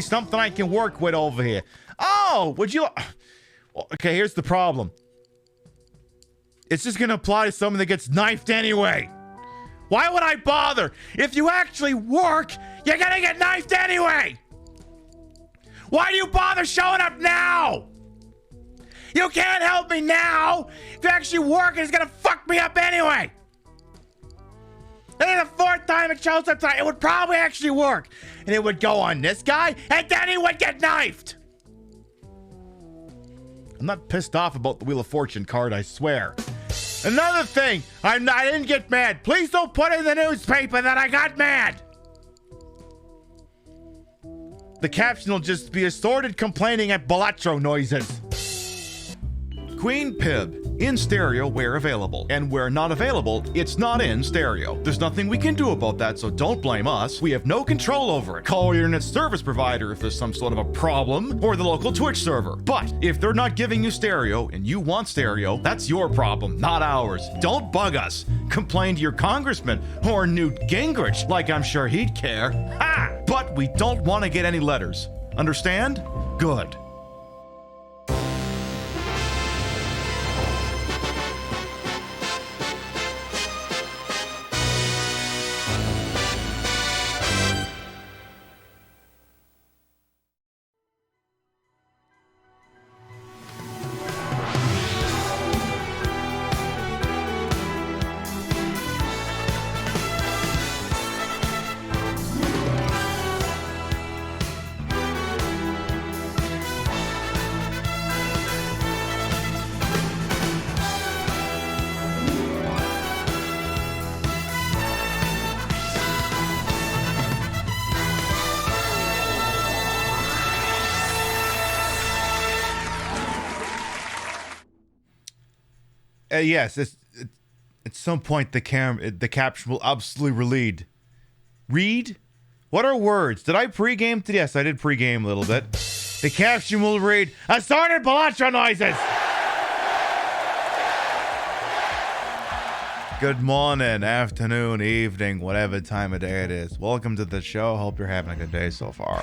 me something I can work with over here. Oh, would you... Okay, here's the problem. It's just gonna apply to someone that gets knifed anyway. Why would I bother? If you actually work, you're gonna get knifed anyway. Why do you bother showing up now? You can't help me now. If you actually work, it's gonna fuck me up anyway. And then the fourth time it shows up, it would probably actually work. And it would go on this guy, and then he would get knifed. I'm not pissed off about the Wheel of Fortune card, I swear. Another thing, I didn't get mad. Please don't put in the newspaper that I got mad. The caption will just be assorted complaining at Balatro noises. Queen Pib, in stereo where available. And where not available, it's not in stereo. There's nothing we can do about that, so don't blame us. We have no control over it. Call your internet service provider if there's some sort of a problem, or the local Twitch server. But if they're not giving you stereo and you want stereo, that's your problem, not ours. Don't bug us. Complain to your congressman or Newt Gingrich, like I'm sure he'd care. Ha! But we don't want to get any letters. Understand? Good. Yes, at some point the caption will absolutely read. Read? What are words? Did I pregame? Yes, I did pregame a little bit. The caption will read, assorted Balatro noises! Good morning, afternoon, evening, whatever time of day it is. Welcome to the show. Hope you're having a good day so far.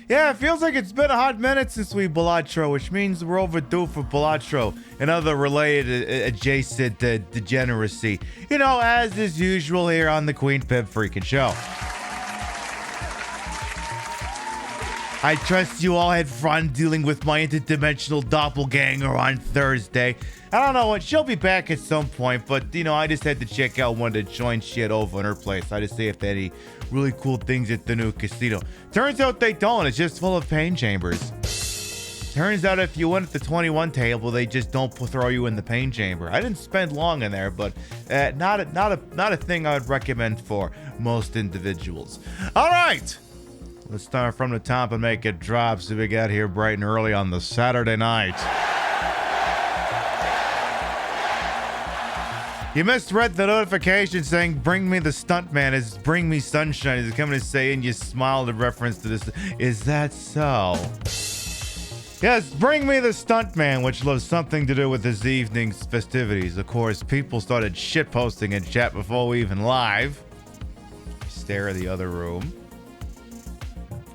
Yeah, it feels like it's been a hot minute since we Balatro, which means we're overdue for Balatro and other related adjacent degeneracy. You know, as is usual here on the Queen Pib freaking show. I trust you all had fun dealing with my interdimensional doppelganger on Thursday. I don't know what, she'll be back at some point, but you know, I just had to check out one of the joint shit over in her place. I just see if they had any really cool things at the new casino. Turns out they don't, it's just full of pain chambers. Turns out if you win at the 21 table, they just don't throw you in the pain chamber. I didn't spend long in there, but not a thing I would recommend for most individuals. All right. Let's start from the top and make it drop. So we got here bright and early on the Saturday night. You misread the notification saying bring me the Stuntman. It's bring me sunshine. It's coming to say and you smiled in reference to this. Is that so? Yes, bring me the Stuntman, which was something to do with this evening's festivities. Of course, people started shitposting in chat before we even live. Stare at the other room.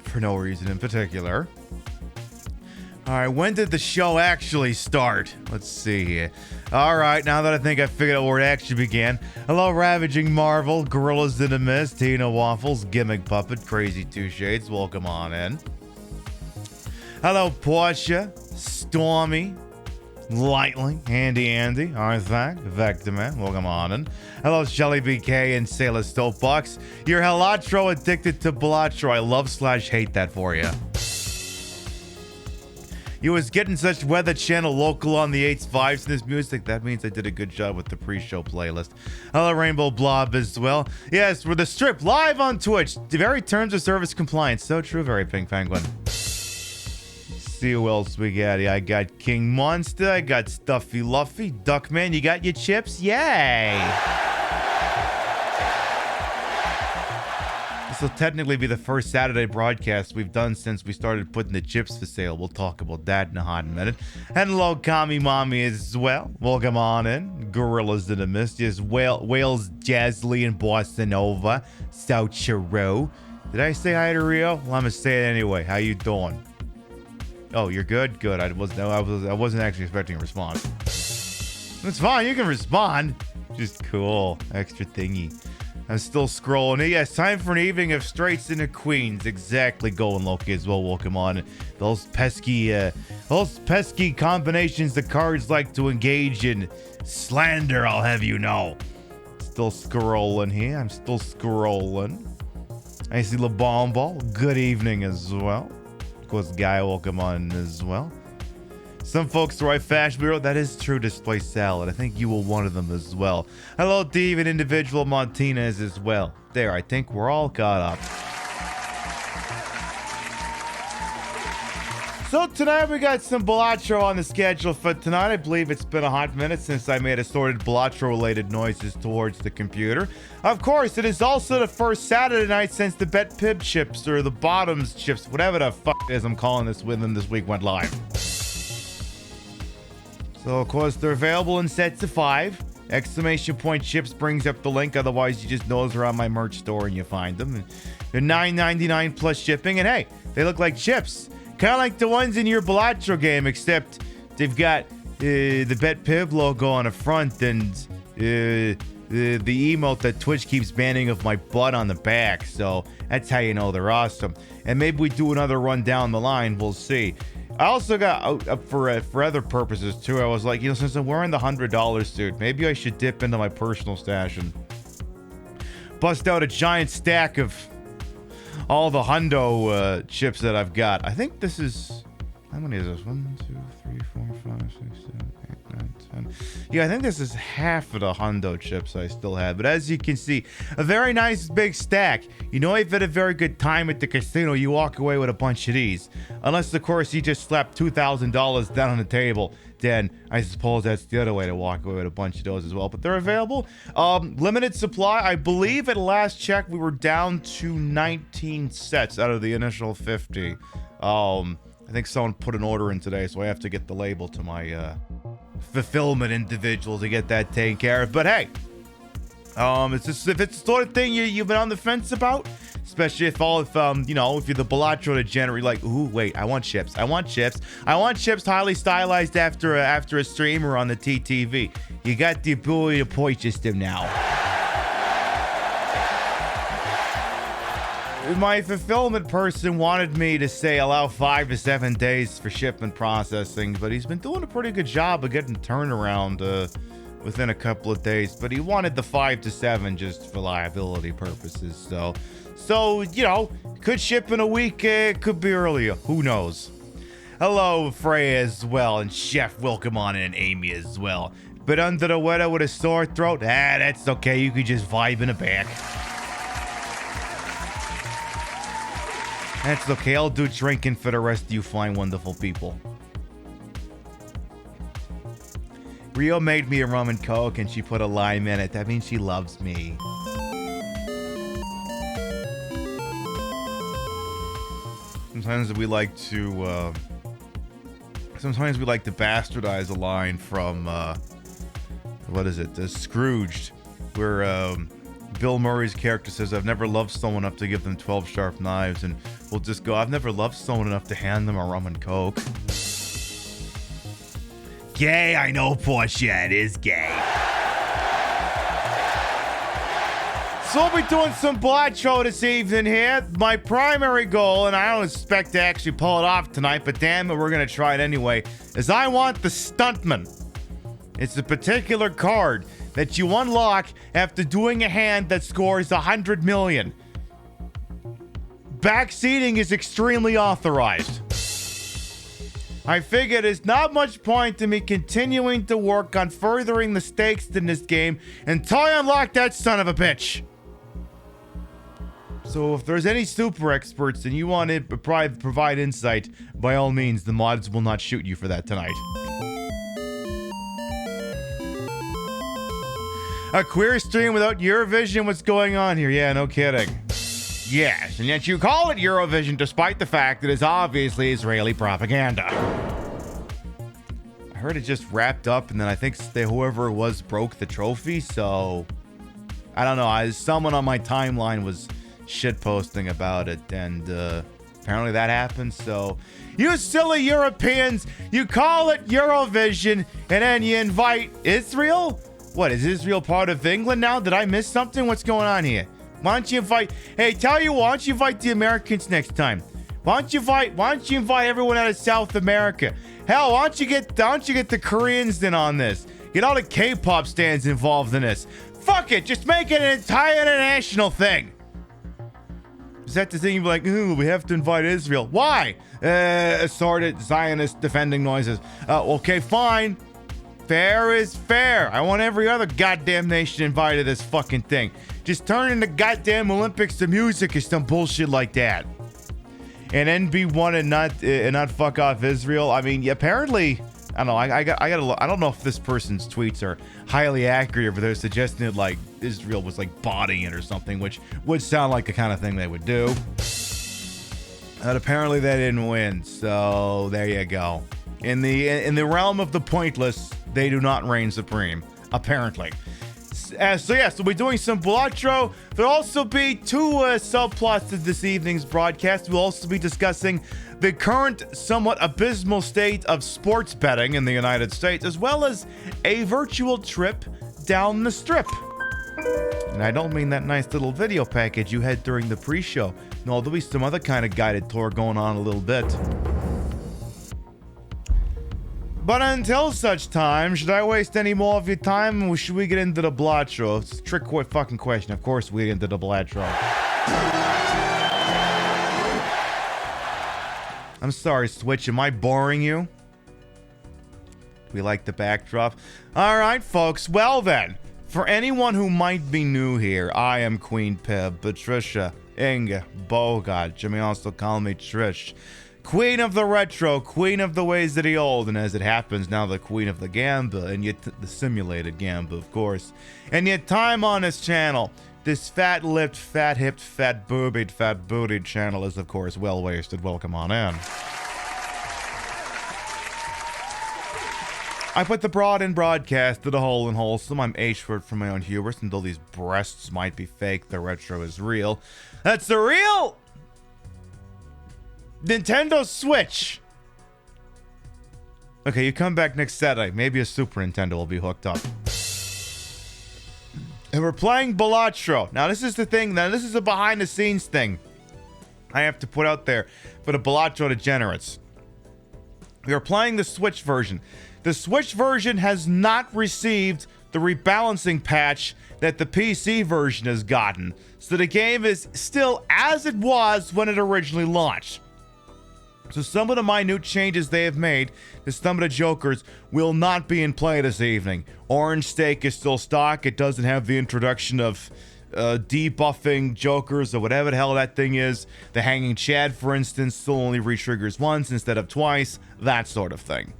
For no reason in particular. Alright, when did the show actually start? Let's see here. Alright, now that I think I figured out where it actually began. Hello, Ravaging Marvel, Gorillas in the Mist, Tina Waffles, Gimmick Puppet, Crazy Two Shades, welcome on in. Hello, Portia, Stormy, Lightly, Handy Andy, Arthak, Vectorman, welcome on in. Hello, Shelly BK and Sailor Stopebox. You're Balatro addicted to Balatro. I love/hate that for you. You was getting such Weather Channel local on the 8's vibes in this music. That means I did a good job with the pre-show playlist. Hello, Rainbow Blob as well. Yes, we're the strip live on Twitch. The very terms of service compliance. So true, very Pink Penguin. See who else we got. I got King Monster. I got Stuffy Luffy. Duckman, you got your chips? Yay! This will technically be the first Saturday broadcast we've done since we started putting the chips for sale. We'll talk about that in a hot minute. And hello, Kami Mommy as well. Welcome on in. Gorillas in the Mist. Yes, Wales, Jazzly, and Bossa Nova. South Chiro. Did I say hi to Rio? Well, I'm gonna say it anyway. How you doing? Oh, you're good? Good. I wasn't actually expecting a response. It's fine. You can respond. Just cool. Extra thingy. I'm still scrolling. Yes, time for an evening of straights into queens. Exactly. Going Loki as well. Welcome on. Those pesky combinations the cards like to engage in slander, I'll have you know. Still scrolling here. I'm still scrolling. I see LaBombo. Good evening as well. Of course, Guy, welcome on as well. Some folks write Fashion Bureau. That is true, Display Salad. I think you were one of them as well. Hello, Dave and Individual Martinez as well. There, I think we're all caught up. So tonight we got some Balatro on the schedule for tonight. I believe it's been a hot minute since I made assorted Balatro-related noises towards the computer. Of course, it is also the first Saturday night since the Bet Pib chips, or the Bottoms chips, whatever the fuck it is I'm calling this within this week, went live. So, of course, they're available in sets of 5. Exclamation point chips brings up the link. Otherwise, you just nose around my merch store and you find them. They're $9.99 plus shipping. And hey, they look like chips. Kind of like the ones in your Balatro game, except they've got the Bet Pib logo on the front and the emote that Twitch keeps banning of my butt on the back. So that's how you know they're awesome. And maybe we do another run down the line. We'll see. I also got, for other purposes too, I was like, you know, since I'm wearing the $100 suit, maybe I should dip into my personal stash and bust out a giant stack of all the hundo chips that I've got. I think this is How many is this? 1, 2, 3, 4, 5, 6, 7, 8, 9, 10. Yeah, I think this is half of the hundo chips I still have. But as you can see, a very nice big stack. You know, you've had a very good time at the casino. You walk away with a bunch of these. Unless, of course, you just slapped $2,000 down on the table. Then I suppose that's the other way to walk away with a bunch of those as well. But they're available. Limited supply. I believe at last check we were down to 19 sets out of the initial 50. I think someone put an order in today, so I have to get the label to my fulfillment individual to get that taken care of. But hey, if it's the sort of thing you've been on the fence about, especially if you know, if you're the Balatro degenerate, like, ooh, wait, I want chips, highly stylized after a stream or on the TTV. You got the ability to purchase them now. My fulfillment person wanted me to say allow 5 to 7 days for shipment processing, but he's been doing a pretty good job of getting turnaround within a couple of days. But he wanted the 5 to 7 just for liability purposes. So you know, could ship in a week, could be earlier. Who knows? Hello, Freya as well, and Chef welcome on, and Amy as well. But under the weather with a sore throat, that's okay. You could just vibe in the back. That's okay, I'll do drinking for the rest of you fine, wonderful people. Rio made me a rum and coke and she put a lime in it. That means she loves me. Sometimes we like to bastardize a line from, what is it? Scrooged, where, Bill Murray's character says, I've never loved someone enough to give them 12 sharp knives, and we'll just go, I've never loved someone enough to hand them a rum and coke. Gay, I know, Portia, it is gay. So we'll be doing some Balatro this evening here. My primary goal, and I don't expect to actually pull it off tonight, but damn it, we're gonna try it anyway, is I want the Stuntman. It's a particular card that you unlock after doing a hand that scores 100 million. Backseating is extremely authorized. I figured there's not much point to me continuing to work on furthering the stakes in this game until I unlock that son of a bitch. So if there's any super experts and you want to provide insight, by all means, the mods will not shoot you for that tonight. A queer stream without Eurovision? What's going on here? Yeah, no kidding. Yes, and yet you call it Eurovision despite the fact that it's obviously Israeli propaganda. I heard it just wrapped up and then I think whoever it was broke the trophy, so I don't know. Someone on my timeline was shitposting about it, and apparently that happened, so you silly Europeans, you call it Eurovision and then you invite Israel? What, is Israel part of England now? Did I miss something? What's going on here? Why don't you invite... Hey, tell you what, why don't you invite the Americans next time? Why don't you invite everyone out of South America? Hell, why don't you get the Koreans in on this? Get all the K-pop stands involved in this. Fuck it, just make it an entire international thing. Is that the thing? You'd be like, ooh, we have to invite Israel. Why? Assorted Zionist defending noises. Okay, fine. Fair is fair. I want every other goddamn nation invited to this fucking thing. Just turn in the goddamn Olympics to music or some bullshit like that. And then be one and not fuck off Israel. I mean, apparently, I don't know. I don't know if this person's tweets are highly accurate, but they're suggesting that like Israel was like botting it or something, which would sound like the kind of thing they would do. But apparently they didn't win, so there you go. In the realm of the pointless, they do not reign supreme, apparently. So we'll be doing some Balatro. There'll also be two subplots to this evening's broadcast. We'll also be discussing the current somewhat abysmal state of sports betting in the United States, as well as a virtual trip down the strip. And I don't mean that nice little video package you had during the pre-show. No, there'll be some other kind of guided tour going on a little bit. But until such time, should I waste any more of your time, or should we get into the Balatro? It's a trick fucking question. Of course we get into the Balatro. I'm sorry, Switch. Am I boring you? We like the backdrop. All right, folks. Well, then. For anyone who might be new here, I am Queen Pib, Patricia, Inga, Bogart. You may also call me Trish. Queen of the retro, queen of the ways of the old, and as it happens, now the queen of the gamba, and yet the simulated gamba, of course. And yet time on this channel, this fat-lipped, fat-hipped, fat-boobied, fat-bootied channel is, of course, well-wasted. Welcome on in. I put the broad in broadcast to the whole and wholesome. I'm H-word from my own hubris, and though these breasts might be fake, the retro is real. That's the real Nintendo Switch. Okay, you come back next Saturday. Maybe a Super Nintendo will be hooked up. And we're playing Balatro. Now, this is the thing. Now, this is a behind-the-scenes thing I have to put out there for the Balatro degenerates. We are playing the Switch version. The Switch version has not received the rebalancing patch that the PC version has gotten. So the game is still as it was when it originally launched. So some of the minute changes they have made to some of the Jokers will not be in play this evening. Orange Steak is still stock. It doesn't have the introduction of debuffing Jokers or whatever the hell that thing is. The Hanging Chad, for instance, still only re-triggers once instead of twice. That sort of thing.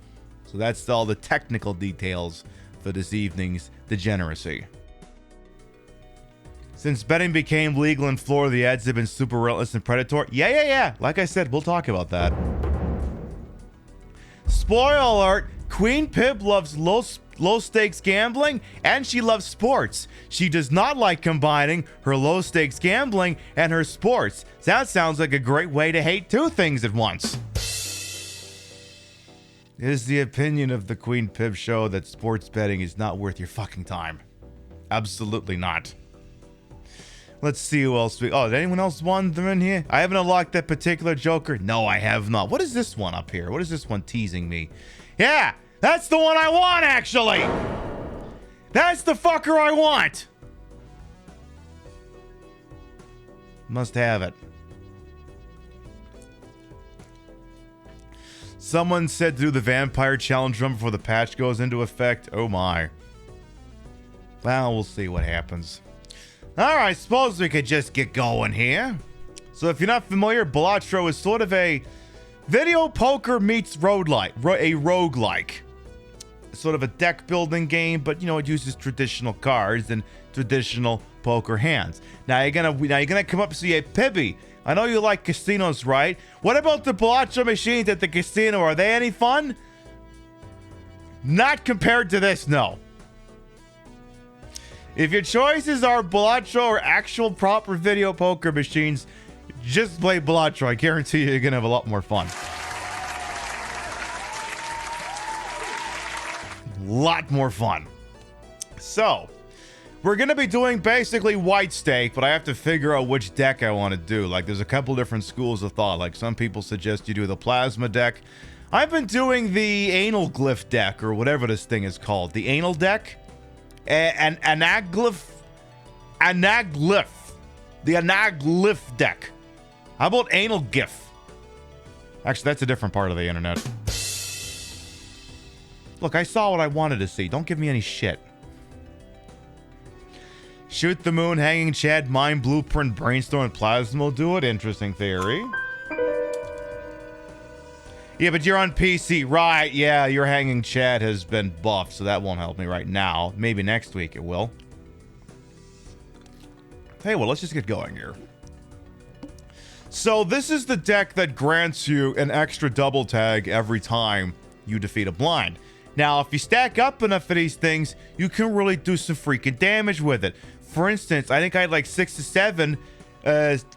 So that's all the technical details for this evening's degeneracy. Since betting became legal in Florida, the ads have been super relentless and predatory. Yeah. Like I said, we'll talk about that. Spoiler alert, Queen Pib loves low stakes gambling and she loves sports. She does not like combining her low stakes gambling and her sports. That sounds like a great way to hate two things at once. It is the opinion of the Queen Pib show that sports betting is not worth your fucking time. Absolutely not. Let's see who else we... Oh, did anyone else want them in here? I haven't unlocked that particular Joker. No, I have not. What is this one up here? What is this one teasing me? Yeah, that's the one I want, actually. That's the fucker I want. Must have it. Someone said to do the vampire challenge run before the patch goes into effect. Oh my. Well, we'll see what happens. Alright, suppose we could just get going here. So if you're not familiar, Balatro is sort of a video poker meets roguelike. A roguelike. Sort of a deck building game, but you know, it uses traditional cards and traditional poker hands. Now you're gonna come up and say, hey, Pibby, I know you like casinos, right? What about the Balatro machines at the casino? Are they any fun? Not compared to this, no. If your choices are Balatro or actual proper video poker machines, just play Balatro. I guarantee you're going to have a lot more fun. Lot more fun. So, we're going to be doing basically white stake, but I have to figure out which deck I want to do. Like, there's a couple different schools of thought. Like, some people suggest you do the plasma deck. I've been doing the anal glyph deck, or whatever this thing is called. The anal deck? The anaglyph deck. How about anal gif? Actually, that's a different part of the internet. Look, I saw what I wanted to see. Don't give me any shit. Shoot the moon, hanging Chad, mind blueprint, brainstorm, and plasma will do it. Interesting theory. Yeah, but you're on PC. Right, yeah, your hanging Chad has been buffed, so that won't help me right now. Maybe next week it will. Hey, well, let's just get going here. So this is the deck that grants you an extra double tag every time you defeat a blind. Now, if you stack up enough of these things, you can really do some freaking damage with it. For instance, I think I had like 6 to 7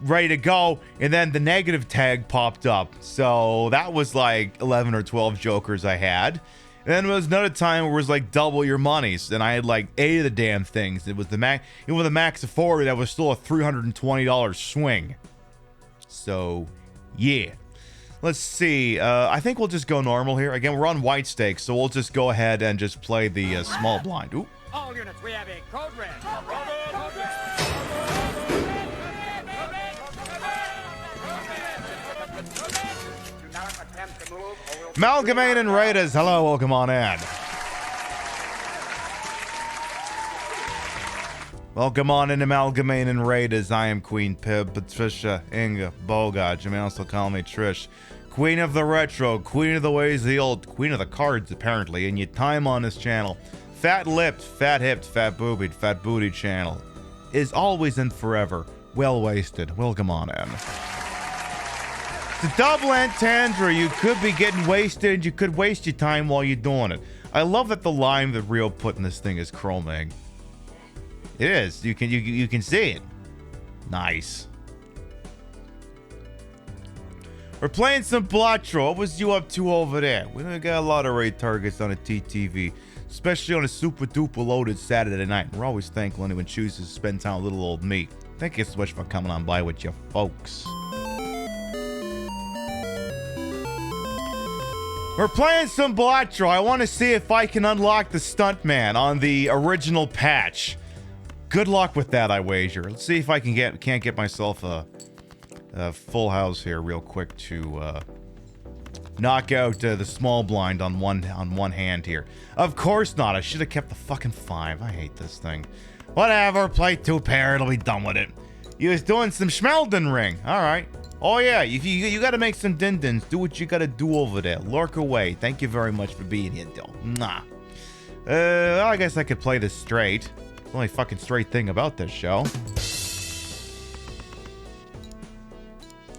ready to go, and then the negative tag popped up. So that was like 11 or 12 Jokers I had. And then there was another time where it was like double your monies, and I had like 8 of the damn things. It was the max of 40. That was still a $320 swing. So yeah, let's see. I think we'll just go normal here. Again, we're on white stakes, so we'll just go ahead and just play the small blind. Ooh. All units, we have a code red. Do not Amalgamate and Raiders, hello, welcome on in. Welcome on in, Amalgamate and Raiders. I am Queen Pib, Patricia, Inga, Bogaj. You may also call me Trish. Queen of the Retro, Queen of the Ways of the Old, Queen of the Cards, apparently. And your time on this channel, fat-lipped, fat-hipped, fat-boobied, fat-booty channel, is always and forever well-wasted. Welcome on in. It's a double entendre. You could be getting wasted. You could waste your time while you're doing it. I love that the line that Rio put in this thing is chroming. It is. You can see it. Nice. We're playing some Balatro. What was you up to over there? We got a lot of raid targets on a TTV, especially on a super duper loaded Saturday night. We're always thankful anyone chooses to spend time with little old me. Thank you so much for coming on by with you folks. We're playing some Balatro. I want to see if I can unlock the Stuntman on the original patch. Good luck with that, I wager. Let's see if I can't get myself a full house here real quick to knock out the small blind on one hand here. Of course not. I should have kept the fucking 5. I hate this thing. Whatever. Play 2 pair. It'll be done with it. You was doing some Schmelden ring. All right. Oh yeah. You got to make some din-dins. Do what you got to do over there. Lurk away. Thank you very much for being here, though. Nah. Well, I guess I could play this straight. The only fucking straight thing about this show.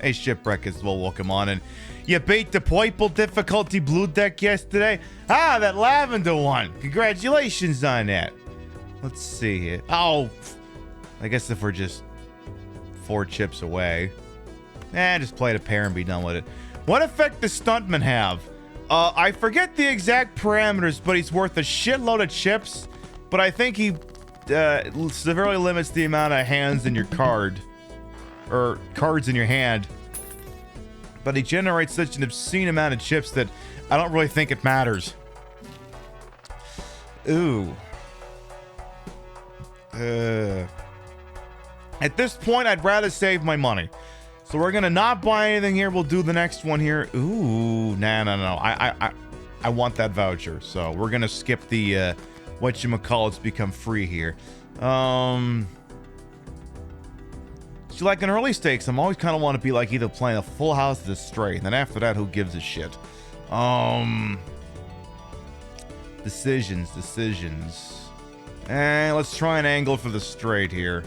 Hey, Shipwreck as well, welcome on. And you beat the purple difficulty blue deck yesterday? Ah, that lavender one. Congratulations on that. Let's see here. Oh, I guess if we're just 4 chips away. Just play the pair and be done with it. What effect does Stuntman have? I forget the exact parameters, but he's worth a shitload of chips. But I think he severely limits the amount of hands in your card. Or cards in your hand. But he generates such an obscene amount of chips that I don't really think it matters. Ooh. At this point, I'd rather save my money. So we're gonna not buy anything here. We'll do the next one here. Ooh, no. I want that voucher. So we're gonna skip the whatchamacallit's become free here. Do you like an early stakes? I'm always kind of want to be like either playing a full house or a straight. And then after that, who gives a shit? Decisions. And let's try an angle for the straight here.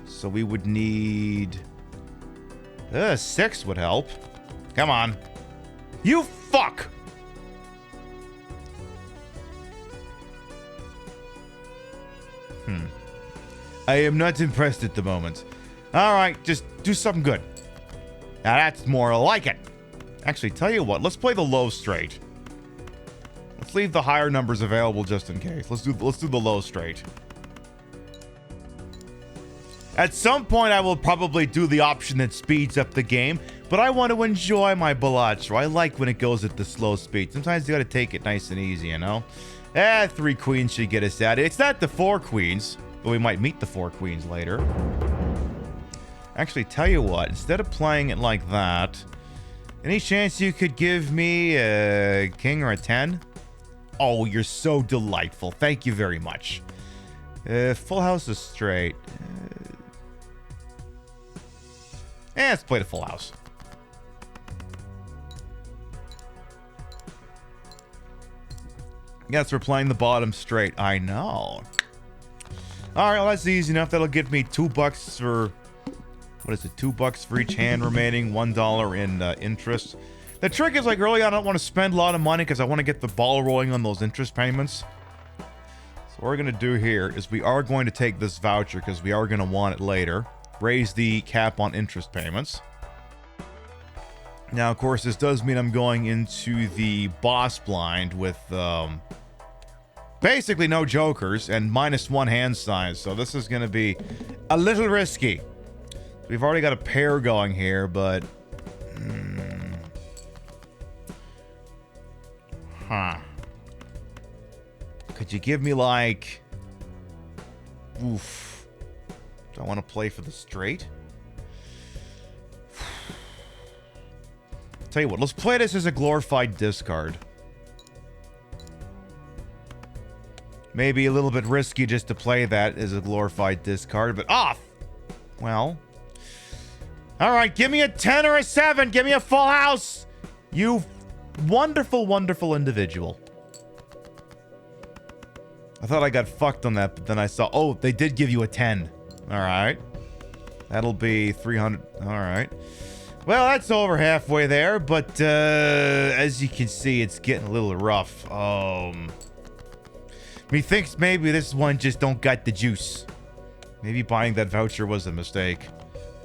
So we would need 6 would help. Come on. You fuck! I am not impressed at the moment. Alright, just do something good. Now that's more like it. Actually, tell you what, let's play the low straight. Let's leave the higher numbers available just in case. Let's do the low straight. At some point, I will probably do the option that speeds up the game, but I want to enjoy my Balatro. I like when it goes at the slow speed. Sometimes you gotta take it nice and easy, you know? 3 queens should get us out. It's not the 4 queens, but we might meet the 4 queens later. Actually, tell you what, instead of playing it like that, any chance you could give me a king or a 10? Oh, you're so delightful. Thank you very much. Full house is straight. Let's play the full house. Yes, we're playing the bottom straight. I know. Alright, well, that's easy enough. That'll give me $2 for... What is it? $2 for each hand remaining. $1 in interest. The trick is, like, early on, I don't want to spend a lot of money because I want to get the ball rolling on those interest payments. So what we're going to do here is we are going to take this voucher because we are going to want it later. Raise the cap on interest payments. Now, of course, this does mean I'm going into the boss blind with basically no jokers and -1 hand size. So this is going to be a little risky. We've already got a pair going here, but... Could you give me, like... Oof. Do I want to play for the straight? Tell you what, let's play this as a glorified discard. Maybe a little bit risky just to play that as a glorified discard, but off! Well. Alright, give me a 10 or a 7. Give me a full house! You wonderful, wonderful individual. I thought I got fucked on that, but then I saw... Oh, they did give you a 10. Alright. That'll be 300. Alright. Well, that's over halfway there, but as you can see, it's getting a little rough. Methinks maybe this one just don't got the juice. Maybe buying that voucher was a mistake.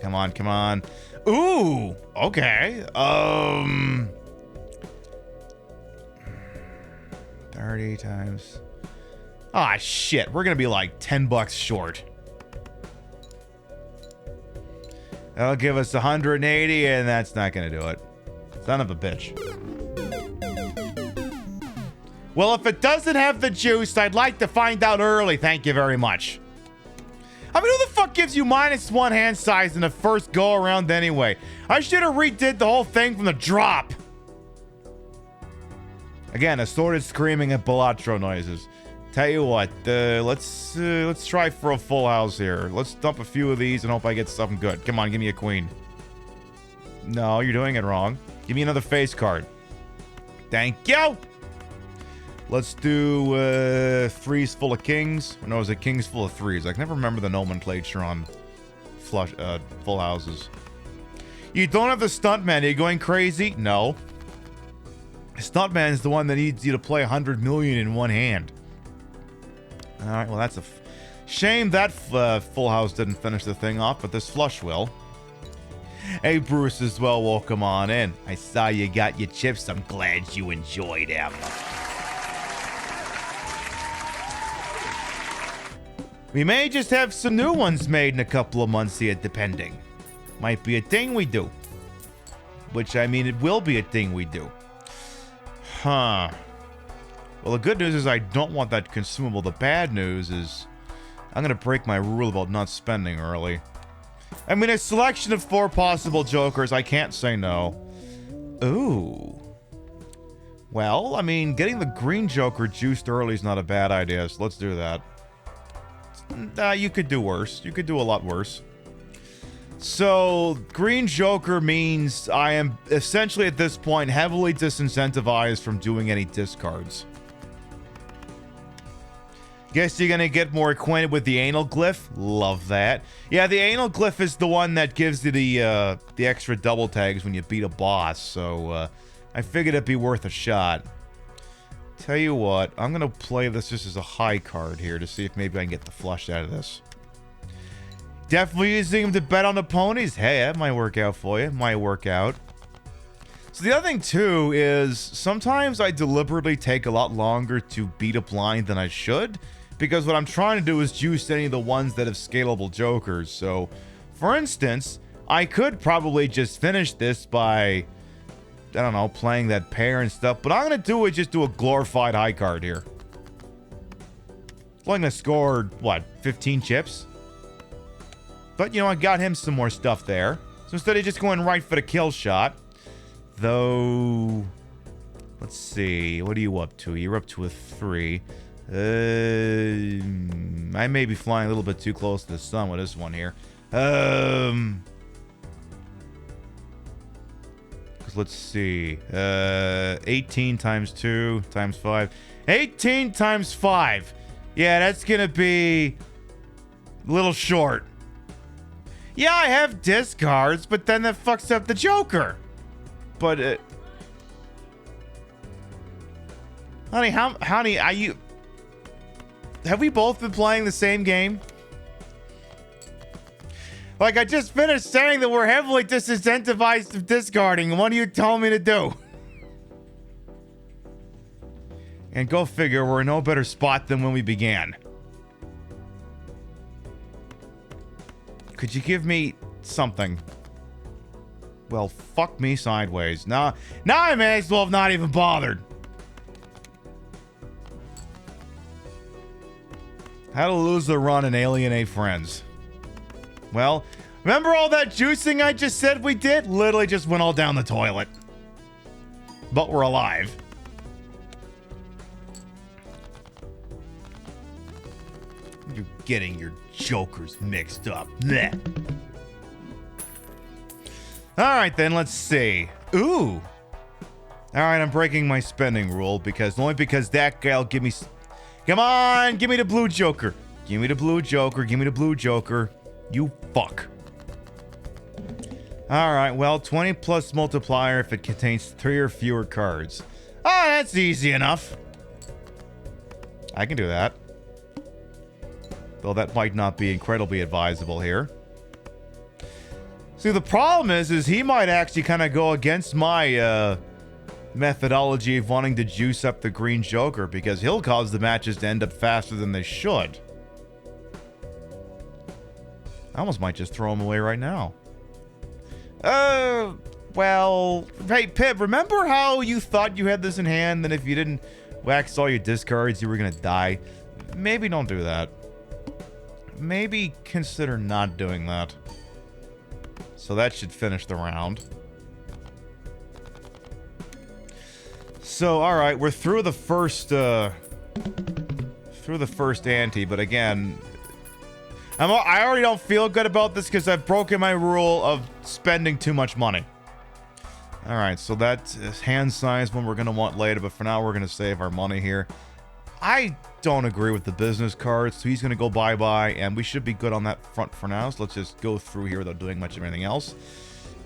Come on, come on. Ooh, okay. 30 times. Ah, shit. We're gonna be like 10 bucks short. That'll give us 180, and that's not gonna do it. Son of a bitch. Well, if it doesn't have the juice, I'd like to find out early. Thank you very much. I mean, who the fuck gives you -1 hand size in the first go around anyway? I should have redid the whole thing from the drop. Again, assorted screaming at Balatro noises. Tell you what, let's try for a full house here. Let's dump a few of these and hope I get something good. Come on, give me a queen. No, you're doing it wrong. Give me another face card. Thank you. Let's do threes full of kings. No, is it kings full of threes? I can never remember the nomenclature on flush full houses. You don't have the Stuntman. Are you going crazy? No. Stuntman is the one that needs you to play 100 million in one hand. All right, well, that's a shame that full house didn't finish the thing off, but this flush will. Hey, Bruce as well. Welcome on in. I saw you got your chips. I'm glad you enjoyed them. We may just have some new ones made in a couple of months here, depending. Might be a thing we do. Which, I mean, it will be a thing we do. Huh. Well, the good news is I don't want that consumable. The bad news is I'm going to break my rule about not spending early. I mean, a selection of 4 possible jokers. I can't say no. Ooh. Well, I mean, getting the green joker juiced early is not a bad idea, so let's do that. You could do worse. You could do a lot worse. So, green joker means I am essentially at this point heavily disincentivized from doing any discards. Guess you're gonna get more acquainted with the anal glyph. Love that. Yeah, the anal glyph is the one that gives you the extra double tags when you beat a boss. So I figured it'd be worth a shot. Tell you what, I'm gonna play this just as a high card here to see if maybe I can get the flush out of this. Definitely using him to bet on the ponies. Hey, that might work out for you. Might work out. So the other thing too is sometimes I deliberately take a lot longer to beat a blind than I should, because what I'm trying to do is juice any of the ones that have scalable jokers. So, for instance, I could probably just finish this by, I don't know, playing that pair and stuff, but I'm going to do it, just do a glorified high card here. So I'm going to score, what, 15 chips? But, you know, I got him some more stuff there. So instead of just going right for the kill shot, though, let's see, what are you up to? You're up to a 3. I may be flying a little bit too close to the sun with this one here. Let's see. 18 times 2 times 5. 18 times 5. Yeah, that's gonna be a little short. Yeah, I have discards, but then that fucks up the Joker. But, honey, are you... Have we both been playing the same game? Like, I just finished saying that we're heavily disincentivized of discarding. What are you telling me to do? And go figure, we're in no better spot than when we began. Could you give me something? Well, fuck me sideways. Now I may as well have not even bothered. How to lose the run and alienate friends. Well, remember all that juicing I just said we did? Literally just went all down the toilet. but we're alive. You're getting your jokers mixed up. Blech. All right, then, let's see. Ooh. All right, I'm breaking my spending rule only because that guy'll give me... Come on, give me the blue joker. Give me the blue joker. Give me the blue joker. You fuck. All right, well, 20 plus multiplier if it contains 3 or fewer cards. Oh, that's easy enough. I can do that. Though that might not be incredibly advisable here. See, the problem is he might actually kind of go against my methodology of wanting to juice up the green joker because he'll cause the matches to end up faster than they should. I almost might just throw him away right now. Well, hey, Pip, remember how you thought you had this in hand, and if you didn't wax all your discards, you were gonna die? Maybe don't do that. Maybe consider not doing that. So that should finish the round. So, alright, we're through the first ante, but again... I already don't feel good about this because I've broken my rule of spending too much money. Alright, so that's hand size one we're going to want later, but for now we're going to save our money here. I don't agree with the business cards, so he's going to go bye-bye, and we should be good on that front for now, so let's just go through here without doing much of anything else.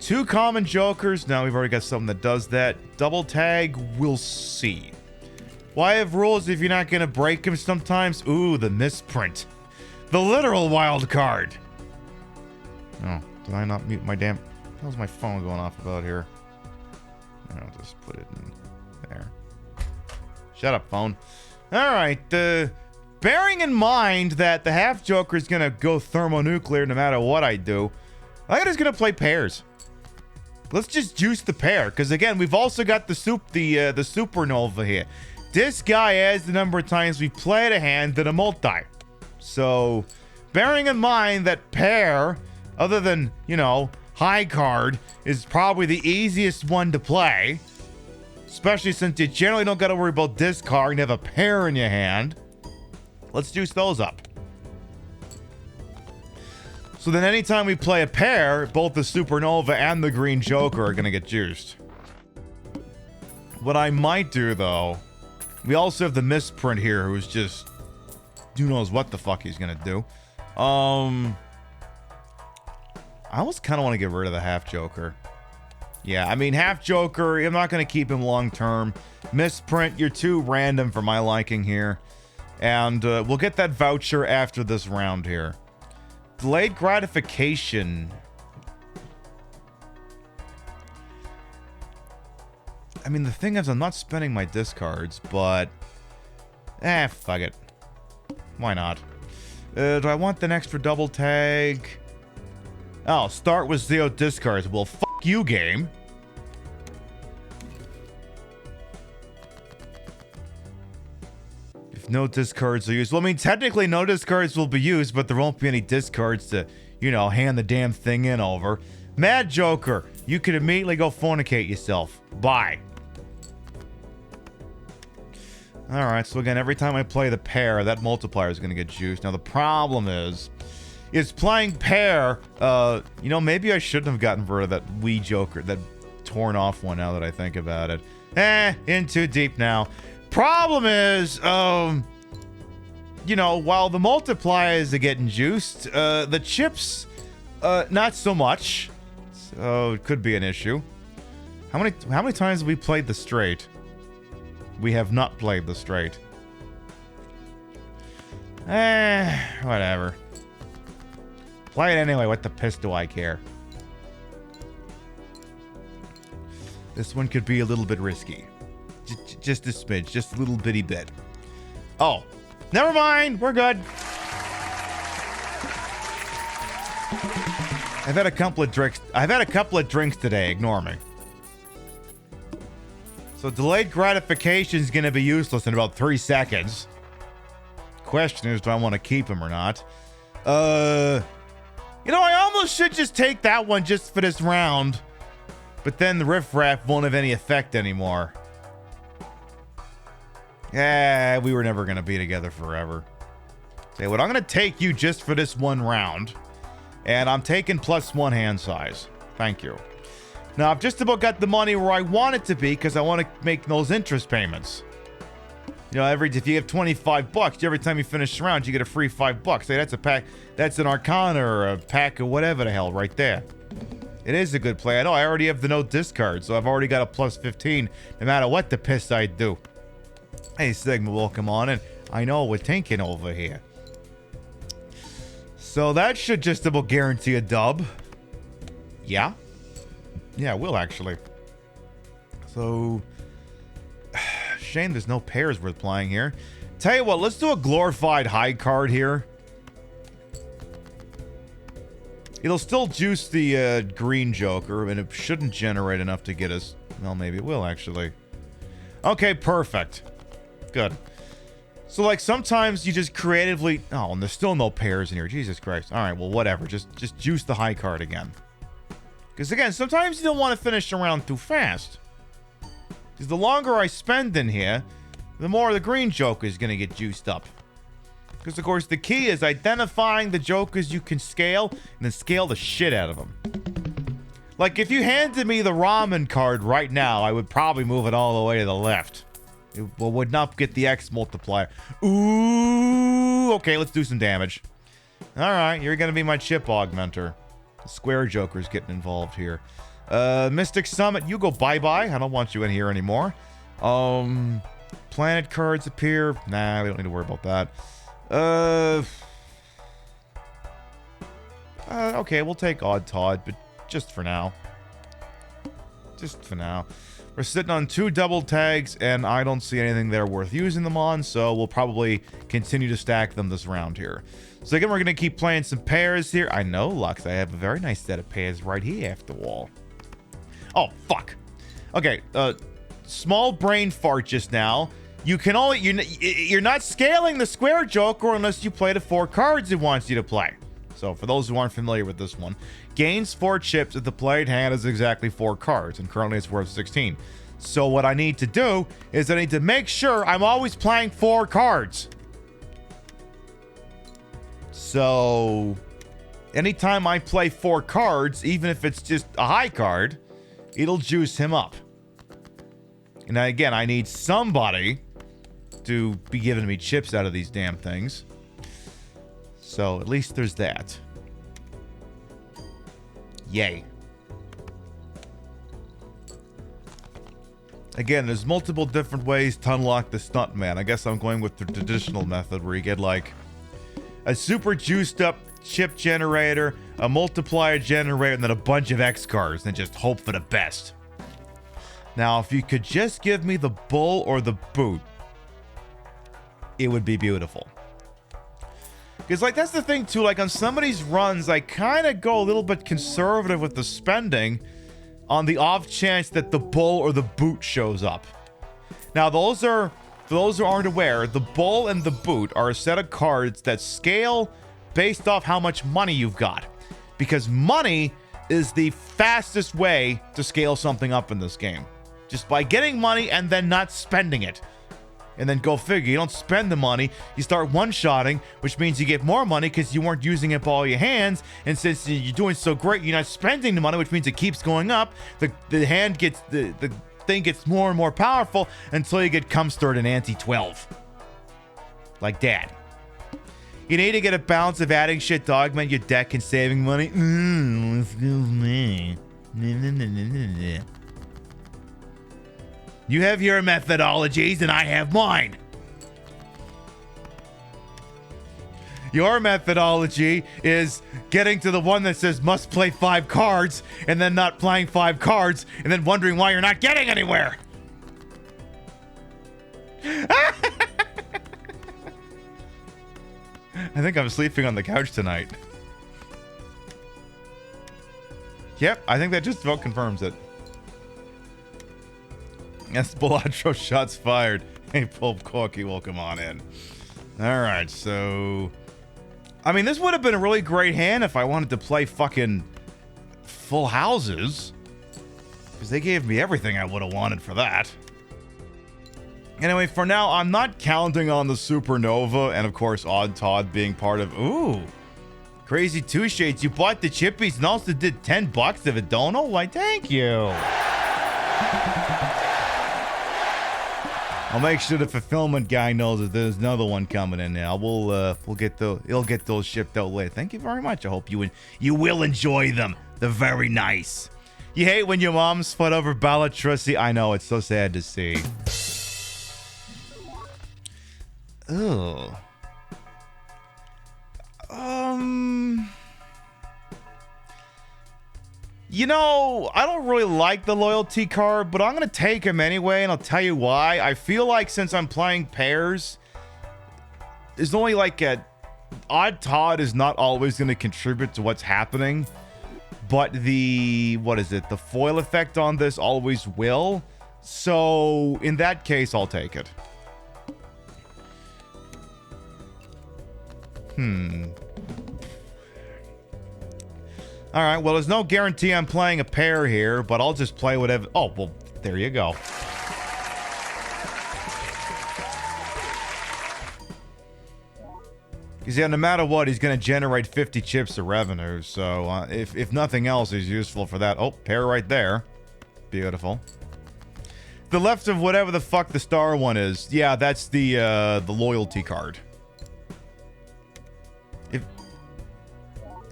2 common jokers. Now we've already got something that does that. Double tag, we'll see. Why have rules if you're not going to break them sometimes? Ooh, the misprint. The literal wild card. Oh, did I not mute my damn... How's my phone going off about here? I'll just put it in there. Shut up, phone. Alright, bearing in mind that the half joker is going to go thermonuclear no matter what I do, I'm just going to play pairs. Let's just juice the pair, because again, we've also got the supernova here. This guy adds the number of times we played a hand to the multi. So, bearing in mind that pair, other than, you know, high card, is probably the easiest one to play. Especially since you generally don't got to worry about discard and have a pair in your hand. Let's juice those up. So then anytime we play a pair, both the Supernova and the Green Joker are going to get juiced. What I might do, though, we also have the misprint here, who's just... who knows what the fuck he's going to do. I almost kind of want to get rid of the half Joker. Yeah, I mean, half Joker, I'm not going to keep him long term. Misprint, you're too random for my liking here. And we'll get that voucher after this round here. Delayed gratification. I mean, the thing is, I'm not spending my discards, but... fuck it. Why not? Do I want the extra double tag? Oh, start with 0 discards. Well, fuck you, game. If no discards are used... well, I mean, technically no discards will be used, but there won't be any discards to, you know, hand the damn thing in over. Mad Joker, you can immediately go fornicate yourself. Bye. Alright, so again, every time I play the pair, that multiplier is going to get juiced. Now, the problem is playing pair, you know, maybe I shouldn't have gotten rid of that wee Joker, that torn off one now that I think about it. In too deep now. Problem is, you know, while the multipliers are getting juiced, the chips, not so much. So, it could be an issue. How many times have we played the straight? We have not played the straight. Whatever. Play it anyway, what the piss do I care? This one could be a little bit risky. Just a smidge, just a little bitty bit. Oh, never mind, we're good. I've had a couple of drinks today, ignore me. So delayed gratification is going to be useless in about 3 seconds. Question is, do I want to keep him or not? You know, I almost should just take that one just for this round. But then the riffraff won't have any effect anymore. Yeah, we were never going to be together forever. Say what, I'm going to take you just for this one round. And I'm taking +1 hand size. Thank you. Now, I've just about got the money where I want it to be because I want to make those interest payments. You know, if you have 25 bucks, every time you finish the round, you get a free $5. Hey, that's a pack. That's an Arcana or a pack of whatever the hell right there. It is a good play. I know I already have the no discard, so I've already got a +15 no matter what the piss I do. Hey, Sigma, welcome on in. I know we're thinking over here. So that should just about guarantee a dub. Yeah? Yeah, it will actually. So... shame there's no pairs worth playing here. Tell you what, let's do a glorified high card here. It'll still juice the green Joker, and it shouldn't generate enough to get us... well, maybe it will, actually. Okay, perfect. Good. So, like, sometimes you just creatively... oh, and there's still no pairs in here. Jesus Christ. All right, well, whatever. Just juice the high card again. Because, again, sometimes you don't want to finish around too fast. Because the longer I spend in here, the more the green Joker is going to get juiced up. Because, of course, the key is identifying the Jokers you can scale, and then scale the shit out of them. Like, if you handed me the ramen card right now, I would probably move it all the way to the left. It would not get the X multiplier. Ooh, okay, let's do some damage. Alright, you're going to be my chip augmenter. The square Joker's getting involved here. Mystic Summit, you go bye-bye. I don't want you in here anymore. Planet cards appear. Nah, we don't need to worry about that. Okay, we'll take Odd Todd, but just for now. Just for now. We're sitting on 2 double tags, and I don't see anything there worth using them on, so we'll probably continue to stack them this round here. So again, we're going to keep playing some pairs here. I know, Lux, I have a very nice set of pairs right here after all. Oh, fuck. Okay, small brain fart just now. You can only... you're not scaling the square Joker unless you play the 4 cards it wants you to play. So, for those who aren't familiar with this one, gains 4 chips if the played hand is exactly 4 cards, and currently it's worth 16. So, what I need to do is I need to make sure I'm always playing 4 cards. So, anytime I play 4 cards, even if it's just a high card, it'll juice him up. And again, I need somebody to be giving me chips out of these damn things. So, at least there's that. Yay. Again, there's multiple different ways to unlock the Stuntman. I guess I'm going with the traditional method where you get, like, a super juiced up chip generator, a multiplier generator, and then a bunch of X cards, and just hope for the best. Now, if you could just give me the bull or the boot, it would be beautiful. Because, like, that's the thing, too. Like, on some of these runs, I kind of go a little bit conservative with the spending on the off chance that the bull or the boot shows up. Now, those are, for those who aren't aware, the bull and the boot are a set of cards that scale based off how much money you've got. Because money is the fastest way to scale something up in this game. Just by getting money and then not spending it. And then go figure, you don't spend the money, you start one-shotting, which means you get more money because you weren't using up all your hands, and since you're doing so great, you're not spending the money, which means it keeps going up, the hand gets, the thing gets more and more powerful until you get cum-stirred in ante-12. Like that. You need to get a balance of adding shit to augment your deck and saving money. Excuse me. You have your methodologies and I have mine. Your methodology is getting to the one that says must play 5 cards and then not playing 5 cards and then wondering why you're not getting anywhere. I think I'm sleeping on the couch tonight. Yep, I think that just about confirms it. Yes, Balatro, shots fired. Hey, Pulp Corky, welcome on in. Alright, so... I mean, this would have been a really great hand if I wanted to play fucking full houses. Because they gave me everything I would have wanted for that. Anyway, for now, I'm not counting on the Supernova and, of course, Odd Todd being part of... Ooh. Crazy Two Shades. You bought the chippies and also did $10 of it, don't know? Why, thank you. I'll make sure the fulfillment guy knows that there's another one coming in now. We'll get he'll get those shipped out later. Thank you very much. I hope you will enjoy them. They're very nice. You hate when your mom's fought over Balatro. See, I know, it's so sad to see. Ugh. You know, I don't really like the loyalty card, but I'm going to take him anyway, and I'll tell you why. I feel like since I'm playing pairs, there's only like Odd Todd is not always going to contribute to what's happening, but the foil effect on this always will. So, in that case, I'll take it. Alright, well, there's no guarantee I'm playing a pair here, but I'll just play whatever... Oh, well, there you go. Because, yeah, no matter what, he's going to generate 50 chips of revenue, so if nothing else is useful for that... Oh, pair right there. Beautiful. The left of whatever the fuck the star one is, yeah, that's the loyalty card.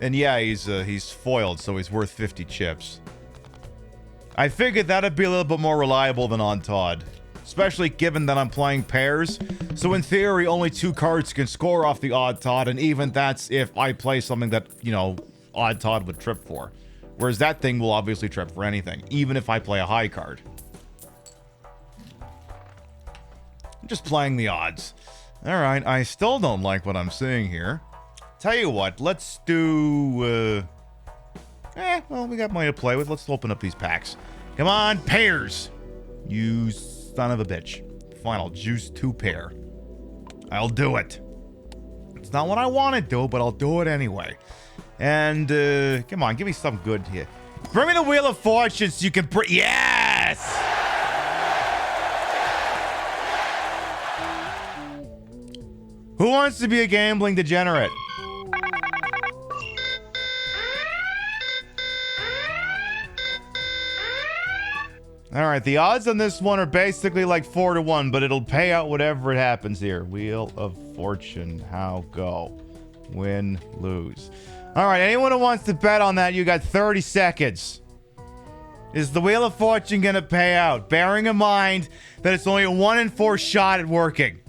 And yeah, he's foiled, so he's worth 50 chips. I figured that'd be a little bit more reliable than on Todd. Especially given that I'm playing pairs. So in theory, only 2 cards can score off the Odd Todd, and even that's if I play something that, you know, Odd Todd would trip for. Whereas that thing will obviously trip for anything, even if I play a high card. I'm just playing the odds. Alright, I still don't like what I'm seeing here. Tell you what, let's do, well, we got money to play with. Let's open up these packs. Come on, pairs! You son of a bitch. Fine, I'll juice 2 pair. I'll do it. It's not what I want to do, but I'll do it anyway. And, come on, give me something good here. Bring me the Wheel of Fortune so you can yes! Who wants to be a gambling degenerate? Alright, the odds on this one are basically like 4 to 1, but it'll pay out whatever it happens here. Wheel of Fortune, how go? Win, lose. Alright, anyone who wants to bet on that, you got 30 seconds. Is the Wheel of Fortune gonna pay out? Bearing in mind that it's only a 1 in 4 shot at working.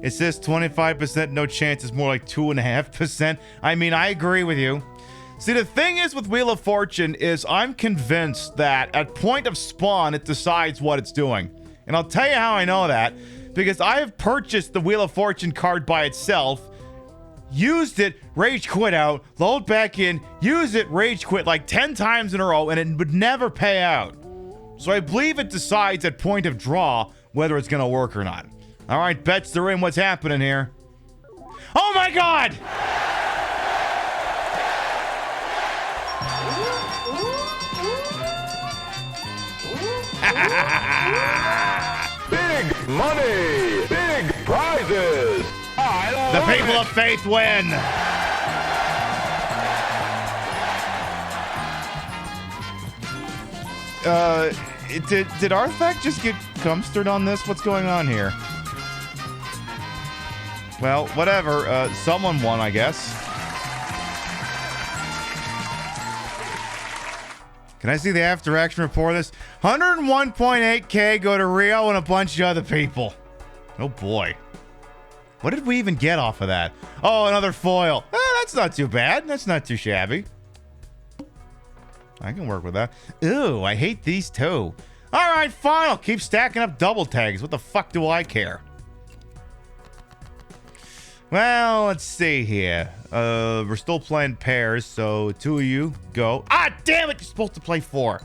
It says 25%, no chance, it's more like 2.5%. I mean, I agree with you. See, the thing is with Wheel of Fortune is I'm convinced that at point of spawn, it decides what it's doing. And I'll tell you how I know that. Because I have purchased the Wheel of Fortune card by itself, used it, rage quit out, load back in, use it, rage quit like 10 times in a row, and it would never pay out. So I believe it decides at point of draw whether it's going to work or not. All right, bets are in. What's happening here? Oh my God! Big money! Big prizes! The people of faith win! Did Artifact just get dumpstered on this? What's going on here? Well, whatever. Someone won, I guess. Can I see the after action report of this? 101.8K go to Rio and a bunch of other people. Oh boy. What did we even get off of that? Oh, another foil. That's not too bad. That's not too shabby. I can work with that. Ooh, I hate these too. Alright, fine. I'll keep stacking up double tags. What the fuck do I care? Well, let's see here. We're still playing pairs, so 2 of you go. Ah, damn it! You're supposed to play 4.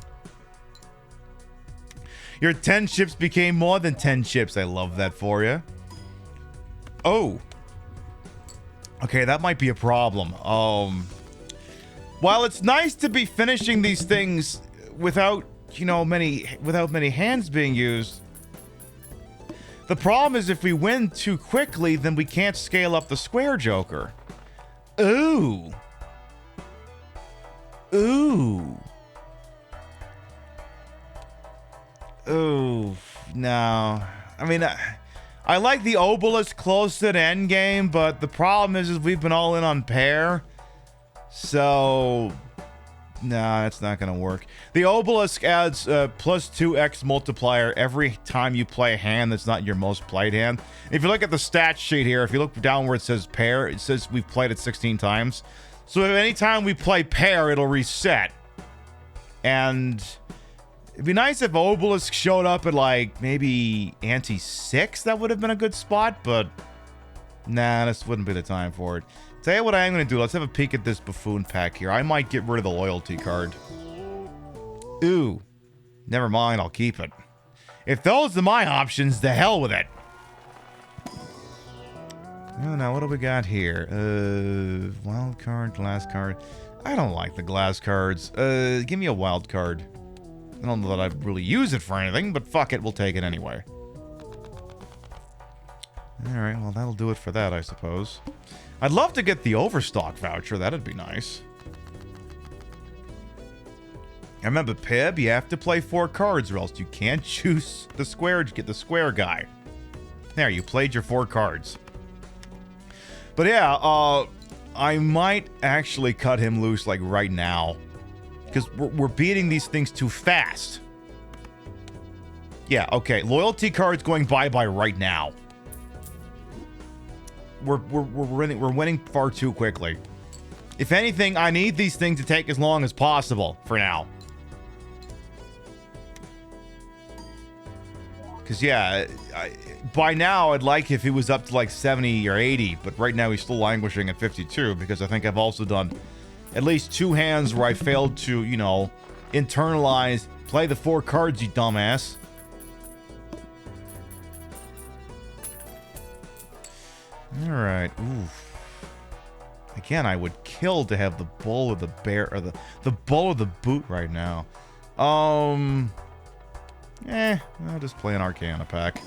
Your 10 chips became more than 10 chips. I love that for you. Oh. Okay, that might be a problem. While it's nice to be finishing these things without, you know, many hands being used, The problem is if we win too quickly, then we can't scale up the square joker. Ooh. Ooh. Ooh. No. I mean, I like the obelisk close to the end game, but the problem is we've been all in on pair. So, nah, it's not going to work. The obelisk adds plus 2x multiplier every time you play a hand that's not your most played hand. If you look at the stat sheet here, if you look down where it says pair, it says we've played it 16 times. So if any time we play pair, it'll reset. And it'd be nice if obelisk showed up at like maybe ante 6. That would have been a good spot, but nah, this wouldn't be the time for it. Tell you what I am going to do. Let's have a peek at this buffoon pack here. I might get rid of the loyalty card. Ooh. Never mind. I'll keep it. If those are my options, the hell with it. Oh, now what do we got here? Wild card, glass card. I don't like the glass cards. Give me a wild card. I don't know that I'd really use it for anything, but fuck it. We'll take it anyway. Alright, well, that'll do it for that, I suppose. I'd love to get the Overstock voucher. That'd be nice. I remember, Pib, you have to play 4 cards or else you can't choose the square to get the square guy. There, you played your 4 cards. But yeah, I might actually cut him loose, like, right now. Because we're beating these things too fast. Yeah, okay. Loyalty cards going bye-bye right now. We're winning far too quickly. If anything, I need these things to take as long as possible for now. Because, yeah, by now, I'd like if he was up to like 70 or 80. But right now, he's still languishing at 52. Because I think I've also done at least 2 hands where I failed to, you know, internalize, play the 4 cards, you dumbass. All right. Oof. Again, I would kill to have the bull of the bear or the bull of the boot right now. I'll just play an Arcana pack.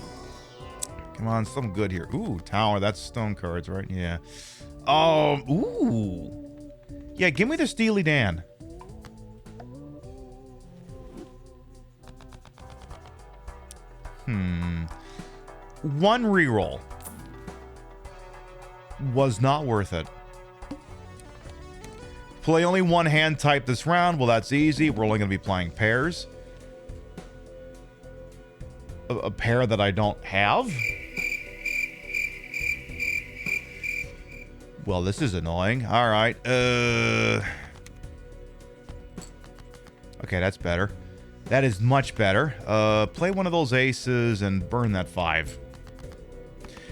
Come on, something good here. Ooh, Tower. That's stone cards, right? Yeah. Ooh. Yeah, give me the Steely Dan. One reroll. Was not worth it. Play only 1 hand type this round. Well, that's easy. We're only going to be playing pairs. A pair that I don't have. Well, this is annoying. All right. Okay, that's better. That is much better. Play one of those aces and burn that 5.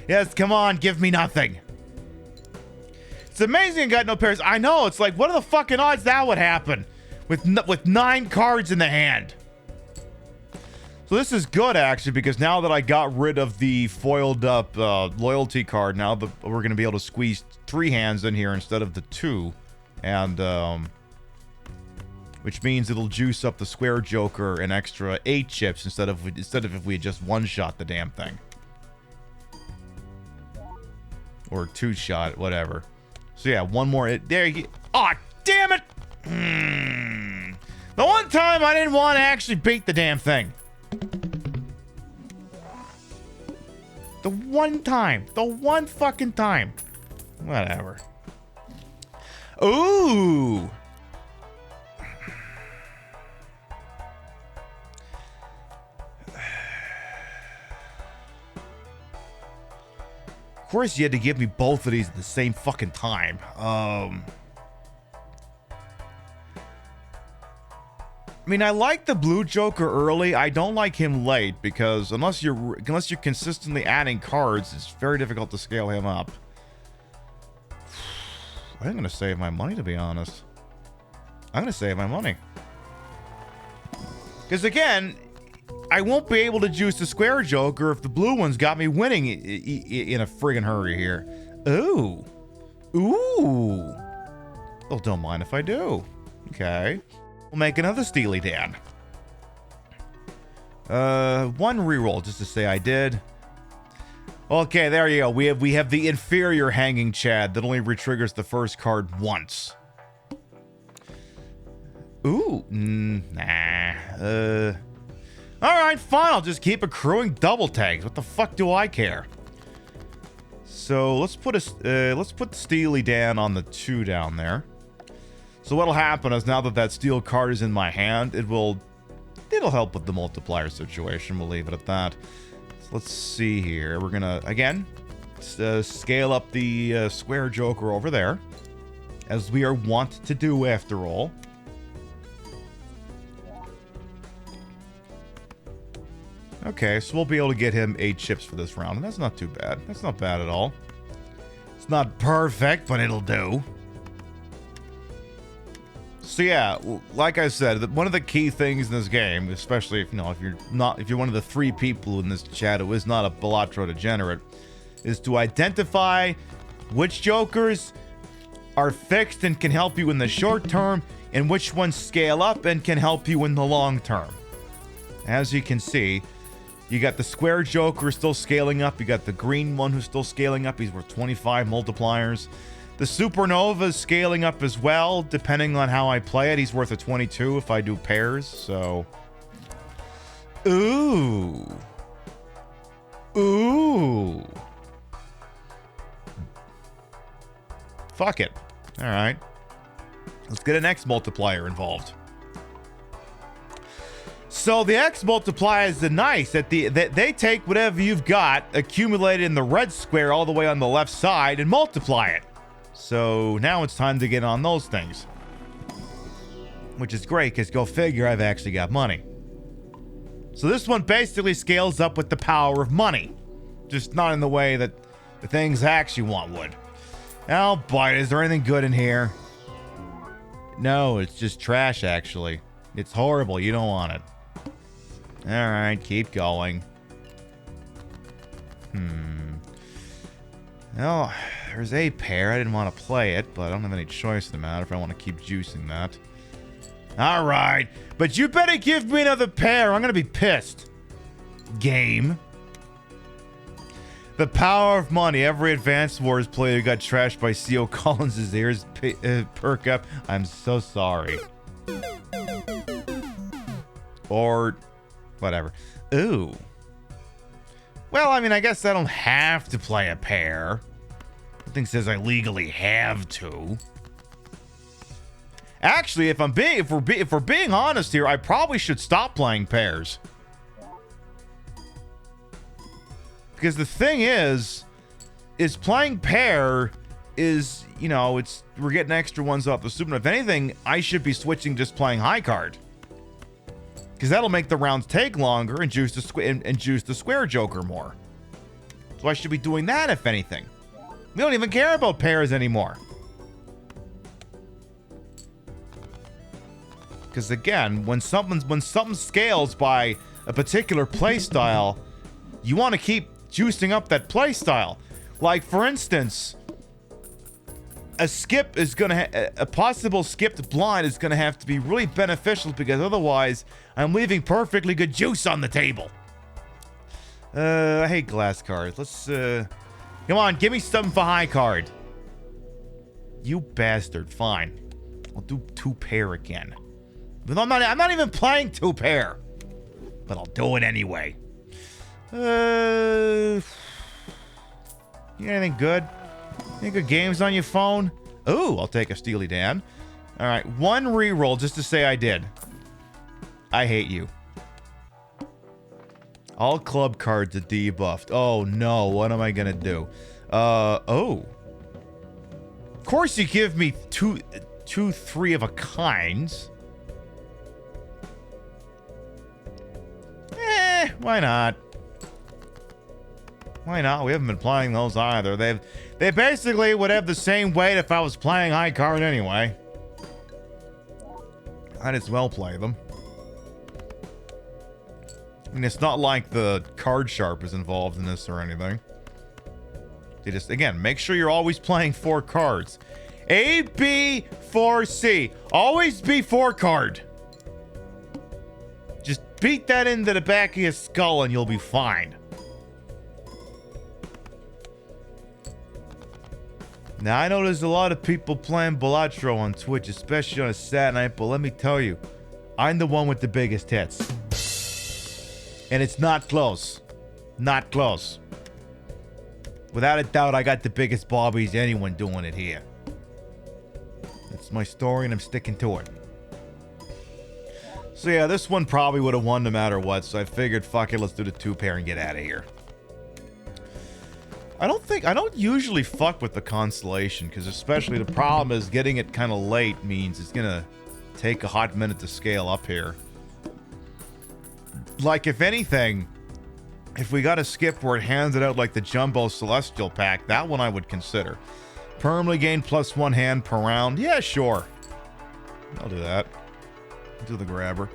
Yes, come on. Give me nothing. It's amazing I got no pairs. I know. It's like, what are the fucking odds that would happen with 9 cards in the hand? So this is good, actually, because now that I got rid of the foiled up loyalty card, now we're going to be able to squeeze 3 hands in here instead of the 2. And, which means it'll juice up the square joker an extra 8 chips instead of if we had just one-shot the damn thing. Or 2-shot, whatever. So yeah, one more. There you go. Aw, damn it! The one time I didn't want to actually beat the damn thing. The one time. The one fucking time. Whatever. Ooh! Of course you had to give me both of these at the same fucking time. I mean, I like the blue joker early. I don't like him late because unless you're consistently adding cards, it's very difficult to scale him up. I'm gonna save my money, to be honest. I'm gonna save my money. Because again, I won't be able to juice the square joker if the blue one's got me winning in a friggin' hurry here. Ooh. Ooh. Well, don't mind if I do. Okay. We'll make another Steely Dan. 1 reroll, just to say I did. Okay, there you go. We have the inferior hanging Chad that only retriggers the first card once. Ooh, nah. All right, fine. I'll just keep accruing double tags. What the fuck do I care? So let's put Steely Dan on the 2 down there. So what'll happen is now that that steel card is in my hand, it'll help with the multiplier situation. We'll leave it at that. So let's see here. We're gonna again scale up the square joker over there, as we are wont to do after all. Okay, so we'll be able to get him 8 chips for this round, and that's not too bad. That's not bad at all. It's not perfect, but it'll do. So yeah, like I said, one of the key things in this game, especially if you're one of the 3 people in this chat who is not a Balatro degenerate, is to identify which jokers are fixed and can help you in the short term, and which ones scale up and can help you in the long term. As you can see, you got the square joker still scaling up. You got the green one who's still scaling up. He's worth 25 multipliers. The supernova is scaling up as well, depending on how I play it. He's worth a 22 if I do pairs, so... Ooh. Ooh. Fuck it. Alright. Let's get an X multiplier involved. So the X multiplier is nice. They take whatever you've got accumulated in the red square all the way on the left side and multiply it. So now it's time to get on those things. Which is great, because go figure, I've actually got money. So this one basically scales up with the power of money. Just not in the way that the things I actually want would. Oh boy, is there anything good in here? No, it's just trash actually. It's horrible, you don't want it. Alright, keep going. Well, there's a pair. I didn't want to play it, but I don't have any choice in the matter if I want to keep juicing that. Alright, but you better give me another pair. I'm going to be pissed. Game. The power of money. Every Advanced Wars player got trashed by C.O. Collins' ears perk up. I'm so sorry. Or... whatever. Ooh. Well, I mean, I guess I don't have to play a pair. Nothing says I legally have to. Actually, if we're being honest here, I probably should stop playing pairs. Because the thing is playing pair is, you know, we're getting extra ones off the super. If anything, I should be switching just playing high card. Because that'll make the rounds take longer and juice the square joker more. So I should be doing that, if anything. We don't even care about pairs anymore. Because again, when something scales by a particular play style, you want to keep juicing up that play style. Like for instance, a possible skipped blind is gonna have to be really beneficial, because otherwise I'm leaving perfectly good juice on the table. I hate glass cards. Let's come on, give me something for high card. You bastard. Fine, I'll do 2 pair again. But I'm not even playing 2 pair, but I'll do it anyway. You got anything good? Any good games on your phone? Ooh, I'll take a Steely Dan. All right, 1 reroll just to say I did. I hate you. All club cards are debuffed. Oh no, what am I gonna do? Oh. Of course you give me two 3 of a kinds. Why not? Why not? We haven't been playing those either. They basically would have the same weight if I was playing high card anyway. I'd as well play them. I mean, it's not like the card sharp is involved in this or anything. They just, again, make sure you're always playing 4 cards. A, B, 4, C. Always be 4 card. Just beat that into the back of your skull and you'll be fine. Now, I know there's a lot of people playing Balatro on Twitch, especially on a Saturday night, but let me tell you, I'm the one with the biggest hits. And it's not close. Not close. Without a doubt, I got the biggest bobbies anyone doing it here. That's my story, and I'm sticking to it. So yeah, this one probably would have won no matter what, so I figured, fuck it, let's do the 2-pair and get out of here. I don't usually fuck with the Constellation, because especially the problem is getting it kind of late means it's gonna take a hot minute to scale up here. Like, if anything, if we got a skip where it hands it out like the Jumbo Celestial Pack, that one I would consider. Permanently gain +1 hand per round. Yeah, sure. I'll do that. Do the grabber.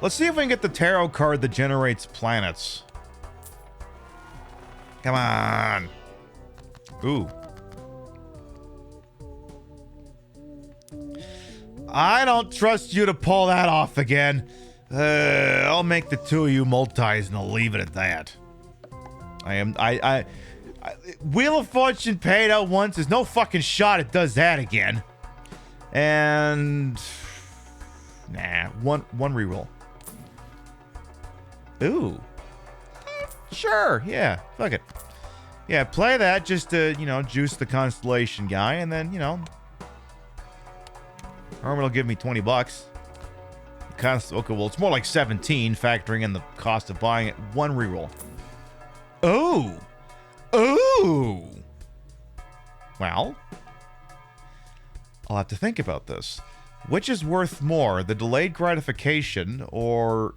Let's see if we can get the tarot card that generates planets. Come on. Ooh. I don't trust you to pull that off again. I'll make the two of you multis and I'll leave it at that. Wheel of Fortune paid out once. There's no fucking shot it does that again. And nah, one reroll. Ooh. Sure, yeah. Fuck it. Yeah, play that just to, you know, juice the Constellation guy, and then, you know, Herman will give me $20. Okay, well, it's more like 17, factoring in the cost of buying it. One reroll. Oh. Oh. Well, I'll have to think about this. Which is worth more, the delayed gratification or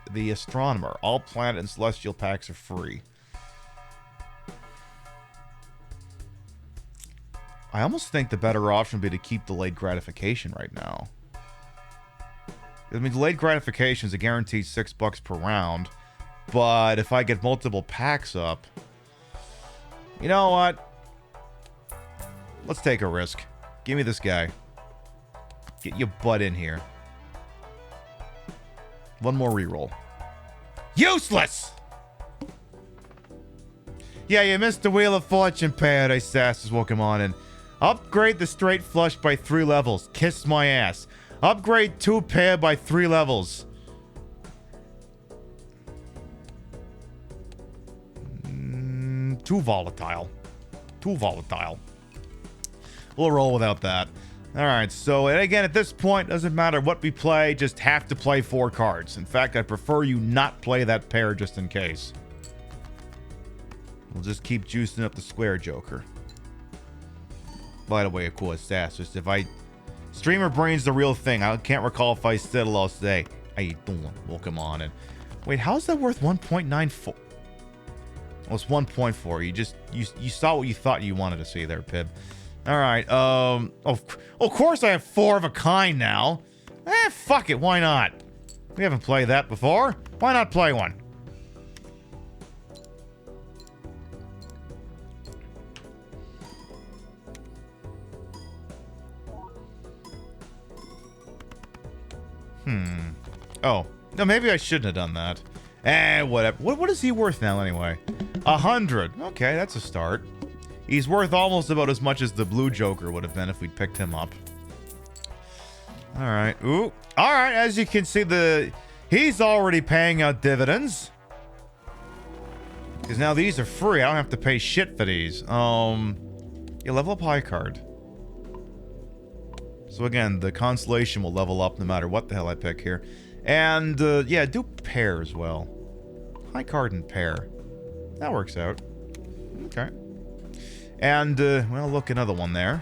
the astronomer? All planet and celestial packs are free. I almost think the better option would be to keep delayed gratification right now. I mean, delayed gratification is a guaranteed $6 per round, but if I get multiple packs up, you know what? Let's take a risk. Give me this guy. Get your butt in here. One more reroll. Useless! Yeah, you missed the Wheel of Fortune Paradise, Sass Pokemon, and upgrade the straight flush by 3 levels. Kiss my ass. Upgrade 2-pair by 3 levels. Too volatile. Too volatile. We'll roll without that. Alright, so and again, at this point, doesn't matter what we play, just have to play 4 cards. In fact, I prefer you not play that pair just in case. We'll just keep juicing up the square joker. By the way, of course, Sass, just if I... Streamer brain's the real thing. I can't recall if I said it last day. How you doing? Well, come on in. Wait, how's that worth 1.94? Well, it's 1.4. You saw what you thought you wanted to see there, Pib. All right. Of course I have 4 of a kind now. Fuck it. Why not? We haven't played that before. Why not play one? Oh. No, maybe I shouldn't have done that. Whatever. What is he worth now, anyway? 100. Okay, that's a start. He's worth almost about as much as the blue Joker would have been if we'd picked him up. Alright. Ooh. Alright, as you can see, he's already paying out dividends. Because now these are free. I don't have to pay shit for these. You level up high card. So again, the Constellation will level up no matter what the hell I pick here. And, yeah, do pair as well. High card and pair. That works out. Okay. And, well, look, another one there.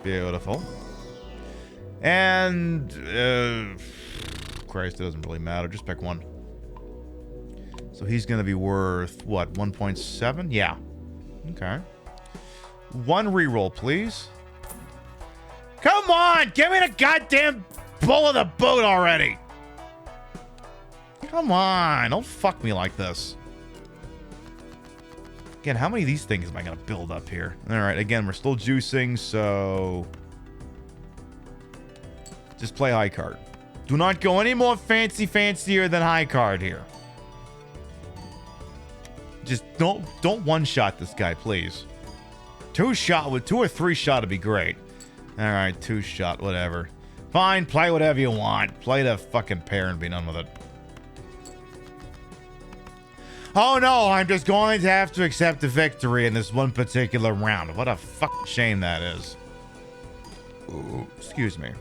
Beautiful. And, Christ, it doesn't really matter. Just pick one. So he's going to be worth, what, 1.7? Yeah. Okay. One reroll, please. Come on! Give me the goddamn bull of the boot already! Come on! Don't fuck me like this. Again, how many of these things am I going to build up here? Alright, again, we're still juicing, so... just play high card. Do not go any more fancier than high card here. Just don't one-shot this guy, please. 2-shot with 2 or 3-shot would be great. All right, 2-shot, whatever. Fine, play whatever you want. Play the fucking pair and be done with it. Oh no, I'm just going to have to accept the victory in this one particular round. What a fucking shame that is. Ooh, excuse me.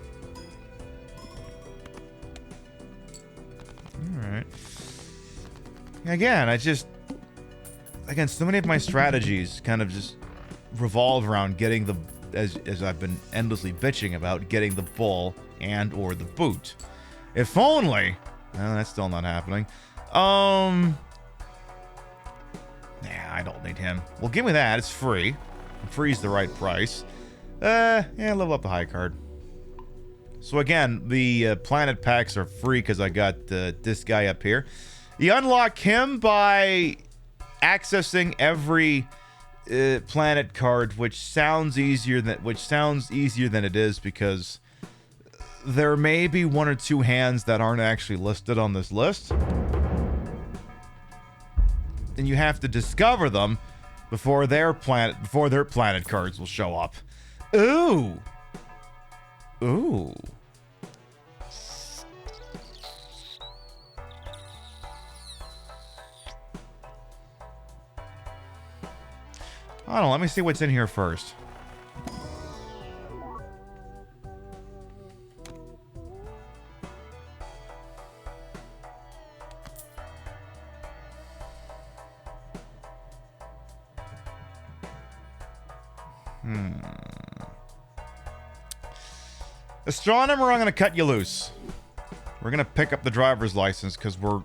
Alright. Again, so many of my strategies kind of just revolve around getting the, as I've been endlessly bitching about, getting the bull and or the boot. If only, well, that's still not happening. Nah, I don't need him. Well, give me that. It's free. Free's the right price. Yeah, level up the high card. So again, the planet packs are free because I got this guy up here. You unlock him by accessing every planet card, which sounds easier than it is, because there may be 1 or 2 hands that aren't actually listed on this list. And you have to discover them before their planet cards will show up. Ooh. Ooh. I don't know, let me see what's in here first. Astronomer, I'm gonna cut you loose. We're gonna pick up the driver's license because we're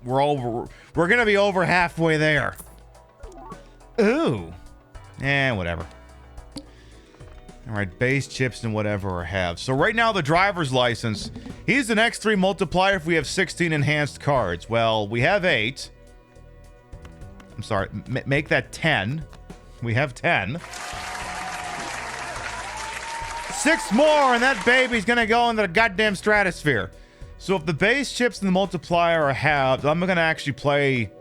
gonna be over halfway there. Ooh. Whatever. Alright, base, chips, and whatever I have. So right now, the driver's license, he's an X3 multiplier if we have 16 enhanced cards. Well, we have 8. I'm sorry, make that 10. We have 10. 6 more, and that baby's gonna go into the goddamn stratosphere. So if the base, chips, and the multiplier are halved, I'm gonna actually play...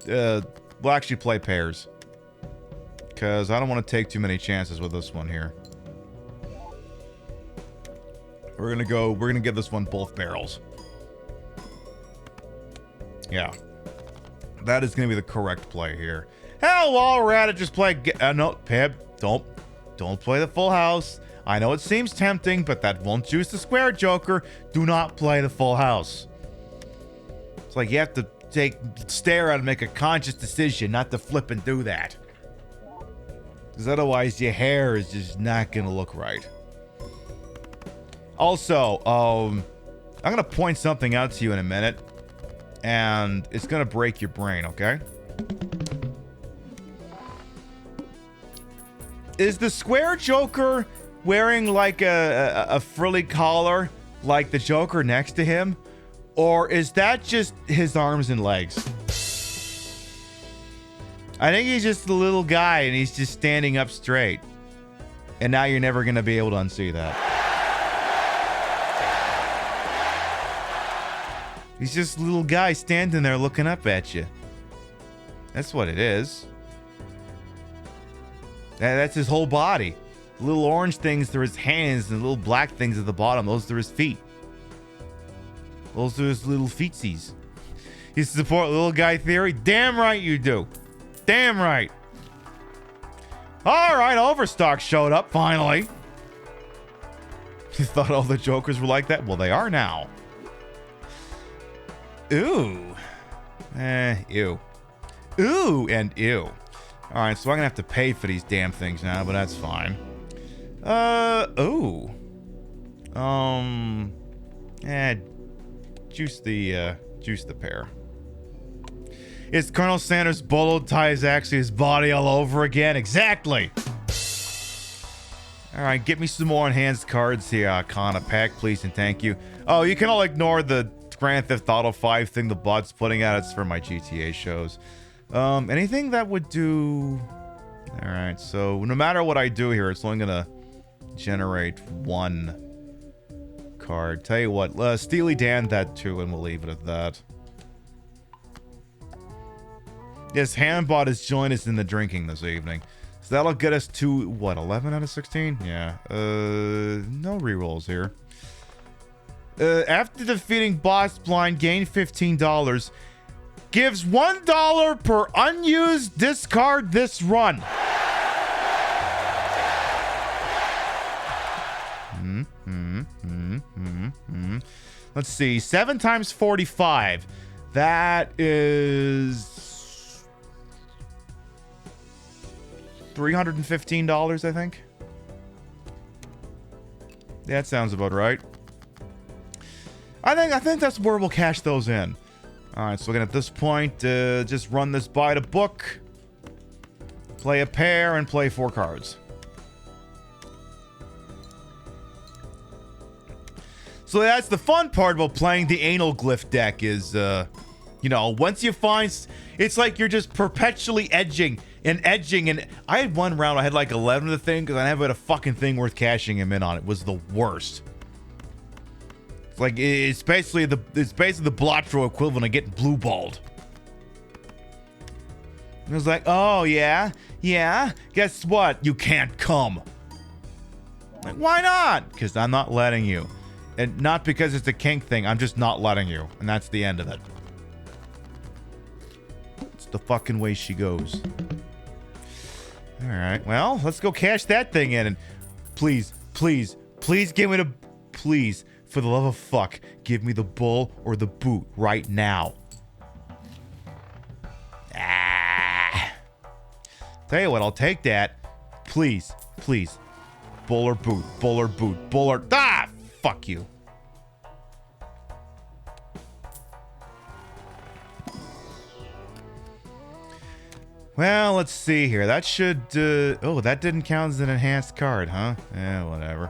we'll actually play pairs. Because I don't want to take too many chances with this one here. We're gonna give this one both barrels. Yeah. That is gonna be the correct play here. Hell, while we're at it, just play... no, Pib, don't play the full house. I know it seems tempting, but that won't juice the square joker. Do not play the full house. It's like you have to stare at it and make a conscious decision not to flip and do that. Because otherwise your hair is just not going to look right. Also, I'm going to point something out to you in a minute. And it's going to break your brain, okay? Is the square joker wearing like a frilly collar like the joker next to him? Or is that just his arms and legs? I think he's just a little guy and he's just standing up straight. And now you're never going to be able to unsee that. He's just a little guy standing there looking up at you. That's what it is. That's his whole body. The little orange things are his hands, and the little black things at the bottom, those are his feet. Those are his little feetsies. You support little guy theory? Damn right you do. Damn right. All right, Overstock showed up finally. You thought all the jokers were like that? Well, they are now. Ooh. Ew. Ooh and ew. All right, so I'm gonna have to pay for these damn things now, but that's fine. Ooh. Juice the pair. Is Colonel Sanders' bolo ties actually his body all over again? Exactly. All right, get me some more enhanced cards here, Kana Pack, please and thank you. Oh, you can all ignore the Grand Theft Auto 5 thing the bot's putting out. It's for my GTA shows. Anything that would do... All right, so no matter what I do here, it's only gonna generate 1 card. Tell you what, Steely Dan that too, and we'll leave it at that. Yes, Hambot has joined us in the drinking this evening. So that'll get us to, what, 11 out of 16? Yeah. No rerolls here. After defeating Boss Blind, gain $15. Gives $1 per unused discard this run. Let's see. 7 times 45. That is $315, I think. That sounds about right. I think that's where we'll cash those in. All right, so again, at this point, just run this by the book, play a pair, and play 4 cards. So that's the fun part about playing the anal glyph deck is, you know, once you find, it's like you're just perpetually edging. And I had one round, I had like 11 of the thing because I never had a fucking thing worth cashing him in on. It was the worst. It's like, it's basically the Balatro equivalent of getting blue balled. It was like, oh yeah, guess what? You can't come. Like, why not? Because I'm not letting you. And not because it's a kink thing, I'm just not letting you. And that's the end of it. It's the fucking way she goes. Alright, well, let's go cash that thing in. And please give me the... Please, for the love of fuck, give me the bull or the boot right now. Tell you what, I'll take that. Please. Bull or boot, bull or... Ah! Fuck you. Well, let's see here. That should... oh, that didn't count as an enhanced card, huh? Eh, whatever.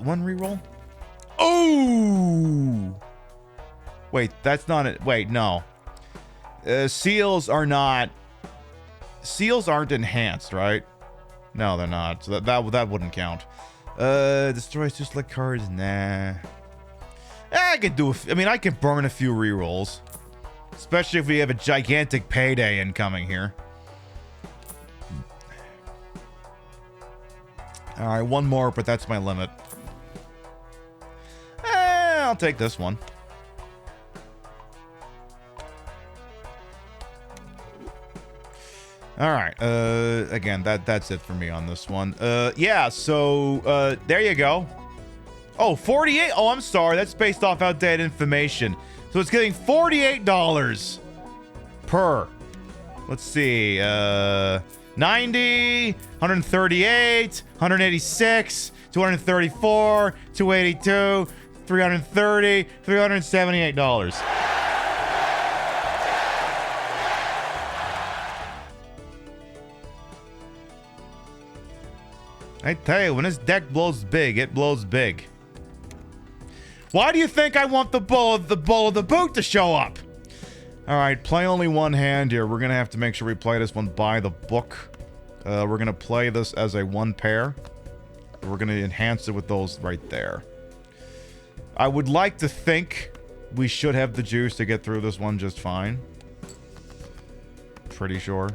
One reroll? Oh! Wait, that's not it. Wait, no. Seals are not... Seals aren't enhanced, right? No, they're not. So that wouldn't count. Destroys 2 select cards? Nah. I could do I can burn a few rerolls. Especially if we have a gigantic payday incoming here. Alright, one more, but that's my limit. I'll take this one. Alright, again, that's it for me on this one. Yeah, so, there you go. Oh, 48? Oh, I'm sorry, that's based off outdated information. So it's getting $48 per. Let's see, 90, 138, 186, 234, 282, 330, $378. I tell you, when this deck blows big, it blows big. Why do you think I want the bull of the boot to show up? All right, play only one hand here. We're gonna have to make sure we play this one by the book. We're gonna play this as a 1 pair. We're gonna enhance it with those right there. I would like to think we should have the juice to get through this one just fine. Pretty sure.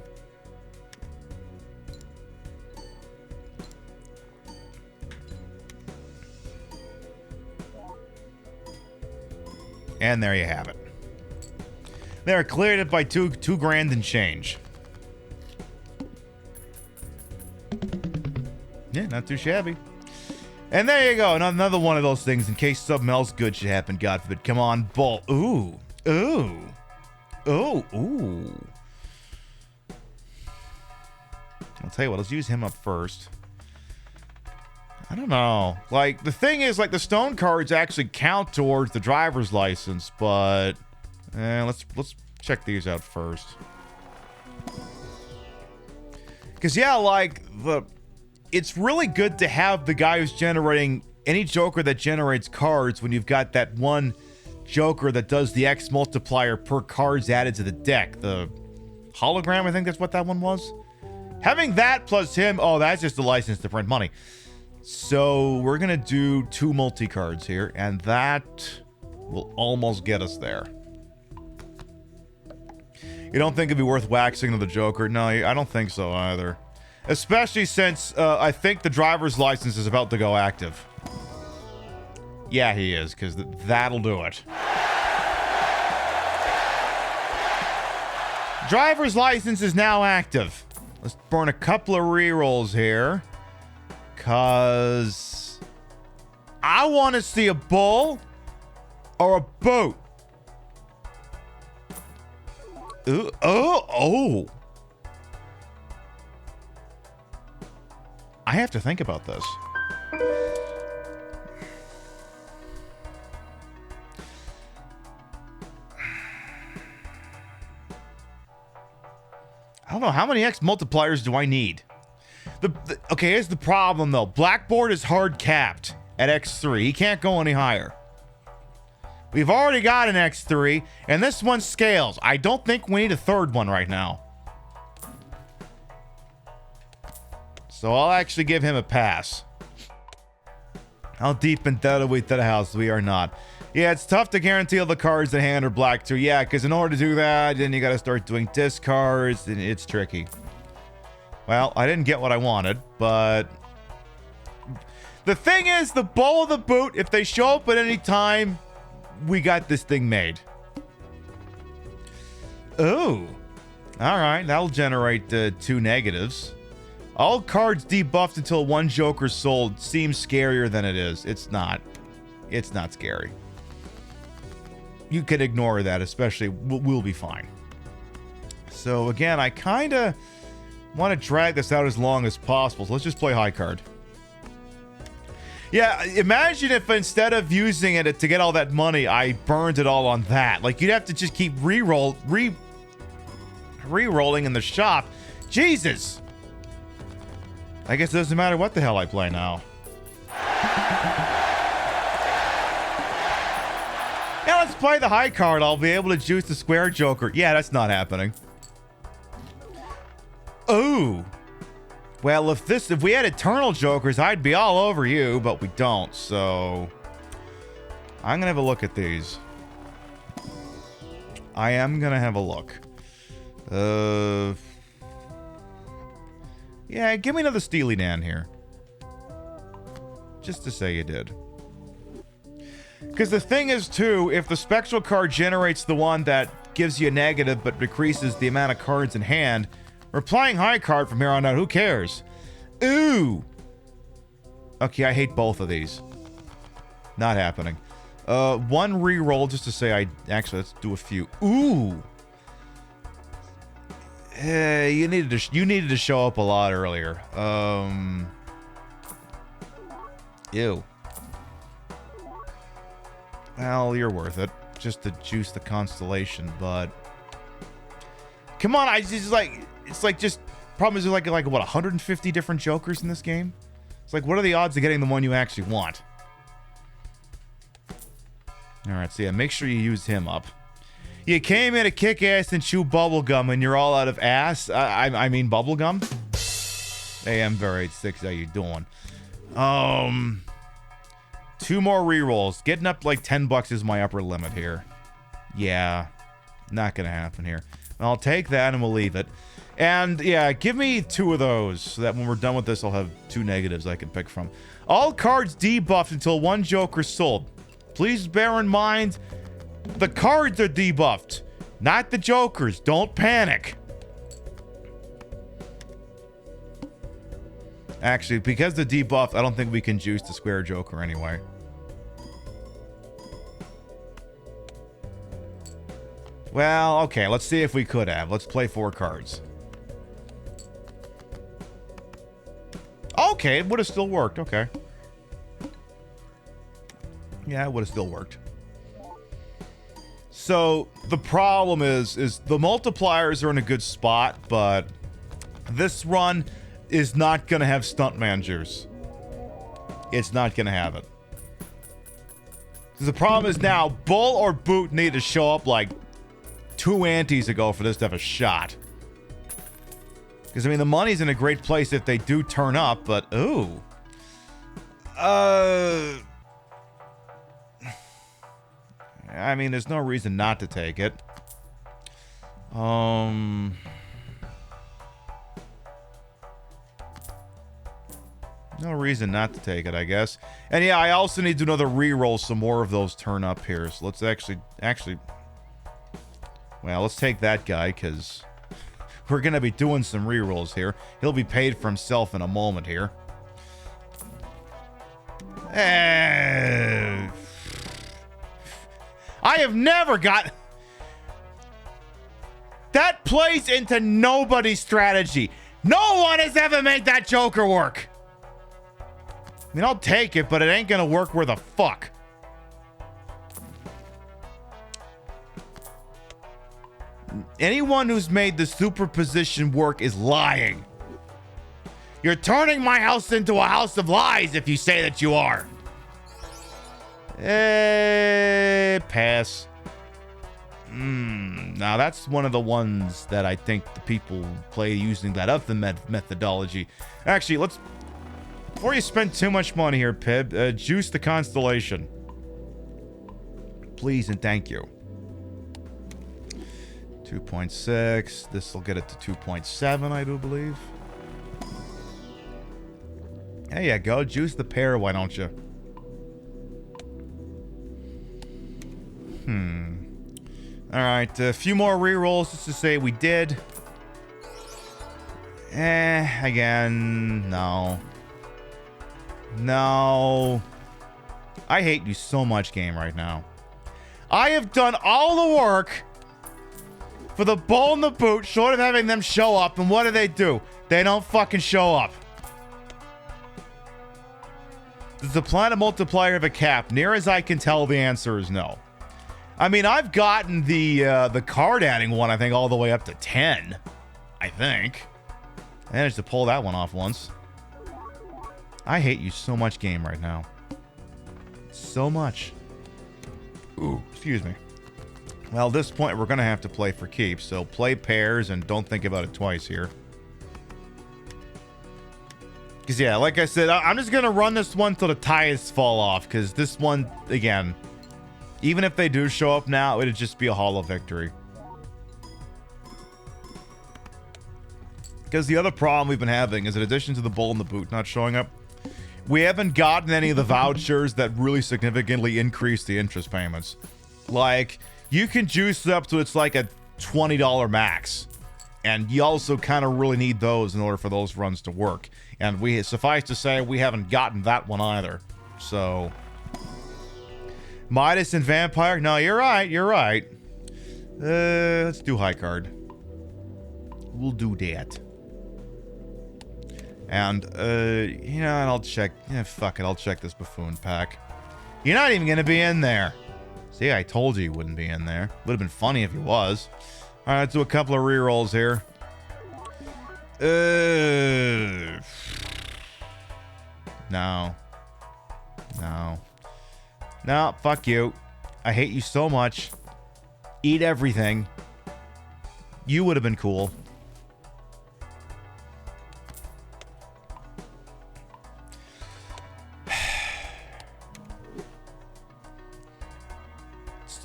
And there you have it. There, cleared it by two grand and change. Yeah, not too shabby. And there you go, another one of those things in case something else good should happen, God forbid. Come on, bull. Ooh. Ooh. Ooh. Ooh. I'll tell you what, let's use him up first. I don't know. Like, the thing is, like, the stone cards actually count towards the driver's license, but let's check these out first. Because, yeah, like, it's really good to have the guy who's generating any Joker that generates cards when you've got that one Joker that does the X multiplier per cards added to the deck. The hologram, I think that's what that one was. Having that plus him, oh, that's just a license to print money. So we're gonna do 2 multi-cards here, and that will almost get us there. You don't think it'd be worth waxing to the Joker? No, I don't think so either. Especially since I think the driver's license is about to go active. Yeah, he is, because that'll do it. Driver's license is now active. Let's burn a couple of rerolls here. Because I want to see a bull or a boat. Ooh, oh. I have to think about this. I don't know. How many X multipliers do I need? Okay, here's the problem, though. Blackboard is hard capped at X3. He can't go any higher. We've already got an X3, and this one scales. I don't think we need a third one right now. So I'll actually give him a pass. How deep in debt are we to the house? We are not. Yeah, it's tough to guarantee all the cards at hand are black too. Yeah, because in order to do that, then you got to start doing discards, and it's tricky. Well, I didn't get what I wanted, but the thing is, the ball of the boot, if they show up at any time, we got this thing made. Oh, all right, that'll generate 2 negatives. All cards debuffed until 1 joker sold seems scarier than it is. It's not. It's not scary. You can ignore that, especially we'll be fine. So again, I kind of want to drag this out as long as possible. So let's just play high card. Yeah, imagine if instead of using it to get all that money, I burned it all on that. Like, you'd have to just keep re-rolling in the shop. Jesus! I guess it doesn't matter what the hell I play now. Yeah, let's play the high card. I'll be able to juice the square joker. Yeah, that's not happening. Ooh. Well, if we had eternal jokers, I'd be all over you, but we don't, so I'm gonna have a look at these. I am gonna have a look. Yeah, give me another Steely Dan here. Just to say you did. Because the thing is, too, if the spectral card generates the one that gives you a negative but decreases the amount of cards in hand, we're playing high card from here on out. Who cares? Ooh! Okay, I hate both of these. Not happening. One reroll just to say actually, let's do a few. Ooh! You needed to show up a lot earlier. Ew. Well, you're worth it. Just to juice the constellation, but come on, it's like just problem is there's like what 150 different jokers in this game. It's like, what are the odds of getting the one you actually want? All right, so yeah, make sure you use him up. You came in to kick ass and chew bubblegum and you're all out of ass. I mean bubblegum. AM-Var86, how you doing? 2 more rerolls. Getting up to like $10 is my upper limit here. Yeah, not gonna happen here. I'll take that and we'll leave it. And yeah, give me 2 of those so that when we're done with this, I'll have 2 negatives I can pick from. All cards debuffed until 1 joker sold. Please bear in mind, the cards are debuffed, not the jokers. Don't panic. Actually, because they're debuffed, I don't think we can juice the square joker anyway. Well, okay, let's see if we could have. Let's play 4 cards. Okay, it would have still worked. Okay. Yeah, it would have still worked. So, the problem is the multipliers are in a good spot, but this run is not going to have Stuntman juice. It's not going to have it. The problem is now, Bull or Boot need to show up like 2 antes ago for this to have a shot. Because, I mean, the money's in a great place if they do turn up, but, ooh. I mean, there's no reason not to take it. No reason not to take it, I guess. And yeah, I also need to do another re-roll some more of those turn up here. So let's actually... Well, let's take that guy, because we're going to be doing some re-rolls here. He'll be paid for himself in a moment here. I have never got... That plays into nobody's strategy. No one has ever made that Joker work. I mean, I'll take it, but it ain't gonna work where the fuck. Anyone who's made the superposition work is lying. You're turning my house into a house of lies if you say that you are. Pass. Now that's one of the ones that I think the people play using that other methodology. Actually, let's... Before you spend too much money here, Pib, juice the constellation. Please and thank you. 2.6. This will get it to 2.7, I do believe. There you go. Juice the pair, why don't you? Alright, a few more rerolls just to say we did. Again, no. No. I hate you so much, game, right now. I have done all the work for the ball in the boot, short of having them show up, and what do? They don't fucking show up. Does the planet multiplier have a cap? Near as I can tell, the answer is no. I mean, I've gotten the card adding one, I think, all the way up to 10. I think. I managed to pull that one off once. I hate you so much, game, right now. So much. Ooh, excuse me. Well, at this point, we're going to have to play for keeps, so play pairs and don't think about it twice here. Because, yeah, like I said, I'm just going to run this one till the tires fall off, because this one, again, even if they do show up now, it'd just be a hollow victory. Because the other problem we've been having is, in addition to the bull in the boot not showing up, we haven't gotten any of the vouchers that really significantly increase the interest payments. Like, you can juice it up to it's like a $20 max. And you also kind of really need those in order for those runs to work. And suffice to say, we haven't gotten that one either. So, Midas and Vampire? No, you're right, you're right. Let's do high card. We'll do that. And, you know, and I'll check. Yeah, fuck it, I'll check this buffoon pack. You're not even gonna be in there. See, I told you wouldn't be in there. Would have been funny if he was. Alright, let's do a couple of rerolls here. No. No. No, fuck you. I hate you so much. Eat everything. You would have been cool.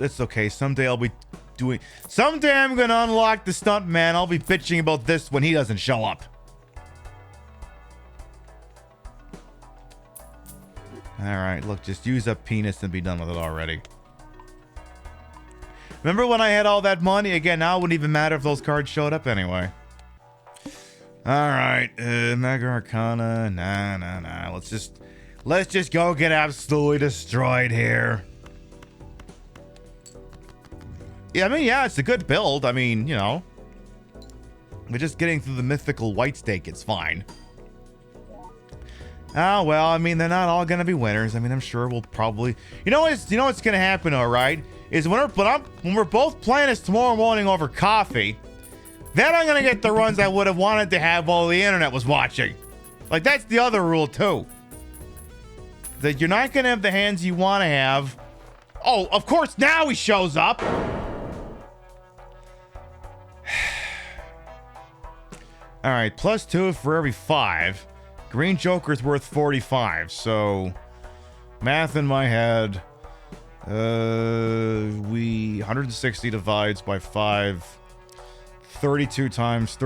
It's okay. Someday I'll be doing... Someday I'm gonna unlock the Stuntman. I'll be bitching about this when he doesn't show up. Alright, look, just use up penis and be done with it already. Remember when I had all that money? Again, now it wouldn't even matter if those cards showed up anyway. Alright, Mega Arcana. Nah. Let's just go get absolutely destroyed here. Yeah, I mean, yeah, it's a good build. I mean, you know. We're just getting through the mythical white stake. It's fine. Oh, well, I mean, they're not all going to be winners. I mean, I'm sure we'll probably... You know what's going to happen, all right? Is when we're both playing this tomorrow morning over coffee, then I'm going to get the runs I would have wanted to have while the internet was watching. Like, that's the other rule, too. That you're not going to have the hands you want to have. Oh, of course, now he shows up. All right, +2 for every 5. Green Joker's worth 45, so math in my head. 160 divides by 5. 32 times.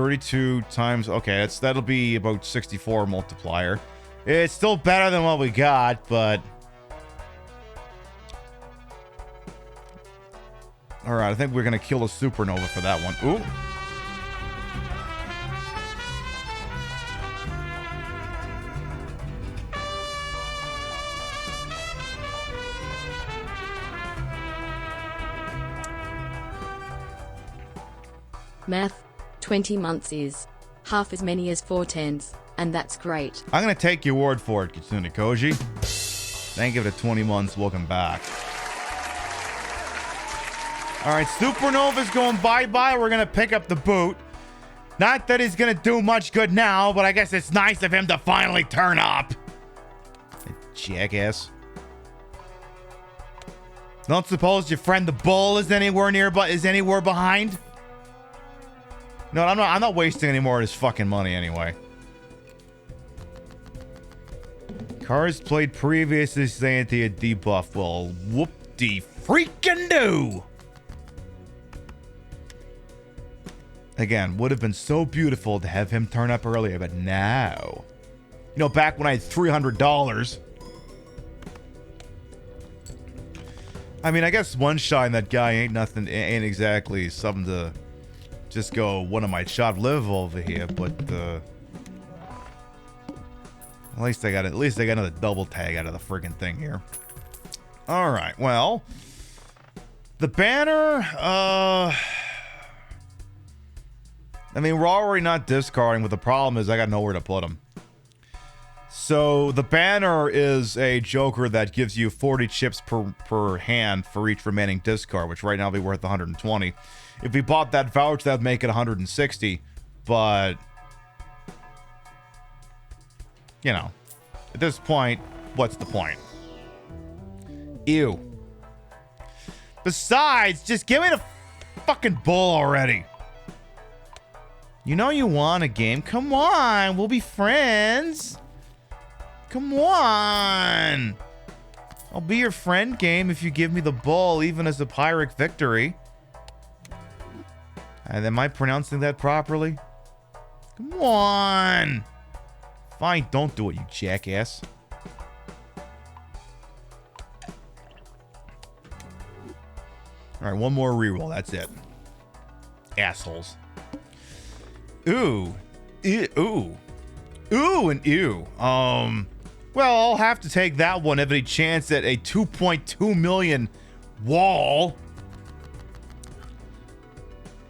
Okay, that'll be about 64 multiplier. It's still better than what we got, but... Alright, I think we're gonna kill a supernova for that one. Ooh. Math, 20 months is half as many as 4 tens, and that's great. I'm gonna take your word for it, Kitsune Koji. Then give it a 20 months, welcome back. Alright, Supernova's going bye-bye. We're gonna pick up the boot. Not that he's gonna do much good now, but I guess it's nice of him to finally turn up. Jackass. Don't suppose your friend the bull is anywhere nearby, is anywhere behind? No, I'm not wasting any more of this fucking money anyway. Cards played previously saying to a debuff. Well, whoop-de-freaking-do! Again, would have been so beautiful to have him turn up earlier, but now... You know, back when I had $300... I mean, I guess one-shotting that guy ain't nothing, ain't exactly something to just go one of my shot live over here, but at least I got another double tag out of the friggin' thing here. All right, well, the banner, I mean, we're already not discarding, but the problem is I got nowhere to put them. So the banner is a joker that gives you 40 chips per hand for each remaining discard, which right now will be worth 120. If we bought that voucher, that'd make it 160. But, you know, at this point, what's the point? Ew. Besides, just give me the fucking bull already. You know you want a game. Come on, we'll be friends. Come on! I'll be your friend game if you give me the bull, even as a Pyrrhic victory. And am I pronouncing that properly? Come on! Fine, don't do it, you jackass. Alright, one more reroll, that's it. Assholes. Ooh. Ooh. Ooh and ew. Well, I'll have to take that one every chance at a 2.2 million wall.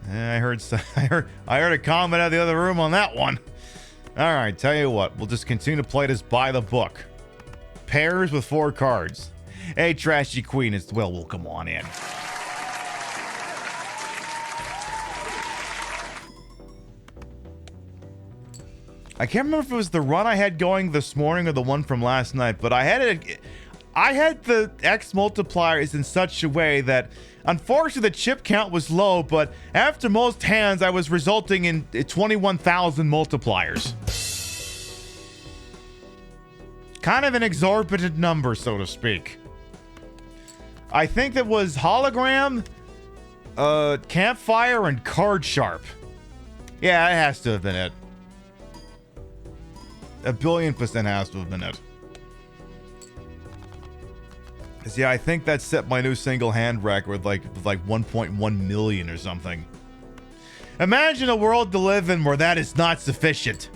I heard a comment out of the other room on that one. All right, tell you what, we'll just continue to play this by the book. Pairs with 4 cards. Hey, Trashy Queen, as well, will come on in. I can't remember if it was the run I had going this morning or the one from last night, but I had the X multipliers in such a way that, unfortunately, the chip count was low, but after most hands, I was resulting in 21,000 multipliers. Kind of an exorbitant number, so to speak. I think that was hologram, campfire, and card sharp. Yeah, it has to have been it. 1,000,000,000% has to have been it. Yeah, I think that set my new single hand record with like 1.1 million or something. Imagine a world to live in where that is not sufficient.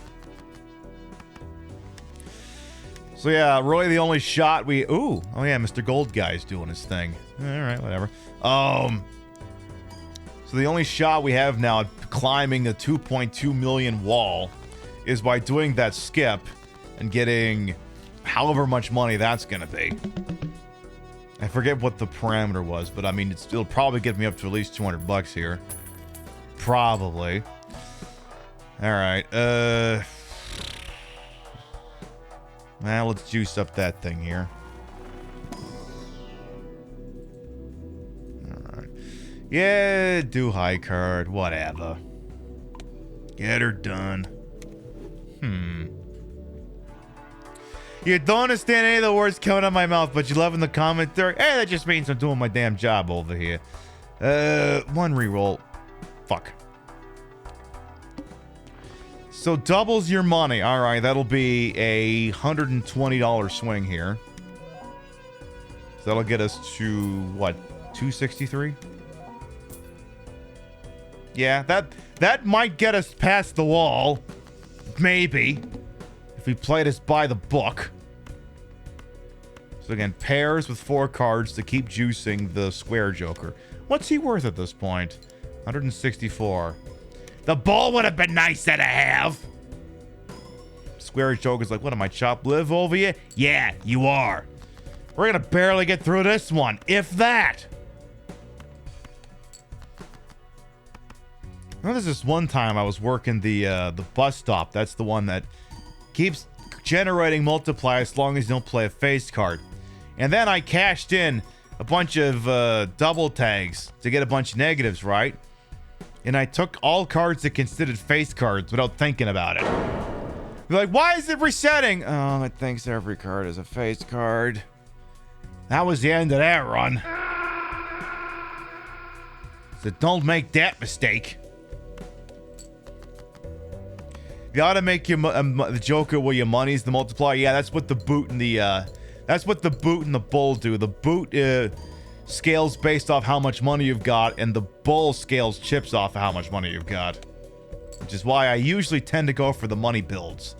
So yeah, really the only shot we... Ooh, oh yeah, Mr. Gold Guy's doing his thing. Alright, whatever. So the only shot we have now at climbing the 2.2 million wall is by doing that skip and getting however much money that's gonna be. I forget what the parameter was, but I mean, it'll probably get me up to at least 200 bucks here. Probably. Alright, well, let's juice up that thing here. Alright. Yeah, do high card, whatever. Get her done. You don't understand any of the words coming out of my mouth, but you love in the commentary. Hey, that just means I'm doing my damn job over here. One reroll. Fuck. So doubles your money. All right, that'll be a $120 swing here. So that'll get us to, what, 263? Yeah, that might get us past the wall. Maybe. If we play this by the book. So again, pairs with 4 cards to keep juicing the square joker. What's he worth at this point? 164. The ball would have been nicer to have. Square joker's like, what am I, chopped live over you? Yeah, you are. We're gonna barely get through this one, if that. I know there's this one time I was working the bus stop. That's the one that keeps generating multiply as long as you don't play a face card. And then I cashed in a bunch of double tags to get a bunch of negatives, right? And I took all cards that considered face cards without thinking about it. You're like, why is it resetting? Oh, it thinks every card is a face card. That was the end of that run. So don't make that mistake. You gotta make your the Joker where your money's the multiplier. Yeah, that's what the boot and the bull do. The boot scales based off how much money you've got, and the bull scales chips off of how much money you've got. Which is why I usually tend to go for the money builds.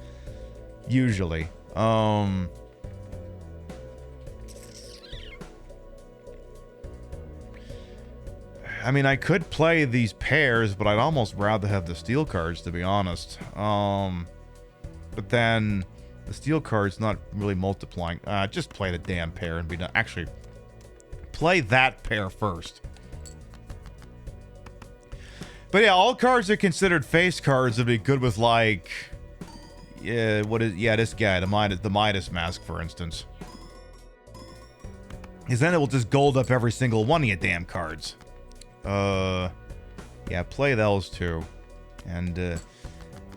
Usually. I mean, I could play these pairs, but I'd almost rather have the steel cards, to be honest. But then the steel card's not really multiplying. Just play the damn pair and be done. Actually, play that pair first. But yeah, all cards are considered face cards would be good with, like, this guy, the Midas Mask, for instance. Because then it will just gold up every single one of your damn cards. Yeah, play those two. And,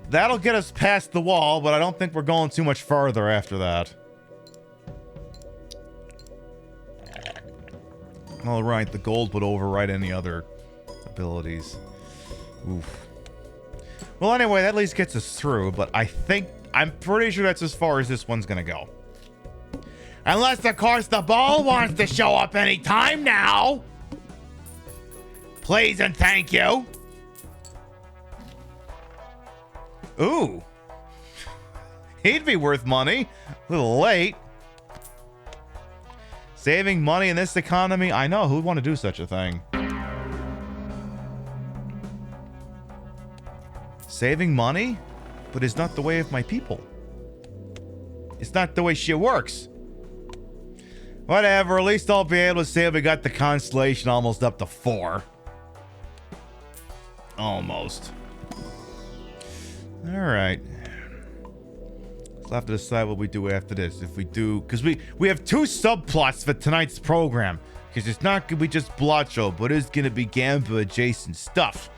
that'll get us past the wall, but I don't think we're going too much farther after that. Alright, the gold would override any other abilities. Oof. Well, anyway, that at least gets us through, but I'm pretty sure that's as far as this one's gonna go. Unless, of course, the ball wants to show up anytime now. Please and thank you. Ooh. He'd be worth money. A little late. Saving money in this economy? I know. Who'd want to do such a thing? Saving money? But it's not the way of my people. It's not the way shit works. Whatever. At least I'll be able to say we got the constellation almost up to 4. Almost. Alright. We'll have to decide what we do after this. If we do... Because we have 2 subplots for tonight's program. Because it's not going to be just Balatro, but it's going to be Gamba-adjacent stuff.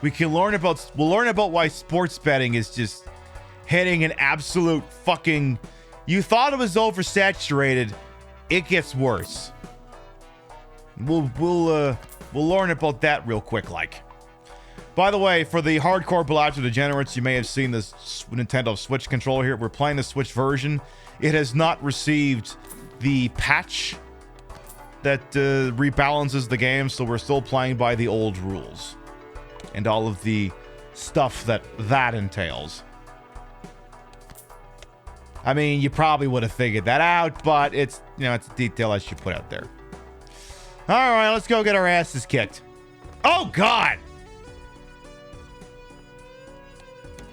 We'll learn about why sports betting is just hitting an absolute fucking... You thought it was oversaturated. It gets worse. We'll learn about that real quick, like. By the way, for the hardcore Balatro degenerates, you may have seen this Nintendo Switch controller here. We're playing the Switch version. It has not received the patch that rebalances the game, so we're still playing by the old rules. And all of the stuff that entails. I mean, you probably would have figured that out, but it's, it's a detail I should put out there. All right, let's go get our asses kicked. Oh, God!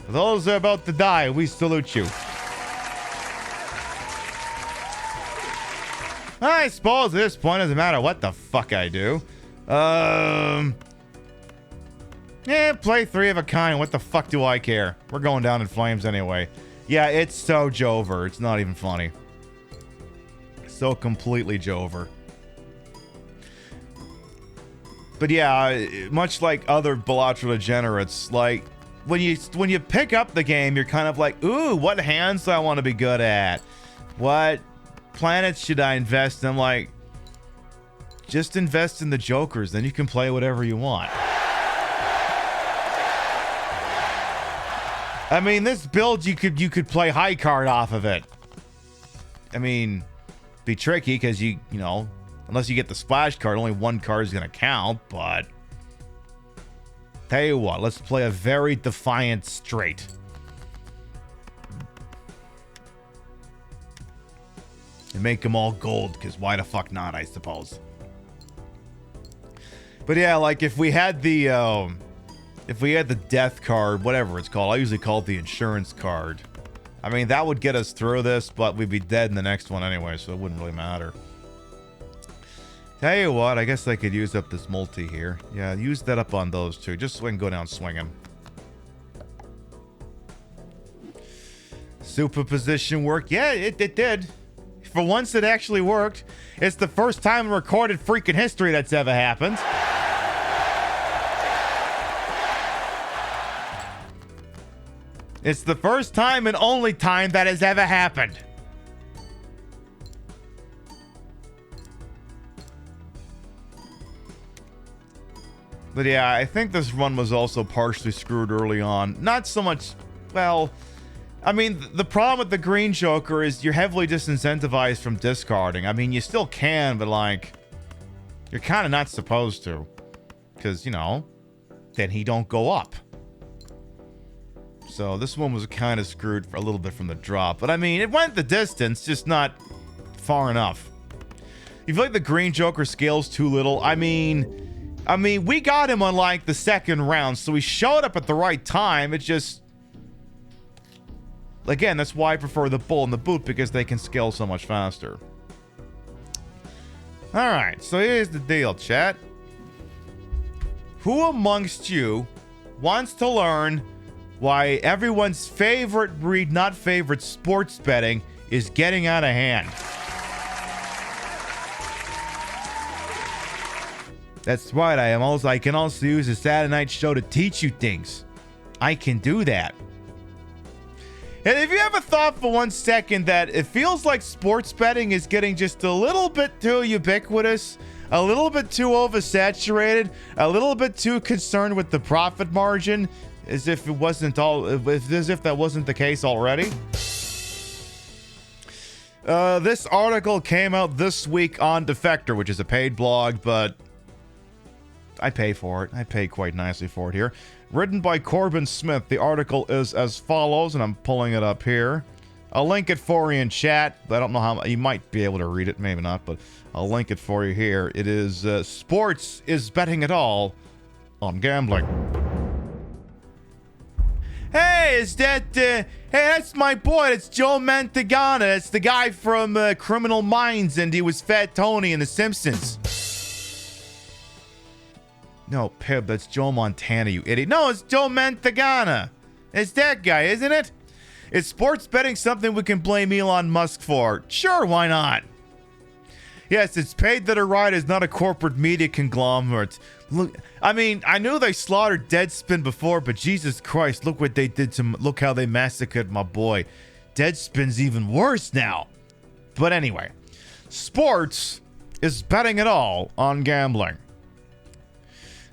For those who are about to die, we salute you. I suppose at this point, it doesn't matter what the fuck I do. Yeah, play 3 of a kind. What the fuck do I care? We're going down in flames anyway. Yeah, it's so Jover. It's not even funny. So completely Jover. But yeah, much like other Balatro degenerates, like, when you pick up the game, you're kind of like, ooh, what hands do I want to be good at? What planets should I invest in? I'm like, just invest in the Jokers, then you can play whatever you want. I mean, this build, you could play high card off of it. I mean, be tricky because you know, unless you get the splash card, only one card is going to count, but tell you what, let's play a very defiant straight. And make them all gold, because why the fuck not, I suppose. But yeah, like if we had the death card, whatever it's called, I usually call it the insurance card. I mean, that would get us through this, but we'd be dead in the next one anyway, so it wouldn't really matter. Tell you what, I guess I could use up this multi here. Yeah, use that up on those two, just so I can go down swinging. Superposition work. Yeah, it did. For once, it actually worked. It's the first time in recorded freaking history that's ever happened. It's the first time and only time that has ever happened. But yeah, I think this run was also partially screwed early on. Not so much, well, I mean, the problem with the green Joker is you're heavily disincentivized from discarding. I mean, you still can, but like, you're kind of not supposed to. Because, you know, then he don't go up. So this one was kind of screwed for a little bit from the drop. But I mean, it went the distance, just not far enough. You feel like the green Joker scales too little? I mean, we got him on like the second round, so he showed up at the right time. It just... Again, that's why I prefer the bull and the boot, because they can scale so much faster. Alright, so here's the deal, chat. Who amongst you wants to learn why everyone's favorite breed, not favorite, sports betting is getting out of hand? That's right, I can also use a Saturday night show to teach you things. I can do that. And have you ever thought for 1 second that it feels like sports betting is getting just a little bit too ubiquitous, a little bit too oversaturated, a little bit too concerned with the profit margin, as if it wasn't as if that wasn't the case already? This article came out this week on Defector, which is a paid blog, but I pay for it. I pay quite nicely for it here. Written by Corbin Smith. The article is as follows, and I'm pulling it up here. I'll link it for you in chat. I don't know how you might be able to read it, maybe not, but I'll link it for you here. It is Sports is Betting It All on Gambling. Hey, is that hey, that's my boy. It's Joe Mantagana. It's the guy from Criminal Minds, and he was Fat Tony in The Simpsons. No, Pib, that's Joe Montana, you idiot. No, it's Joe Mantagana. It's that guy, isn't it? Is sports betting something we can blame Elon Musk for? Sure, why not? Yes, it's paid that a ride is not a corporate media conglomerate. Look, I mean, I knew they slaughtered Deadspin before, but Jesus Christ, look what they did to look how they massacred my boy. Deadspin's even worse now. But anyway, sports is betting it all on gambling.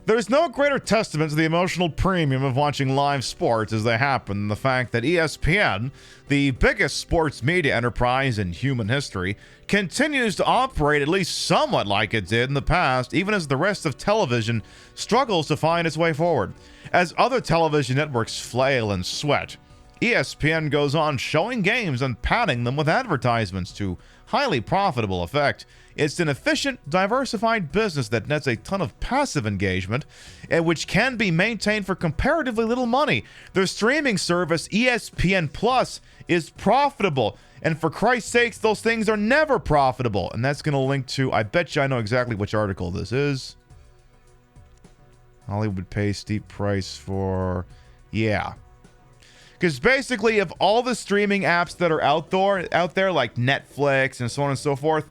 There's no greater testament to the emotional premium of watching live sports as they happen than the fact that ESPN, the biggest sports media enterprise in human history, continues to operate at least somewhat like it did in the past, even as the rest of television struggles to find its way forward. As other television networks flail and sweat, ESPN goes on showing games and padding them with advertisements to highly profitable effect. It's an efficient, diversified business that nets a ton of passive engagement, which can be maintained for comparatively little money. Their streaming service, ESPN Plus, is profitable. And for Christ's sakes, those things are never profitable. And that's going to link to, I bet you I know exactly which article this is. Hollywood pays steep price for, yeah. Because basically, of all the streaming apps that are out there, like Netflix and so on and so forth,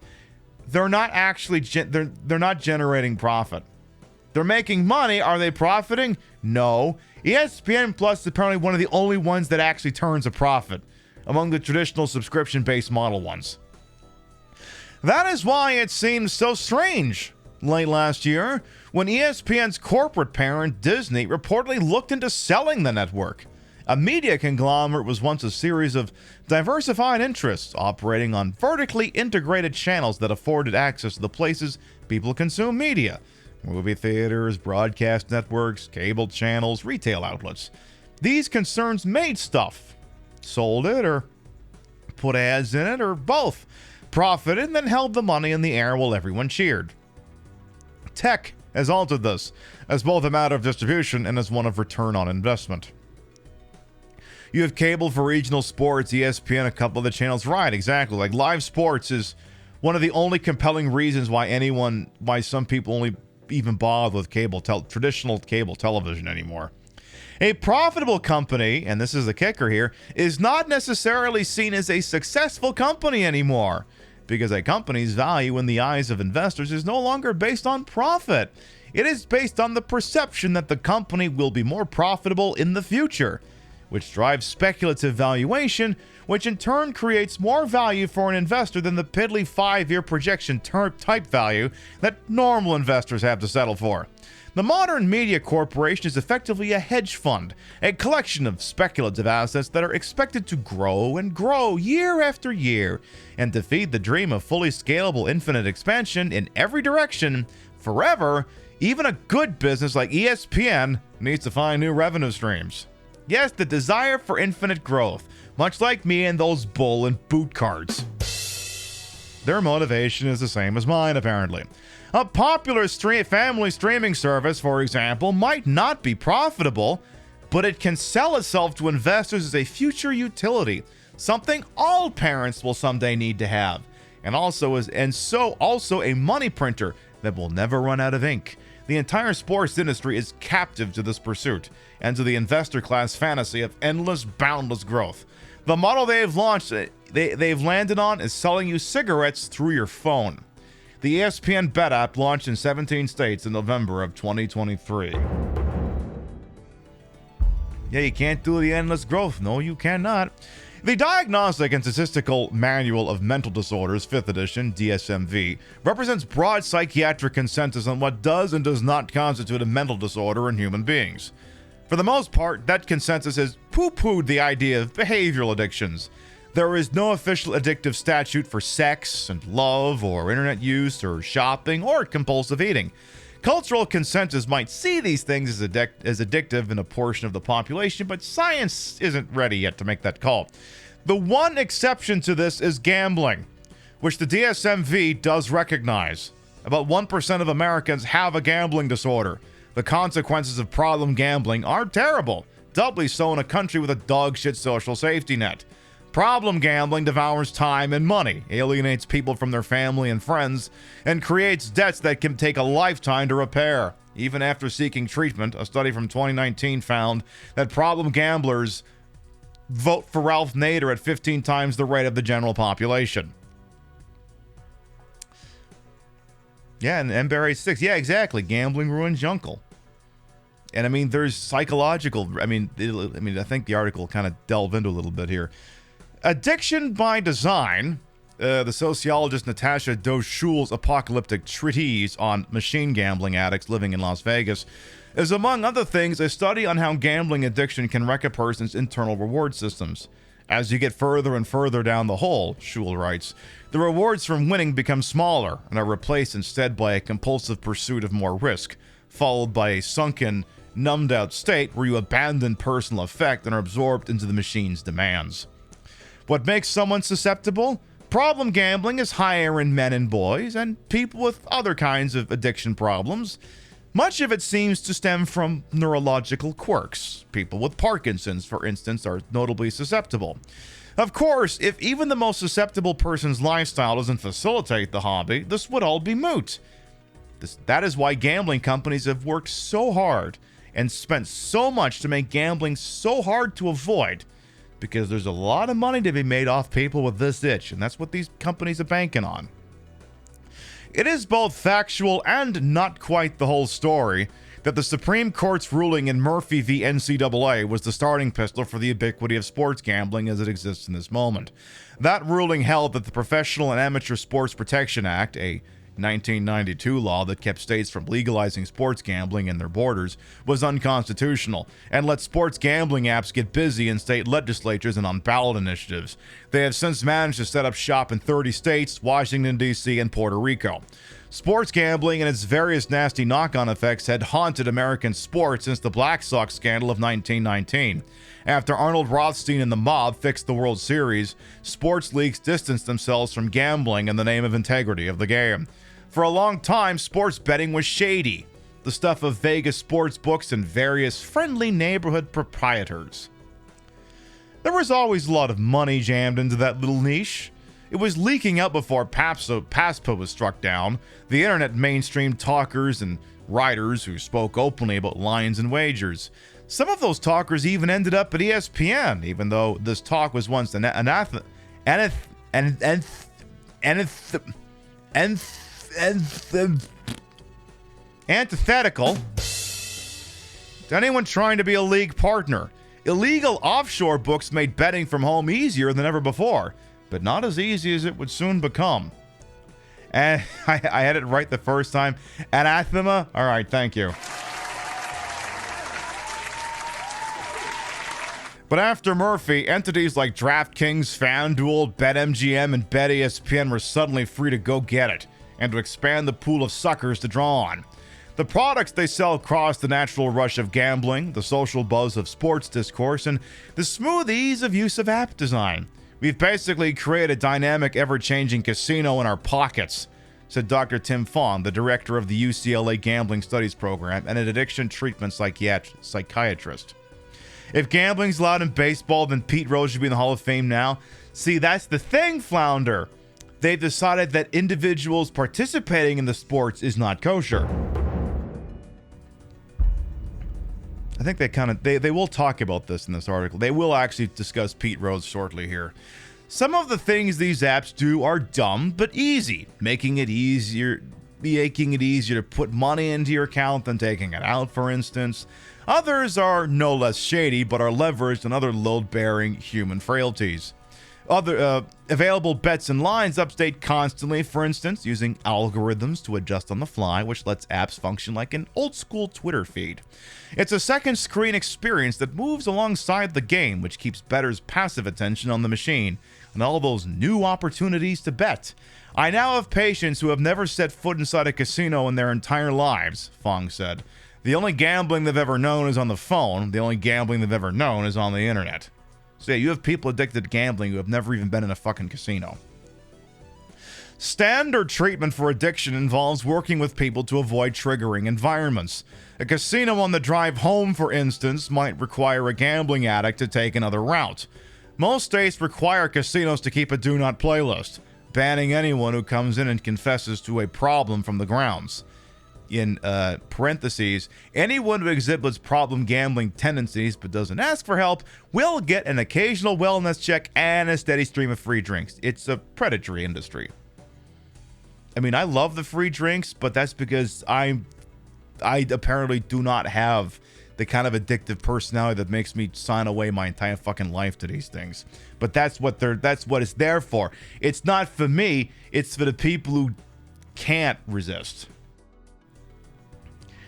they're not actually they're not generating profit. They're making money. Are they profiting? No. ESPN Plus is apparently one of the only ones that actually turns a profit among the traditional subscription-based model ones. That is why it seemed so strange late last year when ESPN's corporate parent Disney reportedly looked into selling the network. A media conglomerate was once a series of diversified interests operating on vertically integrated channels that afforded access to the places people consume media: movie theaters, broadcast networks, cable channels, retail outlets. These concerns made stuff, sold it, or put ads in it, or both, profited, and then held the money in the air while everyone cheered. Tech has altered this, as both a matter of distribution and as one of return on investment. You have cable for regional sports, ESPN, a couple of the channels. Right, exactly. Like live sports is one of the only compelling reasons why some people only even bother with traditional cable television anymore. A profitable company, and this is the kicker here, is not necessarily seen as a successful company anymore, because a company's value in the eyes of investors is no longer based on profit. It is based on the perception that the company will be more profitable in the future, which drives speculative valuation, which in turn creates more value for an investor than the piddly 5-year projection type value that normal investors have to settle for. The modern media corporation is effectively a hedge fund, a collection of speculative assets that are expected to grow and grow year after year, and to feed the dream of fully scalable infinite expansion in every direction forever. Even a good business like ESPN needs to find new revenue streams. Yes, the desire for infinite growth, much like me and those bull and boot cards. Their motivation is the same as mine, apparently. A popular family streaming service, for example, might not be profitable, but it can sell itself to investors as a future utility, something all parents will someday need to have, and also a money printer that will never run out of ink. The entire sports industry is captive to this pursuit and to the investor class fantasy of endless, boundless growth. The model they've landed on is selling you cigarettes through your phone. The ESPN Bet app launched in 17 states in November of 2023. Yeah, you can't do the endless growth. No, you cannot. The Diagnostic and Statistical Manual of Mental Disorders, 5th edition, DSMV, represents broad psychiatric consensus on what does and does not constitute a mental disorder in human beings. For the most part, that consensus has poo-pooed the idea of behavioral addictions. There is no official addictive statute for sex and love or internet use or shopping or compulsive eating. Cultural consensus might see these things as addictive in a portion of the population, but science isn't ready yet to make that call. The one exception to this is gambling, which the DSMV does recognize. About 1% of Americans have a gambling disorder. The consequences of problem gambling are terrible, doubly so in a country with a dogshit social safety net. Problem gambling devours time and money, alienates people from their family and friends, and creates debts that can take a lifetime to repair. Even after seeking treatment, a study from 2019 found that problem gamblers vote for Ralph Nader at 15 times the rate of the general population. Yeah, and Embarrass 6. Yeah, exactly. Gambling ruins your uncle. And I mean, there's psychological. I think the article kind of delved into a little bit here. Addiction by Design, the sociologist Natasha Doschul's apocalyptic treatise on machine gambling addicts living in Las Vegas, is among other things a study on how gambling addiction can wreck a person's internal reward systems. As you get further and further down the hole, Schul writes, the rewards from winning become smaller and are replaced instead by a compulsive pursuit of more risk, followed by a sunken, numbed-out state where you abandon personal effect and are absorbed into the machine's demands. What makes someone susceptible? Problem gambling is higher in men and boys and people with other kinds of addiction problems. Much of it seems to stem from neurological quirks. People with Parkinson's, for instance, are notably susceptible. Of course, if even the most susceptible person's lifestyle doesn't facilitate the hobby, this would all be moot. That is why gambling companies have worked so hard and spent so much to make gambling so hard to avoid, because there's a lot of money to be made off people with this itch, and that's what these companies are banking on. It is both factual and not quite the whole story that the Supreme Court's ruling in Murphy v. NCAA was the starting pistol for the ubiquity of sports gambling as it exists in this moment. That ruling held that the Professional and Amateur Sports Protection Act, a 1992 law that kept states from legalizing sports gambling in their borders was unconstitutional and let sports gambling apps get busy in state legislatures and on ballot initiatives. They have since managed to set up shop in 30 states, Washington, D.C., and Puerto Rico. Sports gambling and its various nasty knock-on effects had haunted American sports since the Black Sox scandal of 1919. After Arnold Rothstein and the mob fixed the World Series, sports leagues distanced themselves from gambling in the name of integrity of the game. For a long time, sports betting was shady, the stuff of Vegas sports books and various friendly neighborhood proprietors. There was always a lot of money jammed into that little niche. It was leaking out before PASPA was struck down. The internet mainstreamed talkers and writers who spoke openly about lines and wagers. Some of those talkers even ended up at ESPN, even though this talk was once antithetical to anyone trying to be a league partner. Illegal offshore books made betting from home easier than ever before, but not as easy as it would soon become. And I had it right the first time. Anathema? All right, thank you. But after Murphy, entities like DraftKings, FanDuel, BetMGM, and BetESPN were suddenly free to go get it and to expand the pool of suckers to draw on. The products they sell cross the natural rush of gambling, the social buzz of sports discourse, and the smooth ease of use of app design. We've basically created a dynamic, ever-changing casino in our pockets, said Dr. Tim Fong, the director of the UCLA Gambling Studies Program and an addiction treatment psychiatrist. If gambling's allowed in baseball, then Pete Rose should be in the Hall of Fame now. See, that's the thing, Flounder. They've decided that individuals participating in the sports is not kosher. I think they will talk about this in this article. They will actually discuss Pete Rose shortly here. Some of the things these apps do are dumb but easy, making it easier to put money into your account than taking it out, for instance. Others are no less shady, but are leveraged on other load-bearing human frailties. Other available bets and lines update constantly, for instance, using algorithms to adjust on the fly, which lets apps function like an old-school Twitter feed. It's a second-screen experience that moves alongside the game, which keeps bettors' passive attention on the machine and all those new opportunities to bet. I now have patients who have never set foot inside a casino in their entire lives, Fong said. The only gambling they've ever known is on the phone. The only gambling they've ever known is on the internet. So yeah, you have people addicted to gambling who have never even been in a fucking casino. Standard treatment for addiction involves working with people to avoid triggering environments. A casino on the drive home, for instance, might require a gambling addict to take another route. Most states require casinos to keep a do not play list, banning anyone who comes in and confesses to a problem from the grounds. In parentheses, anyone who exhibits problem gambling tendencies but doesn't ask for help will get an occasional wellness check and a steady stream of free drinks. It's a predatory industry. I mean, I love the free drinks, but that's because I apparently do not have the kind of addictive personality that makes me sign away my entire fucking life to these things. But that's what it's there for. It's not for me, it's for the people who can't resist.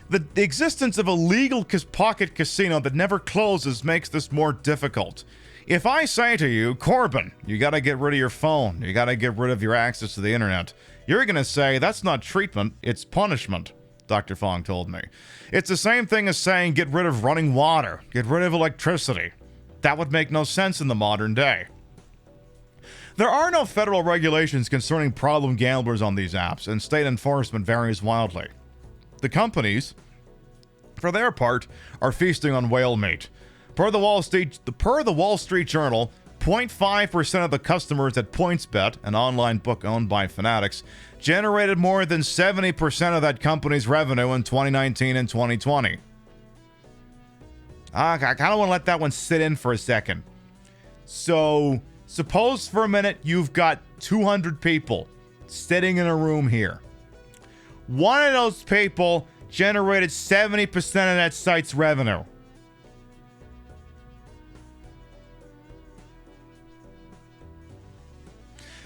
The existence of a legal pocket casino that never closes makes this more difficult. If I say to you, Corbin, you gotta get rid of your phone, you gotta get rid of your access to the internet, you're gonna say, that's not treatment, it's punishment, Dr. Fong told me. It's the same thing as saying get rid of running water, get rid of electricity. That would make no sense in the modern day. There are no federal regulations concerning problem gamblers on these apps, and state enforcement varies wildly. The companies, for their part, are feasting on whale meat. Per the Wall Street Journal, 0.5% of the customers at PointsBet, an online book owned by Fanatics, generated more than 70% of that company's revenue in 2019 and 2020. I kind of want to let that one sit in for a second. So, suppose for a minute you've got 200 people sitting in a room here. One of those people generated 70% of that site's revenue.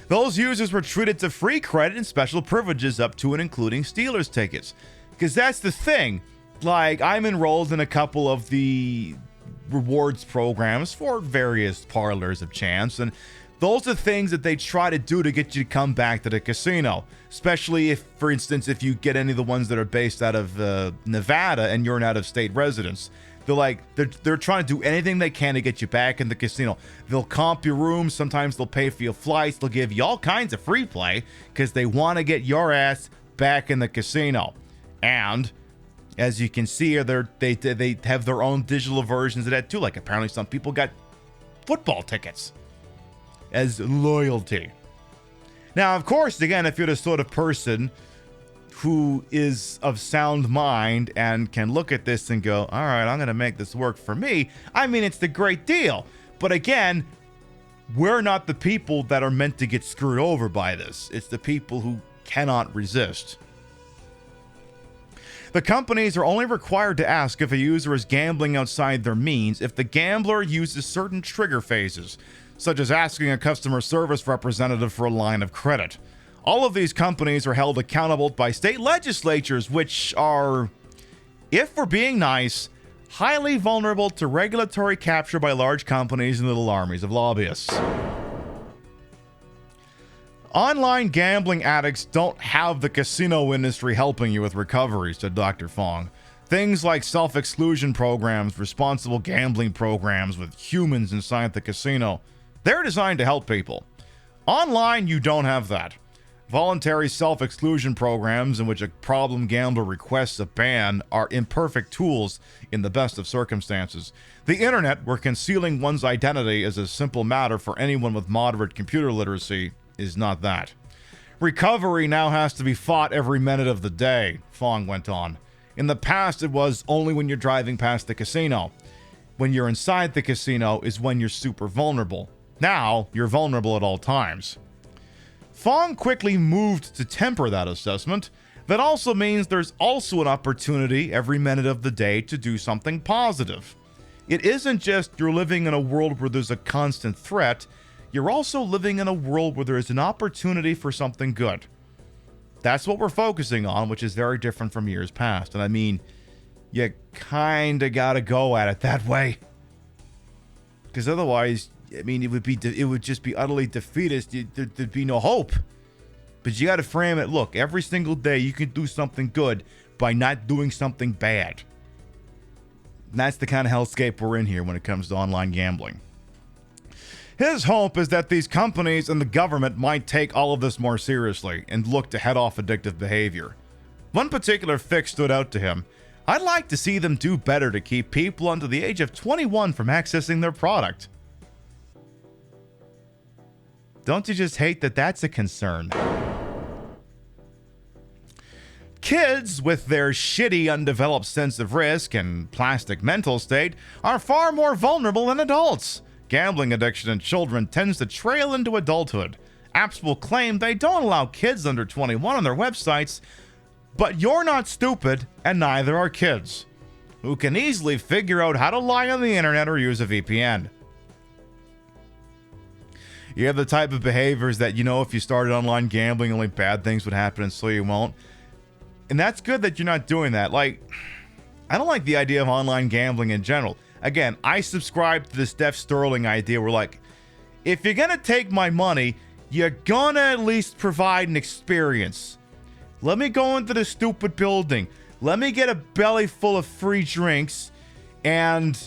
Those users were treated to free credit and special privileges up to and including Steelers tickets. Because that's the thing. Like, I'm enrolled in a couple of the rewards programs for various parlors of chance, and those are things that they try to do to get you to come back to the casino. Especially if, for instance, if you get any of the ones that are based out of Nevada and you're an out-of-state resident. They're trying to do anything they can to get you back in the casino. They'll comp your rooms. Sometimes they'll pay for your flights. They'll give you all kinds of free play because they want to get your ass back in the casino. And as you can see here, they have their own digital versions of that too. Like apparently some people got football tickets as loyalty. Now, of course, again, if you're the sort of person who is of sound mind and can look at this and go, all right, I'm going to make this work for me, I mean, it's the great deal. But again, we're not the people that are meant to get screwed over by this. It's the people who cannot resist. The companies are only required to ask if a user is gambling outside their means if the gambler uses certain trigger phases, such as asking a customer service representative for a line of credit. All of these companies are held accountable by state legislatures, which are, if we're being nice, highly vulnerable to regulatory capture by large companies and little armies of lobbyists. Online gambling addicts don't have the casino industry helping you with recovery, said Dr. Fong. Things like self-exclusion programs, responsible gambling programs with humans inside the casino, they're designed to help people. Online, you don't have that. Voluntary self-exclusion programs in which a problem gambler requests a ban are imperfect tools in the best of circumstances. The internet, where concealing one's identity is a simple matter for anyone with moderate computer literacy, is not that. Recovery now has to be fought every minute of the day, Fong went on. In the past, it was only when you're driving past the casino. When you're inside the casino is when you're super vulnerable. Now, you're vulnerable at all times. Fong quickly moved to temper that assessment. That also means there's also an opportunity every minute of the day to do something positive. It isn't just you're living in a world where there's a constant threat, you're also living in a world where there is an opportunity for something good. That's what we're focusing on, which is very different from years past. And I mean, you kinda gotta go at it that way. Because otherwise, I mean, it would just be utterly defeatist. There'd be no hope. But you got to frame it. Look, every single day you can do something good by not doing something bad. And that's the kind of hellscape we're in here when it comes to online gambling. His hope is that these companies and the government might take all of this more seriously and look to head off addictive behavior. One particular fix stood out to him. I'd like to see them do better to keep people under the age of 21 from accessing their product. Don't you just hate that that's a concern? Kids, with their shitty, undeveloped sense of risk and plastic mental state, are far more vulnerable than adults. Gambling addiction in children tends to trail into adulthood. Apps will claim they don't allow kids under 21 on their websites, but you're not stupid, and neither are kids, who can easily figure out how to lie on the internet or use a VPN. You have the type of behaviors that, you know, if you started online gambling, only bad things would happen, and so you won't. And that's good that you're not doing that. Like, I don't like the idea of online gambling in general. Again, I subscribe to the Steph Sterling idea where, like, if you're going to take my money, you're going to at least provide an experience. Let me go into the stupid building. Let me get a belly full of free drinks. And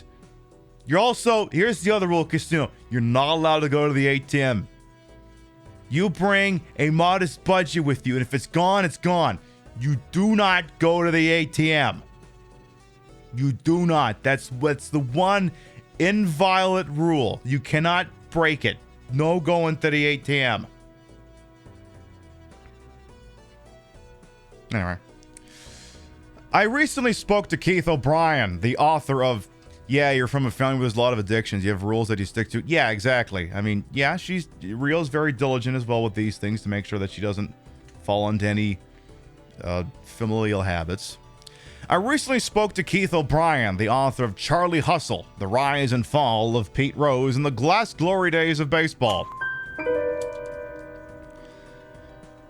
you're also, here's the other rule, casino. You're not allowed to go to the ATM. You bring a modest budget with you, and if it's gone, it's gone. You do not go to the ATM. You do not. That's the one inviolate rule. You cannot break it. No going to the ATM. Anyway. I recently spoke to Keith O'Brien, the author of Yeah, You're From a Family with a Lot of Addictions. You have rules that you stick to. Yeah, exactly. I mean, yeah, Rio's very diligent as well with these things to make sure that she doesn't fall into any familial habits. I recently spoke to Keith O'Brien, the author of Charlie Hustle, The Rise and Fall of Pete Rose and the Glass Glory Days of Baseball.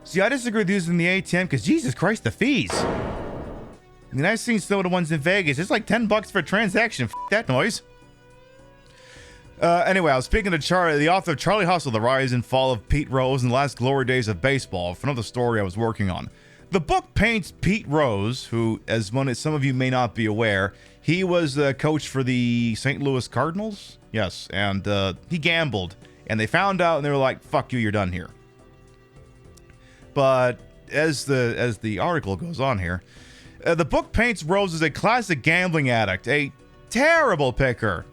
See, I disagree with using the ATM because Jesus Christ, the fees. I mean, I've seen some of the ones in Vegas. It's like $10 for a transaction. F that noise. Anyway, I was speaking to Charlie, the author of Charlie Hustle, The Rise and Fall of Pete Rose and the Last Glory Days of Baseball, for another story I was working on. The book paints Pete Rose, who, as some of you may not be aware, he was a coach for the St. Louis Cardinals. Yes, and he gambled. And they found out and they were like, fuck you, you're done here. But as the article goes on here, the book paints Rose as a classic gambling addict, a terrible picker,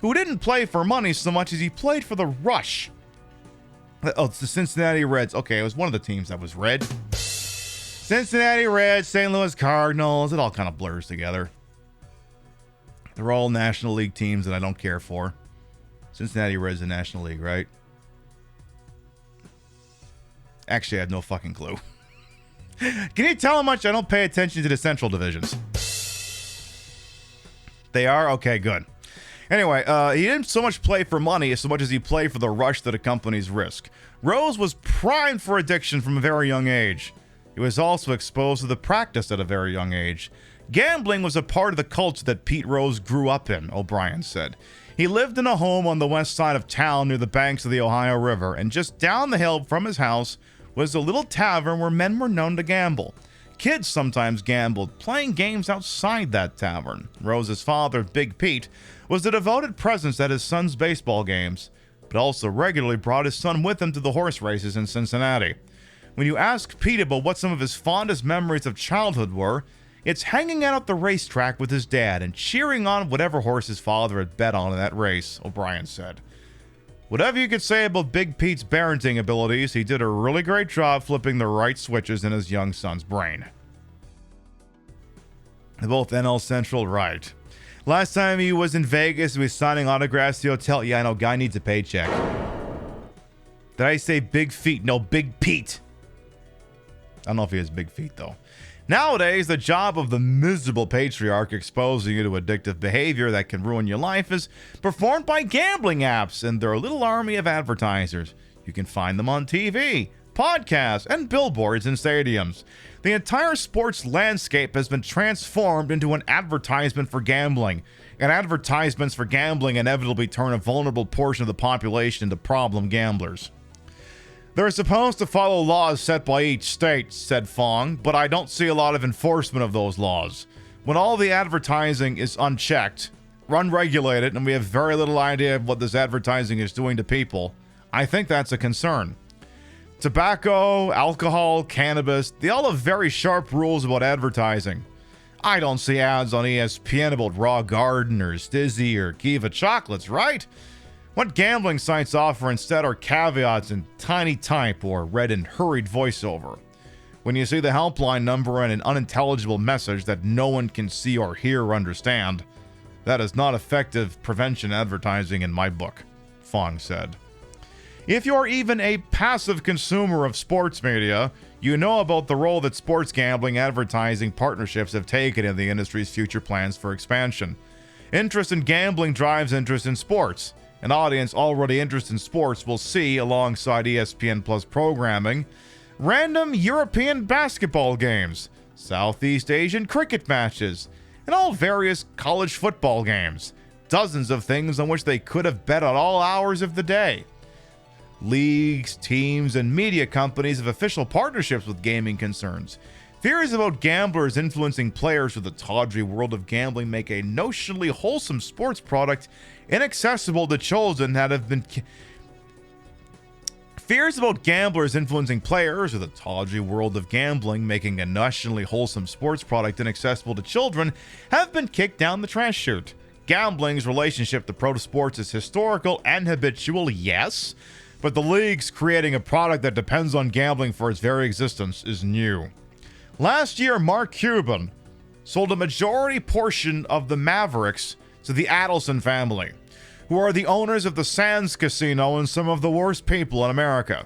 who didn't play for money so much as he played for the rush. Oh, it's the Cincinnati Reds. Okay, it was one of the teams that was red. Cincinnati Reds, St. Louis Cardinals, it all kind of blurs together. They're all National League teams that I don't care for. Cincinnati Reds in National League, right? Actually, I have no fucking clue. Can you tell how much I don't pay attention to the Central divisions? They are? Okay, good. Anyway, he didn't so much play for money as so much as he played for the rush that accompanies risk. Rose was primed for addiction from a very young age. He was also exposed to the practice at a very young age. Gambling was a part of the culture that Pete Rose grew up in, O'Brien said. He lived in a home on the west side of town near the banks of the Ohio River, and just down the hill from his house was a little tavern where men were known to gamble. Kids sometimes gambled, playing games outside that tavern. Rose's father, Big Pete, was a devoted presence at his son's baseball games, but also regularly brought his son with him to the horse races in Cincinnati. When you ask Pete about what some of his fondest memories of childhood were, it's hanging out at the racetrack with his dad and cheering on whatever horse his father had bet on in that race, O'Brien said. Whatever you could say about Big Pete's parenting abilities, he did a really great job flipping the right switches in his young son's brain. They're both NL Central, right. Last time he was in Vegas, he was signing autographs at the hotel. Yeah, I know, guy needs a paycheck. Did I say Big Feet? No, Big Pete. I don't know if he has big feet, though. Nowadays, the job of the miserable patriarch exposing you to addictive behavior that can ruin your life is performed by gambling apps and their little army of advertisers. You can find them on TV, podcasts, and billboards in stadiums. The entire sports landscape has been transformed into an advertisement for gambling, and advertisements for gambling inevitably turn a vulnerable portion of the population into problem gamblers. They're supposed to follow laws set by each state, said Fong, but I don't see a lot of enforcement of those laws. When all the advertising is unchecked, unregulated, and we have very little idea of what this advertising is doing to people, I think that's a concern. Tobacco, alcohol, cannabis, they all have very sharp rules about advertising. I don't see ads on ESPN about Raw Garden or Stizzy or Kiva chocolates, right? What gambling sites offer instead are caveats in tiny type or read in hurried voiceover. When you see the helpline number and an unintelligible message that no one can see or hear or understand, that is not effective prevention advertising in my book, Fong said. If you're even a passive consumer of sports media, you know about the role that sports gambling advertising partnerships have taken in the industry's future plans for expansion. Interest in gambling drives interest in sports. An audience already interested in sports will see, alongside ESPN Plus programming, random European basketball games, Southeast Asian cricket matches, and all various college football games. Dozens of things on which they could have bet at all hours of the day. Leagues, teams, and media companies have official partnerships with gaming concerns. Theories about gamblers influencing players with the tawdry world of gambling make a notionally wholesome sports product inaccessible to children that have been... Fears about gamblers influencing players with the tawdry world of gambling making a notionally wholesome sports product inaccessible to children have been kicked down the trash chute. Gambling's relationship to pro sports is historical and habitual, yes, but the league's creating a product that depends on gambling for its very existence is new. Last year, Mark Cuban sold a majority portion of the Mavericks to the Adelson family, who are the owners of the Sands Casino and some of the worst people in America.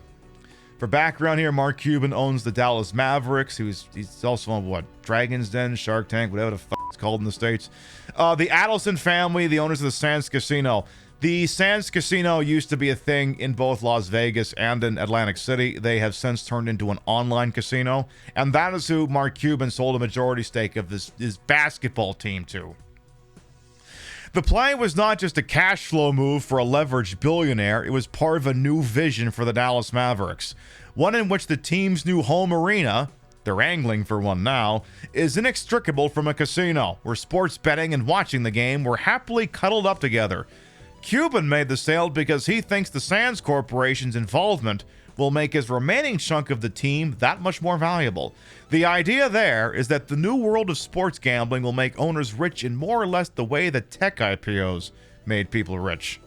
For background here, Mark Cuban owns the Dallas Mavericks. He's also on, Dragon's Den, Shark Tank, whatever the fuck it's called in the States. The Adelson family, the owners of the Sands Casino, The Sands Casino used to be a thing in both Las Vegas and in Atlantic City. They have since turned into an online casino, and that is who Mark Cuban sold a majority stake of his basketball team to. The play was not just a cash flow move for a leveraged billionaire, it was part of a new vision for the Dallas Mavericks, one in which the team's new home arena, they're angling for one now, is inextricable from a casino, where sports betting and watching the game were happily cuddled up together. Cuban made the sale because he thinks the Sands Corporation's involvement will make his remaining chunk of the team that much more valuable. The idea there is that the new world of sports gambling will make owners rich in more or less the way that tech IPOs made people rich.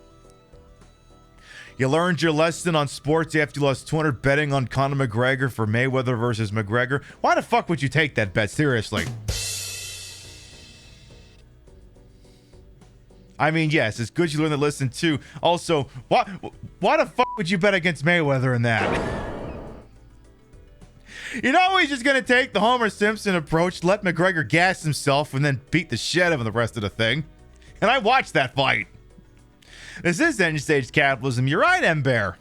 You learned your lesson on sports after you lost $200 betting on Conor McGregor for Mayweather versus McGregor. Why the fuck would you take that bet? Seriously. I mean, yes, it's good you learn the lesson too. Also, why the fuck would you bet against Mayweather in that? You know he's just going to take the Homer Simpson approach, let McGregor gas himself, and then beat the shit out of him the rest of the thing. And I watched that fight. This is end-stage capitalism. You're right, M-Bear.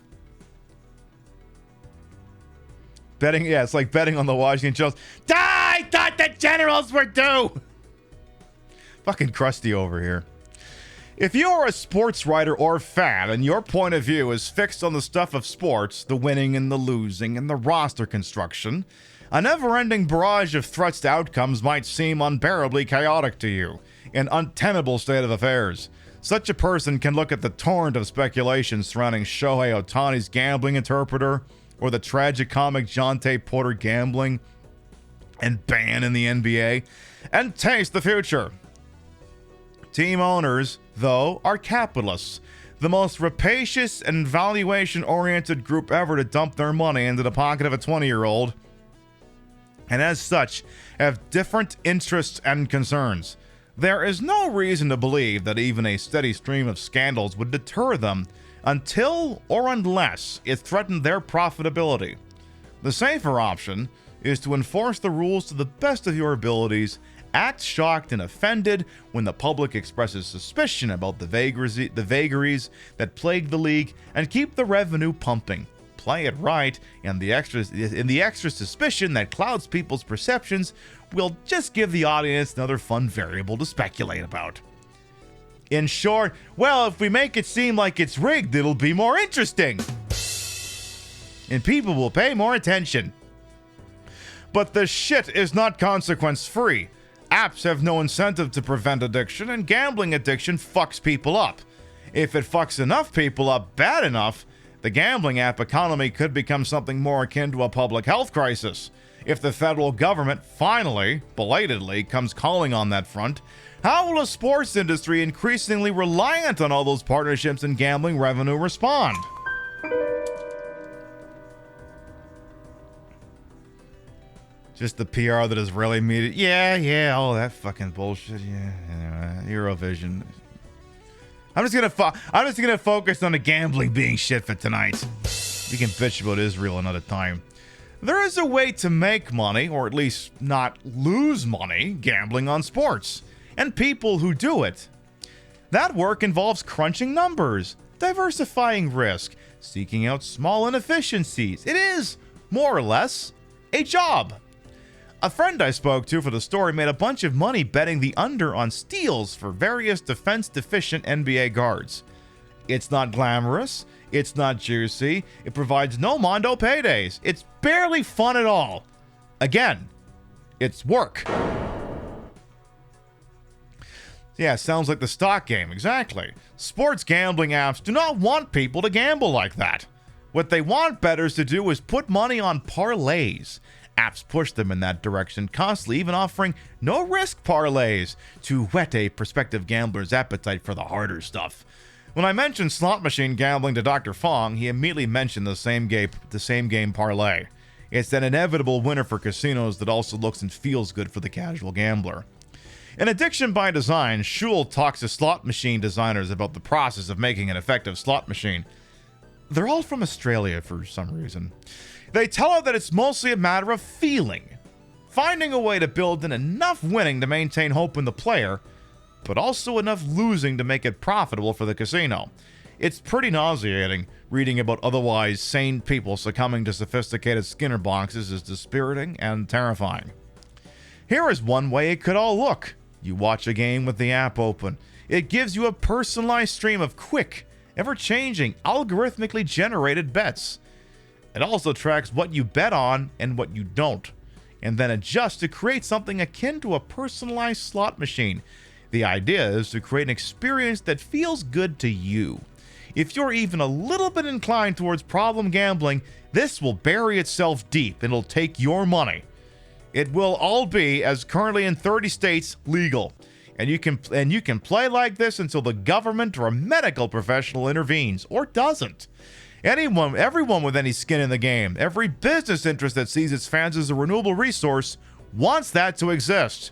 Betting, yeah, it's like betting on the Washington Generals. I thought the Generals were due! Fucking Krusty over here. If you are a sports writer or fan and your point of view is fixed on the stuff of sports, the winning and the losing and the roster construction, a never-ending barrage of threats to outcomes might seem unbearably chaotic to you, an untenable state of affairs. Such a person can look at the torrent of speculation surrounding Shohei Ohtani's gambling interpreter or the tragicomic Jonte Porter gambling and ban in the NBA and taste the future. Team owners, though, are capitalists, the most rapacious and valuation-oriented group ever to dump their money into the pocket of a 20-year-old, and as such, have different interests and concerns. There is no reason to believe that even a steady stream of scandals would deter them until or unless it threatened their profitability. The safer option is to enforce the rules to the best of your abilities, act shocked and offended when the public expresses suspicion about the vagaries that plague the league, and keep the revenue pumping. Play it right, and the extra suspicion that clouds people's perceptions will just give the audience another fun variable to speculate about. In short, well, if we make it seem like it's rigged, it'll be more interesting. And people will pay more attention. But the shit is not consequence-free. Apps have no incentive to prevent addiction, and gambling addiction fucks people up. If it fucks enough people up bad enough, the gambling app economy could become something more akin to a public health crisis. If the federal government finally, belatedly, comes calling on that front, how will a sports industry increasingly reliant on all those partnerships and gambling revenue respond? Just the PR that is really media. Yeah, all that fucking bullshit. Yeah, anyway, Eurovision. I'm just gonna focus on the gambling being shit for tonight. We can bitch about Israel another time. There is a way to make money, or at least not lose money, gambling on sports, and people who do it. That work involves crunching numbers, diversifying risk, seeking out small inefficiencies. It is, more or less, a job. A friend I spoke to for the story made a bunch of money betting the under on steals for various defense-deficient NBA guards. It's not glamorous, it's not juicy, it provides no mondo paydays, it's barely fun at all. Again, it's work. Yeah, sounds like the stock game, exactly. Sports gambling apps do not want people to gamble like that. What they want bettors to do is put money on parlays. Apps push them in that direction, constantly even offering no-risk parlays to whet a prospective gambler's appetite for the harder stuff. When I mentioned slot machine gambling to Dr. Fong, he immediately mentioned the same game parlay. It's an inevitable winner for casinos that also looks and feels good for the casual gambler. In Addiction by Design, Shul talks to slot machine designers about the process of making an effective slot machine. They're all from Australia for some reason. They tell her that it's mostly a matter of feeling, finding a way to build in enough winning to maintain hope in the player, but also enough losing to make it profitable for the casino. It's pretty nauseating. Reading about otherwise sane people succumbing to sophisticated Skinner boxes is dispiriting and terrifying. Here is one way it could all look. You watch a game with the app open. It gives you a personalized stream of quick, ever-changing, algorithmically generated bets. It also tracks what you bet on and what you don't, and then adjusts to create something akin to a personalized slot machine. The idea is to create an experience that feels good to you. If you're even a little bit inclined towards problem gambling, this will bury itself deep and it'll take your money. It will all be, as currently in 30 states, legal. And you can play like this until the government or a medical professional intervenes, or doesn't. Everyone with any skin in the game, every business interest that sees its fans as a renewable resource, wants that to exist.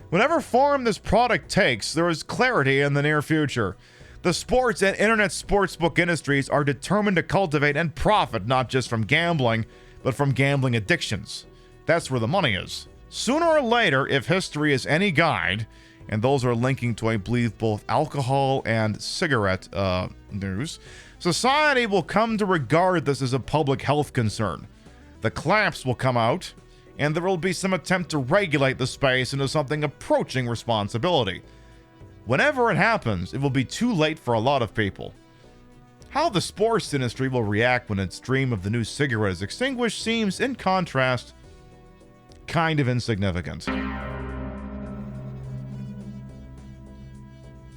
Whatever form this product takes, there is clarity in the near future. The sports and internet sportsbook industries are determined to cultivate and profit not just from gambling, but from gambling addictions. That's where the money is. Sooner or later, if history is any guide, and those are linking to, I believe, both alcohol and cigarette news, society will come to regard this as a public health concern. The clamps will come out, and there will be some attempt to regulate the space into something approaching responsibility. Whenever it happens, it will be too late for a lot of people. How the sports industry will react when its dream of the new cigarette is extinguished seems, in contrast, kind of insignificant.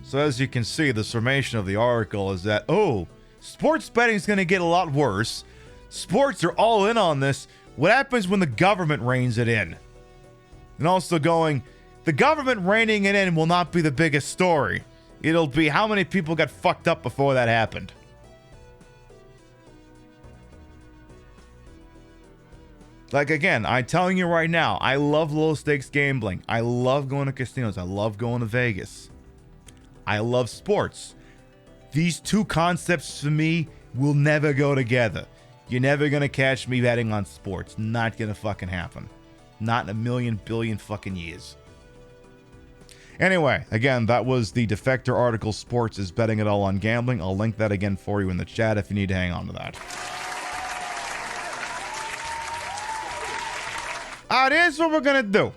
So as you can see, the summation of the article is that, sports betting is going to get a lot worse. Sports are all in on this. What happens when the government reins it in? And also going, the government reining it in will not be the biggest story. It'll be how many people got fucked up before that happened. Like, again, I'm telling you right now, I love low-stakes gambling. I love going to casinos. I love going to Vegas. I love sports. These two concepts, for me, will never go together. You're never going to catch me betting on sports. Not going to fucking happen. Not in a million billion fucking years. Anyway, again, that was the Defector article, Sports is Betting It All on Gambling. I'll link that again for you in the chat if you need to hang on to that. Here's what we're going to do.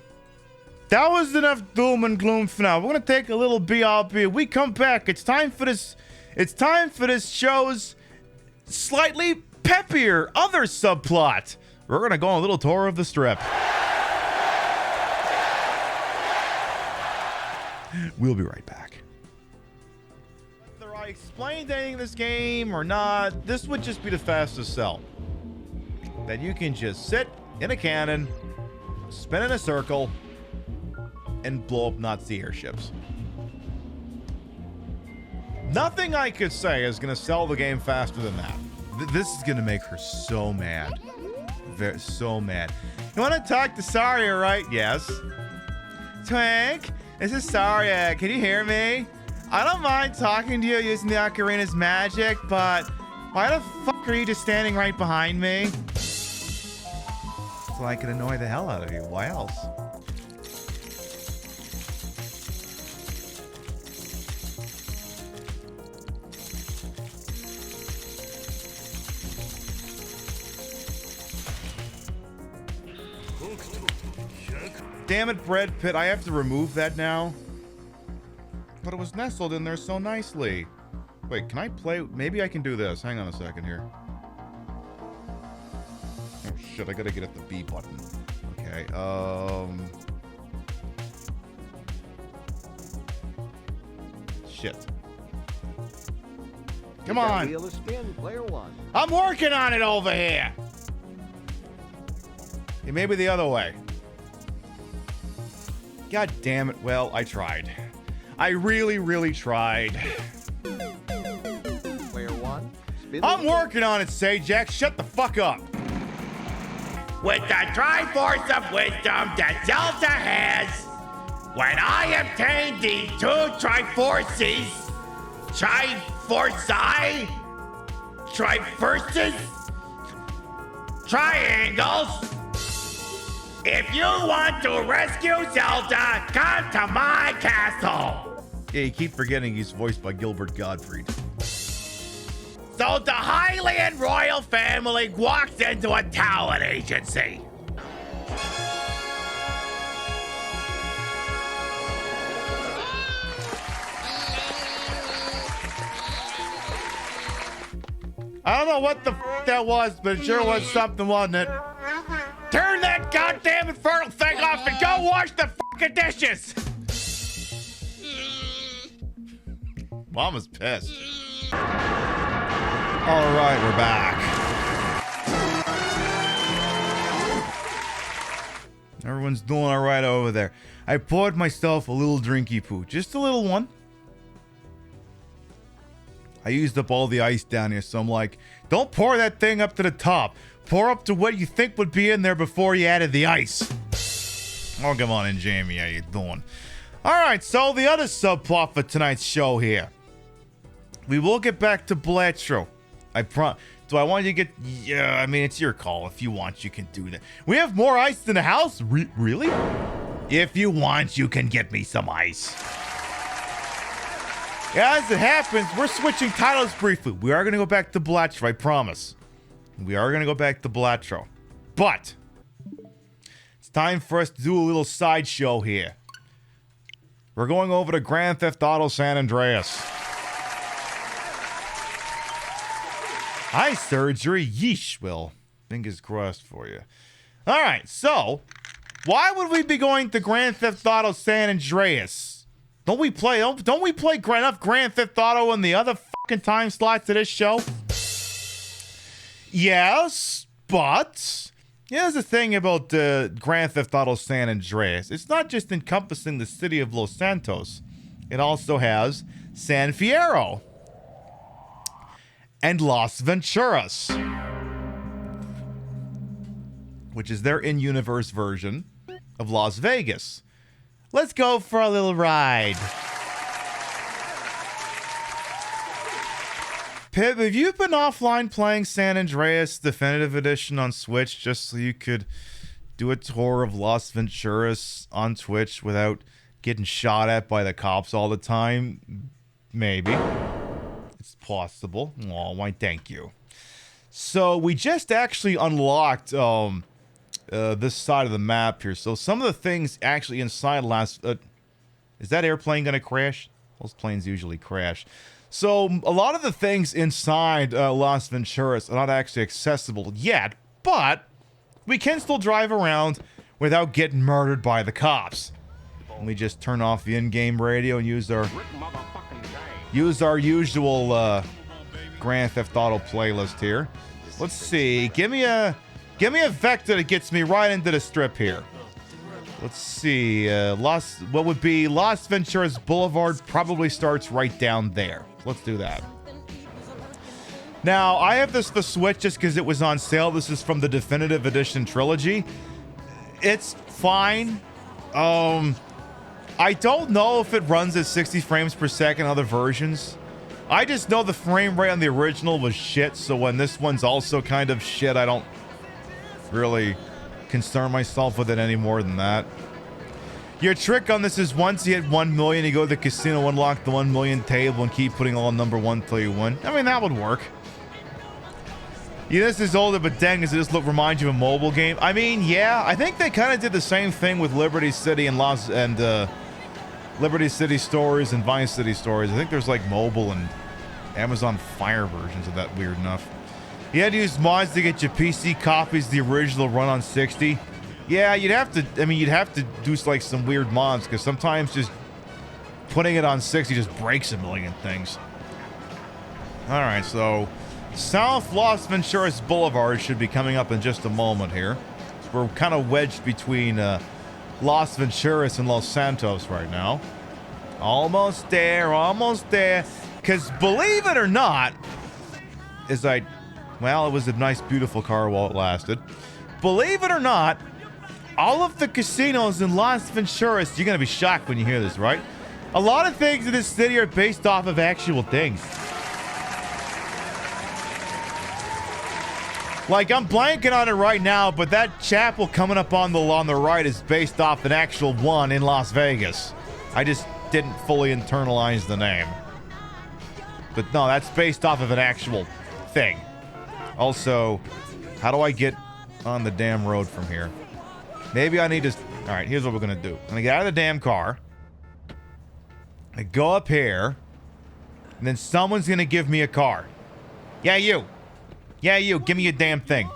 That was enough doom and gloom for now. We're going to take a little BRB. We come back. It's time for this show's slightly peppier other subplot. We're going to go on a little tour of the strip. We'll be right back. Whether I explained anything in this game or not, this would just be the fastest sell. That you can just sit in a cannon, spin in a circle, and blow up Nazi airships. Nothing I could say is going to sell the game faster than that. This is going to make her so mad. So mad. You want to talk to Saria, right? Yes. Twink, this is Saria. Can you hear me? I don't mind talking to you using the ocarina's magic, but why the fuck are you just standing right behind me? So I can annoy the hell out of you. Why else? Damn it, Bread Pit. I have to remove that now. But it was nestled in there so nicely. Wait, can I play? Maybe I can do this. Hang on a second here. Oh, shit. I gotta get at the B button. Okay, shit. Come on. Wheel of spin, player one. I'm working on it over here. It may be the other way. God damn it. Well, I tried. I really, really tried. Player one. Spin I'm working on it, Sajak. Shut the fuck up. With the Triforce of Wisdom that Zelda has, when I obtain the two Triforces, Triforces, Triangles, If you want to rescue Zelda, come to my castle. Yeah, you keep forgetting he's voiced by Gilbert Gottfried. So the Hylian royal family walks into a talent agency. I don't know what the that was, but it sure was something, wasn't it? Turn that goddamn infernal thing off and go wash the fucking dishes. Mama's pissed. All right, we're back. Everyone's doing all right over there. I poured myself a little drinky poo, just a little one. I used up all the ice down here, so I'm like, don't pour that thing up to the top. Pour up to what you think would be in there before you added the ice. Oh, come on in, Jamie. How you doing? All right, so the other subplot for tonight's show here. We will get back to Balatro. Do I want you to get... Yeah, I mean, it's your call. If you want, you can do that. We have more ice in the house? Really? If you want, you can get me some ice. Yeah, as it happens, we're switching titles briefly. We are going to go back to Balatro, I promise. We are going to go back to Balatro. But it's time for us to do a little sideshow here. We're going over to Grand Theft Auto San Andreas. Eye surgery? Yeesh. Well, fingers crossed for you. All right, so why would we be going to Grand Theft Auto San Andreas? Don't we play enough Grand Theft Auto in the other fucking time slots of this show? Yes, but here's the thing about Grand Theft Auto San Andreas. It's not just encompassing the city of Los Santos. It also has San Fierro and Las Venturas, which is their in-universe version of Las Vegas. Let's go for a little ride. Pib, have you been offline playing San Andreas Definitive Edition on Switch just so you could do a tour of Las Venturas on Twitch without getting shot at by the cops all the time? Maybe. It's possible. Oh, why, thank you. So we just actually unlocked this side of the map here. So some of the things actually inside is that airplane going to crash? Those planes usually crash. So a lot of the things inside Las Venturas are not actually accessible yet, but we can still drive around without getting murdered by the cops. Let me just turn off the in-game radio and use our usual Grand Theft Auto playlist here. Let's see. Give me a vector that gets me right into the strip here. Let's see. Las Venturas Boulevard probably starts right down there. Let's do that. Now, I have this for Switch just because it was on sale. This is from the Definitive Edition trilogy. It's fine. I don't know if it runs at 60 frames per second on other versions. I just know the frame rate on the original was shit, so when this one's also kind of shit, I don't really concern myself with it any more than that. Your trick on this is once you hit 1 million, you go to the casino, unlock the 1 million table, and keep putting on number 1 till you win. I mean, that would work. Yeah, this is older, but dang, does it just remind you of a mobile game? I mean, yeah, I think they kind of did the same thing with Liberty City and Liberty City Stories and Vice City Stories. I think there's like mobile and Amazon Fire versions of that, weird enough. You had to use mods to get your PC copies of the original run on 60. Yeah, you'd have to do like some weird mods because sometimes just putting it on 60 just breaks a million things. All right, so South Las Venturas Boulevard should be coming up in just a moment here. So we're kind of wedged between Las Venturas and Los Santos right now. Almost there, almost there. Because believe it or not, well, it was a nice, beautiful car while it lasted. Believe it or not, all of the casinos in Las Venturas, you're going to be shocked when you hear this, right? A lot of things in this city are based off of actual things. Like, I'm blanking on it right now, but that chapel coming up on the right is based off an actual one in Las Vegas. I just didn't fully internalize the name. But no, that's based off of an actual thing. Also, how do I get on the damn road from here? Maybe I need to... Alright, here's what we're gonna do. I'm gonna get out of the damn car. I go up here. And then someone's gonna give me a car. Yeah, you. Yeah, you. Give me your damn thing.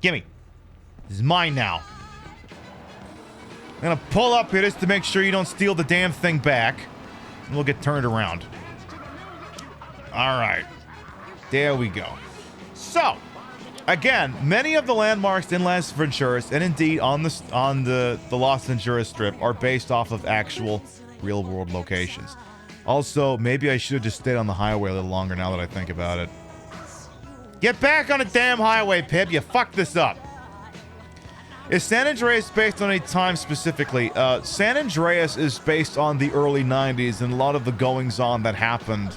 Gimme. This is mine now. I'm gonna pull up here just to make sure you don't steal the damn thing back. And we'll get turned around. Alright. There we go. So, again, many of the landmarks in Las Venturas, and indeed on the Las Venturas Strip, are based off of actual real-world locations. Also, maybe I should have just stayed on the highway a little longer now that I think about it. Get back on the damn highway, Pib. You fucked this up. Is San Andreas based on any time specifically? San Andreas is based on the early 90s and a lot of the goings-on that happened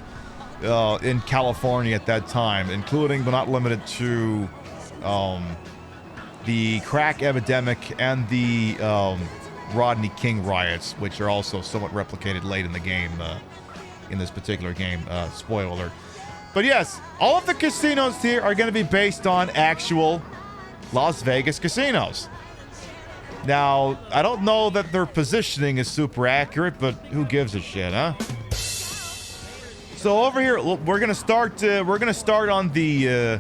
in California at that time, including but not limited to the crack epidemic and the Rodney King riots, which are also somewhat replicated late in the game, in this particular game. Spoiler alert. But yes, all of the casinos here are going to be based on actual Las Vegas casinos. Now, I don't know that their positioning is super accurate, but who gives a shit, huh? So over here, we're gonna start on the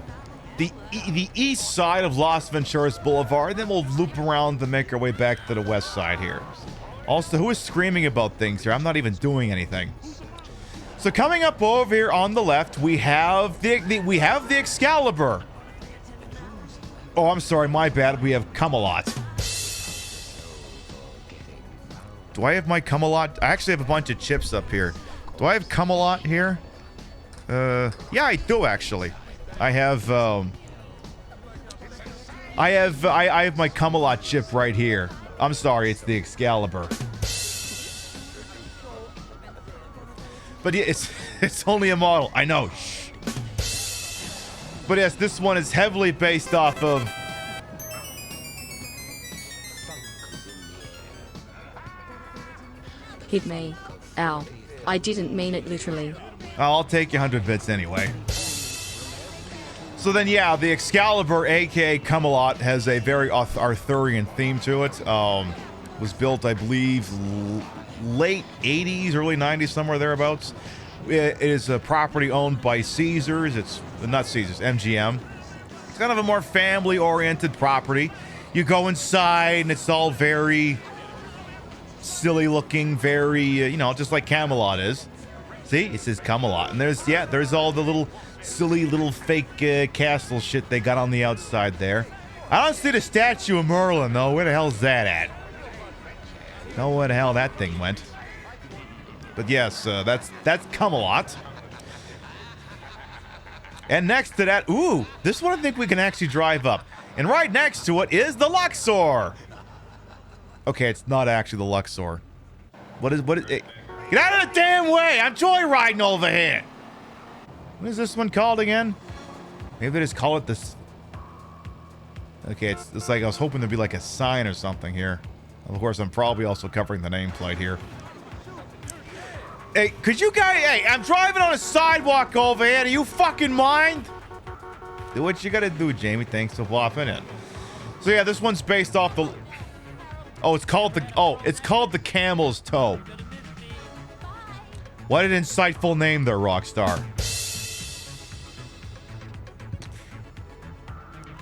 east side of Las Venturas Boulevard, then we'll loop around to make our way back to the west side here. Also, who is screaming about things here? I'm not even doing anything. So coming up over here on the left, we have the Excalibur. Oh, I'm sorry, my bad. We have Camelot. Do I have my Camelot? I actually have a bunch of chips up here. Do I have Camelot here? Yeah, I do actually. I have my Camelot chip right here. I'm sorry, it's the Excalibur. But yeah, it's only a model. I know. Shh. But yes, this one is heavily based off of... Hit me. Ow. I didn't mean it literally. I'll take you 100 bits anyway. So then, yeah, the Excalibur, aka Camelot, has a very Arthurian theme to it. Was built, I believe, late 80s, early 90s, somewhere thereabouts. It is a property owned by Caesars. It's not Caesars, MGM. It's kind of a more family-oriented property. You go inside, and it's all very silly-looking, very, you know, just like Camelot is. See, it says Camelot, and there's all the little silly little fake castle shit they got on the outside there. I don't see the statue of Merlin though. Where the hell's that at? Know where the hell that thing went. But yes, that's Camelot. And next to that, ooh, this one I think we can actually drive up. And right next to it is the Luxor. Okay, it's not actually the Luxor. What is it? Get out of the damn way! I'm joyriding over here! What is this one called again? Maybe they just call it this... Okay, it's like I was hoping there'd be like a sign or something here. Of course, I'm probably also covering the nameplate here. Hey, could you guys... Hey, I'm driving on a sidewalk over here. Do you fucking mind? Do what you gotta do, Jamie. Thanks for popping in. So yeah, this one's based off the... Oh, it's called the Camel's Toe. What an insightful name there, Rockstar.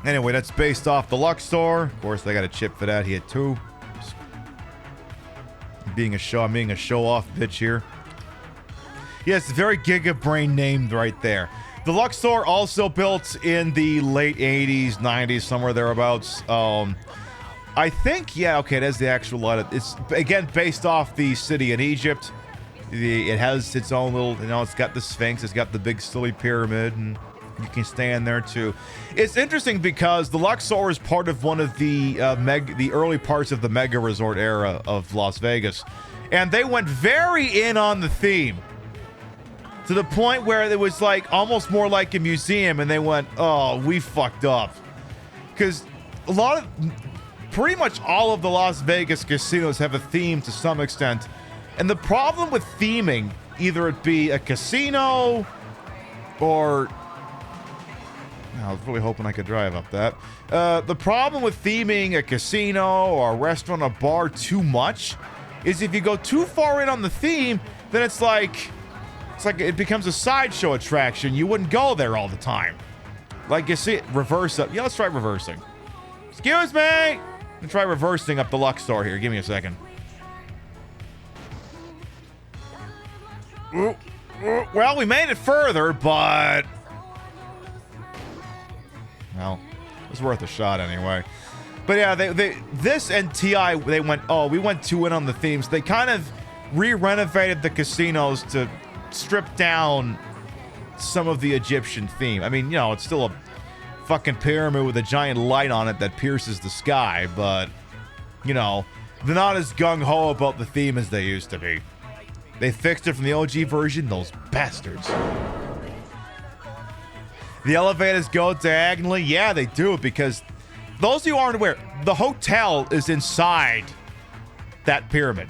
Anyway, that's based off the Luxor. Of course, they got a chip for that here too. I'm being a show-off bitch here. Yes, very Giga Brain named right there. The Luxor also built in the late 80s, 90s, somewhere thereabouts. I think, yeah, okay, that's the actual lot. It's, again, based off the city in Egypt. It has its own little, you know, it's got the Sphinx, it's got the big silly pyramid, and you can stand there too. It's interesting because the Luxor is part of one of the early parts of the mega resort era of Las Vegas. And they went very in on the theme. To the point where it was like almost more like a museum, and they went, oh, we fucked up. because pretty much all of the Las Vegas casinos have a theme to some extent. And the problem with theming, either it be a casino or... I was really hoping I could drive up that. The problem with theming a casino or a restaurant or bar too much is if you go too far in on the theme, then it's like it becomes a sideshow attraction. You wouldn't go there all the time. Like you see it, reverse up. Yeah, let's try reversing. Excuse me! I'm gonna try reversing up the Luxor here. Give me a second. Well, we made it further, but... Well, it was worth a shot anyway. But yeah, this and TI, they went, oh, we went too in on the themes. They kind of re-renovated the casinos to strip down some of the Egyptian theme. I mean, you know, it's still a fucking pyramid with a giant light on it that pierces the sky, but, you know, they're not as gung-ho about the theme as they used to be. They fixed it from the OG version, those bastards. The elevators go diagonally. Yeah, they do, because those of you who aren't aware, the hotel is inside that pyramid.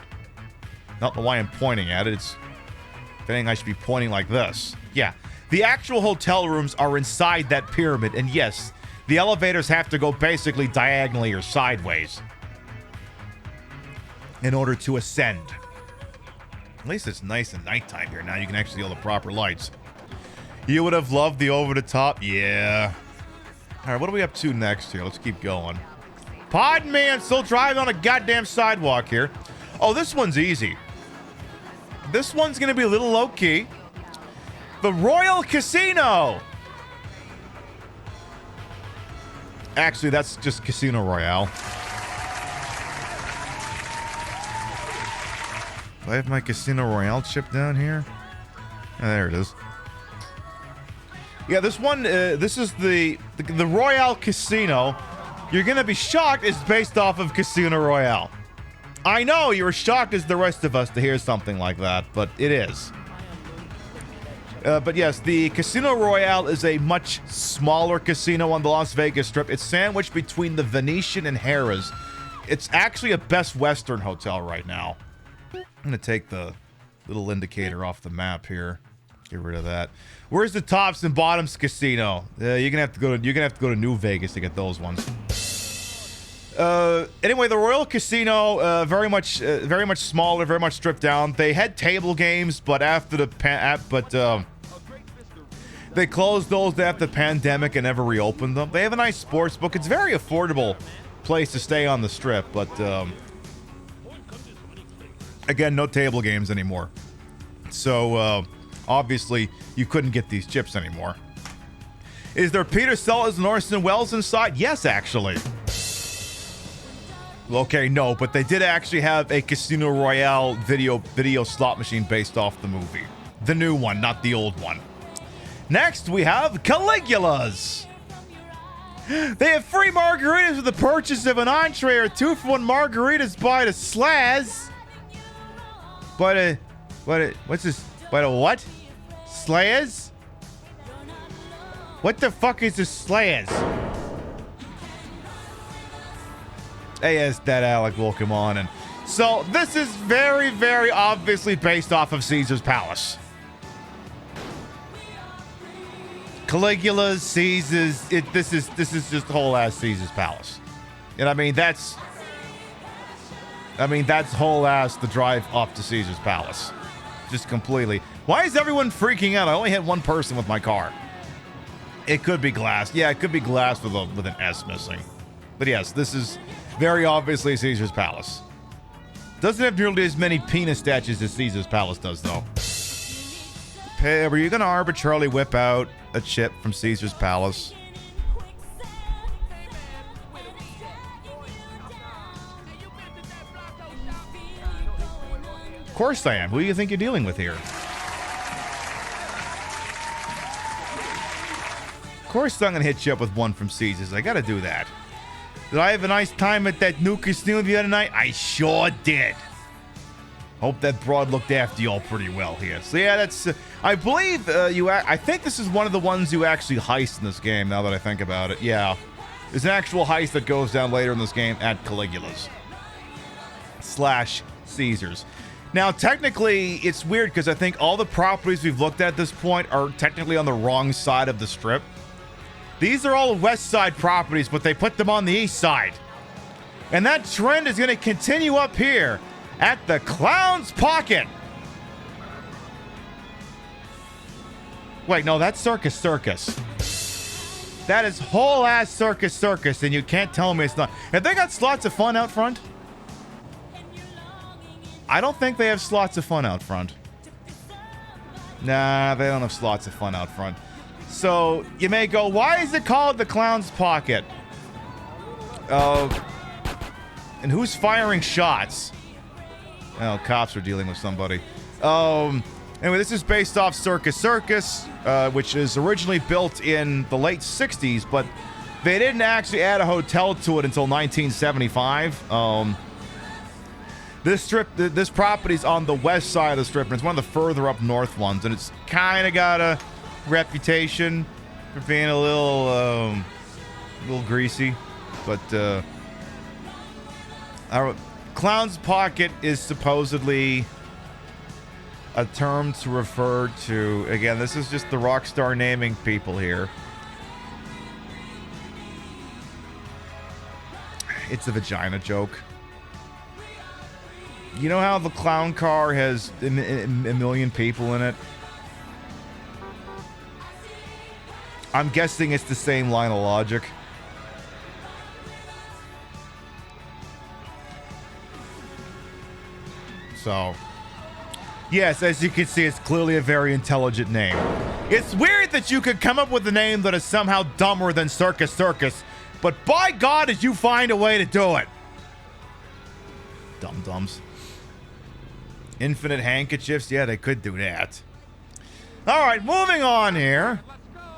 I don't know why I'm pointing at it. If anything, I should be pointing like this. Yeah, the actual hotel rooms are inside that pyramid, and yes, the elevators have to go basically diagonally or sideways in order to ascend. At least it's nice and nighttime here. Now you can actually see all the proper lights. You would have loved the over-the-top? Yeah. All right, what are we up to next here? Let's keep going. Pardon me, I'm still driving on a goddamn sidewalk here. Oh, this one's easy. This one's going to be a little low-key. The Royal Casino. Actually, that's just Casino Royale. Do I have my Casino Royale chip down here? Oh, there it is. Yeah, this one, this is the Royale Casino. You're gonna be shocked it's based off of Casino Royale. I know you were shocked as the rest of us to hear something like that, but it is. But yes, the Casino Royale is a much smaller casino on the Las Vegas Strip. It's sandwiched between the Venetian and Harrah's. It's actually a Best Western hotel right now. I'm gonna take the little indicator off the map here. Get rid of that. Where's the tops and bottoms casino? You're gonna have to go to New Vegas to get those ones. Anyway, the Royal Casino, very much smaller, very much stripped down. They had table games, but after the they closed those after the pandemic and never reopened them. They have a nice sports book. It's a very affordable place to stay on the Strip, but again, no table games anymore. So obviously, you couldn't get these chips anymore. Is there Peter Sellers and Orson Welles inside? Yes, actually. Okay, no, but they did actually have a Casino Royale video slot machine based off the movie. The new one, not the old one. Next, we have Caligula's. They have free margaritas with the purchase of an entree or 2-for-1 margaritas by the Slaz. What's this? By the what? Slaz? What the fuck is a Slaz? Hey, yes, that Alec will come on. And so this is very, very obviously based off of Caesar's Palace. Caligula's, Caesar's, this is just whole ass Caesar's Palace. And I mean that's whole ass the drive up to Caesar's Palace. Just completely. Why is everyone freaking out? I only hit one person with my car. It could be glass. Yeah, it could be glass with an S missing. But yes, this is very obviously Caesar's Palace. Doesn't have nearly as many penis statues as Caesar's Palace does, though. Were you going to arbitrarily whip out a chip from Caesar's Palace? Of course I am. Who do you think you're dealing with here? Of course I'm going to hit you up with one from Caesar's. I got to do that. Did I have a nice time at that new casino the other night? I sure did. Hope that broad looked after you all pretty well here. So yeah, that's... I believe I think this is one of the ones you actually heist in this game, now that I think about it. Yeah. There's an actual heist that goes down later in this game at Caligula's / Caesar's. Now, technically, it's weird because I think all the properties we've looked at this point are technically on the wrong side of the strip. These are all west side properties, but they put them on the east side. And that trend is going to continue up here at the Clown's Pocket. Wait, no, that's Circus Circus. That is whole ass Circus, and you can't tell me it's not. Have they got slots of fun out front? I don't think they have slots of fun out front. Nah, they don't have slots of fun out front. So you may go, why is it called the Clown's Pocket? And who's firing shots? Oh, cops are dealing with somebody. Anyway, this is based off Circus Circus, which is originally built in the late 60s, but they didn't actually add a hotel to it until 1975. This property's on the west side of the strip, and it's one of the further up north ones, and it's kind of got a reputation for being a little greasy, but our Clown's Pocket is supposedly a term to refer to, again, this is just the Rockstar naming people here. It's a vagina joke. You know how the clown car has a million people in it? I'm guessing it's the same line of logic. So, yes, as you can see, it's clearly a very intelligent name. It's weird that you could come up with a name that is somehow dumber than Circus Circus, but by God, did you find a way to do it? Dum-dums. Infinite handkerchiefs? Yeah, they could do that. All right, moving on here.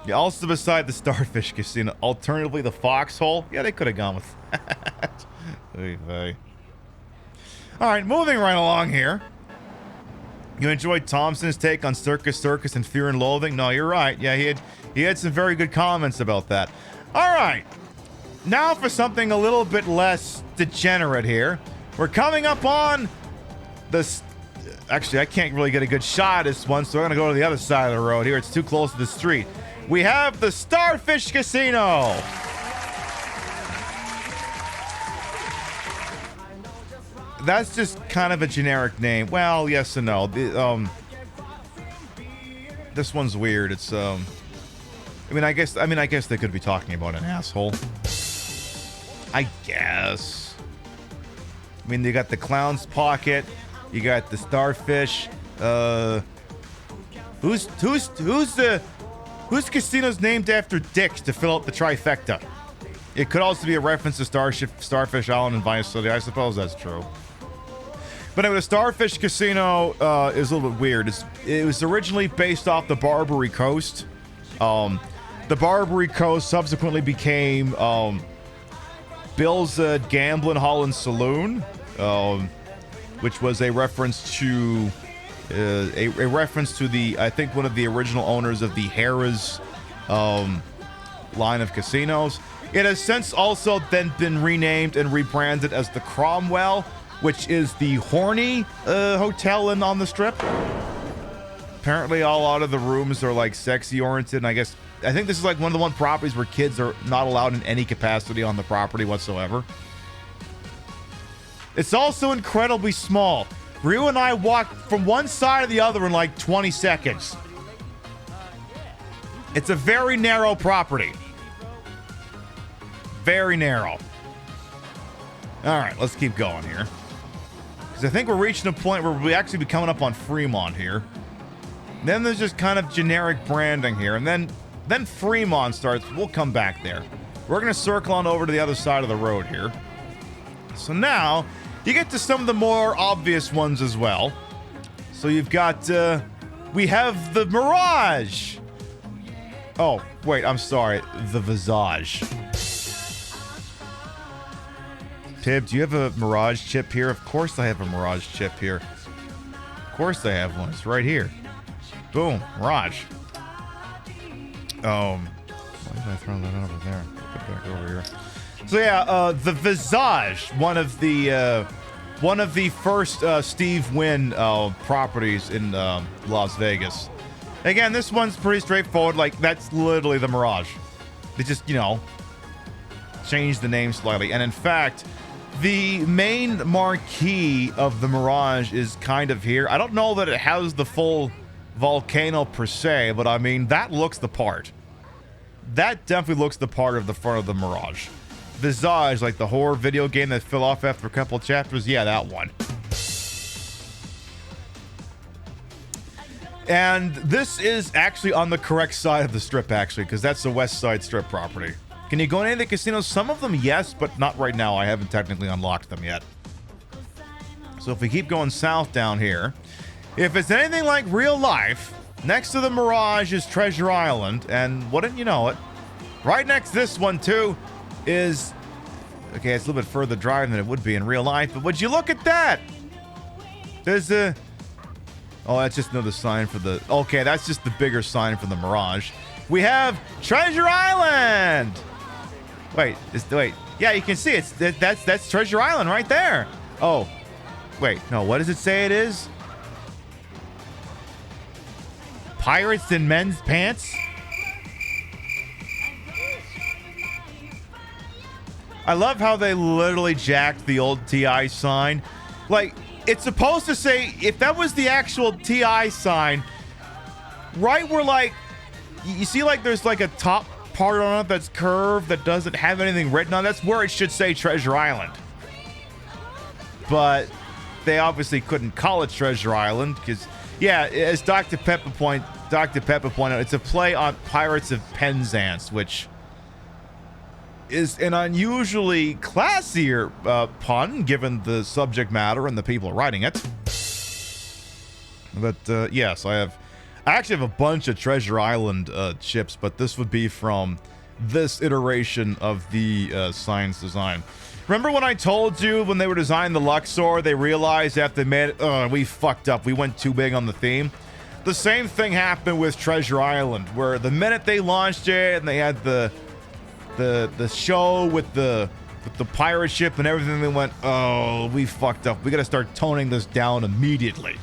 Yeah, also beside the Starfish Casino, alternatively the Foxhole. Yeah, they could have gone with that. All right, moving right along here. You enjoyed Thompson's take on Circus Circus and Fear and Loathing? No, you're right. Yeah, he had some very good comments about that. All right, now for something a little bit less degenerate here. We're coming up on the... Actually, I can't really get a good shot of this one, so we're going to go to the other side of the road here. It's too close to the street. We have the Starfish Casino. That's just kind of a generic name. Well, yes and no. This one's weird. It's I mean, I guess they could be talking about an asshole. I guess. I mean, they got the Clown's Pocket. You got the Starfish. Whose casino's named after dicks to fill out the trifecta? It could also be a reference to Starfish Island and Vice City. I suppose that's true. But anyway, the Starfish Casino is a little bit weird. It was originally based off the Barbary Coast. The Barbary Coast subsequently became Bill's Gambling Hall and Saloon. Which was a reference to a reference to the, I think, one of the original owners of the Harrah's line of casinos. It has since also then been renamed and rebranded as the Cromwell, which is the horny hotel on the strip. Apparently, a lot of the rooms are like sexy oriented, and I think this is like one of the properties where kids are not allowed in any capacity on the property whatsoever. It's also incredibly small. Ryu and I walked from one side to the other in like 20 seconds. It's a very narrow property. Very narrow. All right, let's keep going here. Because I think we're reaching a point where we actually be coming up on Fremont here. Then there's just kind of generic branding here. And then Fremont starts. We'll come back there. We're going to circle on over to the other side of the road here. So now... you get to some of the more obvious ones as well. So you've got, we have the Mirage. Oh, wait, I'm sorry. The Visage. Pib, do you have a Mirage chip here? Of course I have a Mirage chip here. Of course I have one. It's right here. Boom, Mirage. Why did I throw that over there? Back over here. So yeah, the Visage, one of the first Steve Wynn properties in Las Vegas. Again, this one's pretty straightforward. Like, that's literally the Mirage. They just, you know, changed the name slightly. And in fact, the main marquee of the Mirage is kind of here. I don't know that it has the full volcano per se, but I mean, that looks the part. That definitely looks the part of the front of the Mirage. Visage, like the horror video game that fell off after a couple chapters. Yeah, that one. And this is actually on the correct side of the strip, actually, because that's the West Side Strip property. Can you go in any of the casinos? Some of them, yes, but not right now. I haven't technically unlocked them yet. So if we keep going south down here, if it's anything like real life, next to the Mirage is Treasure Island, and wouldn't you know it, right next to this one, too, is... Okay, it's a little bit further drive than it would be in real life, but would you look at that? There's a... Oh, that's just another sign for the... Okay, that's just the bigger sign for the Mirage. We have Treasure Island! Wait, yeah, you can see it. That's Treasure Island right there. Oh, wait, no, what does it say it is? Pirates in men's pants? I love how they literally jacked the old TI sign. Like, it's supposed to say, if that was the actual TI sign, right where, like, you see, like, there's, like, a top part on it that's curved that doesn't have anything written on it. That's where it should say Treasure Island. But they obviously couldn't call it Treasure Island because, yeah, as Dr. Pepper pointed out, it's a play on Pirates of Penzance, which is an unusually classier pun given the subject matter and the people writing it. But yes, I actually have a bunch of Treasure Island chips, but this would be from this iteration of the science design. Remember when I told you when they were designing the Luxor, they realized after they made it, we fucked up. We went too big on the theme. The same thing happened with Treasure Island, where the minute they launched it and they had the show with the pirate ship and everything, they went, oh, we fucked up. We got to start toning this down immediately.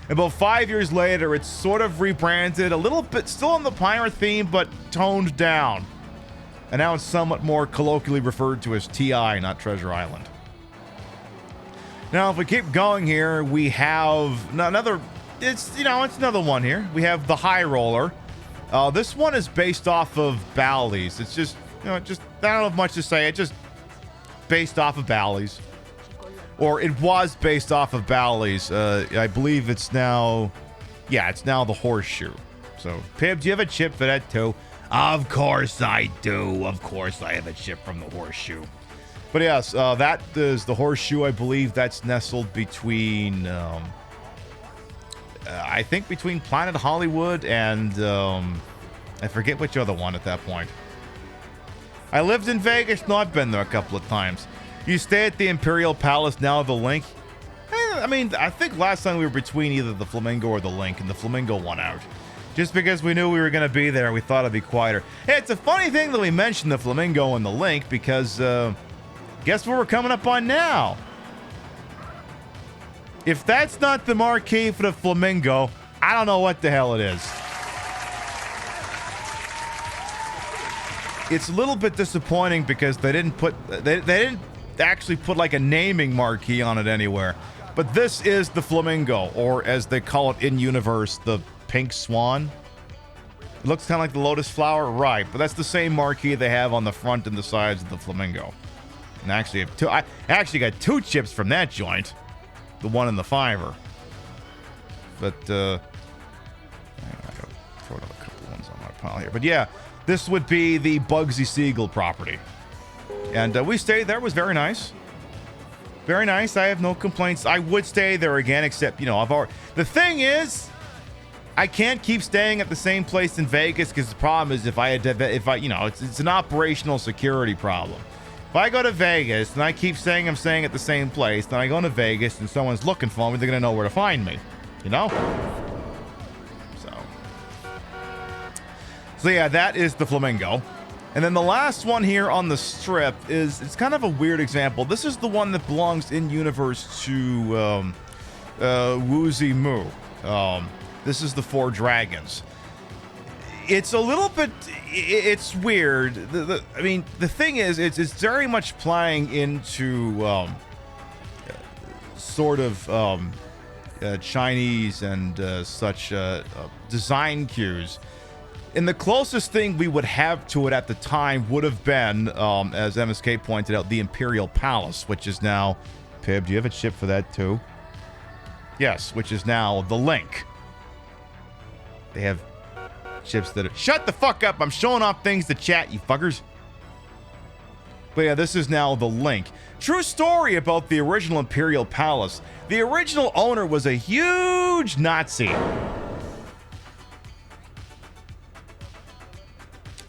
About 5 years later, it's sort of rebranded, a little bit still on the pirate theme, but toned down. And now it's somewhat more colloquially referred to as TI, not Treasure Island. Now, if we keep going here, we have another, it's another one here. We have the High Roller. This one is based off of Bally's. It's just, I don't have much to say. It's just based off of Bally's. Or it was based off of Bally's. I believe it's now... Yeah, it's now the Horseshoe. So, Pib, do you have a chip for that too? Of course I do. Of course I have a chip from the Horseshoe. But yes, that is the Horseshoe. I believe that's nestled between... I think between Planet Hollywood and... I forget which other one at that point. I lived in Vegas. No, I've been there a couple of times. You stay at the Imperial Palace, now the Link. I mean, I think last time we were between either the Flamingo or the Link, and the Flamingo won out. Just because we knew we were going to be there, we thought it'd be quieter. Hey, it's a funny thing that we mentioned the Flamingo and the Link, because guess what we're coming up on now? If that's not the marquee for the Flamingo, I don't know what the hell it is. It's a little bit disappointing because they didn't actually put like a naming marquee on it anywhere. But this is the Flamingo, or as they call it in universe, the Pink Swan. It looks kind of like the lotus flower, right? But that's the same marquee they have on the front and the sides of the Flamingo. And actually, I actually got two chips from that joint, the one in the fiver. But I gotta throw another couple ones on my pile here. But yeah, this would be the Bugsy Siegel property. And we stayed there. It was very nice. Very nice. I have no complaints. I would stay there again, except, the thing is, I can't keep staying at the same place in Vegas because the problem is it's an operational security problem. If I go to Vegas and I keep saying I'm staying at the same place, then I go to Vegas and someone's looking for me, they're going to know where to find me, So yeah, that is the Flamingo. And then the last one here on the strip it's kind of a weird example. This is the one that belongs in universe to Woozy Moo. This is the Four Dragons. It's a little bit, it's weird. I mean, the thing is, it's very much playing into sort of Chinese and such design cues. And the closest thing we would have to it at the time would have been, as MSK pointed out, the Imperial Palace, which is now... Pib, do you have a chip for that too? Yes, which is now the Link. They have chips that are... Shut the fuck up! I'm showing off things to chat, you fuckers. But yeah, this is now the Link. True story about the original Imperial Palace. The original owner was a huge Nazi.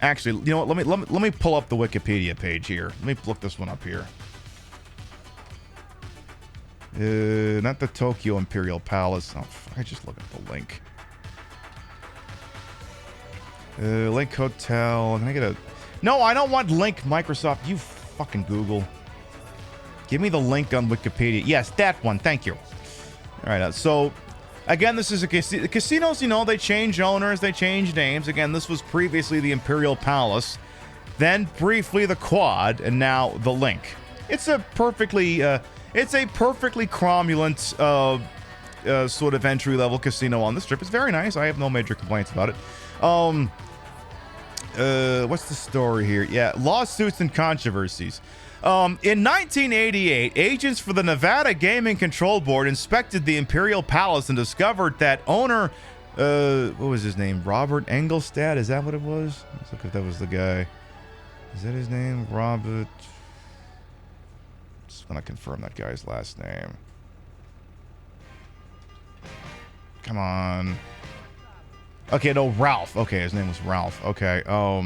Actually, you know what? Let me pull up the Wikipedia page here. Let me look this one up here. Not the Tokyo Imperial Palace. Oh, fuck, I just look at the link. Link Hotel. Can I get a... No, I don't want Link Microsoft. You fucking Google. Give me the link on Wikipedia. Yes, that one. Thank you. All right, so... Again, this is a casino. Casinos, you know, they change owners, they change names. Again, this was previously the Imperial Palace, then briefly the Quad, and now the Link. It's a perfectly cromulent sort of entry-level casino on the strip. It's very nice. I have no major complaints about it. What's the story here? Yeah, lawsuits and controversies. In 1988, agents for the Nevada Gaming Control Board inspected the Imperial Palace and discovered that owner, what was his name? Robert Engelstad? Is that what it was? Let's look if that was the guy. Is that his name? Robert. Just want to confirm that guy's last name. Come on. Okay, no, Ralph. Okay, his name was Ralph. Okay, all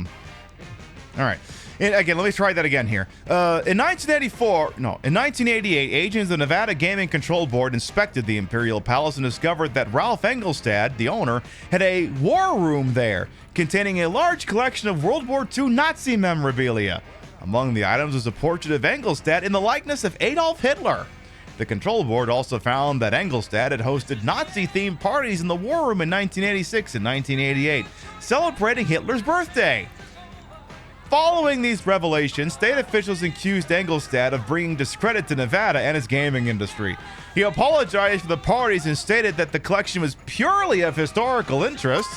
right. And again, let me try that again here. In 1988, agents of the Nevada Gaming Control Board inspected the Imperial Palace and discovered that Ralph Engelstad, the owner, had a war room there containing a large collection of World War II Nazi memorabilia. Among the items was a portrait of Engelstad in the likeness of Adolf Hitler. The control board also found that Engelstad had hosted Nazi-themed parties in the war room in 1986 and 1988, celebrating Hitler's birthday. Following these revelations, state officials accused Engelstad of bringing discredit to Nevada and its gaming industry. He apologized for the parties and stated that the collection was purely of historical interest.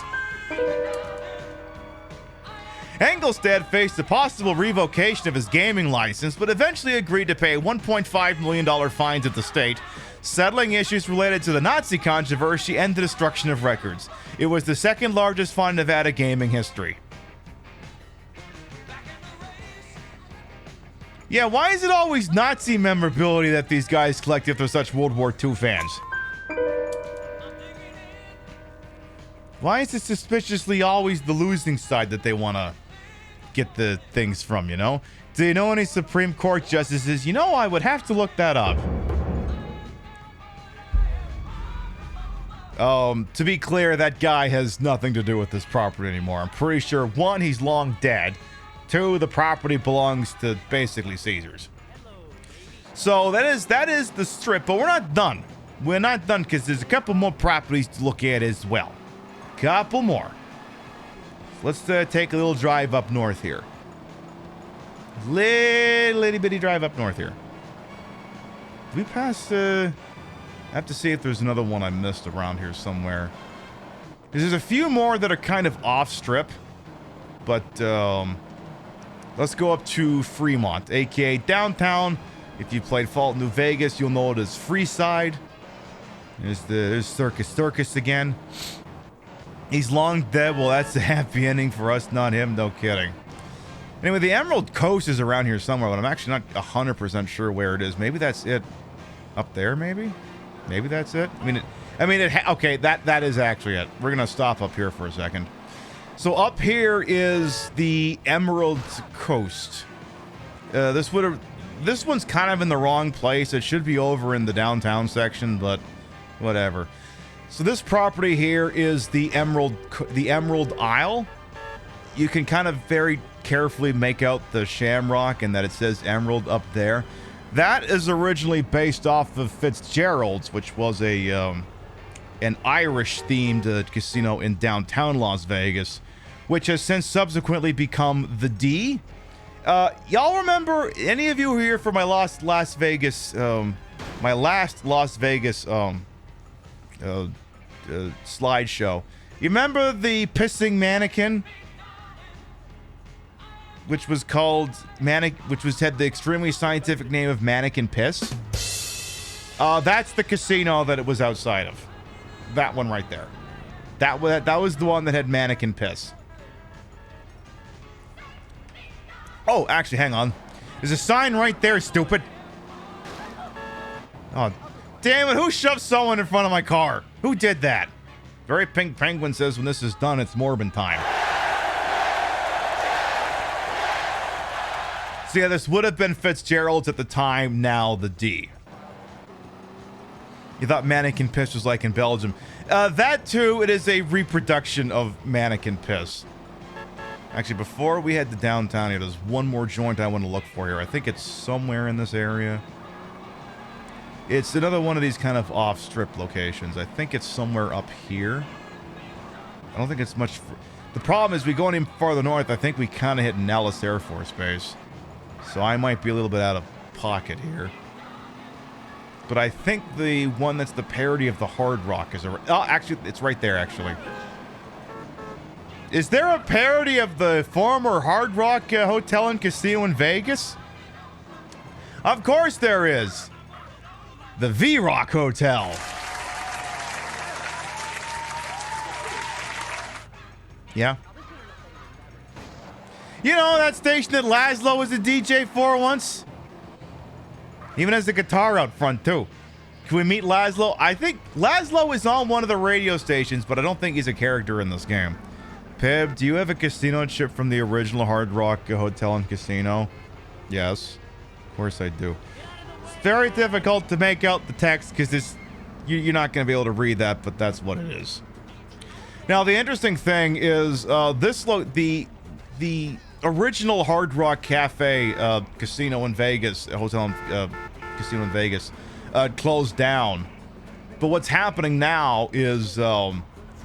Engelstad faced a possible revocation of his gaming license, but eventually agreed to pay a $1.5 million fine to the state, settling issues related to the Nazi controversy and the destruction of records. It was the second largest fine in Nevada gaming history. Yeah, why is it always Nazi memorabilia that these guys collect if they're such World War II fans? Why is it suspiciously always the losing side that they want to get the things from, you know? Do you know any Supreme Court justices? You know, I would have to look that up. To be clear, that guy has nothing to do with this property anymore. I'm pretty sure, one, he's long dead. Two, the property belongs to basically Caesars. So that is the strip, but we're not done. We're not done because there's a couple more properties to look at as well. Couple more. Let's take a little drive up north here. Little bitty drive up north here. Did we pass? I have to see if there's another one I missed around here somewhere. There's a few more that are kind of off strip, but let's go up to Fremont, aka downtown. If you played Fallout New Vegas, you'll know it as Freeside. There's Circus again. He's long dead. Well, that's a happy ending for us, not him. No kidding. Anyway, the Emerald Coast is around here somewhere, but I'm actually not 100% sure where it is. Maybe that's it. Up there, maybe? Maybe that's it. Okay, that is actually it. We're gonna stop up here for a second. So up here is the Emerald Coast. This one's kind of in the wrong place. It should be over in the downtown section, but whatever. So this property here is the Emerald Isle. You can kind of carefully make out the shamrock and that it says Emerald up there, that is originally based off of Fitzgerald's, which was an Irish-themed casino in downtown Las Vegas, which has since subsequently become the D. Y'all remember, any of you who were here for my last Las Vegas slideshow? You remember the pissing mannequin, which was called had the extremely scientific name of Mannequin Piss? That's the casino that it was outside of. That one right there. That was the one that had Mannequin Piss. Oh, actually, hang on. There's a sign right there, stupid. Oh, damn it. Who shoved someone in front of my car? Who did that? Very Pink Penguin says when this is done, it's Morbin time. So yeah, this would have been Fitzgerald's at the time, now the D. You thought Mannequin Piss was like in Belgium. That too, it is a reproduction of Mannequin Piss. Actually, before we head to downtown here, there's one more joint I want to look for here. I think it's somewhere in this area. It's another one of these kind of off-strip locations. I think it's somewhere up here. I don't think it's much... The problem is we go any farther north, I think we kind of hit Nellis Air Force Base. So I might be a little bit out of pocket here. But I think the one that's the parody of the Hard Rock is... Oh, actually, it's right there, actually. Is there a parody of the former Hard Rock Hotel and Casino in Vegas? Of course there is. The V-Rock Hotel. Yeah. You know that station that Laszlo was a DJ for once? Even has the guitar out front, too. Can we meet Laszlo? I think Laszlo is on one of the radio stations, but I don't think he's a character in this game. Pib, do you have a casino chip from the original Hard Rock Hotel and Casino? Yes. Of course I do. It's very difficult to make out the text because you're not going to be able to read that, but that's what it is. Now, the interesting thing is the original Hard Rock Cafe Casino in Vegas, Hotel and Casino in Vegas, closed down. But what's happening now is...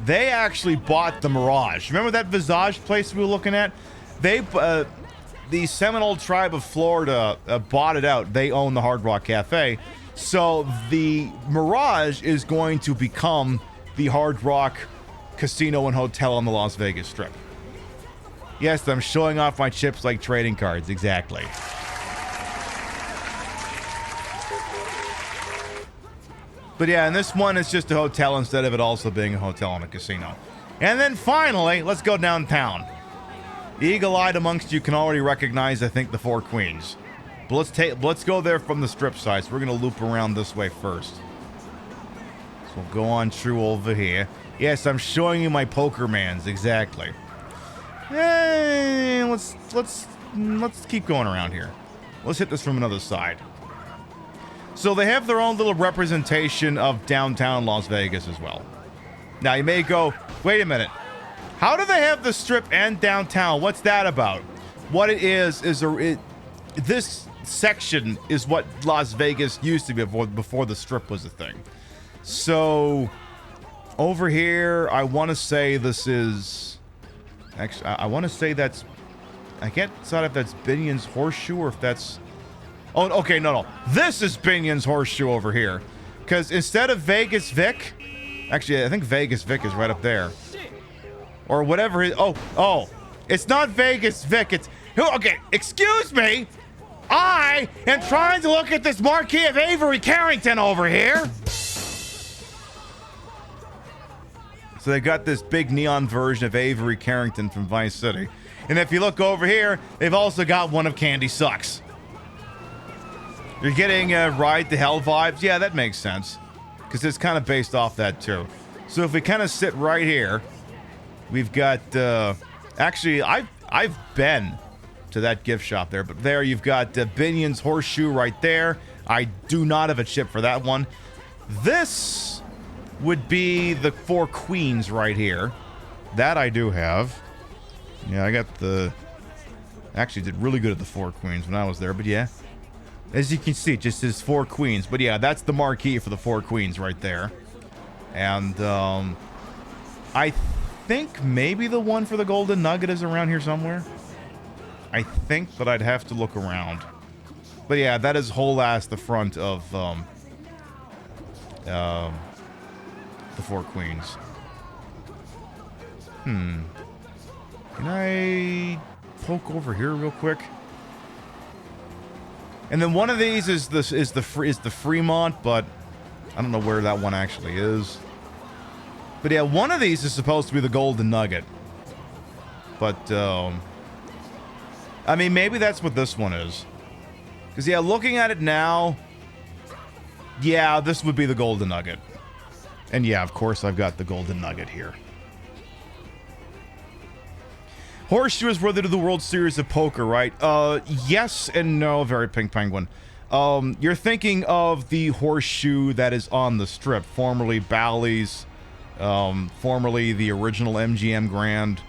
they actually bought the Mirage. Remember that Visage place we were looking at? The Seminole tribe of Florida bought it out. They own the Hard Rock Cafe. So the Mirage is going to become the Hard Rock Casino and Hotel on the Las Vegas Strip. Yes, I'm showing off my chips like trading cards. Exactly. But yeah, and this one is just a hotel instead of it also being a hotel and a casino. And then finally, let's go downtown. The eagle-eyed amongst you can already recognize, I think, the Four Queens. But let's go there from the strip side. So we're going to loop around this way first. So we'll go on through over here. Yes, I'm showing you my poker mans, exactly. Hey, let's keep going around here. Let's hit this from another side. So they have their own little representation of downtown Las Vegas as well. Now you may go, wait a minute. How do they have the strip and downtown? What's that about? What it is this section is what Las Vegas used to be before the strip was a thing. So over here, I want to say this is... Actually, I want to say that's... I can't decide if that's Binion's Horseshoe or if that's... Oh, okay, no. This is Binion's Horseshoe over here. Because instead of Vegas Vic... Actually, I think Vegas Vic is right up there. Or whatever it... Oh. It's not Vegas Vic, it's... Okay, excuse me! I am trying to look at this marquee of Avery Carrington over here! So they got this big neon version of Avery Carrington from Vice City. And if you look over here, they've also got one of Candy Sucks. You're getting Ride to Hell vibes? Yeah, that makes sense. Because it's kind of based off that, too. So if we kind of sit right here, we've got... actually, I've been to that gift shop there. But there you've got Binion's Horseshoe right there. I do not have a chip for that one. This would be the Four Queens right here. That I do have. Yeah, I got the Actually did really good at the 4 queens when I was there, but yeah. As you can see, it just says 4 queens. But yeah, that's the marquee for the 4 queens right there. And I think maybe the one for the golden nugget is around here somewhere. I think, but I'd have to look around. But yeah, that is whole ass the front of the 4 queens. Can I poke over here real quick? And then one of these is the Fremont, but I don't know where that one actually is. But yeah, one of these is supposed to be the golden nugget. But I mean, maybe that's what this one is. Because yeah, looking at it now, yeah, this would be the golden nugget. And yeah, of course, I've got the golden nugget here. Horseshoe is worthy to the World Series of Poker, right? Yes and no, very pink penguin. You're thinking of the horseshoe that is on the strip, formerly Bally's, formerly the original MGM Grand.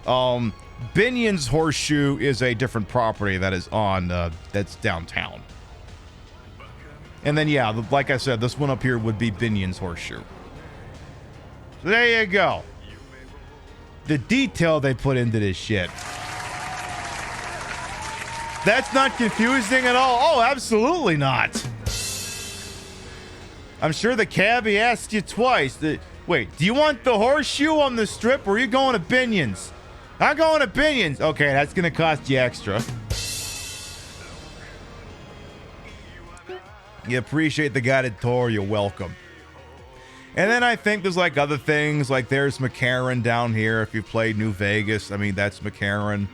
Binion's horseshoe is a different property that is on, that's downtown. And then, yeah, like I said, this one up here would be Binion's horseshoe. So there you go. The detail they put into this shit. That's not confusing at all. Oh, absolutely not. I'm sure the cabbie asked you twice. Wait, do you want the horseshoe on the strip or are you going to Binion's? I'm going to Binion's. Okay, that's going to cost you extra. You appreciate the guided tour, you're welcome. And then I think there's like other things, like there's McCarran down here. If you played New Vegas, I mean, that's McCarran.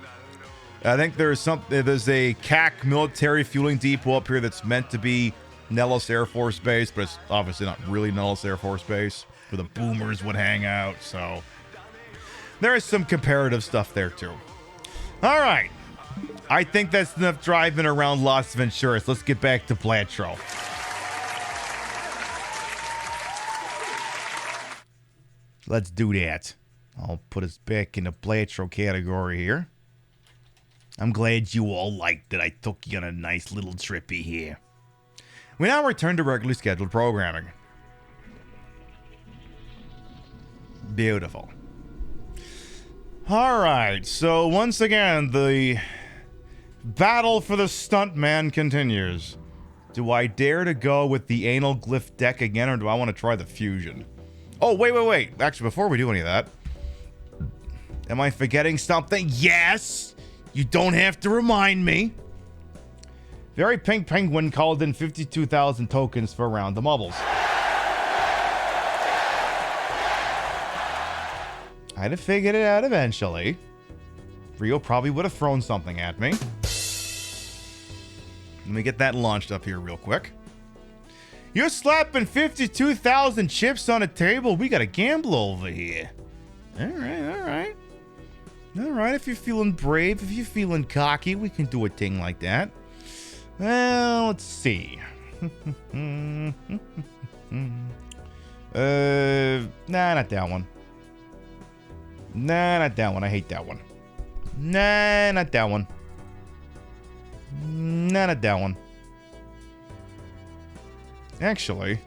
I think there's a CAC military fueling depot up here that's meant to be Nellis Air Force Base, but it's obviously not really Nellis Air Force Base, where the boomers would hang out, so there is some comparative stuff there too. All right. I think that's enough driving around Las Venturas. Let's get back to Balatro. Let's do that. I'll put us back in the Balatro category here. I'm glad you all liked that I took you on a nice little trippy here. We now return to regularly scheduled programming. Beautiful. Alright, so once again, the battle for the Stuntman continues. Do I dare to go with the anal glyph deck again, or do I want to try the fusion? Oh, wait. Actually, before we do any of that, am I forgetting something? Yes! You don't have to remind me. Very Pink Penguin called in 52,000 tokens for Around the Mubbles. I'd have figured it out eventually. Rio probably would have thrown something at me. Let me get that launched up here real quick. You're slapping 52,000 chips on a table. We got to gamble over here. All right. If you're feeling brave, if you're feeling cocky, we can do a thing like that. Well, let's see. Nah, not that one. Nah, not that one. I hate that one. Nah, not that one. Nah, not that one. Actually,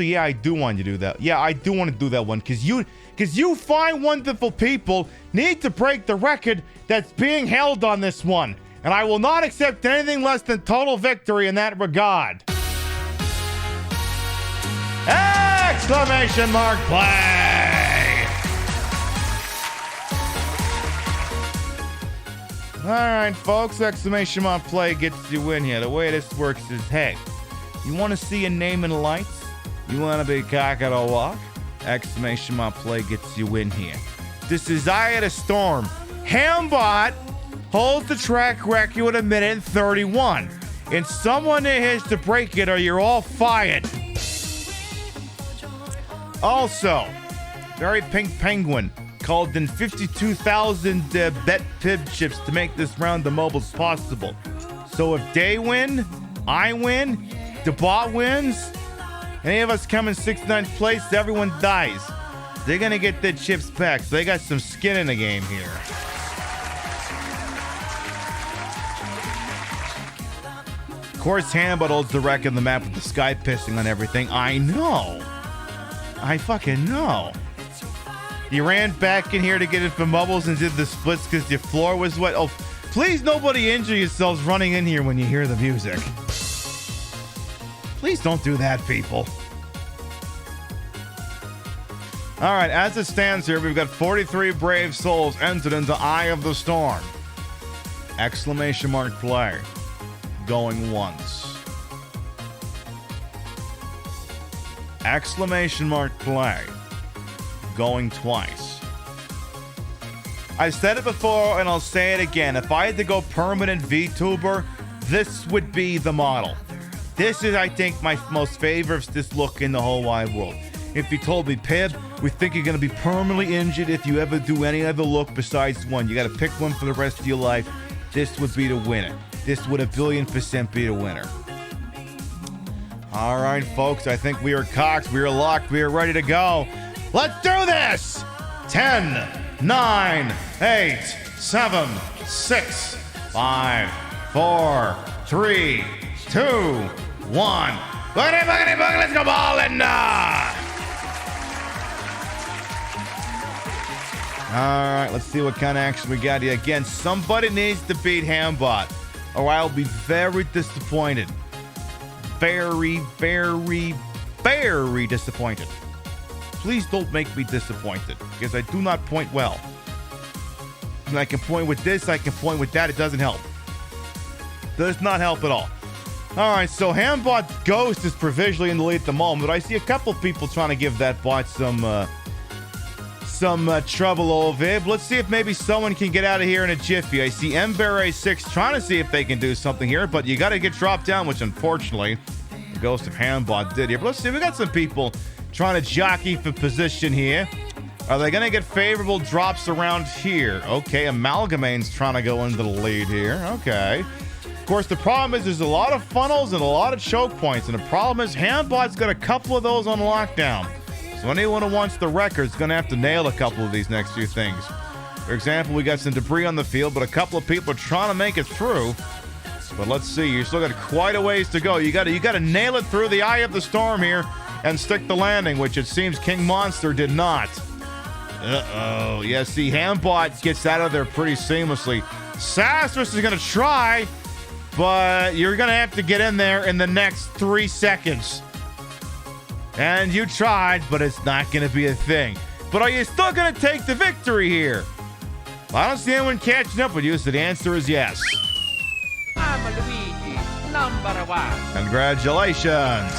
yeah, I do want you to do that. Yeah, I do want to do that one because you fine, wonderful people need to break the record that's being held on this one. And I will not accept anything less than total victory in that regard. Exclamation mark play! Alright, folks, exclamation mark play gets you in here. The way this works is, hey, you want to see a name in lights? You want to be cock at a walk? Exclamation mark play gets you in here. This is Eye of the Storm. Hambot holds the track record with 1:31. And someone there has to break it or you're all fired. Also, Very Pink Penguin called in 52,000 bet PIB chips to make this round the mobiles possible. So if they win, I win, the bot wins, any of us come in 6th, 9th place, everyone dies. They're gonna get their chips back, so they got some skin in the game here. course, Hambot holds the wreck in the map with the sky pissing on everything. I know. I fucking know. You ran back in here to get it from Bubbles and did the splits because your floor was wet. Oh, please nobody injure yourselves running in here when you hear the music. Please don't do that, people. All right, as it stands here, we've got 43 brave souls entered into Eye of the Storm. Exclamation mark play. Going once. Exclamation mark play. Going twice. I've said it before and I'll say it again. If I had to go permanent VTuber, this would be the model. This is, I think, my most favorite look in the whole wide world. If you told me, Pib, we think you're going to be permanently injured if you ever do any other look besides one. You got to pick one for the rest of your life. This would be the winner. This would 1,000,000,000% be the winner. All right, folks, I think we are cocked. We are locked. We are ready to go. Let's do this! 10, 9, 8, 7, 6, 5, 4, 3, 2, 1. Boogity, boogity, boogity, let's go ballin'! All right, let's see what kind of action we got here. Again, somebody needs to beat Hambot, or I'll be very disappointed. Very, very, very disappointed. Please don't make me disappointed, because I do not point well. And I can point with this, I can point with that, it doesn't help. Does not help at all. All right, so Hambot Ghost is provisionally in the lead at the moment, but I see a couple people trying to give that bot some trouble over here. But let's see if maybe someone can get out of here in a jiffy. I see MBear6 trying to see if they can do something here, but you got to get dropped down, which unfortunately the Ghost of Hambot did here. But let's see, we got some people trying to jockey for position here. Are they going to get favorable drops around here? Okay, Amalgamane's trying to go into the lead here. Okay. Of course, the problem is there's a lot of funnels and a lot of choke points, and the problem is Hambot's got a couple of those on lockdown. So anyone who wants the record is going to have to nail a couple of these next few things. For example, we got some debris on the field, but a couple of people are trying to make it through. But let's see, you still got quite a ways to go. You got to nail it through the Eye of the Storm here and stick the landing, which it seems King Monster did not. Uh-oh. Yeah, see, Hambot gets out of there pretty seamlessly. Sastrus is going to try, but you're going to have to get in there in the next 3 seconds. And you tried, but it's not going to be a thing. But are you still going to take the victory here? Well, I don't see anyone catching up with you, so the answer is yes. I'm Luigi, #1. Congratulations.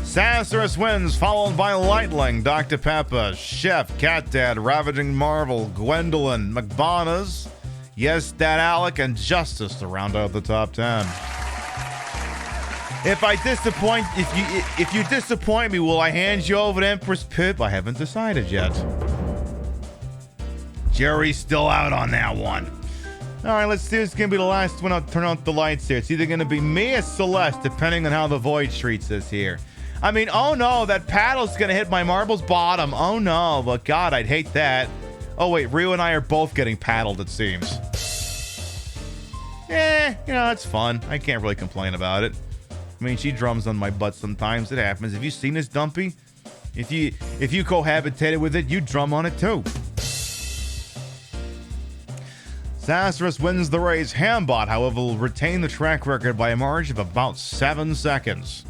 Sassarus wins, followed by Lightling, Dr. Peppa, Chef, Cat Dad, Ravaging Marvel, Gwendolyn, McBonas, Yes Dad Alec, and Justice to round out the top 10. If you disappoint me, will I hand you over to Empress Pip? I haven't decided yet. Jerry's still out on that one. All right, let's see. It's going to be the last one. I'll turn out the lights here. It's either going to be me or Celeste, depending on how the Void treats us here. I mean, oh no, that paddle's going to hit my marble's bottom. Oh no, but God, I'd hate that. Oh wait, Ryu and I are both getting paddled, it seems. It's fun. I can't really complain about it. I mean, she drums on my butt sometimes. It happens. Have you seen this Dumpy? If you cohabitated with it, you drum on it too. Sassarus wins the race. Hambot, however, will retain the track record by a margin of about 7 seconds.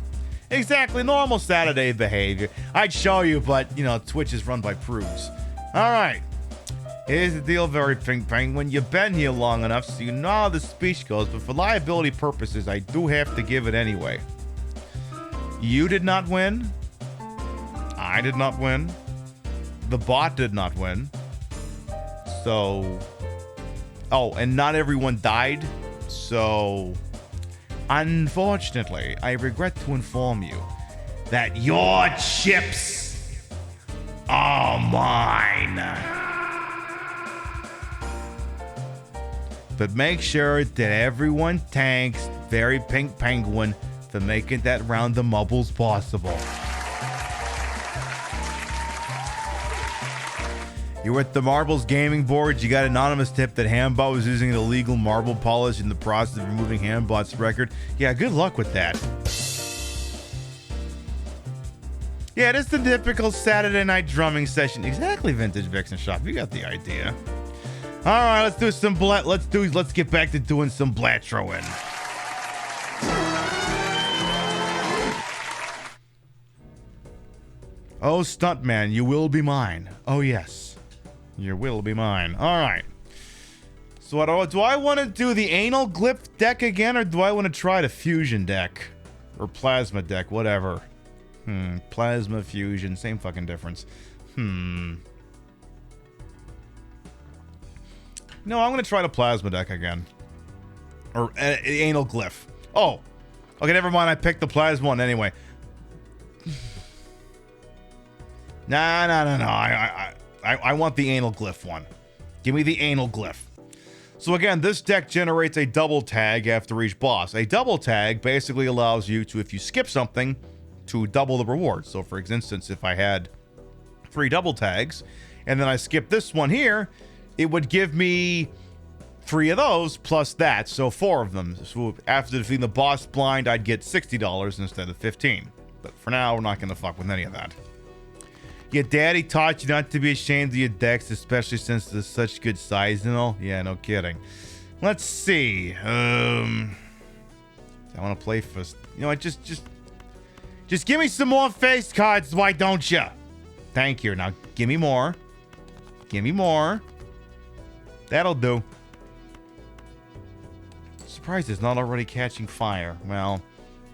Exactly normal Saturday behavior. I'd show you, but, Twitch is run by prudes. All right. Here's the deal, very Pink Penguin. You've been here long enough, so you know how the speech goes, but for liability purposes, I do have to give it anyway. You did not win. I did not win. The bot did not win. So... Oh, and not everyone died. So... Unfortunately, I regret to inform you that your chips are mine. But make sure that everyone thanks Very Pink Penguin for making that round of Mubbles possible. You're at the Marbles gaming board. You got an anonymous tip that Hambot was using an illegal marble polish in the process of removing Hambot's record. Yeah, good luck with that. Yeah, it is the typical Saturday night drumming session. Exactly, Vintage Vixen Shop. You got the idea. All right, let's do some let's get back to doing some Blattroing. Oh, Stuntman, you will be mine. Oh, yes. You will be mine. All right. So do I want to do the anal glyph deck again, or do I want to try the fusion deck? Or plasma deck, whatever. Plasma fusion, same fucking difference. No, I'm going to try the plasma deck again. Or anal glyph. Oh. Okay, never mind. I picked the plasma one anyway. No. I want the anal glyph one. Give me the anal glyph. So again, this deck generates a double tag after each boss. A double tag basically allows you to, if you skip something, to double the reward. So for instance, if I had 3 double tags and then I skip this one here, it would give me 3 of those plus that, so 4 of them. So after defeating the boss blind, I'd get $60 instead of 15. But for now, we're not going to fuck with any of that. Your daddy taught you not to be ashamed of your decks, especially since they're such good size and all? Yeah, no kidding. Let's see. I want to play first. You know what? Just give me some more face cards, why don't you? Thank you. Now, give me more. Give me more. That'll do. Surprised it's not already catching fire. Well,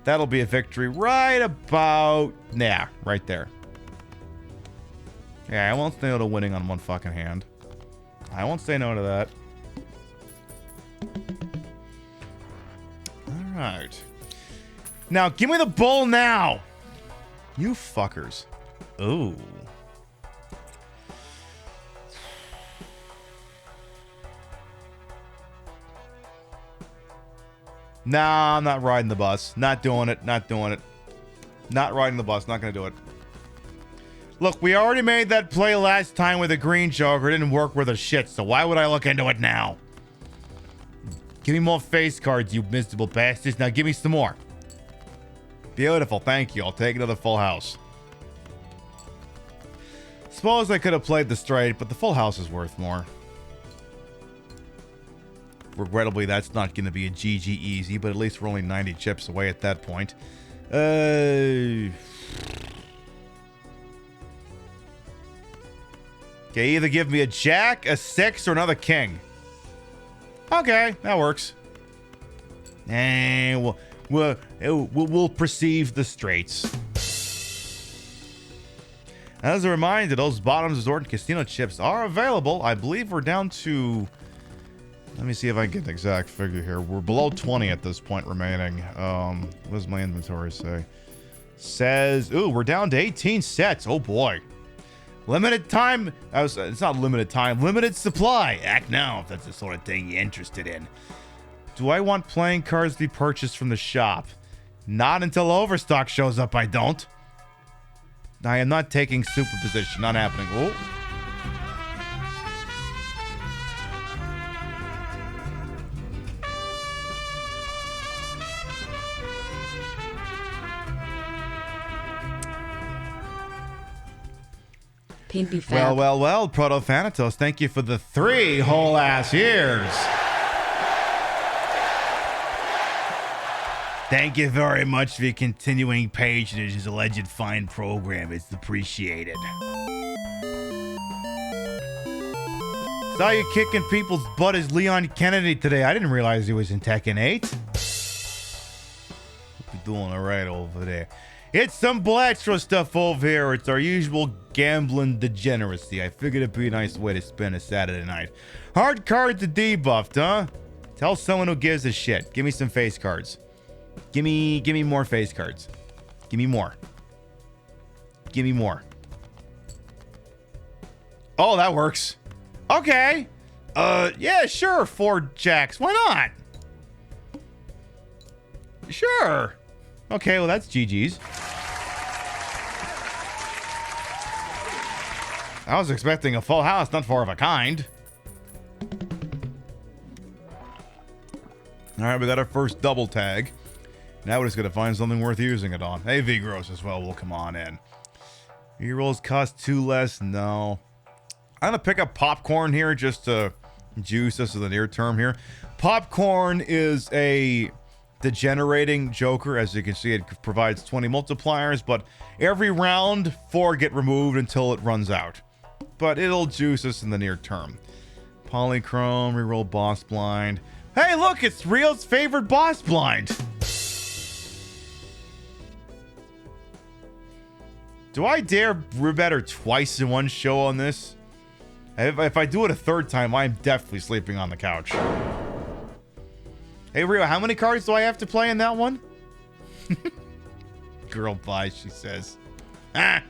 that'll be a victory right about... Nah, right there. Yeah, I won't say no to winning on one fucking hand. I won't say no to that. Alright. Now, give me the bull now! You fuckers. Ooh. Nah, I'm not riding the bus. Not doing it. Not doing it. Not riding the bus. Not gonna do it. Look, we already made that play last time with a green Joker. It didn't work with a shit, so why would I look into it now? Give me more face cards, you miserable bastards. Now give me some more. Beautiful, thank you. I'll take another full house. Suppose I could have played the straight, but the full house is worth more. Regrettably, that's not going to be a GG easy, but at least we're only 90 chips away at that point. Okay, either give me a jack, a 6, or another king. Okay, that works. And we'll perceive the straights. As a reminder, those Bottoms Resort and Casino chips are available. I believe we're down to... Let me see if I can get the exact figure here. We're below 20 at this point remaining. What does my inventory say? Says... Ooh, we're down to 18 sets. Oh, boy. Limited time. It's not limited time. Limited supply. Act now if that's the sort of thing you're interested in. Do I want playing cards to be purchased from the shop? Not until Overstock shows up, I don't. I am not taking superposition. Not happening. Oh. Pimpy fab. Well, Proto-Thanatos, thank you for the 3 whole ass years. Thank you very much for your continuing patronage as alleged fine program. It's appreciated. Saw you kicking people's butt as Leon Kennedy today. I didn't realize he was in Tekken 8. Hope you're doing all right over there. It's some Balatro stuff over here. It's our usual gambling degeneracy. I figured it'd be a nice way to spend a Saturday night. Hard cards are debuffed, huh? Tell someone who gives a shit. Give me some face cards. Give me more face cards. Give me more. Give me more. Oh, that works. Okay. Yeah, sure. 4 jacks. Why not? Sure. Okay, well, that's GG's. I was expecting a full house, not four of a kind. All right, we got our first double tag. Now we're just going to find something worth using it on. Hey, V-Gross as well will come on in. E-rolls cost 2 less. No. I'm going to pick up popcorn here just to juice us in the near term here. Popcorn is a degenerating joker. As you can see, it provides 20 multipliers, but every round 4 get removed until it runs out. But it'll juice us in the near term. Polychrome, reroll boss blind. Hey, look, it's Rio's favorite boss blind. Do I dare better twice in one show on this? If I do it a third time, I'm definitely sleeping on the couch. Hey, Rio, how many cards do I have to play in that one? Girl bye, she says. Ah!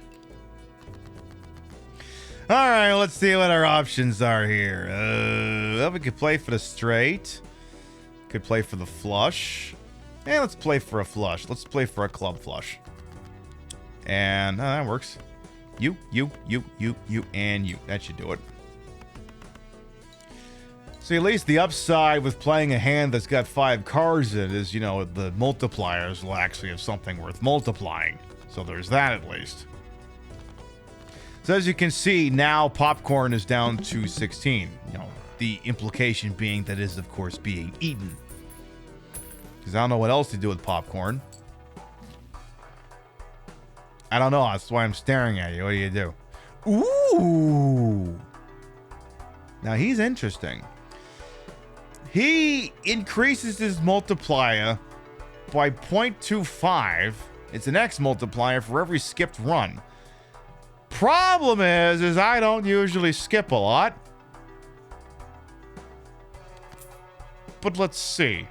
Alright, let's see what our options are here. Well, we could play for the straight. Could play for the flush. And let's play for a flush. Let's play for a club flush. And that works. You, and you. That should do it. See, at least the upside with playing a hand that's got 5 cards in it is, you know, the multipliers will actually have something worth multiplying. So there's that at least. So as you can see, now popcorn is down to 16. You know, the implication being that it is, of course, being eaten. Because I don't know what else to do with popcorn. I don't know. That's why I'm staring at you. What do you do? Ooh. Now, he's interesting. He increases his multiplier by 0.25. It's an X multiplier for every skipped run. Problem is I don't usually skip a lot. But let's see.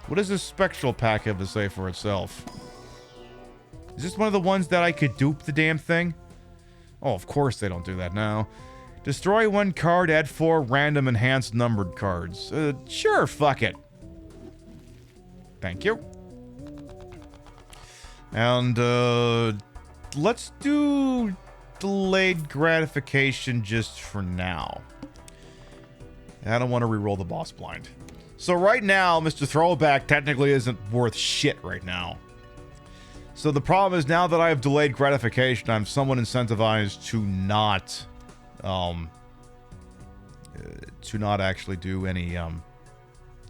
What does this spectral pack have to say for itself? Is this one of the ones that I could dupe the damn thing? Oh, of course they don't do that now. Destroy 1 card, add 4 random enhanced numbered cards. Sure, fuck it. Thank you. And, let's do delayed gratification just for now. I don't want to reroll the boss blind. So right now, Mr. Throwback technically isn't worth shit right now. So the problem is now that I have delayed gratification, I'm somewhat incentivized to not actually do any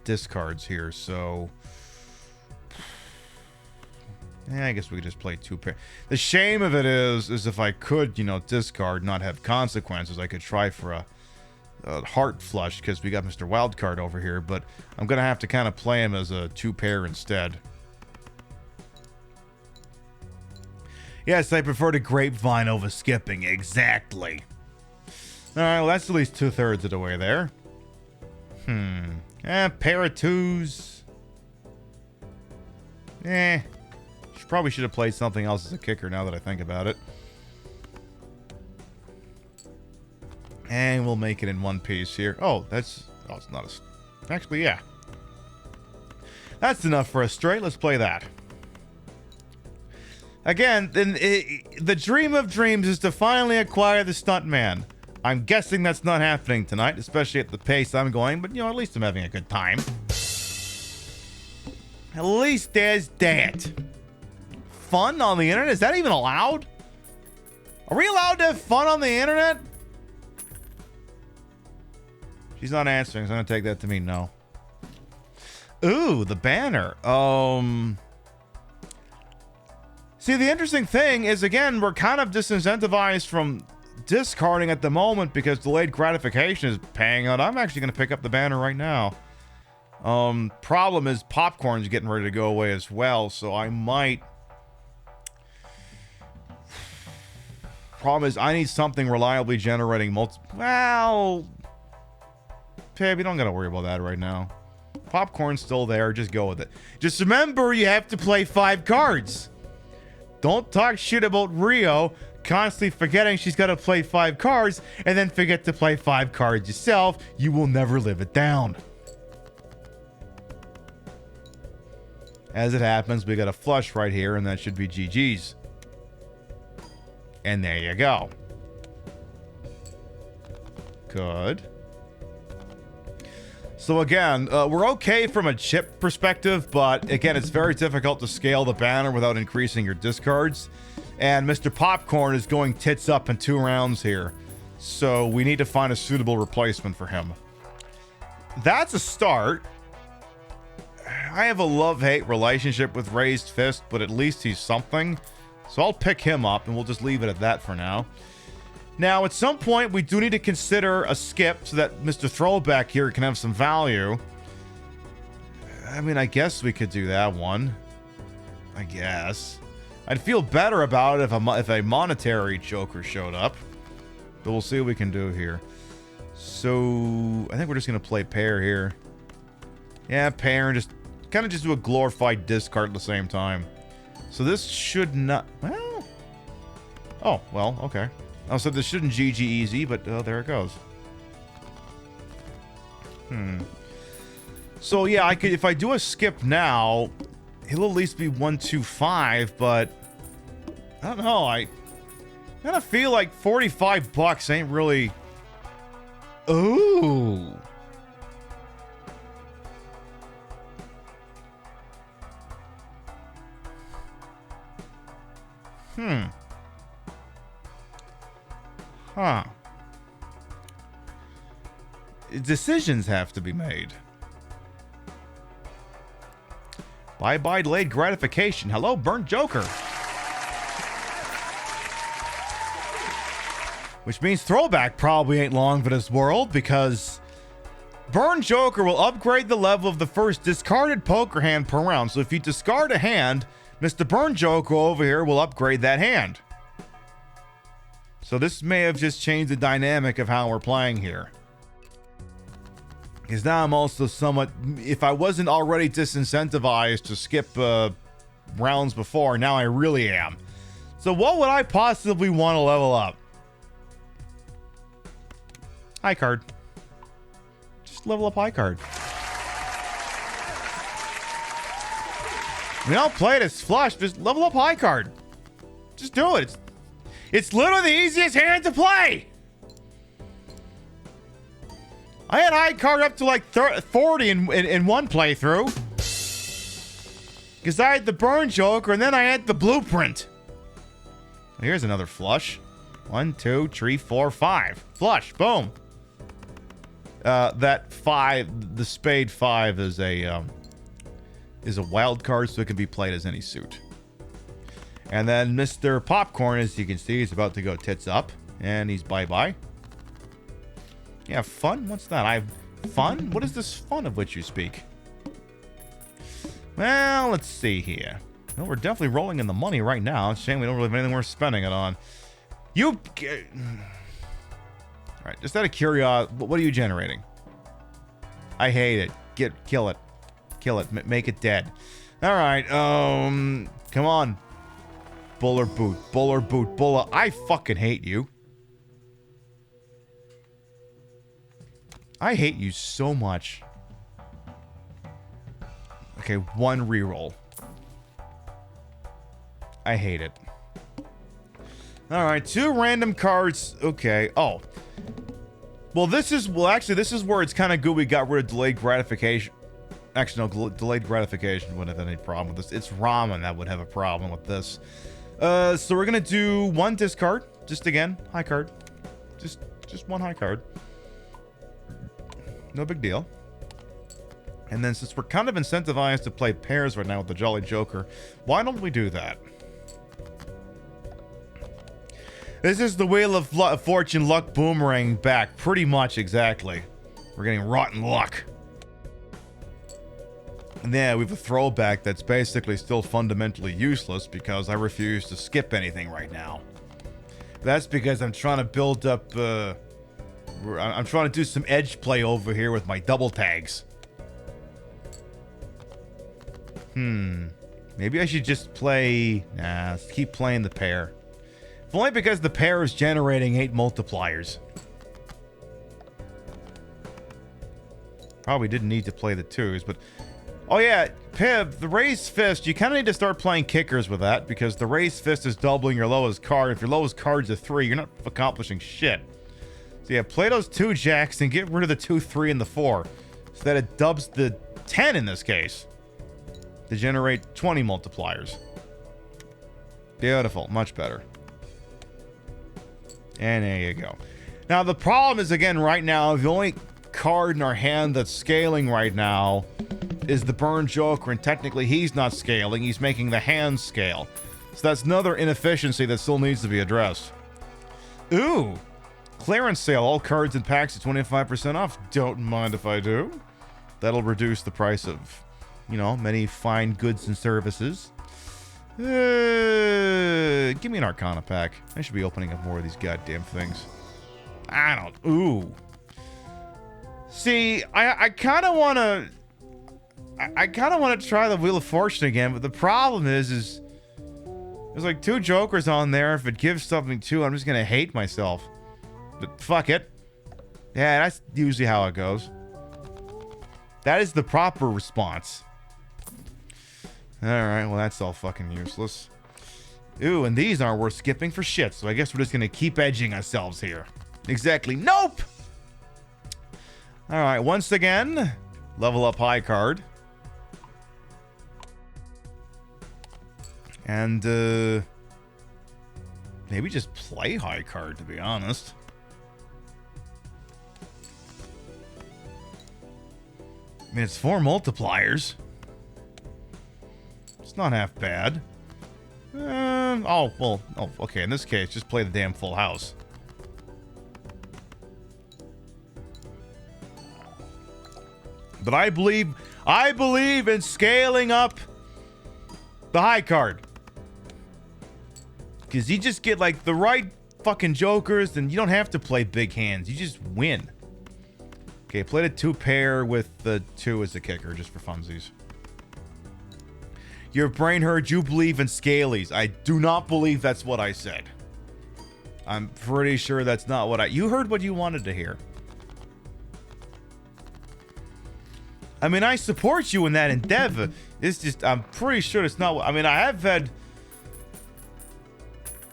discards here. So yeah, I guess we could just play 2 pair. The shame of it is if I could, you know, discard, not have consequences, I could try for a heart flush because we got Mr. Wildcard over here, but I'm gonna have to kind of play him as a 2 pair instead. Yes, I prefer to grapevine over skipping. Exactly. Alright, well, that's at least 2/3 of the way there. Pair of 2s. Probably should have played something else as a kicker now that I think about it. And we'll make it in 1 piece here. Oh, it's not a... Actually, yeah. That's enough for a straight. Let's play that. Again, the dream of dreams is to finally acquire the Stuntman. I'm guessing that's not happening tonight, especially at the pace I'm going, but, you know, at least I'm having a good time. At least there's that. Fun on the internet? Is that even allowed? Are we allowed to have fun on the internet? She's not answering, so I'm gonna take that to mean no. Ooh, the banner. See, the interesting thing is, again, we're kind of disincentivized from discarding at the moment because delayed gratification is paying out. I'm actually gonna pick up the banner right now. Problem is popcorn's getting ready to go away as well, so I might... Problem is I need something reliably generating well... Pib, you don't gotta worry about that right now. Popcorn's still there, just go with it. Just remember, you have to play 5 cards. Don't talk shit about Rio constantly forgetting she's got to play 5 cards and then forget to play 5 cards yourself. You will never live it down. As it happens, we got a flush right here, and that should be GG's. And there you go. Good. So again, we're okay from a chip perspective, but again, it's very difficult to scale the banner without increasing your discards. And Mr. Popcorn is going tits up in 2 rounds here. So we need to find a suitable replacement for him. That's a start. I have a love-hate relationship with Raised Fist, but at least he's something. So I'll pick him up, and we'll just leave it at that for now. Now, at some point, we do need to consider a skip so that Mr. Throwback here can have some value. I mean, I guess we could do that one. I guess. I'd feel better about it if a monetary Joker showed up. But we'll see what we can do here. So, I think we're just going to play pair here. Yeah, pair, and just kind of just do a glorified discard at the same time. So this should not... Well... Oh, well, okay. Oh, so this shouldn't GG easy, but there it goes. So yeah, I could, if I do a skip now, he'll at least be 125, but I don't know. I kind of feel like $45 ain't really. Ooh. Huh. Decisions have to be made. Bye-bye delayed gratification. Hello, burnt Joker. Which means Throwback probably ain't long for this world, because Burn Joker will upgrade the level of the first discarded poker hand per round. So if you discard a hand, Mr. Burn Joker over here will upgrade that hand. So this may have just changed the dynamic of how we're playing here. Because now I'm also somewhat... If I wasn't already disincentivized to skip rounds before, now I really am. So what would I possibly want to level up? High card. Just level up high card. I mean, I'll play it as flush. Just level up high card. Just do it. It's literally the easiest hand to play. I had high card up to like 40 in one playthrough. Because I had the Burn Joker and then I had the Blueprint. Here's another flush. 1, 2, 3, 4, 5. Flush. Boom. That 5, the Spade 5 is a wild card, so it can be played as any suit. And then Mr. Popcorn, as you can see, is about to go tits up. And he's bye-bye. Yeah, fun? What's that? I have fun? What is this fun of which you speak? Well, let's see here. Well, we're definitely rolling in the money right now. It's a shame we don't really have anything worth spending it on. You... Alright, just out of curiosity, what are you generating? I hate it. Kill it. Kill it. Make it dead. Alright, come on. Buller boot. Buller boot. Buller. I fucking hate you. I hate you so much. Okay, 1 reroll. I hate it. Alright, 2 random cards. Okay. Oh. Well, this is where it's kind of good we got rid of delayed gratification. Actually, no, delayed gratification wouldn't have any problem with this. It's Ramen that would have a problem with this. So we're gonna do 1 discard. Just again, high card. Just 1 high card. No big deal. And then since we're kind of incentivized to play pairs right now with the Jolly Joker, why don't we do that? This is the Wheel of Fortune Luck Boomerang back. Pretty much exactly. We're getting rotten luck. And then we have a throwback that's basically still fundamentally useless because I refuse to skip anything right now. That's because I'm trying to build up... I'm trying to do some edge play over here with my double tags. Maybe I should just play... Nah, keep playing the pair. If only because the pair is generating 8 multipliers. Probably didn't need to play the 2s, but... Oh yeah, Pib, the Raised Fist, you kind of need to start playing kickers with that, because the Raised Fist is doubling your lowest card. If your lowest card's a 3, you're not accomplishing shit. So yeah, play those 2 jacks and get rid of the 2, 3, and the 4. So that it dubs the 10 in this case. To generate 20 multipliers. Beautiful. Much better. And there you go. Now the problem is, again, right now, the only card in our hand that's scaling right now is the Burn Joker, and technically he's not scaling, he's making the hand scale. So that's another inefficiency that still needs to be addressed. Ooh! Clearance sale, all cards and packs at 25% off. Don't mind if I do. That'll reduce the price of, you know, many fine goods and services. Give me an Arcana pack. I should be opening up more of these goddamn things. I don't... Ooh. See, I kind of want to... I kind of want to try the Wheel of Fortune again, but the problem is there's like 2 jokers on there. If it gives something to, I'm just going to hate myself. But fuck it. Yeah, that's usually how it goes. That is the proper response. Alright, well that's all fucking useless. Ooh, and these aren't worth skipping for shit, so I guess we're just going to keep edging ourselves here. Exactly. Nope! Alright, once again, level up high card. And, maybe just play high card, to be honest. I mean, it's 4 multipliers. It's not half bad. Oh, well, oh, okay, in this case, just play the damn full house. But I believe in scaling up the high card. Because you just get, like, the right fucking jokers, and you don't have to play big hands. You just win. Okay, play the 2 pair with the 2 as the kicker, just for funsies. Your brain heard you believe in scalies. I do not believe that's what I said. I'm pretty sure that's not what you heard what you wanted to hear. I mean, I support you in that endeavor. It's just, I'm pretty sure it's not what... I mean, I have had...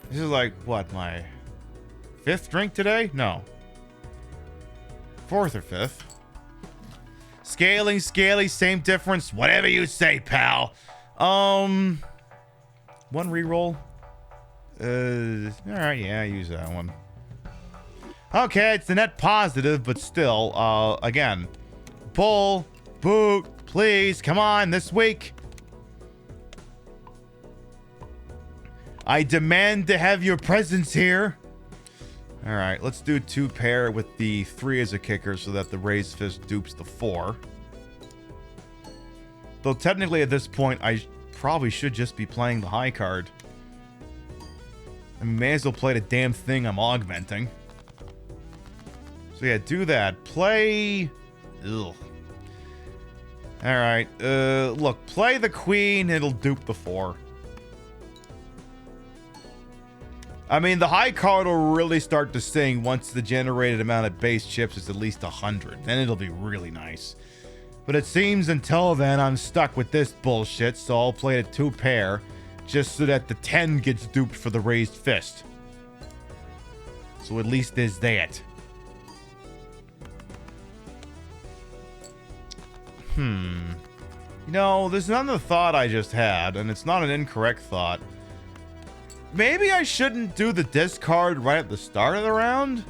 This is like, what, my 5th drink today? No. 4th or 5th. Scaling, scaly, same difference. Whatever you say, pal. 1 reroll. Alright, yeah, use that one. Okay, it's a net positive, but still, again. Bull, boot, please, come on, this week. I demand to have your presence here. Alright, let's do 2 pair with the 3 as a kicker so that the raised fist dupes the 4. Though technically at this point, I probably should just be playing the high card. I may as well play the damn thing I'm augmenting. So yeah, do that. Play... Ugh. Alright, look, play the queen, it'll dupe the 4. I mean, the high card will really start to sing once the generated amount of base chips is at least 100. Then it'll be really nice. But it seems until then, I'm stuck with this bullshit, so I'll play a 2 pair, just so that the 10 gets duped for the raised fist. So at least there's that. You know, there's another thought I just had, and it's not an incorrect thought. Maybe I shouldn't do the discard right at the start of the round?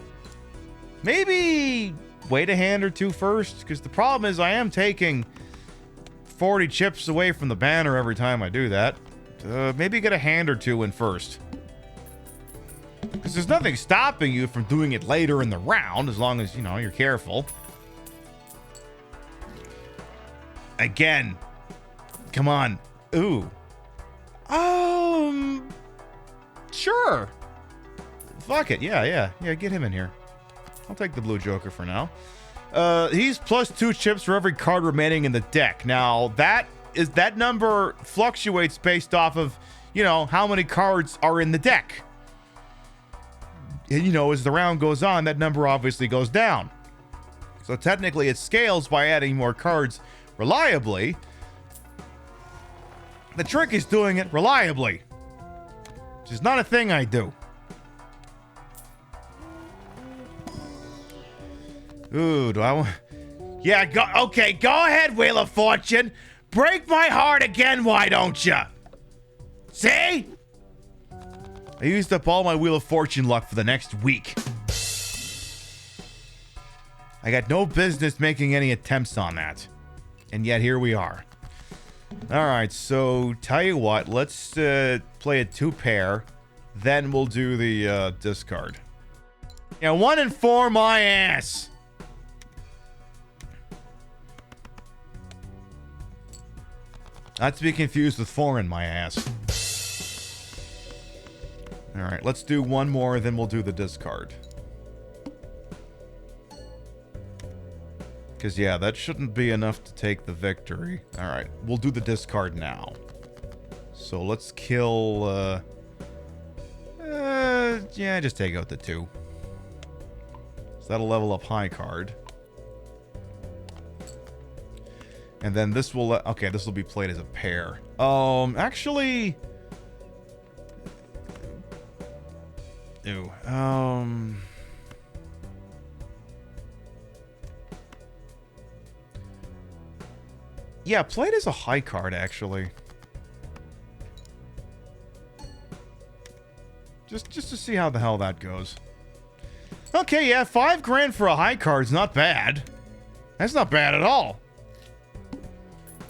Maybe wait a hand or 2 first? Because the problem is I am taking 40 chips away from the banner every time I do that. Maybe get a hand or 2 in first. Because there's nothing stopping you from doing it later in the round, as long as, you know, you're careful. Again. Come on. Ooh. Sure. Fuck it. Yeah, get him in here. I'll take the blue joker for now. He's plus 2 chips for every card remaining in the deck. Now, that number fluctuates based off of, you know, how many cards are in the deck. And, you know, as the round goes on, that number obviously goes down. So technically it scales by adding more cards reliably. The trick is doing it reliably, which is not a thing I do. Ooh, do I want... Yeah, go... Okay, go ahead, Wheel of Fortune. Break my heart again, why don't you? See? I used up all my Wheel of Fortune luck for the next week. I got no business making any attempts on that. And yet here we are. Alright, so tell you what, let's play a 2-pair. Then we'll do the discard. Yeah, 1 and 4 my ass. Not to be confused with 4 in my ass. Alright, let's do one more, then we'll do the discard. Because, yeah, that shouldn't be enough to take the victory. Alright, we'll do the discard now. So let's kill, yeah, just take out the 2. So that'll level up high card. And then this will, okay, this will be played as a pair. Actually... Ew. Yeah, play it as a high card, actually. Just to see how the hell that goes. Okay, yeah, $5,000 for a high card's not bad. That's not bad at all.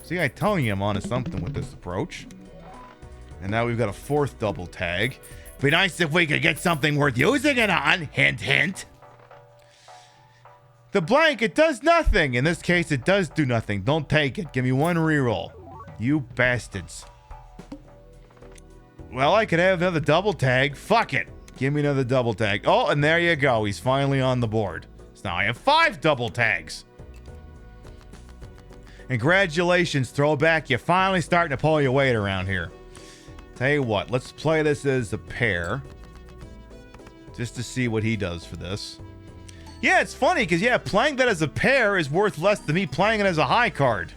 See, I tell you I'm onto something with this approach. And now we've got a 4th double tag. Be nice if we could get something worth using it on. Hint, hint. The blank, it does nothing. In this case, it does do nothing. Don't take it. Give me 1 reroll. You bastards. Well, I could have another double tag. Fuck it. Give me another double tag. Oh, and there you go. He's finally on the board. So now I have 5 double tags. Congratulations, Throwback. You're finally starting to pull your weight around here. Tell you what, let's play this as a pair. Just to see what he does for this. Yeah, it's funny, because, yeah, playing that as a pair is worth less than me playing it as a high card.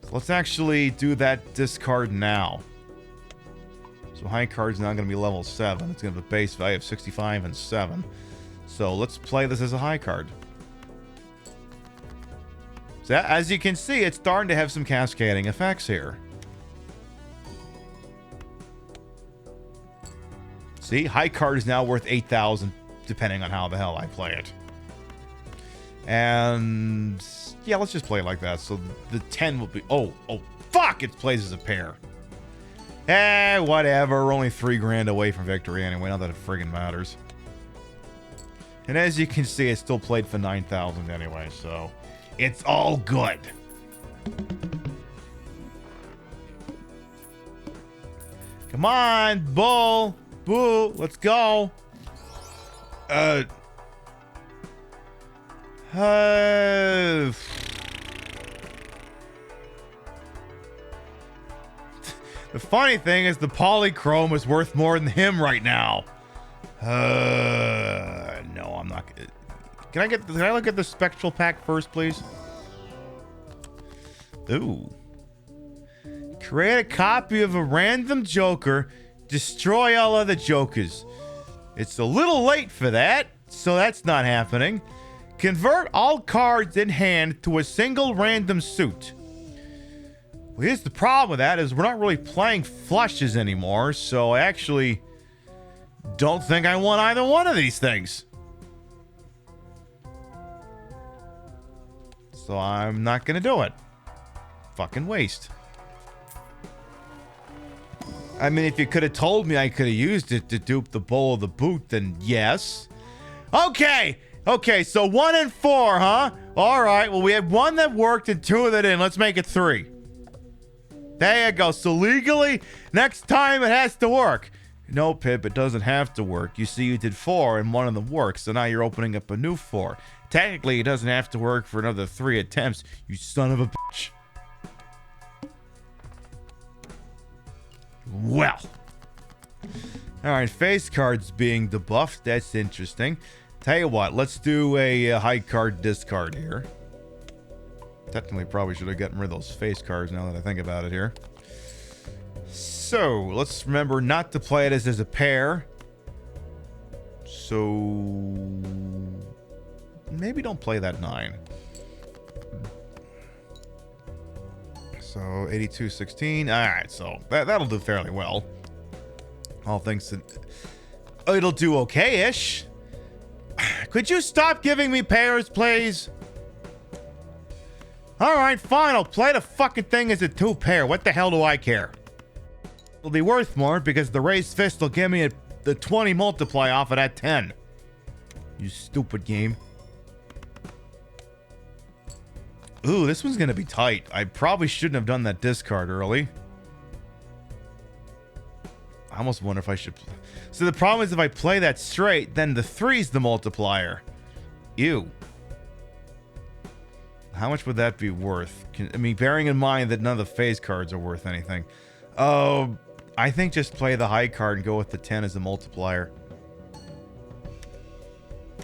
So let's actually do that discard now. So high card's now going to be level 7. It's going to have a base value of 65 and 7. So let's play this as a high card. So as you can see, it's starting to have some cascading effects here. See, high card is now worth 8,000, depending on how the hell I play it. And yeah, let's just play it like that. So the 10 will be, oh, fuck! It plays as a pair. Eh, whatever. We're only $3,000 away from victory anyway. Not that it friggin' matters. And as you can see, it still played for 9,000 anyway, so it's all good. Come on, bull. Boo, let's go. The funny thing is the polychrome is worth more than him right now. No, I'm not. Can I look at the spectral pack first, please? Ooh. Create a copy of a random Joker. Destroy all other Jokers. It's a little late for that, so that's not happening. Convert all cards in hand to a single random suit. Well, here's the problem with that is we're not really playing flushes anymore, so I actually don't think I want either one of these things. So I'm not gonna do it. Fucking waste. I mean, if you could have told me I could have used it to dupe the bowl of the boot, then yes. Okay, so 1 and 4, huh? All right, well, we had 1 that worked and 2 that didn't. Let's make it 3. There you go. So legally, next time it has to work. No, Pip, it doesn't have to work. You see, you did 4 and 1 of them worked, so now you're opening up a new 4. Technically, it doesn't have to work for another 3 attempts, you son of a bitch. Well. Alright, face cards being debuffed. That's interesting. Tell you what, let's do a high card discard here. Technically, probably should have gotten rid of those face cards now that I think about it here. So, let's remember not to play it as a pair. So maybe don't play that 9. So 82-16. All right, so that'll do fairly well. All things that it'll do okay-ish. Could you stop giving me pairs, please? All right, fine. I'll play the fucking thing as a 2-pair. What the hell do I care? It'll be worth more because the raised fist will give me the 20 multiply off of that 10. You stupid game. Ooh, this one's gonna be tight. I probably shouldn't have done that discard early. I almost wonder if I should. So the problem is if I play that straight, then the 3's the multiplier. Ew. How much would that be worth? I mean, bearing in mind that none of the phase cards are worth anything. I think just play the high card and go with the 10 as a multiplier.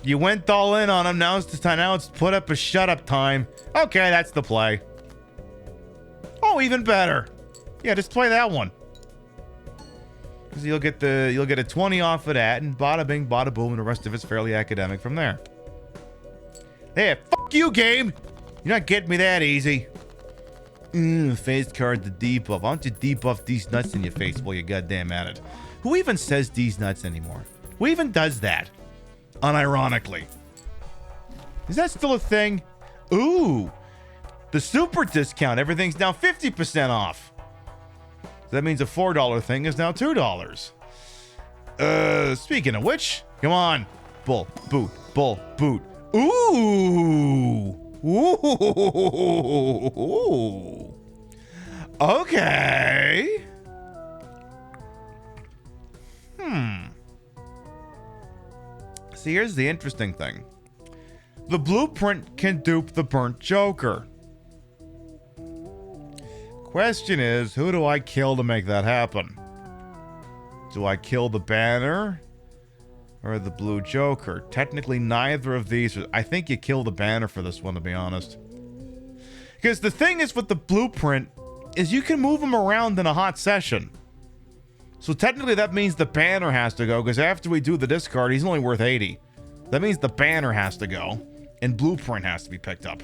You went all in on him. Now it's the time. Now it's put up a shut up time. Okay, that's the play. Oh, even better. Yeah, just play that one. Because you'll get a 20 off of that, and bada bing, bada boom, and the rest of it's fairly academic from there. Hey, fuck you, game. You're not getting me that easy. Phase card to debuff. Why don't you debuff these nuts in your face while you're goddamn at it? Who even says these nuts anymore? Who even does that? Unironically. Is that still a thing? Ooh. The super discount. Everything's now 50% off. So that means a $4 thing is now $2. Speaking of which, come on. Bull, boot, bull, boot. Ooh. Ooh. Okay. See, here's the interesting thing. The blueprint can dupe the burnt Joker. Question is, who do I kill to make that happen? Do I kill the banner or the blue Joker? Technically, neither of these. I think you kill the banner for this one, to be honest. Because the thing is with the blueprint is you can move him around in a hot session. So technically that means the banner has to go, because after we do the discard, he's only worth 80. That means the banner has to go, and blueprint has to be picked up.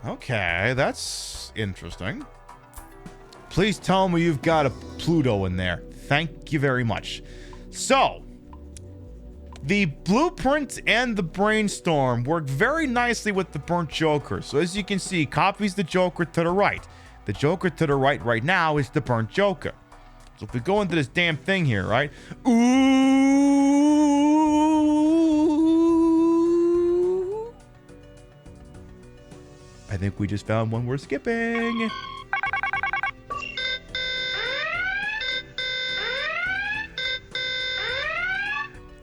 Okay, that's interesting. Please tell me you've got a Pluto in there. Thank you very much. So, the blueprint and the brainstorm work very nicely with the burnt Joker. So as you can see, copies the Joker to the right. The Joker to the right now is the burnt Joker. So if we go into this damn thing here, right? Ooh. I think we just found one we're skipping.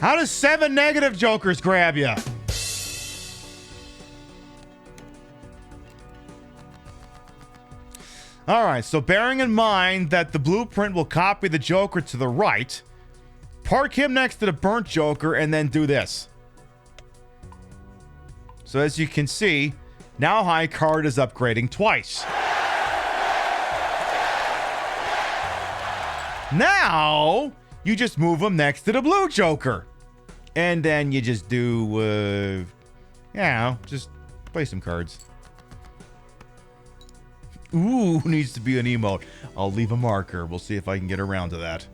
How does 7 negative Jokers grab you? All right, so bearing in mind that the blueprint will copy the Joker to the right, park him next to the burnt Joker, and then do this. So as you can see, now high card is upgrading twice. Now, you just move him next to the blue Joker. And then you just do, just play some cards. Ooh, needs to be an emote. I'll leave a marker. We'll see if I can get around to that.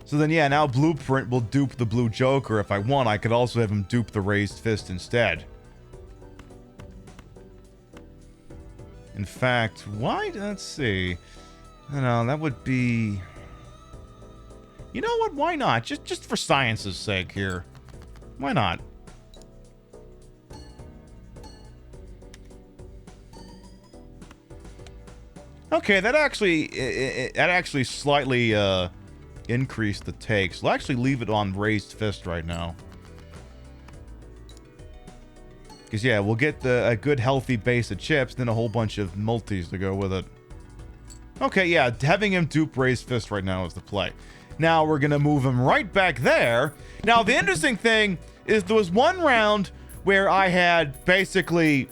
So then, yeah, now Blueprint will dupe the blue Joker. If I want, I could also have him dupe the raised fist instead. In fact, why? Let's see. I know, that would be... You know what? Why not? Just for science's sake here. Why not? Okay, that actually slightly increased the takes. We'll actually leave it on raised fist right now. Because, yeah, we'll get a good healthy base of chips, then a whole bunch of multis to go with it. Okay, yeah, having him dupe raised fist right now is the play. Now we're going to move him right back there. Now, the interesting thing is there was one round where I had basically...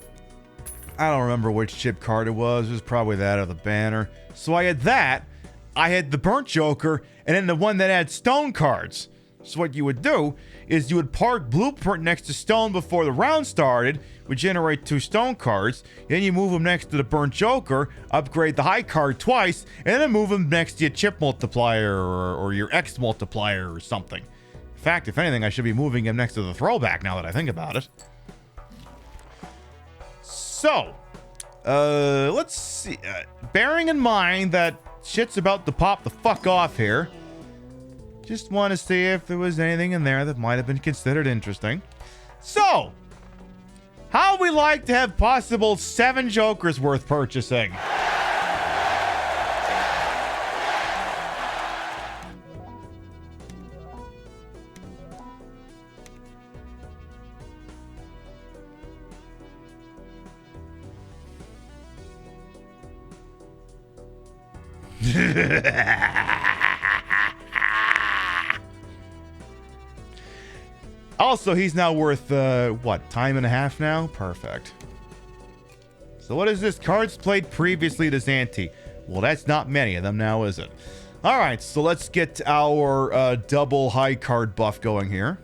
I don't remember which chip card it was. It was probably that or the banner. So I had that. I had the burnt Joker and then the one that had stone cards. So what you would do is you would park blueprint next to stone before the round started, would generate 2 stone cards, then you move them next to the burnt Joker, upgrade the high card twice, and then move them next to your chip multiplier or your X multiplier or something. In fact, if anything, I should be moving him next to the throwback now that I think about it. So, let's see. Bearing in mind that shit's about to pop the fuck off here, just want to see if there was anything in there that might have been considered interesting. So, how we like to have possible 7 Jokers worth purchasing? Also, he's now worth, what, time and a half now? Perfect. So what is this? Cards played previously to Zanti. Well, that's not many of them now, is it? All right, so let's get our double high card buff going here.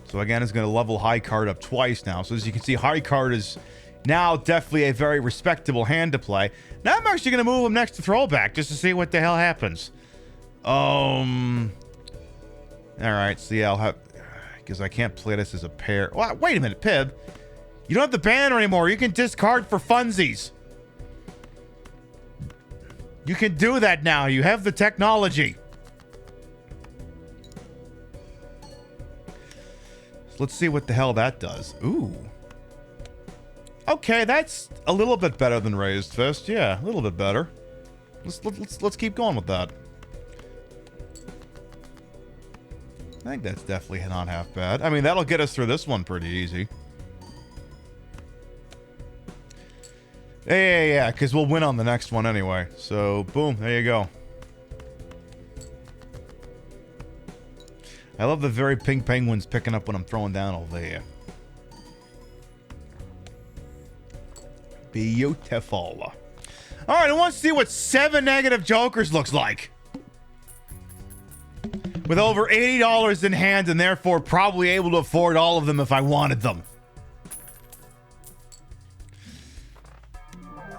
So again, it's going to level high card up twice now. So as you can see, high card is now definitely a very respectable hand to play. Now I'm actually going to move him next to throwback just to see what the hell happens. All right, so yeah, I'll have, because I can't play this as a pair. Well, wait a minute, Pib. You don't have the banner anymore. You can discard for funsies. You can do that now. You have the technology. So let's see what the hell that does. Ooh. Okay, that's a little bit better than Raised Fist. Yeah, a little bit better. Let's keep going with that. I think that's definitely not half bad. I mean, that'll get us through this one pretty easy. Yeah, because we'll win on the next one anyway. So, boom, there you go. I love the very pink penguins picking up when I'm throwing down over here. Beautiful. All right, I want to see what 7 negative Jokers looks like. With over $80 in hand and therefore probably able to afford all of them if I wanted them.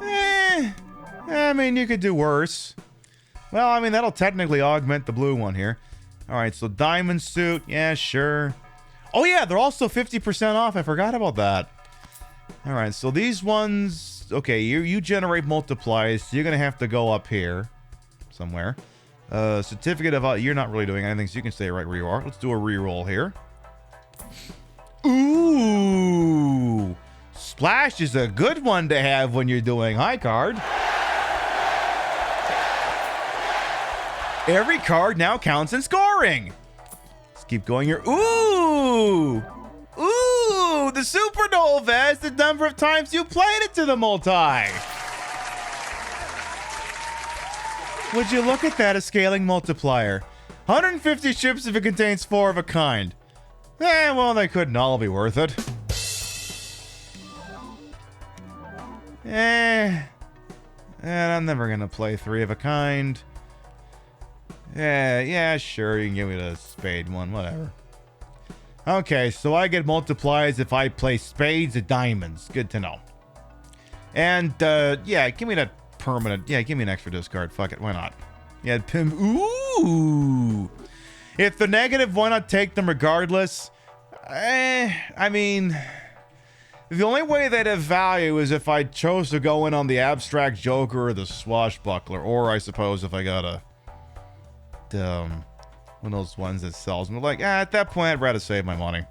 I mean, you could do worse. Well, I mean, that'll technically augment the blue one here. All right, so diamond suit. Yeah, sure. Oh, yeah, they're also 50% off. I forgot about that. All right, so these ones... Okay, you generate multiplies. So you're going to have to go up here somewhere. Certificate of... You're not really doing anything, so you can stay right where you are. Let's do a reroll here. Ooh! Splash is a good one to have when you're doing high card. Every card now counts in scoring. Let's keep going here. Ooh! Ooh! The Supernova is the number of times you played it to the multi. Would you look at that, a scaling multiplier? 150 ships if it contains 4 of a kind. Well, they couldn't all be worth it. And I'm never gonna play 3 of a kind. Yeah, sure, you can give me the spade one, whatever. Okay, so I get multiplies if I play spades or diamonds. Good to know. And, yeah, give me that permanent. Yeah, give me an extra discard. Fuck it, why not? Yeah, Pim. Ooh! If the negative, why not take them regardless? I mean... The only way they'd have value is if I chose to go in on the abstract Joker or the swashbuckler, or I suppose if I got a one of those ones that sells them. Like, at that point, I'd rather save my money.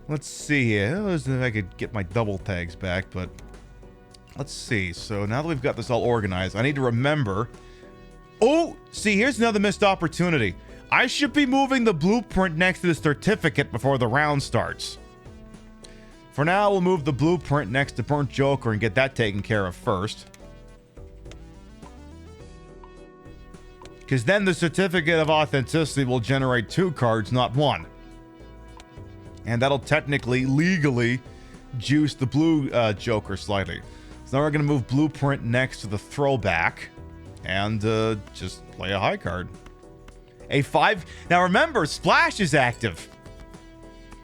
Let's see here. If I could get my double tags back, but let's see. So now that we've got this all organized, I need to remember. Oh, see, here's another missed opportunity. I should be moving the blueprint next to the certificate before the round starts. For now, we'll move the blueprint next to Burnt Joker and get that taken care of first. Because then the Certificate of Authenticity will generate 2 cards, not 1. And that'll technically, legally, juice the blue Joker slightly. So now we're going to move Blueprint next to the throwback and just play a high card. A 5. Now remember, Splash is active.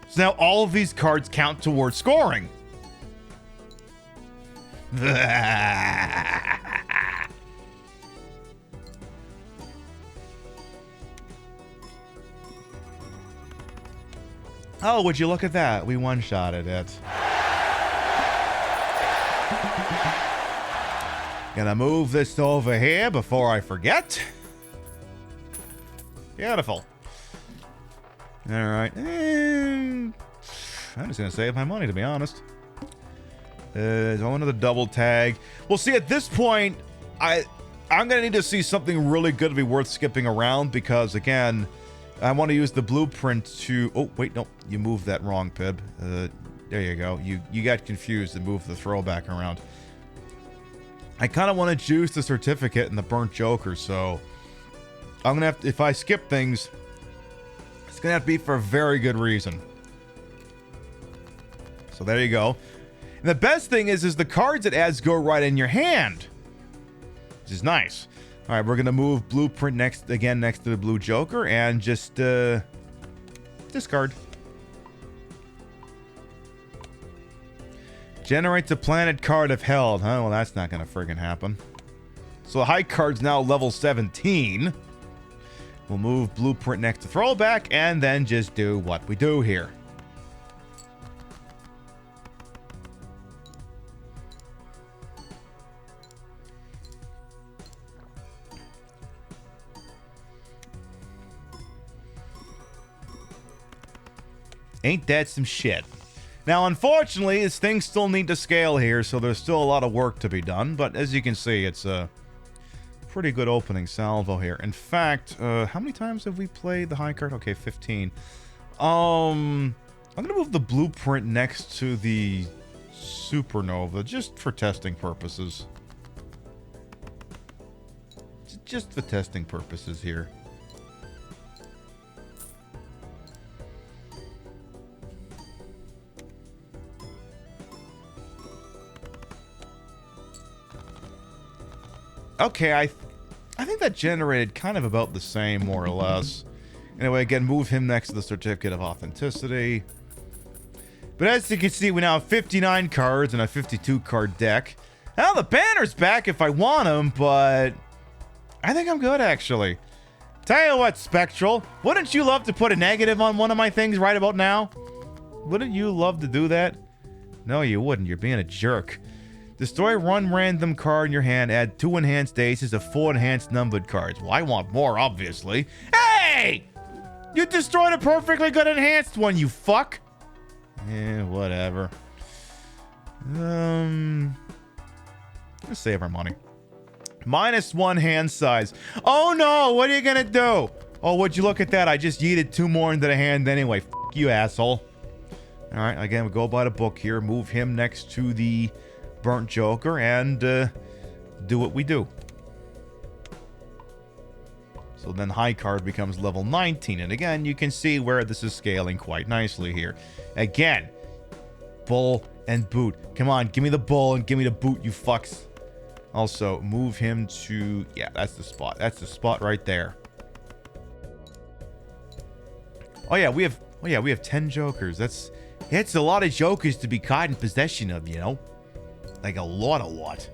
So now all of these cards count towards scoring. Oh, would you look at that? We one-shotted it. Gonna move this over here before I forget. Beautiful. Alright. I'm just gonna save my money, to be honest. Another double tag. Well, see, at this point, I'm gonna need to see something really good to be worth skipping around because, again, I want to use the blueprint to... Oh, wait, no. You moved that wrong, Pib. There you go. You got confused and moved the throwback around. I kind of want to juice the certificate and the burnt joker, so... I'm going to have to... If I skip things, it's going to have to be for a very good reason. So there you go. And the best thing is the cards it adds go right in your hand. Which is nice. All right, we're going to move Blueprint next to the blue joker and just discard. Generates a planet card if held. Huh? Well, that's not going to friggin' happen. So the high card's now level 17. We'll move Blueprint next to throwback and then just do what we do here. Ain't that some shit? Now, unfortunately, this things still need to scale here, so there's still a lot of work to be done. But as you can see, it's a pretty good opening salvo here. In fact, how many times have we played the high card? Okay, 15. I'm gonna move the blueprint next to the supernova just for testing purposes. Just for testing purposes here. Okay, I think that generated kind of about the same, more or less. Anyway, again, move him next to the Certificate of Authenticity. But as you can see, we now have 59 cards and a 52 card deck. Now, the banner's back if I want them, but I think I'm good, actually. Tell you what, Spectral, wouldn't you love to put a negative on one of my things right about now? Wouldn't you love to do that? No, you wouldn't. You're being a jerk. Destroy one random card in your hand. Add 2 enhanced aces of 4 enhanced numbered cards. Well, I want more, obviously. Hey! You destroyed a perfectly good enhanced one, you fuck! Eh, whatever. Let's save our money. -1 hand size. Oh no! What are you gonna do? Oh, would you look at that? I just yeeted 2 more into the hand anyway. F you, asshole. Alright, again, we go by the book here. Move him next to the burnt joker and do what we do. So then high card becomes level 19, and again you can see where this is scaling quite nicely here. Again, bull and boot. Come on, give me the bull and give me the boot, you fucks. Also move him to, yeah, that's the spot. That's the spot right there. Oh yeah, we have 10 jokers. It's a lot of jokers to be caught in possession of, you know. Like a lot.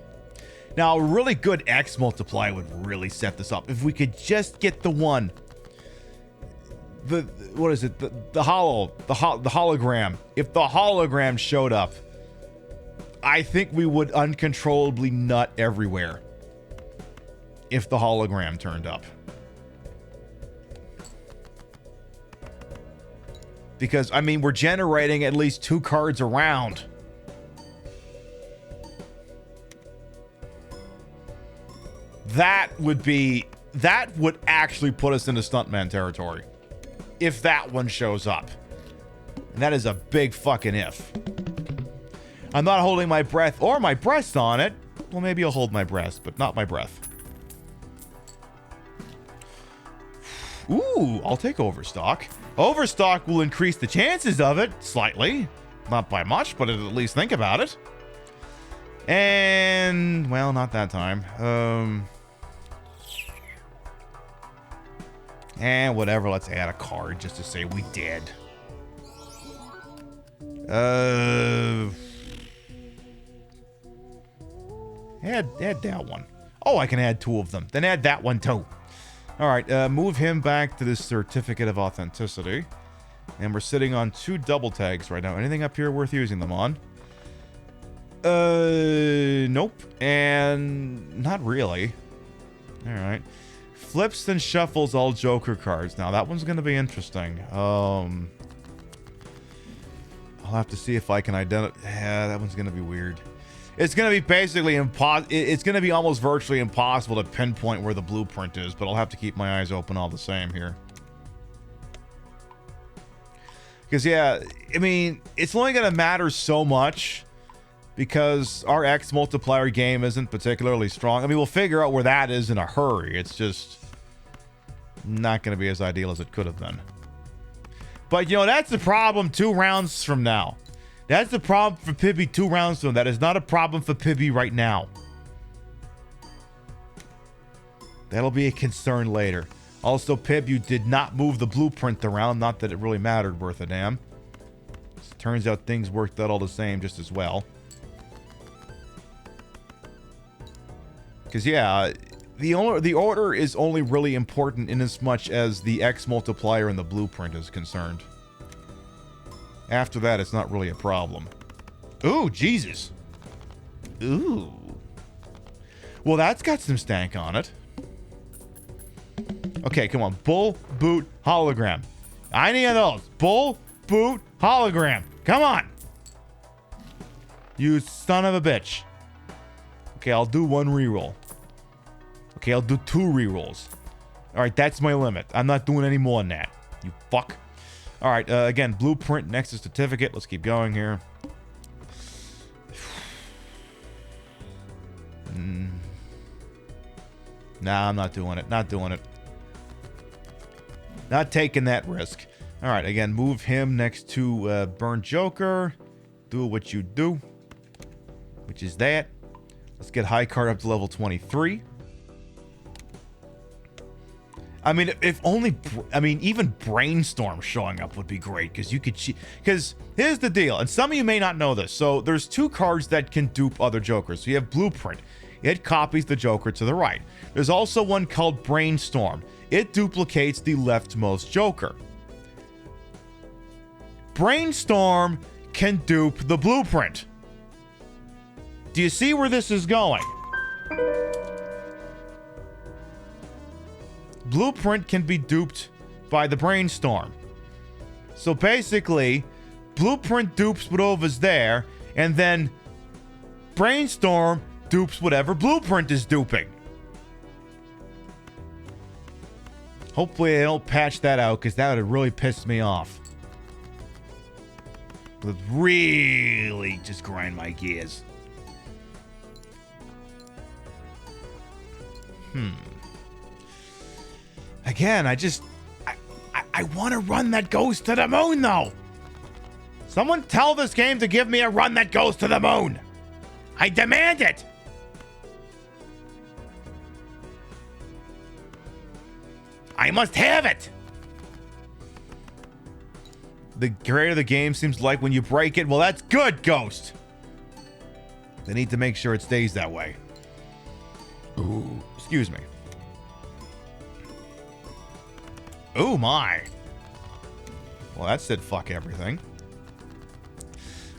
Now, a really good X multiply would really set this up. If we could just get the one. What is it? The hologram. If the hologram showed up, I think we would uncontrollably nut everywhere. If the hologram turned up. Because, I mean, we're generating at least 2 cards around. That would actually put us into Stuntman territory. If that one shows up. And that is a big fucking if. I'm not holding my breath or my breast on it. Well, maybe I'll hold my breast, but not my breath. Ooh, I'll take Overstock. Overstock will increase the chances of it slightly. Not by much, but at least think about it. And, well, not that time. And whatever, let's add a card just to say we did. Add that one. Oh, I can add 2 of them. Then add that one too. All right, move him back to this certificate of authenticity. And we're sitting on 2 double tags right now. Anything up here worth using them on? Nope. And not really. All right. Flips and shuffles all Joker cards. Now, that one's going to be interesting. I'll have to see if I can identify. Yeah, that one's going to be weird. It's going to be basically it's going to be almost virtually impossible to pinpoint where the blueprint is, but I'll have to keep my eyes open all the same here. Because, yeah, I mean, it's only going to matter so much because our X multiplier game isn't particularly strong. I mean, we'll figure out where that is in a hurry. It's just not going to be as ideal as it could have been. But, you know, that's the problem 2 rounds from now. That's the problem for Pibby 2 rounds from now. That is not a problem for Pibby right now. That'll be a concern later. Also, Pib, you did not move the blueprint around. Not that it really mattered worth a damn. Turns out things worked out all the same just as well. Because, yeah, the order is only really important in as much as the X multiplier and the blueprint is concerned. After that, it's not really a problem. Ooh, Jesus. Ooh. Well, that's got some stank on it. Okay, come on. Bull, boot, hologram. I need those. Bull, boot, hologram. Come on. You son of a bitch. Okay, I'll do 1 reroll. Okay, I'll do 2 rerolls. All right, that's my limit. I'm not doing any more than that. You fuck. All right, again, blueprint, Nexus certificate. Let's keep going here. Nah, I'm not doing it. Not doing it. Not taking that risk. All right, again, move him next to Burn Joker. Do what you do, which is that. Let's get high card up to level 23. I mean, if only, I mean, even Brainstorm showing up would be great because you could cheat. Because here's the deal, and some of you may not know this. So there's 2 cards that can dupe other Jokers. So you have Blueprint. It copies the Joker to the right. There's also one called Brainstorm. It duplicates the leftmost Joker. Brainstorm can dupe the Blueprint. Do you see where this is going? Blueprint can be duped by the Brainstorm. So basically, Blueprint dupes whatever's there, and then Brainstorm dupes whatever Blueprint is duping. Hopefully they don't patch that out, because that would have really pissed me off. It would really just grind my gears. Again, I want to run that goes to the moon, though. Someone tell this game to give me a run that goes to the moon. I demand it. I must have it. The creator of the game seems like when you break it, well, that's good, Ghost. They need to make sure it stays that way. Ooh, excuse me. Oh my. Well, that said fuck everything.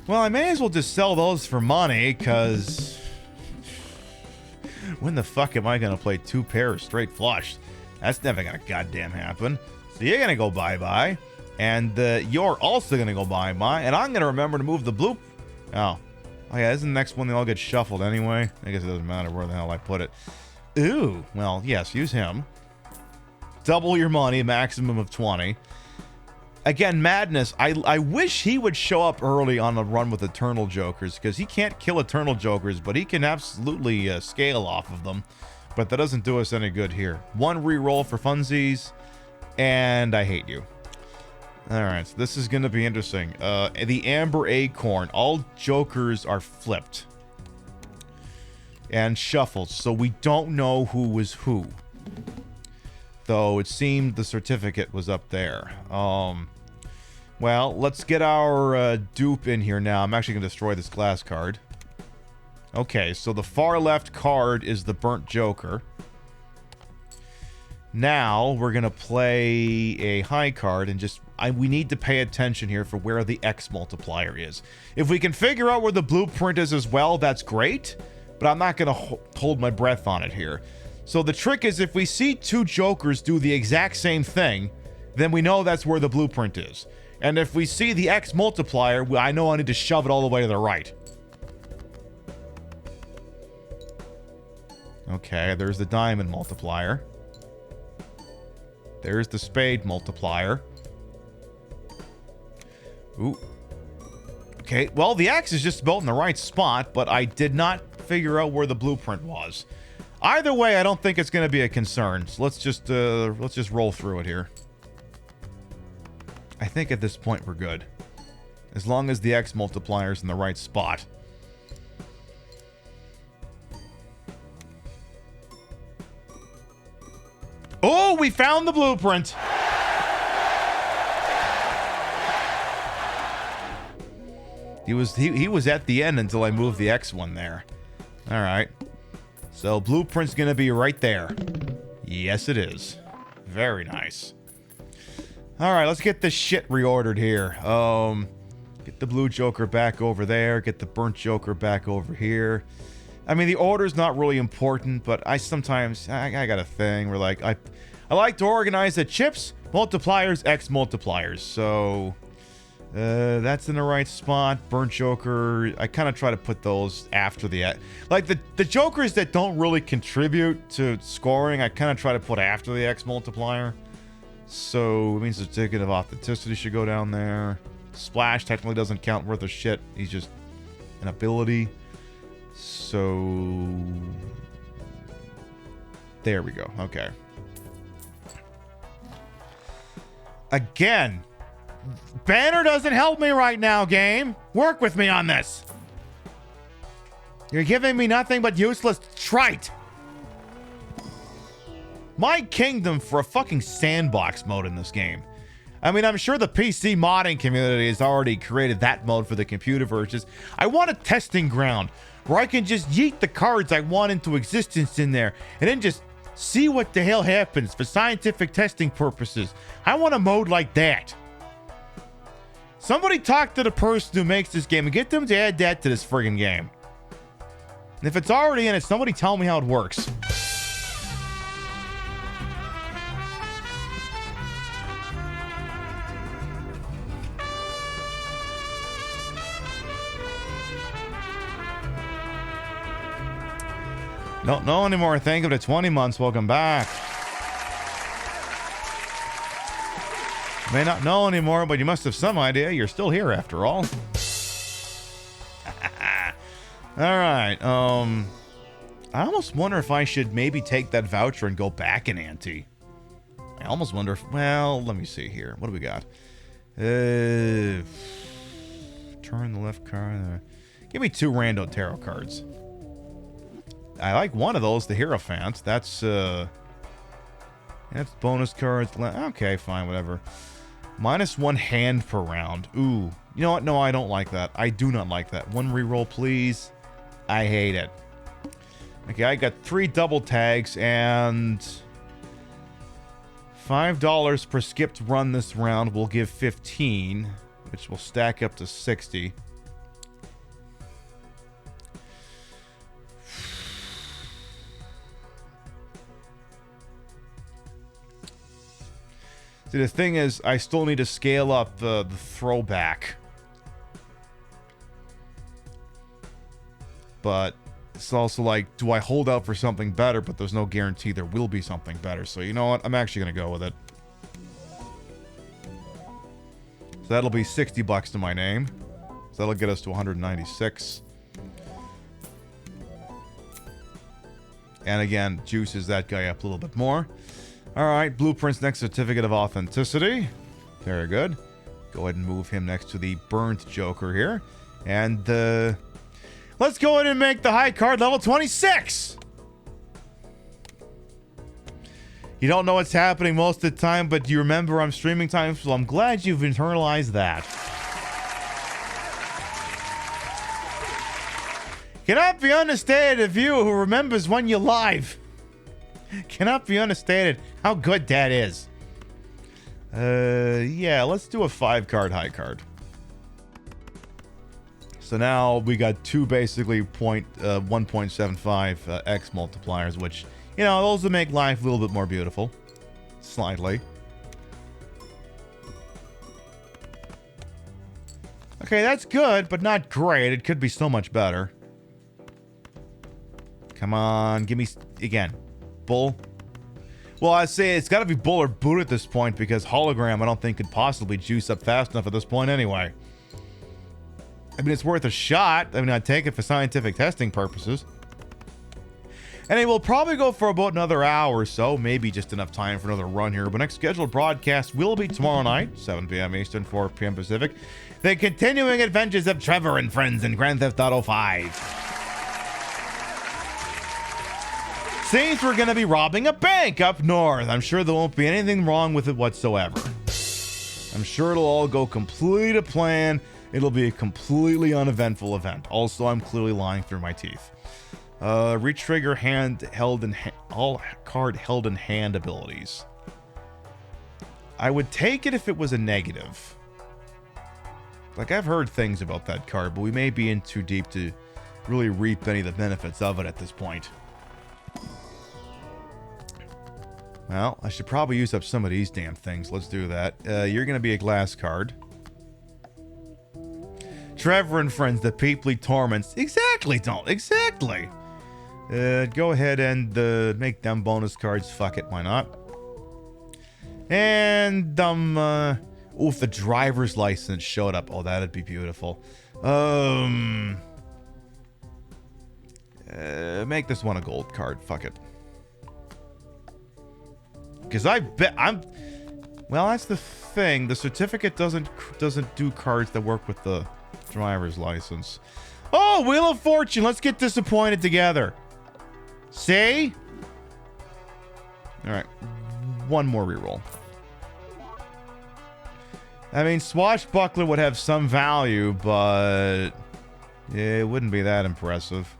Well, I may as well just sell those for money, because when the fuck am I going to play 2 pairs straight flush? That's never going to goddamn happen. So you're going to go bye-bye, and you're also going to go bye-bye, and I'm going to remember to move the blue... Oh yeah, isn't the next one they all get shuffled anyway? I guess it doesn't matter where the hell I put it. Ooh, well, yes, use him. Double your money, maximum of 20. Again, Madness, I wish he would show up early on a run with Eternal Jokers, because he can't kill Eternal Jokers, but he can absolutely scale off of them. But that doesn't do us any good here. 1 reroll for funsies, and I hate you. Alright, so this is going to be interesting. The Amber Acorn, all Jokers are flipped. and shuffled, so we don't know who was who. Though it seemed the certificate was up there. Well, let's get our dupe in here now. I'm actually going to destroy this glass card. Okay, so the far left card is the burnt joker. Now, we're going to play a high card and just... we need to pay attention here for where the X multiplier is. If we can figure out where the blueprint is as well, that's great. But I'm not going to hold my breath on it here. So the trick is if we see two jokers do the exact same thing, then we know that's where the blueprint is. And if we see the X multiplier, I know I need to shove it all the way to the right. Okay, there's the diamond multiplier. There's the spade multiplier. Ooh. Okay, well, the X is just about in the right spot, but I did not figure out where the blueprint was. Either way, I don't think it's going to be a concern. So let's just roll through it here. I think at this point we're good. As long as the X multiplier is in the right spot. Oh, we found the blueprint. He was at the end until I moved the X one there. All right. So blueprint's going to be right there. Yes, it is. Very nice. All right, let's get this shit reordered here. Get the blue joker back over there. Get the burnt joker back over here. I mean, the order's not really important, but I sometimes... I got a thing where, like, I like to organize the chips, multipliers, X multipliers. So, that's in the right spot. Burnt joker, I kind of try to put those after the... Like, the jokers that don't really contribute to scoring, I kind of try to put after the X multiplier. So, it means the certificate of authenticity should go down there. Splash technically doesn't count worth a shit. He's just an ability. So there we go. Okay. Again, banner doesn't help me right now, game. Work with me on this. You're giving me nothing but useless trite. My kingdom for a fucking sandbox mode in this game. I mean, I'm sure the PC modding community has already created that mode for the computer versions. I want a testing ground where I can just yeet the cards I want into existence in there and then just see what the hell happens for scientific testing purposes. I want a mode like that. Somebody talk to the person who makes this game and get them to add that to this friggin' game. And if it's already in it, somebody tell me how it works. Don't know anymore. Thank you to 20 months. Welcome back. May not know anymore, but you must have some idea. You're still here after all. All right. I almost wonder if I should maybe take that voucher and go back in ante. I almost wonder if... Well, let me see here. What do we got? Turn the left card. Give me 2 rando tarot cards. I like one of those, the Hierophant. That's bonus cards. Okay, fine, whatever. -1 hand per round. Ooh. You know what? No, I don't like that. I do not like that. 1 reroll, please. I hate it. Okay, I got 3 double tags and $5 per skipped run this round will give 15, which will stack up to 60. See, the thing is, I still need to scale up the throwback. But it's also like, do I hold out for something better? But there's no guarantee there will be something better. So you know what? I'm actually going to go with it. So that'll be $60 to my name. So that'll get us to 196. And again, juices that guy up a little bit more. All right, Blueprint's next certificate of authenticity. Very good. Go ahead and move him next to the burnt joker here. And Let's go ahead and make the high card level 26. You don't know what's happening most of the time, but you remember I'm streaming time, so I'm glad you've internalized that. Cannot be understated of you who remembers when you're live. Cannot be understated how good that is. Yeah, let's do a 5-card high card. So now we got two basically 1.75 X multipliers, which, you know, those will make life a little bit more beautiful. Slightly. Okay, that's good, but not great. It could be so much better. Come on, give me again. Bull. Well, I say it's got to be bull or boot at this point because hologram I don't think could possibly juice up fast enough at this point anyway. I mean, it's worth a shot. I mean, I'd take it for scientific testing purposes. And it will probably go for about another hour or so, maybe just enough time for another run here. But next scheduled broadcast will be tomorrow night, 7 p.m. Eastern, 4 p.m. Pacific. The continuing adventures of Trevor and friends in Grand Theft Auto 5. Seems we're going to be robbing a bank up north. I'm sure there won't be anything wrong with it whatsoever. I'm sure it'll all go completely to plan. It'll be a completely uneventful event. Also, I'm clearly lying through my teeth. Retrigger all card held in hand abilities. I would take it if it was a negative. Like, I've heard things about that card, but we may be in too deep to really reap any of the benefits of it at this point. Well, I should probably use up some of these damn things. Let's do that. You're going to be a glass card. Trevor and friends, the Peeply Torments. Exactly, don't. Exactly. Go ahead and make them bonus cards. Fuck it, why not? And, if the driver's license showed up. Oh, that'd be beautiful. Make this one a gold card. Fuck it. Because I bet well, that's the thing. The certificate doesn't do cards that work with the driver's license. Oh, Wheel of Fortune. Let's get disappointed together. See? All right. One more reroll. I mean, Swashbuckler would have some value, but yeah, it wouldn't be that impressive.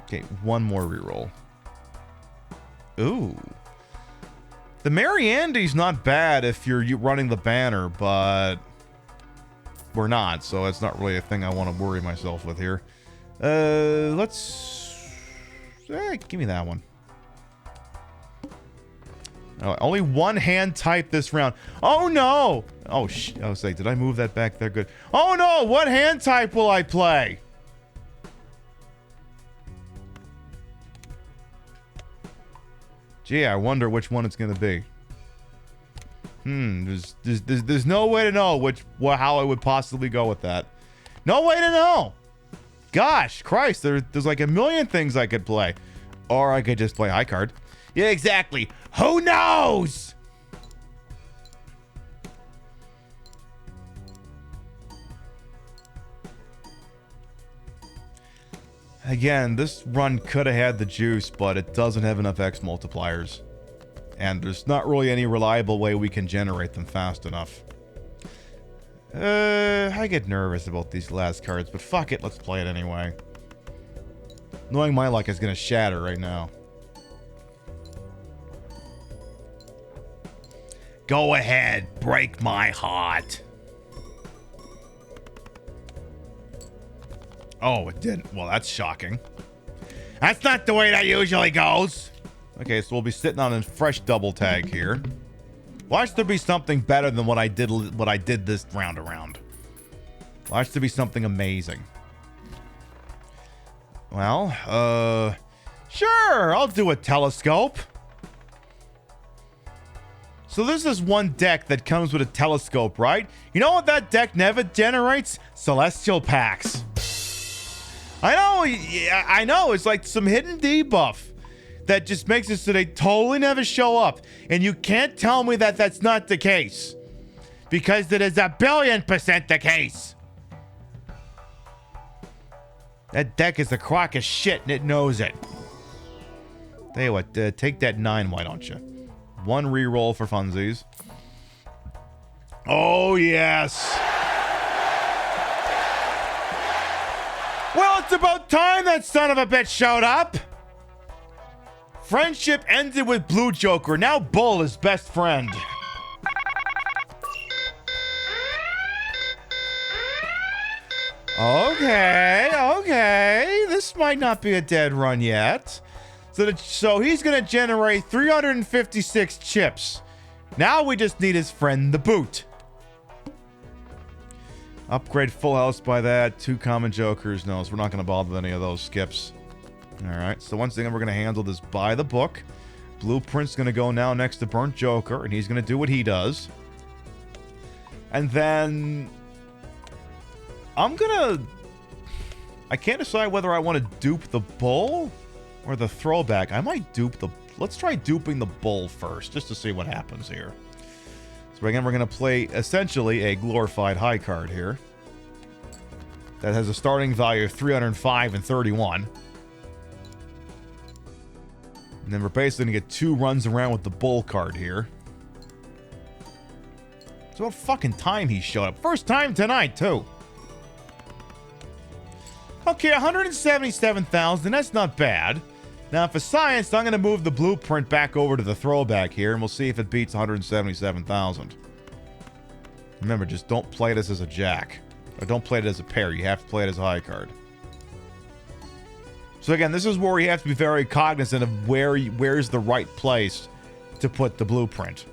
Okay, one more reroll. Ooh. The Mary Andy's not bad if you're running the banner, but we're not, so it's not really a thing I want to worry myself with here. Let's... give me that one. Oh, only one hand type this round. Oh, no! Oh, I was like, did I move that back there? Good. Oh, no! What hand type will I play? Gee, I wonder which one it's gonna be. There's no way to know how I would possibly go with that. No way to know. Gosh, Christ, there's like a million things I could play, or I could just play high card. Yeah, exactly. Who knows? Again, this run could have had the juice, but it doesn't have enough X multipliers. And there's not really any reliable way we can generate them fast enough. I get nervous about these last cards, but fuck it, let's play it anyway. Knowing my luck is gonna shatter right now. Go ahead, break my heart. Oh, it didn't. Well, that's shocking. That's not the way that usually goes. Okay, so we'll be sitting on a fresh double tag here. Watch there be something better than what I did this round around. Watch there be something amazing. Well, sure, I'll do a telescope. So there's this one deck that comes with a telescope, right? You know what that deck never generates? Celestial Packs. I know, it's like some hidden debuff that just makes it so they totally never show up. And you can't tell me that that's not the case. Because it is 1,000,000,000% the case. That deck is a crock of shit, and it knows it. Tell you what, take that 9, why don't you? 1 reroll for funsies. Oh, yes. Well, it's about time that son of a bitch showed up. Friendship ended with Blue Joker. Now Bull is best friend. Okay. This might not be a dead run yet. So he's going to generate 356 chips. Now we just need his friend, the Boot. Upgrade full house by that. 2 common jokers. No, so we're not going to bother with any of those skips. Alright, so one thing we're going to handle this by the book. Blueprint's going to go now next to Burnt Joker, and he's going to do what he does. And then... I can't decide whether I want to dupe the Bull or the throwback. I might dupe the... Let's try duping the Bull first, just to see what happens here. So again, we're going to play essentially a glorified high card here. That has a starting value of 305 and 31. And then we're basically going to get 2 runs around with the Bull card here. It's about fucking time he showed up. First time tonight, too. Okay, 177,000. That's not bad. Now, for science, I'm going to move the Blueprint back over to the throwback here, and we'll see if it beats 177,000. Remember, just don't play this as a jack. Or don't play it as a pair. You have to play it as a high card. So again, this is where you have to be very cognizant of where's the right place to put the Blueprint.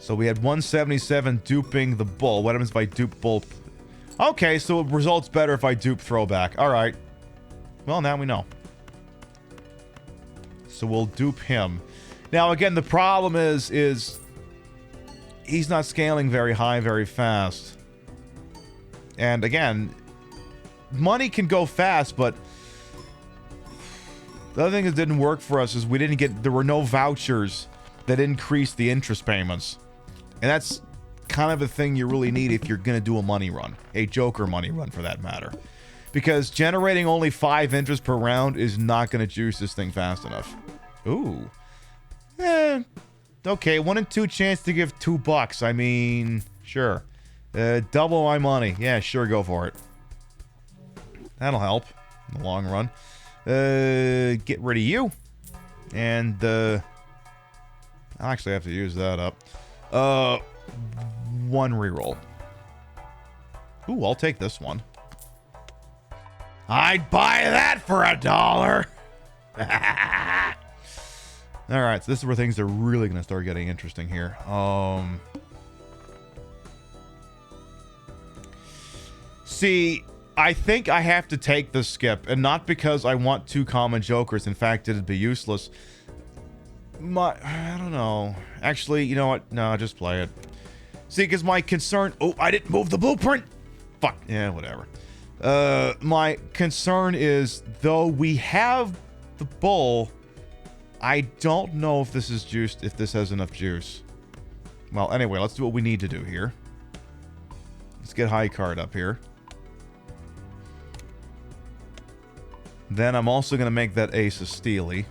So we had 177 duping the Bull. What happens if I dupe Bull? Okay, so it results better if I dupe throwback. All right. Well, now we know. So we'll dupe him. Now, again, the problem is he's not scaling very high very fast. And again, money can go fast, but the other thing that didn't work for us is there were no vouchers that increased the interest payments. And that's kind of a thing you really need if you're going to do a money run. A Joker money run, for that matter. Because generating only 5 interest per round is not going to juice this thing fast enough. Ooh. Okay, 1 in 2 chance to give $2. I mean, sure. Double my money. Yeah, sure, go for it. That'll help in the long run. Get rid of you. And, I'll actually have to use that up. 1 reroll. Ooh, I'll take this one. I'd buy that for $1. Alright, so this is where things are really going to start getting interesting here. See, I think I have to take the skip, and not because I want 2 common jokers. In fact, it'd be useless. I don't know. Actually, you know what? No, just play it. See, because my concern... Oh, I didn't move the Blueprint! Fuck. Yeah, whatever. My concern is, though we have the Bull, I don't know if this is juiced, if this has enough juice. Well, anyway, let's do what we need to do here. Let's get high card up here. Then I'm also going to make that ace a steely.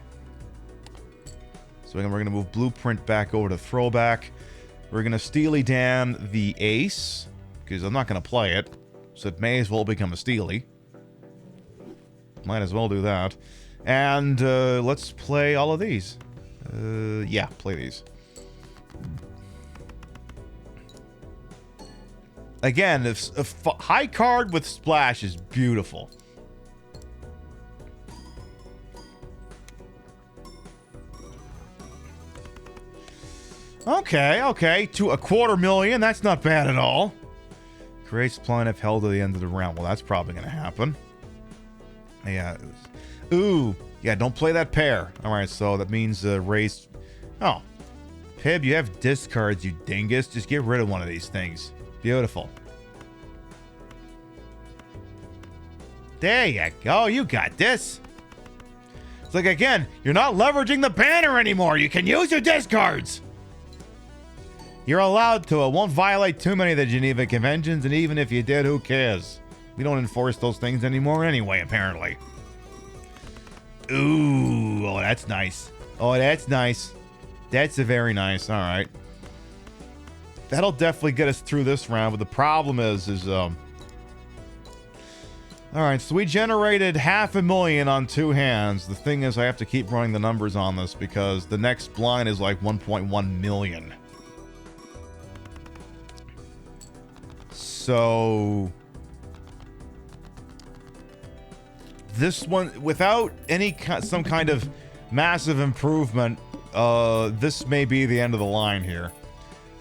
So again, we're going to move Blueprint back over to throwback. We're going to steely Dan the ace, because I'm not going to play it. So it may as well become a steely. Might as well do that. And let's play all of these. Yeah, play these. Again, if high card with splash is beautiful. Okay. To $250,000. That's not bad at all. Create supply enough held to the end of the round. Well, that's probably going to happen. Yeah. Ooh. Yeah, don't play that pair. All right, so that means raise... Oh. Pib, you have discards, you dingus. Just get rid of one of these things. Beautiful. There you go. You got this. It's like, again, you're not leveraging the banner anymore. You can use your discards. You're allowed to. It won't violate too many of the Geneva Conventions, and even if you did, who cares? We don't enforce those things anymore anyway, apparently. Ooh, oh, that's nice. Oh, that's nice. That's a very nice. All right. That'll definitely get us through this round, but the problem is all right, so we generated 500,000 on 2 hands. The thing is, I have to keep running the numbers on this because the next blind is like 1.1 million. So this one, without some kind of massive improvement, this may be the end of the line here.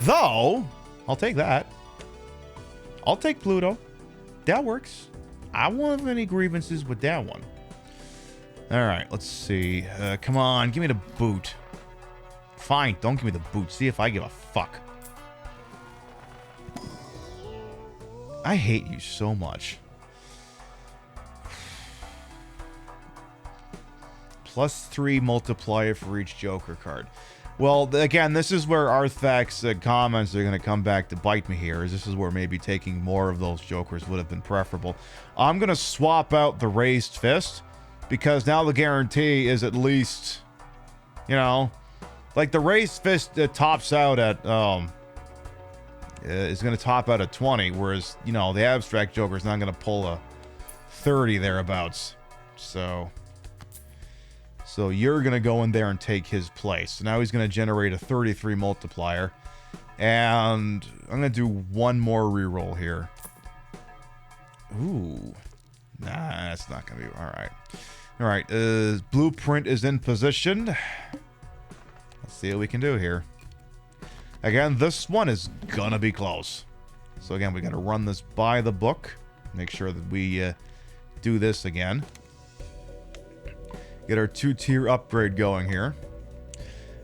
Though, I'll take that. I'll take Pluto. That works. I won't have any grievances with that one. Alright, let's see. Come on, give me the boot. Fine, don't give me the boot. See if I give a fuck. I hate you so much. +3 multiplier for each Joker card. Well, again, this is where Arthak's comments are going to come back to bite me here. This is where maybe taking more of those Jokers would have been preferable. I'm going to swap out the raised fist because now the guarantee is at least, you know, like the raised fist tops out at, is going to top out at 20, whereas, you know, the abstract Joker is not going to pull a 30 thereabouts. So you're going to go in there and take his place. So now he's going to generate a 33 multiplier. And I'm going to do one more reroll here. Ooh. Nah, that's not going to be... All right. All right. Blueprint is in position. Let's see what we can do here. Again, this one is going to be close. So again, we got to run this by the book. Make sure that we do this again. Get our 2-tier upgrade going here.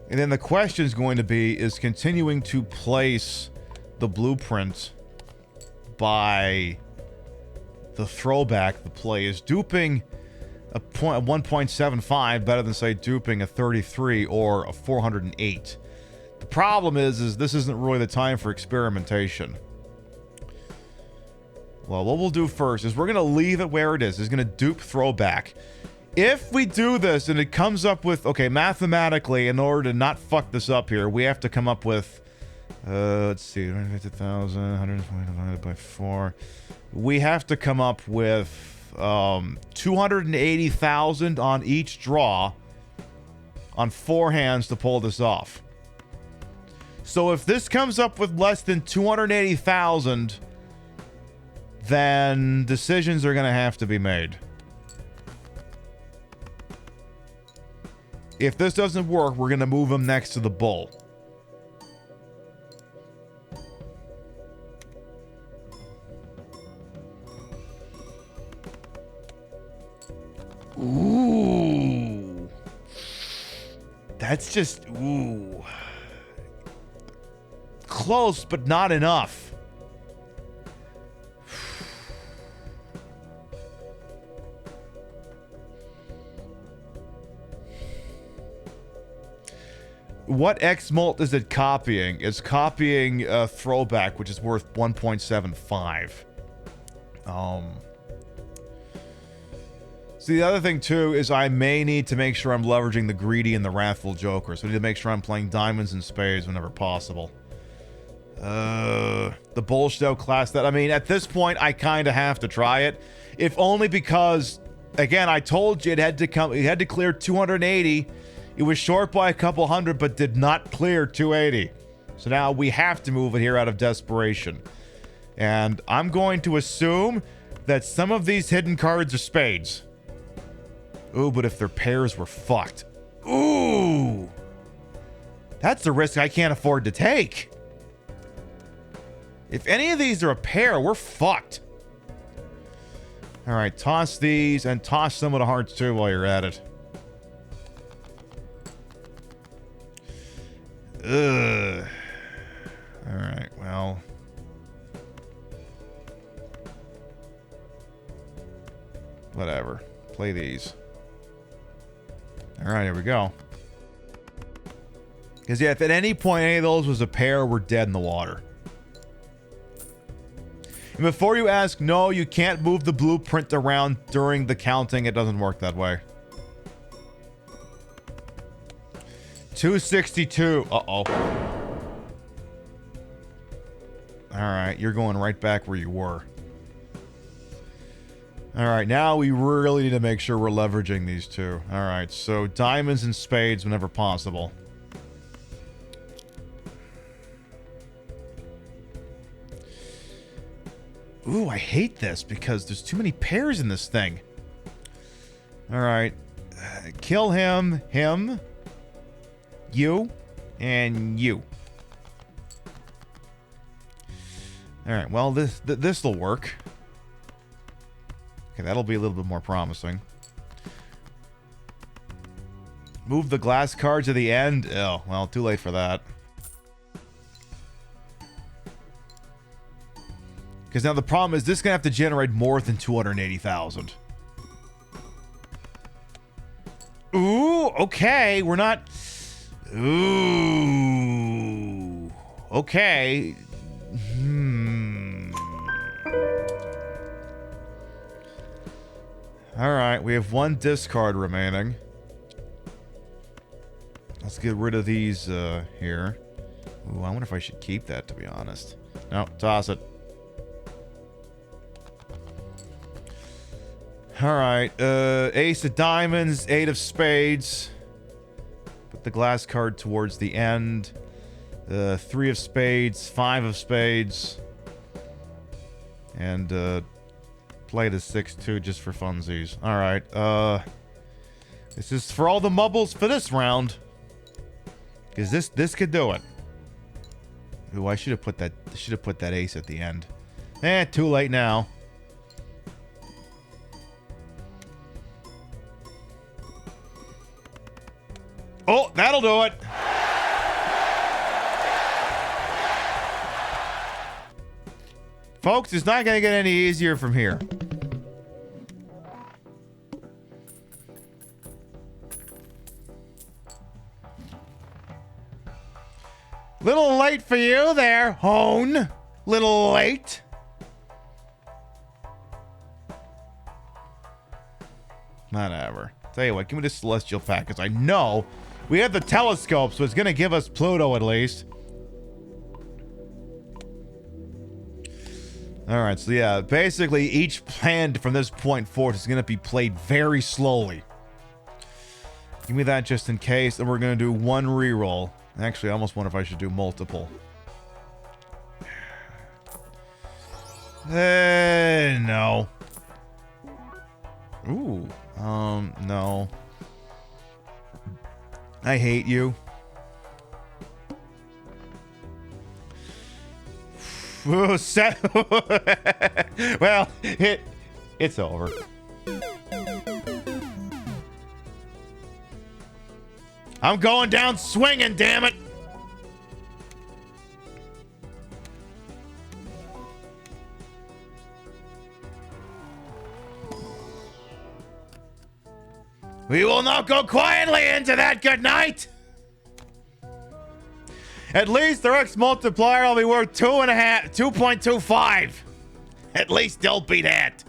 And then the question is going to be, is continuing to place the blueprint by the throwback the play. Is duping a 1.75 better than, say, duping a 33 or a 408? The problem is this isn't really the time for experimentation. Well, what we'll do first is we're going to leave it where it is. It's going to dupe throwback. If we do this and it comes up with, okay, mathematically, in order to not fuck this up here, we have to come up with, let's see, 150,000, 120 divided by 4. We have to come up with 280,000 on each draw on 4 hands to pull this off. So if this comes up with less than 280,000, then decisions are going to have to be made. If this doesn't work, we're going to move him next to the bull. Ooh. That's just... Ooh. Close, but not enough. What X-Molt is it copying? It's copying a throwback, which is worth 1.75. See, the other thing, too, is I may need to make sure I'm leveraging the greedy and the wrathful Joker. So I need to make sure I'm playing diamonds and spades whenever possible. The bullshit outclass that. I mean, at this point, I kind of have to try it. If only because, again, I told you it had to clear 280. It was short by a couple hundred, but did not clear 280. So now we have to move it here out of desperation. And I'm going to assume that some of these hidden cards are spades. Ooh, but if they're pairs, we're fucked. Ooh! That's a risk I can't afford to take. If any of these are a pair, we're fucked. Alright, toss these and toss some of the hearts too while you're at it. Ugh. Alright, well. Whatever. Play these. Alright, here we go. Because, yeah, if at any point any of those was a pair, we're dead in the water. I before you ask, no, you can't move the blueprint around during the counting. It doesn't work that way. 262. Uh-oh. Alright, you're going right back where you were. Alright, now we really need to make sure we're leveraging these two. Alright, so diamonds and spades whenever possible. Ooh, I hate this because there's too many pairs in this thing. Alright. Kill him, you, and you. Alright, well, this'll work. Okay, that'll be a little bit more promising. Move the glass card to the end. Oh, well, too late for that. Because now the problem is this is going to have to generate more than 280,000. Ooh, okay. We're not... Ooh. Okay. Alright, we have one discard remaining. Let's get rid of these here. Ooh, I wonder if I should keep that, to be honest. No, toss it. Alright, ace of diamonds, 8 of spades. Put the glass card towards the end. 3 of spades, 5 of spades. And, play the 6-2 just for funsies. Alright, this is for all the mubbles for this round. Because this could do it. Ooh, I should have put that ace at the end. Too late now. Oh, that'll do it. Folks, it's not going to get any easier from here. Little late for you there, Hone. Little late. Whatever. Tell you what, give me this celestial pack, because I know we have the telescope, so it's going to give us Pluto at least. Alright, so yeah, basically each plan from this point forward is going to be played very slowly. Give me that just in case, and we're going to do one reroll. Actually, I almost wonder if I should do multiple. No. Ooh, no. I hate you. Well, it's over. I'm going down swinging, damn it. We will not go quietly into that good night. At least their X multiplier will be worth 2.25. At least they'll be that.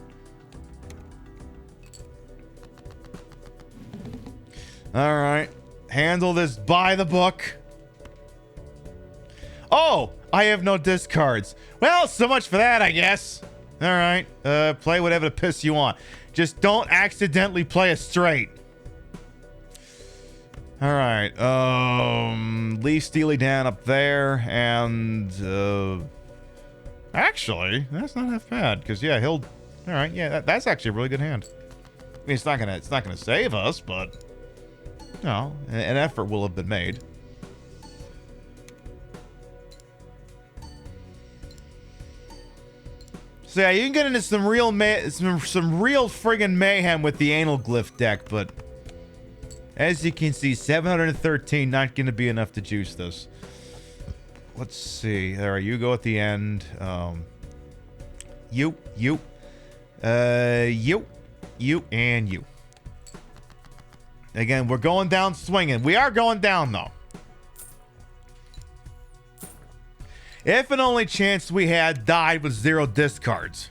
All right. Handle this by the book. Oh, I have no discards. Well, so much for that, I guess. All right. Play whatever the piss you want. Just don't accidentally play a straight. All right, leave Steely Dan up there, and, actually, that's not half bad, because, yeah, all right, yeah, that's actually a really good hand. I mean, it's not gonna save us, but, you know, an effort will have been made. So, yeah, you can get into some real friggin' mayhem with the Anal Glyph deck, but... as you can see, 713 not going to be enough to juice this. Let's see. All right, you go at the end. You, and you. Again, we're going down swinging. We are going down, though. If and only chance we had died with 0 discards.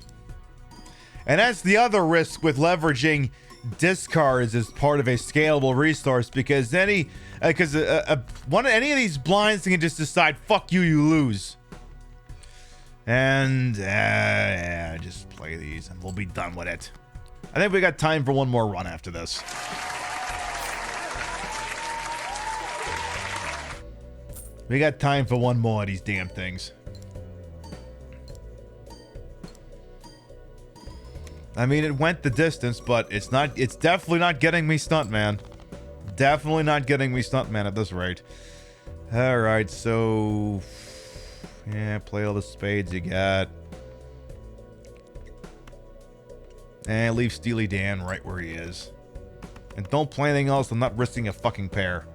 And that's the other risk with leveraging discards as part of a scalable resource, because any of these blinds can just decide, fuck you, you lose. And just play these and we'll be done with it. I think we got time for one more run after this. We got time for one more of these damn things. I mean, it went the distance, but it's definitely not getting me Stuntman. Definitely not getting me Stuntman at this rate. Alright, so... yeah, play all the spades you got. And leave Steely Dan right where he is. And don't play anything else. I'm not risking a fucking pair.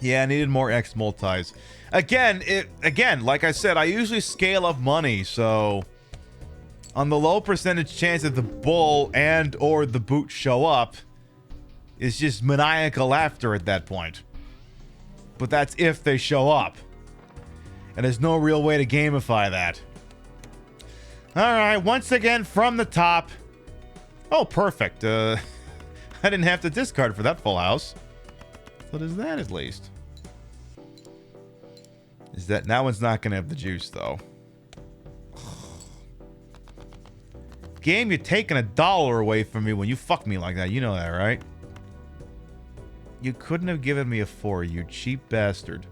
Yeah, I needed more X multis. Again, like I said, I usually scale up money, so on the low percentage chance that the bull and or the boot show up, it's just maniacal laughter at that point. But that's if they show up. And there's no real way to gamify that. Alright, once again from the top. Oh, perfect. I didn't have to discard for that full house. So there's that at least. Is that one's not gonna have the juice though. Game, you're taking $1 away from me when you fuck me like that. You know that, right? You couldn't have given me a 4, you cheap bastard.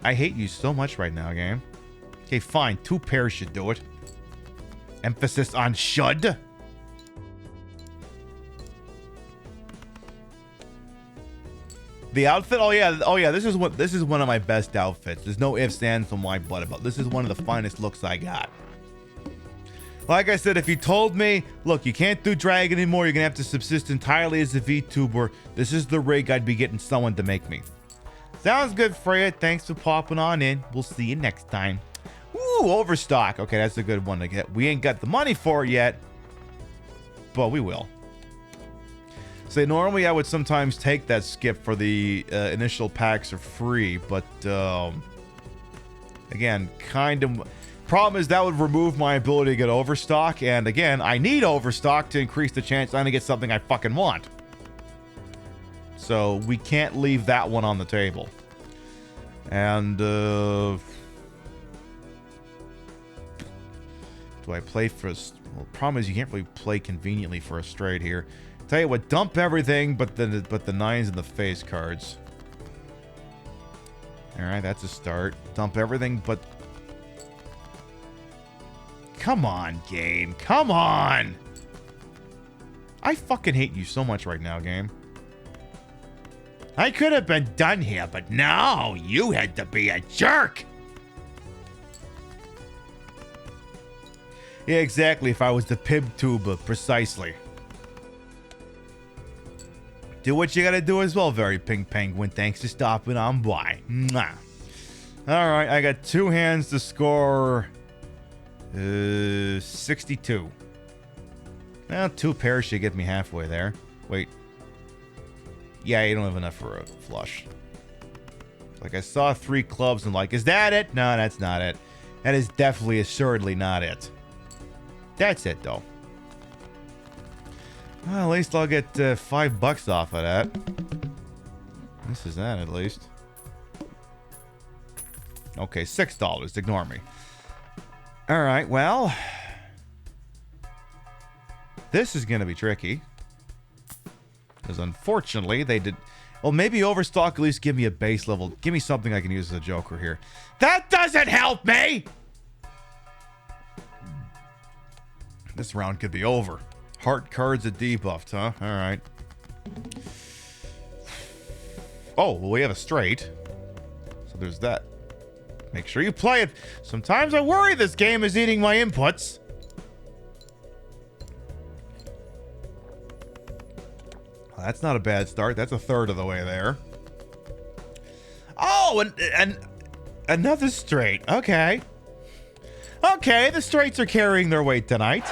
I hate you so much right now, game. Okay, fine. 2 pairs should do it. Emphasis on should. The outfit, oh yeah, this is one of my best outfits. There's no ifs, ands, and why but about. This is one of the finest looks I got. Like I said, if you told me, look, you can't do drag anymore, you're gonna have to subsist entirely as a VTuber, this is the rig I'd be getting someone to make me. Sounds good, Freya. Thanks for popping on in. We'll see you next time. Ooh, overstock. Okay, that's a good one to get. We ain't got the money for it yet, but we will. So normally I would sometimes take that skip for the initial packs are free, but again, kind of problem is that would remove my ability to get overstock, and again, I need overstock to increase the chance I'm gonna get something I fucking want. So we can't leave that one on the table. And do I play for a... well, the problem is you can't really play conveniently for a straight here. Tell you what, dump everything but the 9s and the face cards. Alright, that's a start. Dump everything but... come on, game. Come on! I fucking hate you so much right now, game. I could have been done here, but no, you had to be a jerk. Yeah, exactly. If I was the PiBtuber, precisely. Do what you gotta do as well, very pink penguin. Thanks for stopping on by. Mwah. All right, I got 2 hands to score 62. Well, 2 pairs should get me halfway there. Wait. Yeah, you don't have enough for a flush. Like, I saw 3 clubs and like, is that it? No, that's not it. That is definitely, assuredly not it. That's it, though. Well, at least I'll get $5 off of that. This is that, at least. Okay, $6. Ignore me. All right, well. This is going to be tricky. Because unfortunately, they did... well, maybe Overstock at least give me a base level. Give me something I can use as a Joker here. That doesn't help me! This round could be over. Heart cards are debuffed, huh? Alright. Oh, well, we have a straight. So there's that. Make sure you play it. Sometimes I worry this game is eating my inputs. Well, that's not a bad start. That's a third of the way there. Oh, and another straight. Okay. Okay, the straights are carrying their weight tonight.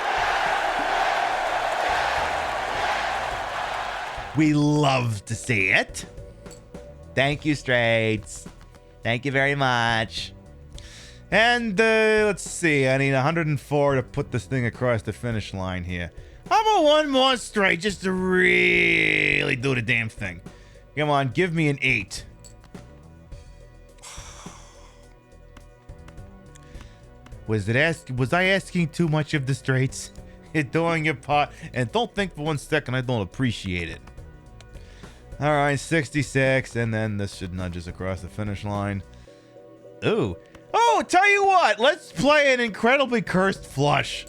We love to see it. Thank you, Straits. Thank you very much. And let's see. I need 104 to put this thing across the finish line here. How about one more straight just to really do the damn thing? Come on, give me an 8. Was I asking too much of the straights? You're doing your part, and don't think for 1 second I don't appreciate it. All right, 66, and then this should nudge us across the finish line. Ooh. Oh, tell you what, let's play an incredibly cursed flush.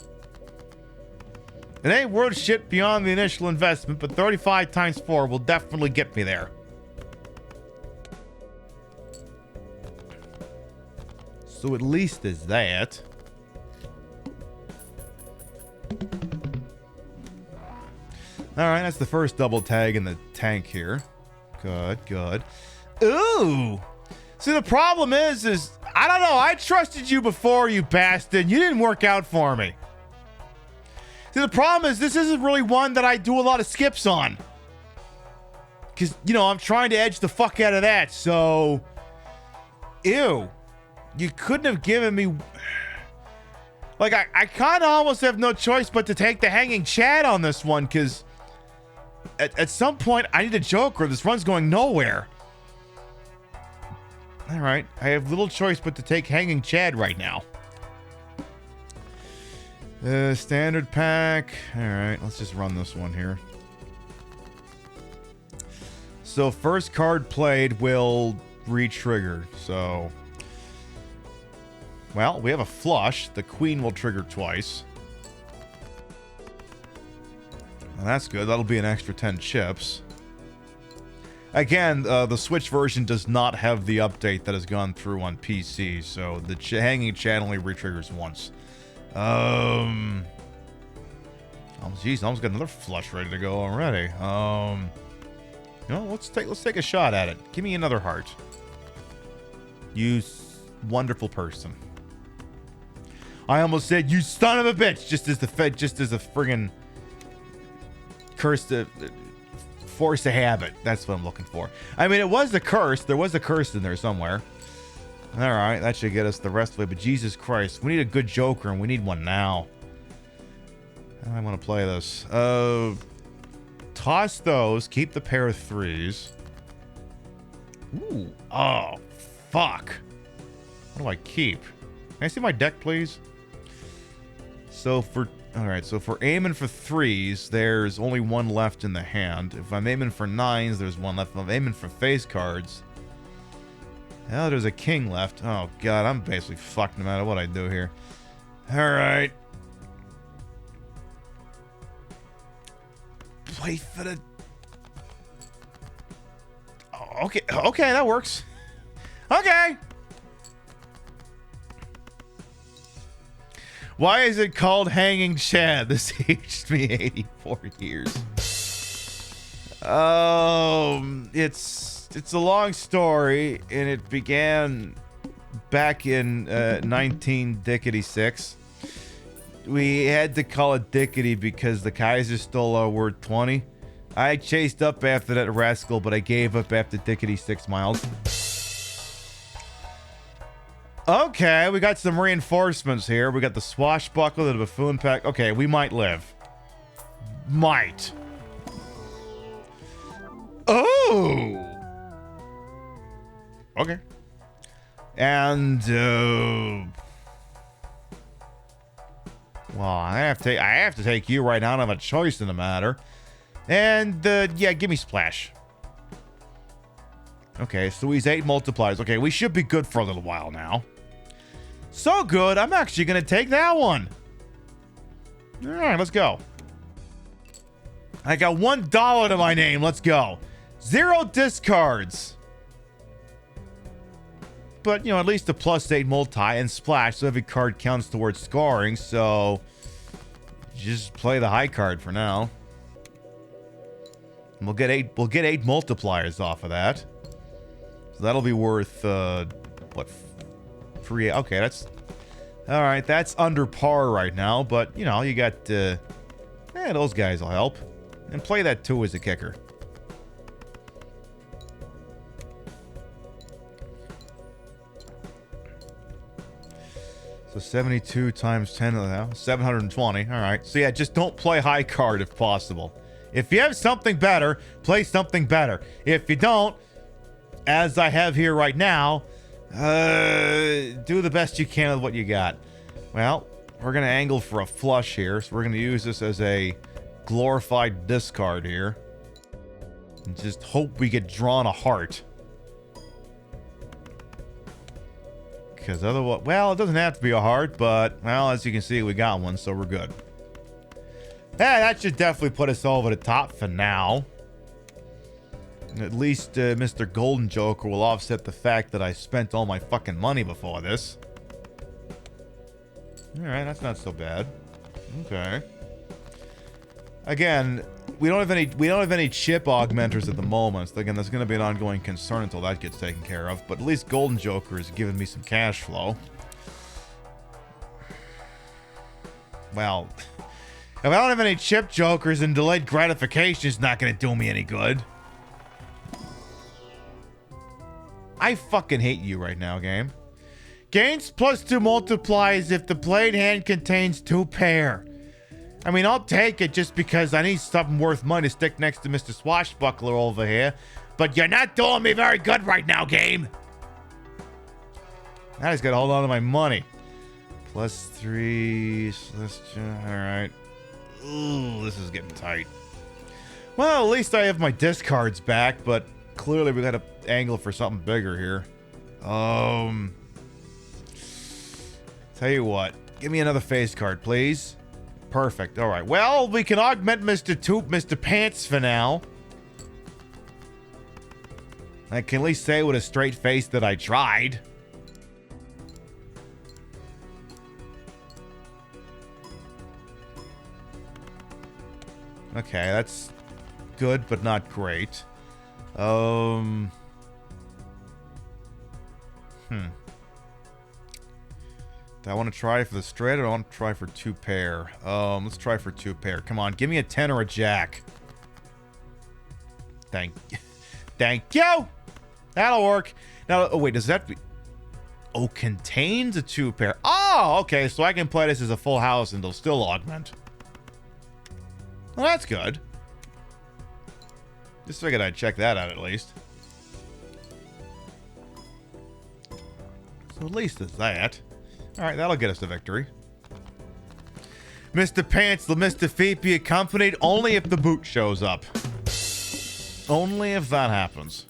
It ain't worth shit beyond the initial investment, but 35 times 4 will definitely get me there. So at least there's that. Alright, that's the first double tag in the tank here. Good, good. Ooh! See, the problem is I don't know, I trusted you before, you bastard. You didn't work out for me. See, the problem is this isn't really one that I do a lot of skips on. Because, you know, I'm trying to edge the fuck out of that, so... Ew. You couldn't have given me... Like, I kind of almost have no choice but to take the hanging Chad on this one, because... At some point, I need a Joker. This run's going nowhere. Alright, I have little choice but to take hanging Chad right now. Standard pack. Alright, let's just run this one here. So, first card played will re-trigger. So... Well, we have a flush. The queen will trigger twice. Well, that's good. That'll be an extra 10 chips. Again, the Switch version does not have the update that has gone through on PC, so the hanging Chad only re-triggers once. Oh, geez, I almost got another flush ready to go already. You know, let's take a shot at it. Give me another heart. You wonderful person. I almost said you son of a bitch, just as a friggin' cursed force of habit. That's what I'm looking for. I mean, it was a curse. There was a curse in there somewhere. All right, that should get us the rest of the way. But Jesus Christ, we need a good Joker, and we need one now. How do I want to play this? Toss those. Keep the pair of 3s. Ooh. Oh, fuck. What do I keep? Can I see my deck, please? So for... Alright, so if we're aiming for 3s, there's only one left in the hand. If I'm aiming for 9s, there's one left. If I'm aiming for face cards... Hell, there's a king left. Oh, God, I'm basically fucked no matter what I do here. Alright. Play for the... Oh, okay, okay, that works. Okay! Why is it called Hanging Chad? This aged me 84 years. It's a long story, and it began back in 1966. We had to call it Dickety because the Kaiser stole our word 20. I chased up after that rascal, but I gave up after Dickety 6 miles. Okay, we got some reinforcements here. We got the swashbuckler, the buffoon pack. Okay, we might live. Might. Oh! Okay. And, well, I have to take you right now. I don't have a choice in the matter. And, yeah, give me Splash. Okay, so he's 8 multipliers. Okay, we should be good for a little while now. So good, I'm actually going to take that one. All right, let's go. I got $1 to my name. Let's go. 0 discards. But, you know, at least a +8 multi and splash, so every card counts towards scoring, so just play the high card for now. And we'll get 8 multipliers off of that. So that'll be worth what, 3? Okay, that's all right. That's under par right now, but you know, you got those guys will help. And play that 2 as a kicker. So 72 times 10 of that, 720. All right. So yeah, just don't play high card if possible. If you have something better, play something better. If you don't, as I have here right now, do the best you can with what you got. Well, we're going to angle for a flush here, so we're going to use this as a glorified discard here. And just hope we get drawn a heart. Because otherwise, well, it doesn't have to be a heart, but, well, as you can see, we got one, so we're good. Yeah, that should definitely put us over the top for now. At least Mr. Golden Joker will offset the fact that I spent all my fucking money before this. Alright, that's not so bad. Okay. Again, we don't have any chip augmenters at the moment. So again, that's going to be an ongoing concern until that gets taken care of. But at least Golden Joker is giving me some cash flow. Well, if I don't have any chip jokers, and delayed gratification is not going to do me any good. I fucking hate you right now, game. Gains +2 multiplies if the played hand contains 2 pair. I mean, I'll take it just because I need something worth money to stick next to Mr. Swashbuckler over here. But you're not doing me very good right now, game. I just gotta hold on to my money. +3, Celestia, alright. Ooh, this is getting tight. Well, at least I have my discards back, but clearly we gotta angle for something bigger here. Tell you what, give me another face card, please. Perfect. All right. Well, we can augment Mr. Pants for now. I can at least say with a straight face that I tried. Okay, that's good, but not great. Do I want to try for the straight or do I want to try for 2 pair? Let's try for 2 pair. Come on, give me a 10 or a jack. Thank you. That'll work. Now, oh wait, does that be... Oh, contains a 2 pair. Oh, okay, so I can play this as a full house and they'll still augment. Well, that's good. Just figured I'd check that out at least. So at least there's that. Alright, that'll get us the victory. Mr. Pants will miss defeat be accompanied only if the boot shows up. Only if that happens.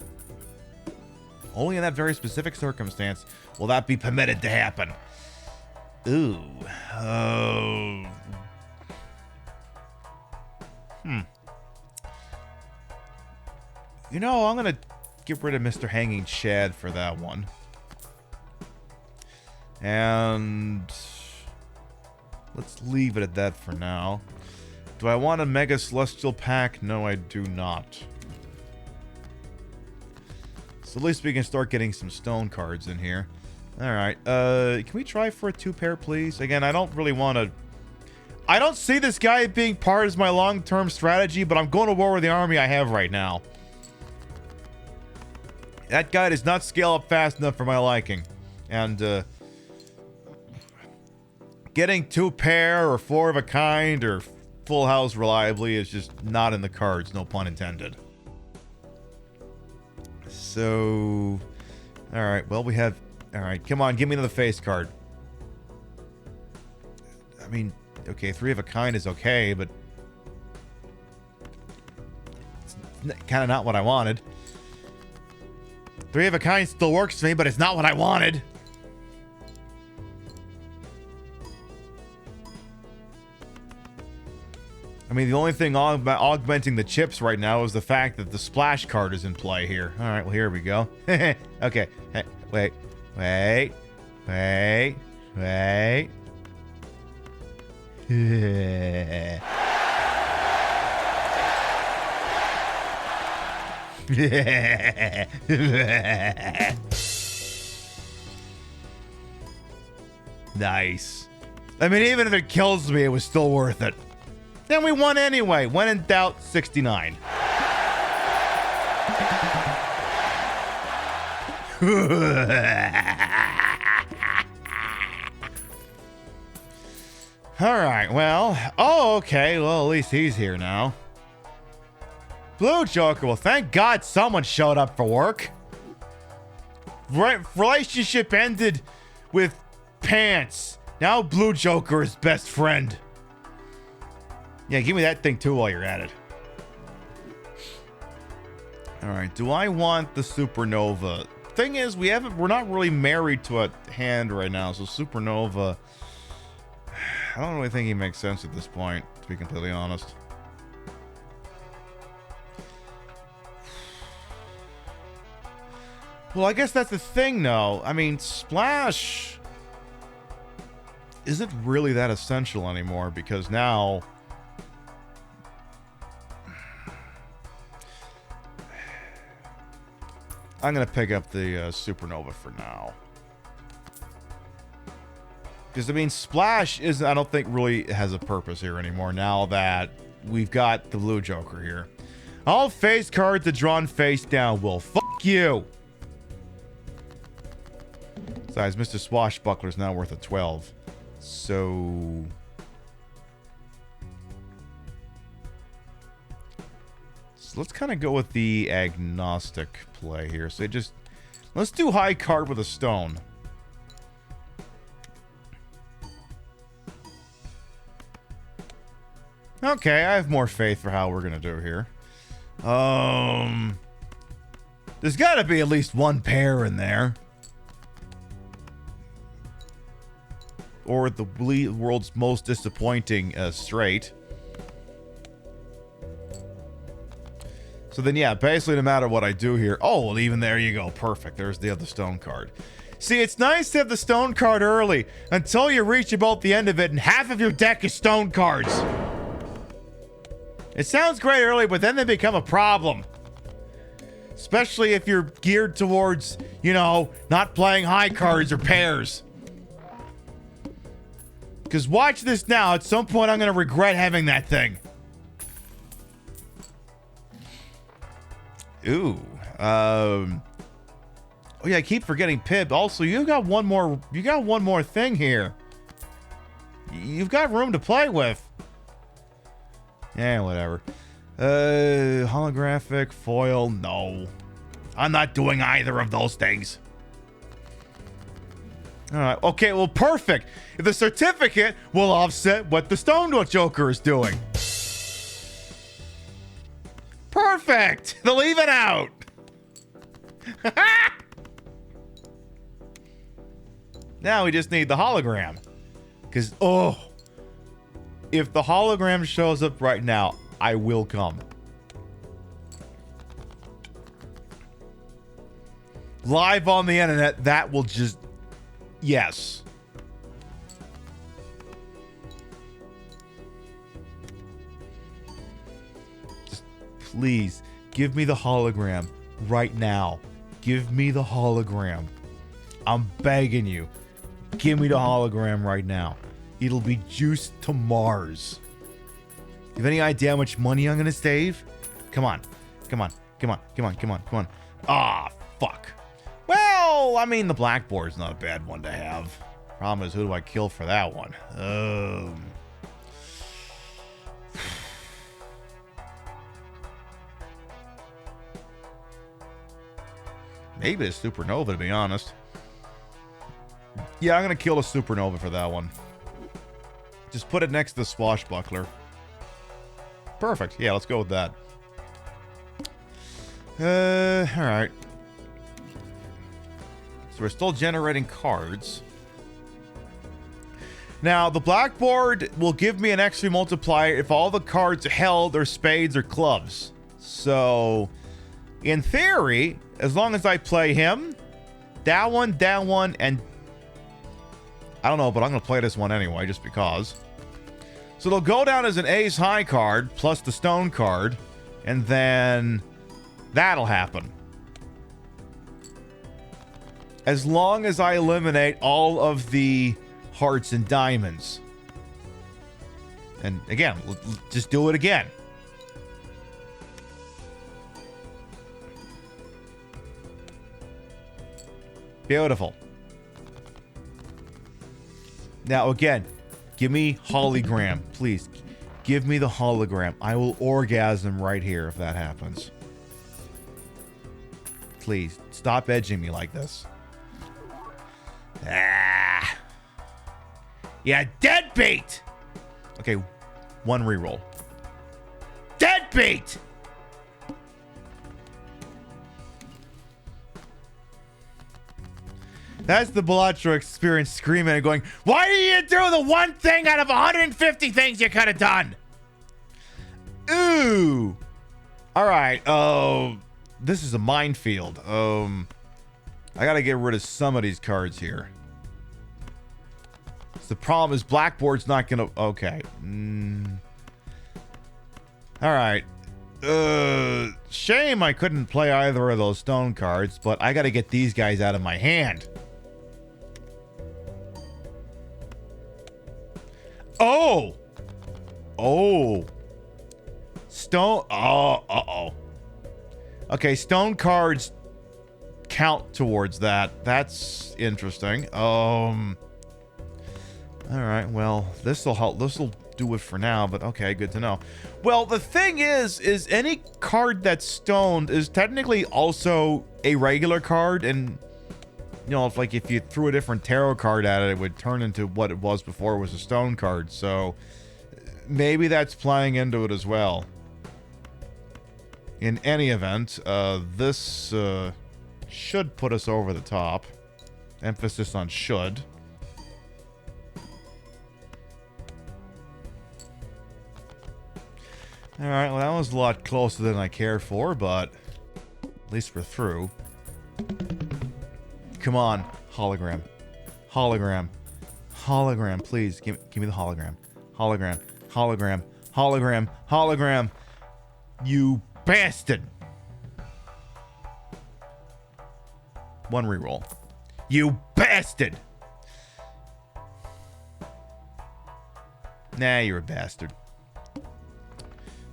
Only in that very specific circumstance will that be permitted to happen. Ooh. Oh. You know, I'm gonna get rid of Mr. Hanging Shad for that one. And let's leave it at that for now. Do I want a Mega Celestial Pack? No, I do not. So at least we can start getting some stone cards in here. Alright, can we try for a 2 pair, please? Again, I don't really want to... I don't see this guy being part of my long-term strategy, but I'm going to war with the army I have right now. That guy does not scale up fast enough for my liking. And, getting 2 pair or 4 of a kind or full house reliably is just not in the cards, no pun intended. So, alright, well we have, alright, come on, give me another face card. I mean, okay, 3 of a kind is okay, but it's kind of not what I wanted. 3 of a kind still works for me, but it's not what I wanted. I mean, the only thing augmenting the chips right now is the fact that the splash card is in play here. All right, well, here we go. Okay. Hey, wait. Nice. I mean, even if it kills me, it was still worth it. Then we won anyway. When in doubt, 69. All right, well. Oh, okay. Well, at least he's here now. Blue Joker. Well, thank God someone showed up for work. Relationship ended with pants. Now Blue Joker is best friend. Yeah, give me that thing too while you're at it. All right, do I want the supernova? Thing is, we're not really married to a hand right now, so supernova, I don't really think he makes sense at this point, to be completely honest. Well, I guess that's the thing, though. I mean, Splash isn't really that essential anymore because now I'm going to pick up the Supernova for now. Because, I mean, Splash is, I don't think, really has a purpose here anymore now that we've got the Blue Joker here. All face cards are drawn face down. Well, fuck you. Besides, Mr. Swashbuckler's now worth a 12. So let's kind of go with the agnostic play here. So let's do high card with a stone. Okay, I have more faith for how we're gonna do here. There's got to be at least one pair in there, or the world's most disappointing straight. So then, yeah, basically no matter what I do here. Oh, well, even there you go. Perfect. There's the other stone card. See, it's nice to have the stone card early until you reach about the end of it and half of your deck is stone cards. It sounds great early, but then they become a problem. Especially if you're geared towards, you know, not playing high cards or pairs. Because watch this now. At some point, I'm going to regret having that thing. Ooh. Oh yeah, I keep forgetting Pib. Also, you got one more thing here. You've got room to play with. Yeah, whatever. Holographic foil. No. I'm not doing either of those things. All right. Okay, well, perfect. If the certificate will offset what the Stone Joker is doing. Perfect. They'll even out. Now we just need the hologram. Because, if the hologram shows up right now, I will come. Live on the internet, that will just... Yes. Just please, give me the hologram right now. Give me the hologram. I'm begging you. Give me the hologram right now. It'll be juiced to Mars. You have any idea how much money I'm gonna save? Come on. Come on. Come on. Come on. Come on. Come on. Ah, fuck. Well, I mean, the blackboard's not a bad one to have. Problem is, who do I kill for that one? Maybe a supernova, to be honest. Yeah, I'm gonna kill a supernova for that one. Just put it next to the swashbuckler. Perfect. Yeah, let's go with that. Alright. So we're still generating cards. Now, the blackboard will give me an extra multiplier if all the cards held are spades or clubs. So, in theory, as long as I play him, that one, and... I don't know, but I'm going to play this one anyway, just because. So it'll go down as an ace high card, plus the stone card, and then that'll happen. As long as I eliminate all of the hearts and diamonds. And again, just do it again. Beautiful. Now, again, Give me hologram, please. Give me the hologram. I will orgasm right here if that happens. Please, stop edging me like this. Ah. Yeah, deadbeat! Okay, one reroll. Deadbeat! That's the Balatro experience, screaming and going, why did you do the one thing out of 150 things you could have done? Ooh. All right. This is a minefield. I gotta get rid of some of these cards here. The problem is Blackboard's not gonna. Okay. All right. Shame I couldn't play either of those stone cards, but I gotta get these guys out of my hand. Oh. Stone. Oh. Okay, stone cards count towards that. That's interesting. All right. Well, this'll help. This'll do it for now. But okay, good to know. Well, the thing is any card that's stoned is technically also a regular card, and you know, if you threw a different tarot card at it, it would turn into what it was before it was a stone card. So maybe that's playing into it as well. In any event, this should put us over the top. Emphasis on should. Alright, well that was a lot closer than I cared for, but at least we're through. Come on, hologram. Hologram. Hologram, please. Give me the hologram. Hologram. Hologram. Hologram. Hologram. You bastard. One reroll. You bastard. Nah, you're a bastard.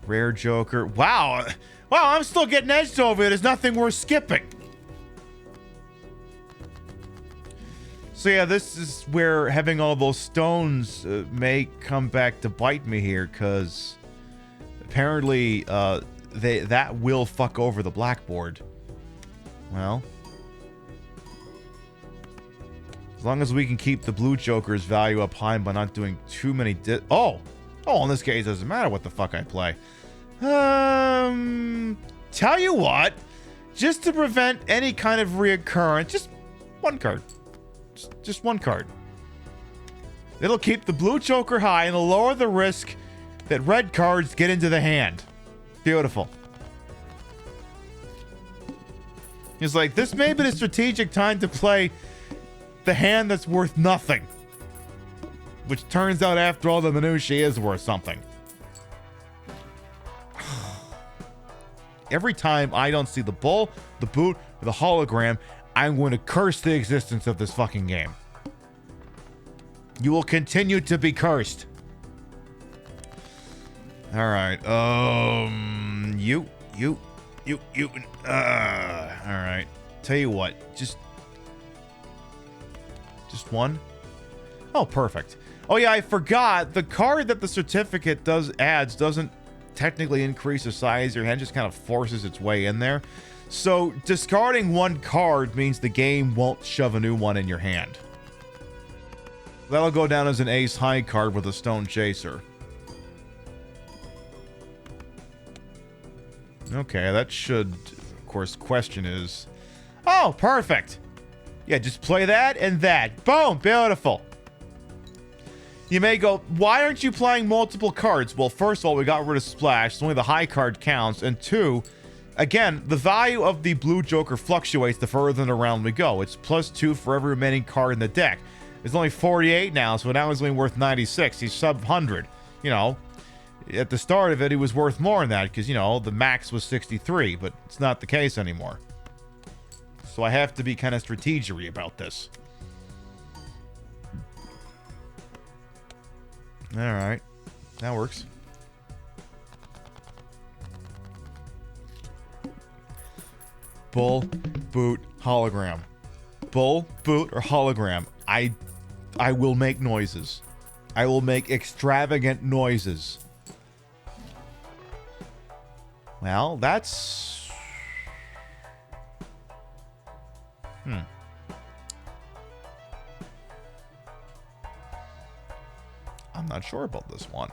Rare Joker. Wow. Wow, I'm still getting edged over it. There's nothing worth skipping. So yeah, this is where having all those stones may come back to bite me here, because apparently that will fuck over the blackboard. Well, as long as we can keep the blue Joker's value up high by not doing too many oh, in this case, it doesn't matter what the fuck I play. Tell you what, just to prevent any kind of reoccurrence, just one card. Just one card. It'll keep the blue Joker high and it'll lower the risk that red cards get into the hand. Beautiful. He's like, this may be the strategic time to play the hand that's worth nothing. Which turns out, after all the minutiae, is worth something. Every time I don't see the bull, the boot, or the hologram, I'm going to curse the existence of this fucking game. You will continue to be cursed. All right. All right. Tell you what, just one. Oh, perfect. Oh yeah, I forgot the card that the certificate adds doesn't technically increase the size of your hand, just kind of forces its way in there. So discarding one card means the game won't shove a new one in your hand. That'll go down as an ace high card with a stone chaser. Okay, that should, of course, question is... Oh, perfect! Yeah, just play that and that. Boom! Beautiful! You may go, why aren't you playing multiple cards? Well, first of all, we got rid of Splash, so only the high card counts. And two, again, the value of the blue Joker fluctuates the further in the round we go. It's +2 for every remaining card in the deck. It's only 48 now, so now he's only worth 96. He's sub 100. You know, at the start of it, he was worth more than that because, you know, the max was 63, but it's not the case anymore. So I have to be kind of strategery about this. All right, that works. Bull, boot, hologram. Bull, boot, or hologram. I will make noises. I will make extravagant noises. Well, that's... I'm not sure about this one.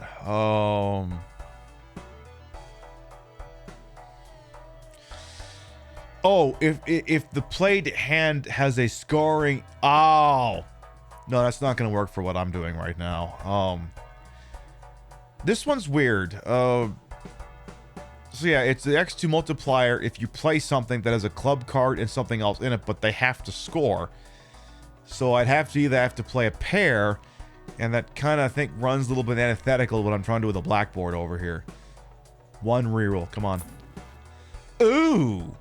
Oh, if the played hand has a scoring... Oh! No, that's not going to work for what I'm doing right now. This one's weird. So yeah, it's the X2 multiplier if you play something that has a club card and something else in it, but they have to score. So I'd have to either play a pair, and that kind of, I think, runs a little bit antithetical to what I'm trying to do with the blackboard over here. One reroll, come on. Ooh!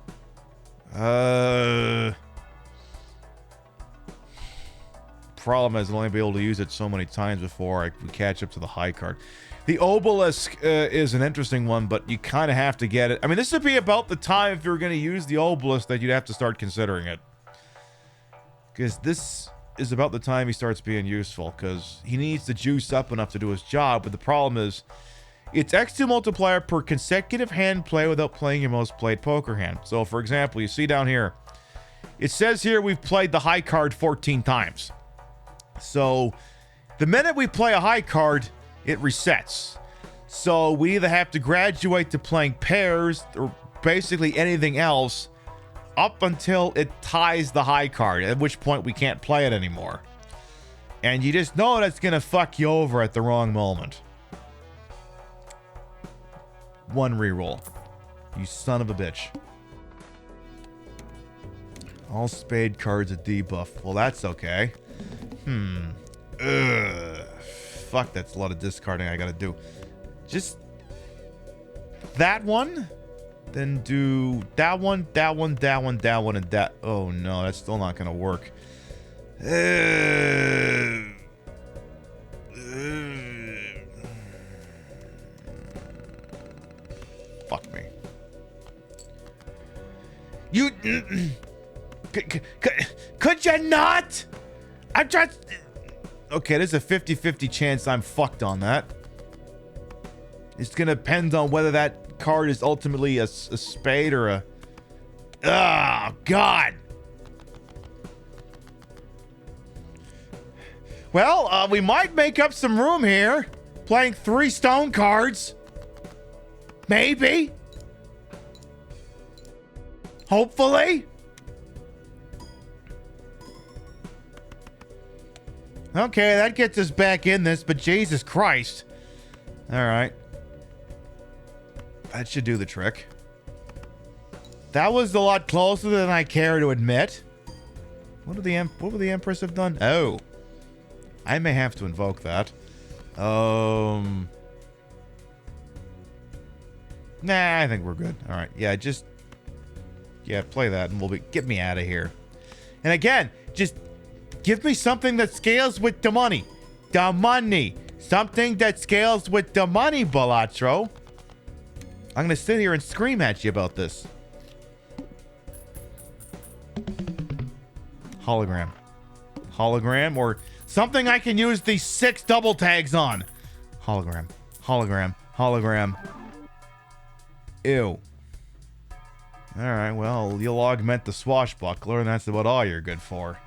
Problem is, I'll only be able to use it so many times before we catch up to the high card. The obelisk is an interesting one, but you kind of have to get it. I mean, this would be about the time if you were going to use the obelisk that you'd have to start considering it. Because this is about the time he starts being useful, because he needs to juice up enough to do his job, but the problem is, it's X2 multiplier per consecutive hand play without playing your most played poker hand. So, for example, you see down here, it says here we've played the high card 14 times. So, the minute we play a high card, it resets. So, we either have to graduate to playing pairs or basically anything else up until it ties the high card, at which point we can't play it anymore. And you just know that's going to fuck you over at the wrong moment. One reroll. You son of a bitch. All spade cards a debuff. Well, that's okay. Fuck, that's a lot of discarding I gotta do. Just that one, then do that one, that one, that one, that one, and that. Oh no, that's still not gonna work. Fuck me. You... Could you not? I'm just... Okay, there's a 50-50 chance I'm fucked on that. It's gonna depend on whether that card is ultimately a spade or a... Oh, God! Well, we might make up some room here. Playing 3 stone cards. Maybe. Hopefully. Okay, that gets us back in this, but Jesus Christ. Alright. That should do the trick. That was a lot closer than I care to admit. What would the Empress have done? Oh. I may have to invoke that. Nah, I think we're good. Alright, yeah, just... Yeah, play that and get me out of here. And again, just give me something that scales with the money. The money. Something that scales with the money, Balatro. I'm gonna sit here and scream at you about this. Hologram. Hologram, or something I can use these 6 double tags on. Hologram. Hologram. Hologram. Ew. Alright, well, you'll augment the swashbuckler, and that's about all you're good for.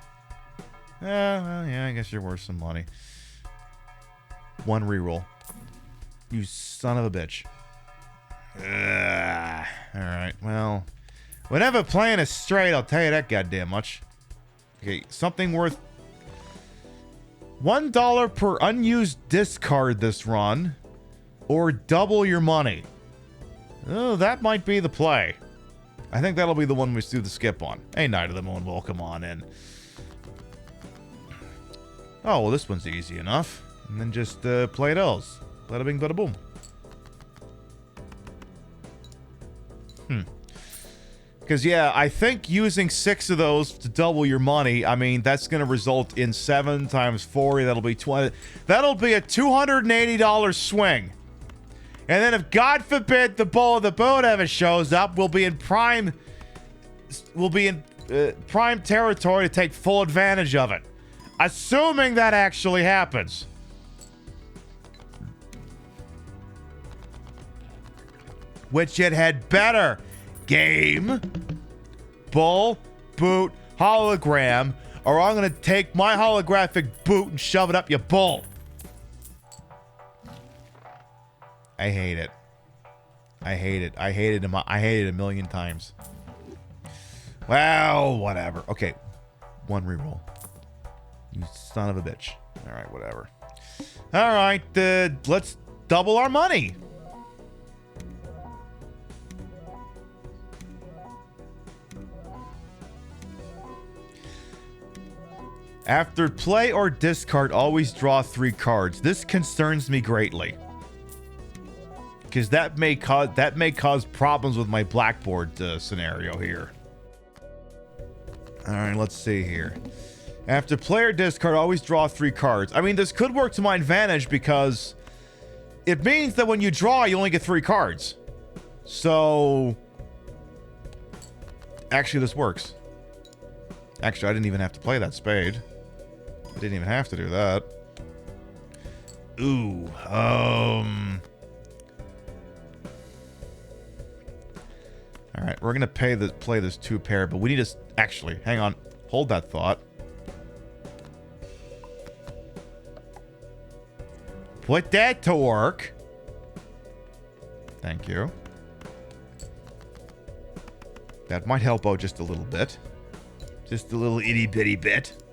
Well, yeah, I guess you're worth some money. One reroll. You son of a bitch. Alright, well, whenever playing is straight, I'll tell you that goddamn much. Okay, something worth $1 per unused discard this run, or double your money. Oh, that might be the play. I think that'll be the one we do the skip on. Hey, Knight of the Moon, welcome on in. Oh, well, this one's easy enough. And then just play those. Bada bing, bada boom. Because, yeah, I think using 6 of those to double your money, I mean, that's going to result in 7 times 40. That'll be 20. That'll be a $280 swing. And then if, God forbid, the Bull of the Boat ever shows up, we'll be in prime territory to take full advantage of it. Assuming that actually happens. which it had better. Game, bull, boot, hologram, or I'm going to take my holographic boot and shove it up your bull. I hate it. I hate it. I hate it. I hate it a million times. Well, whatever. Okay. One reroll. You son of a bitch. All right, whatever. All right, let's double our money. After play or discard, always draw 3 cards. This concerns me greatly, because that may cause problems with my blackboard scenario here. All right, let's see here. After play or discard, always draw 3 cards. I mean, this could work to my advantage because it means that when you draw, you only get 3 cards. So, actually, this works. Actually, I didn't even have to play that spade. I didn't even have to do that. Ooh, all right, we're gonna play this 2 pair, but we need to actually hang on. Hold that thought. Put that to work. Thank you. That might help out just a little bit. Just a little itty bitty bit.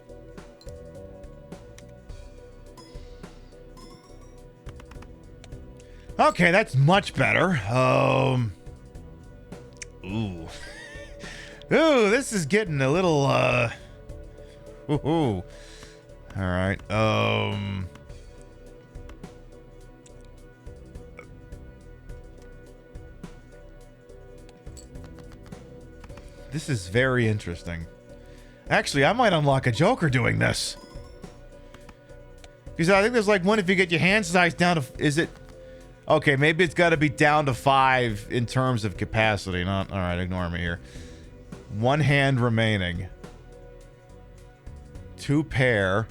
Okay, that's much better. Ooh. Ooh, this is getting a little, Ooh. Alright, this is very interesting. Actually, I might unlock a Joker doing this. Because I think there's like one if you get your hand size down to... Is it... Okay, maybe it's got to be down to 5 in terms of capacity. Not... Alright, ignore me here. 1 hand remaining. 2 pair.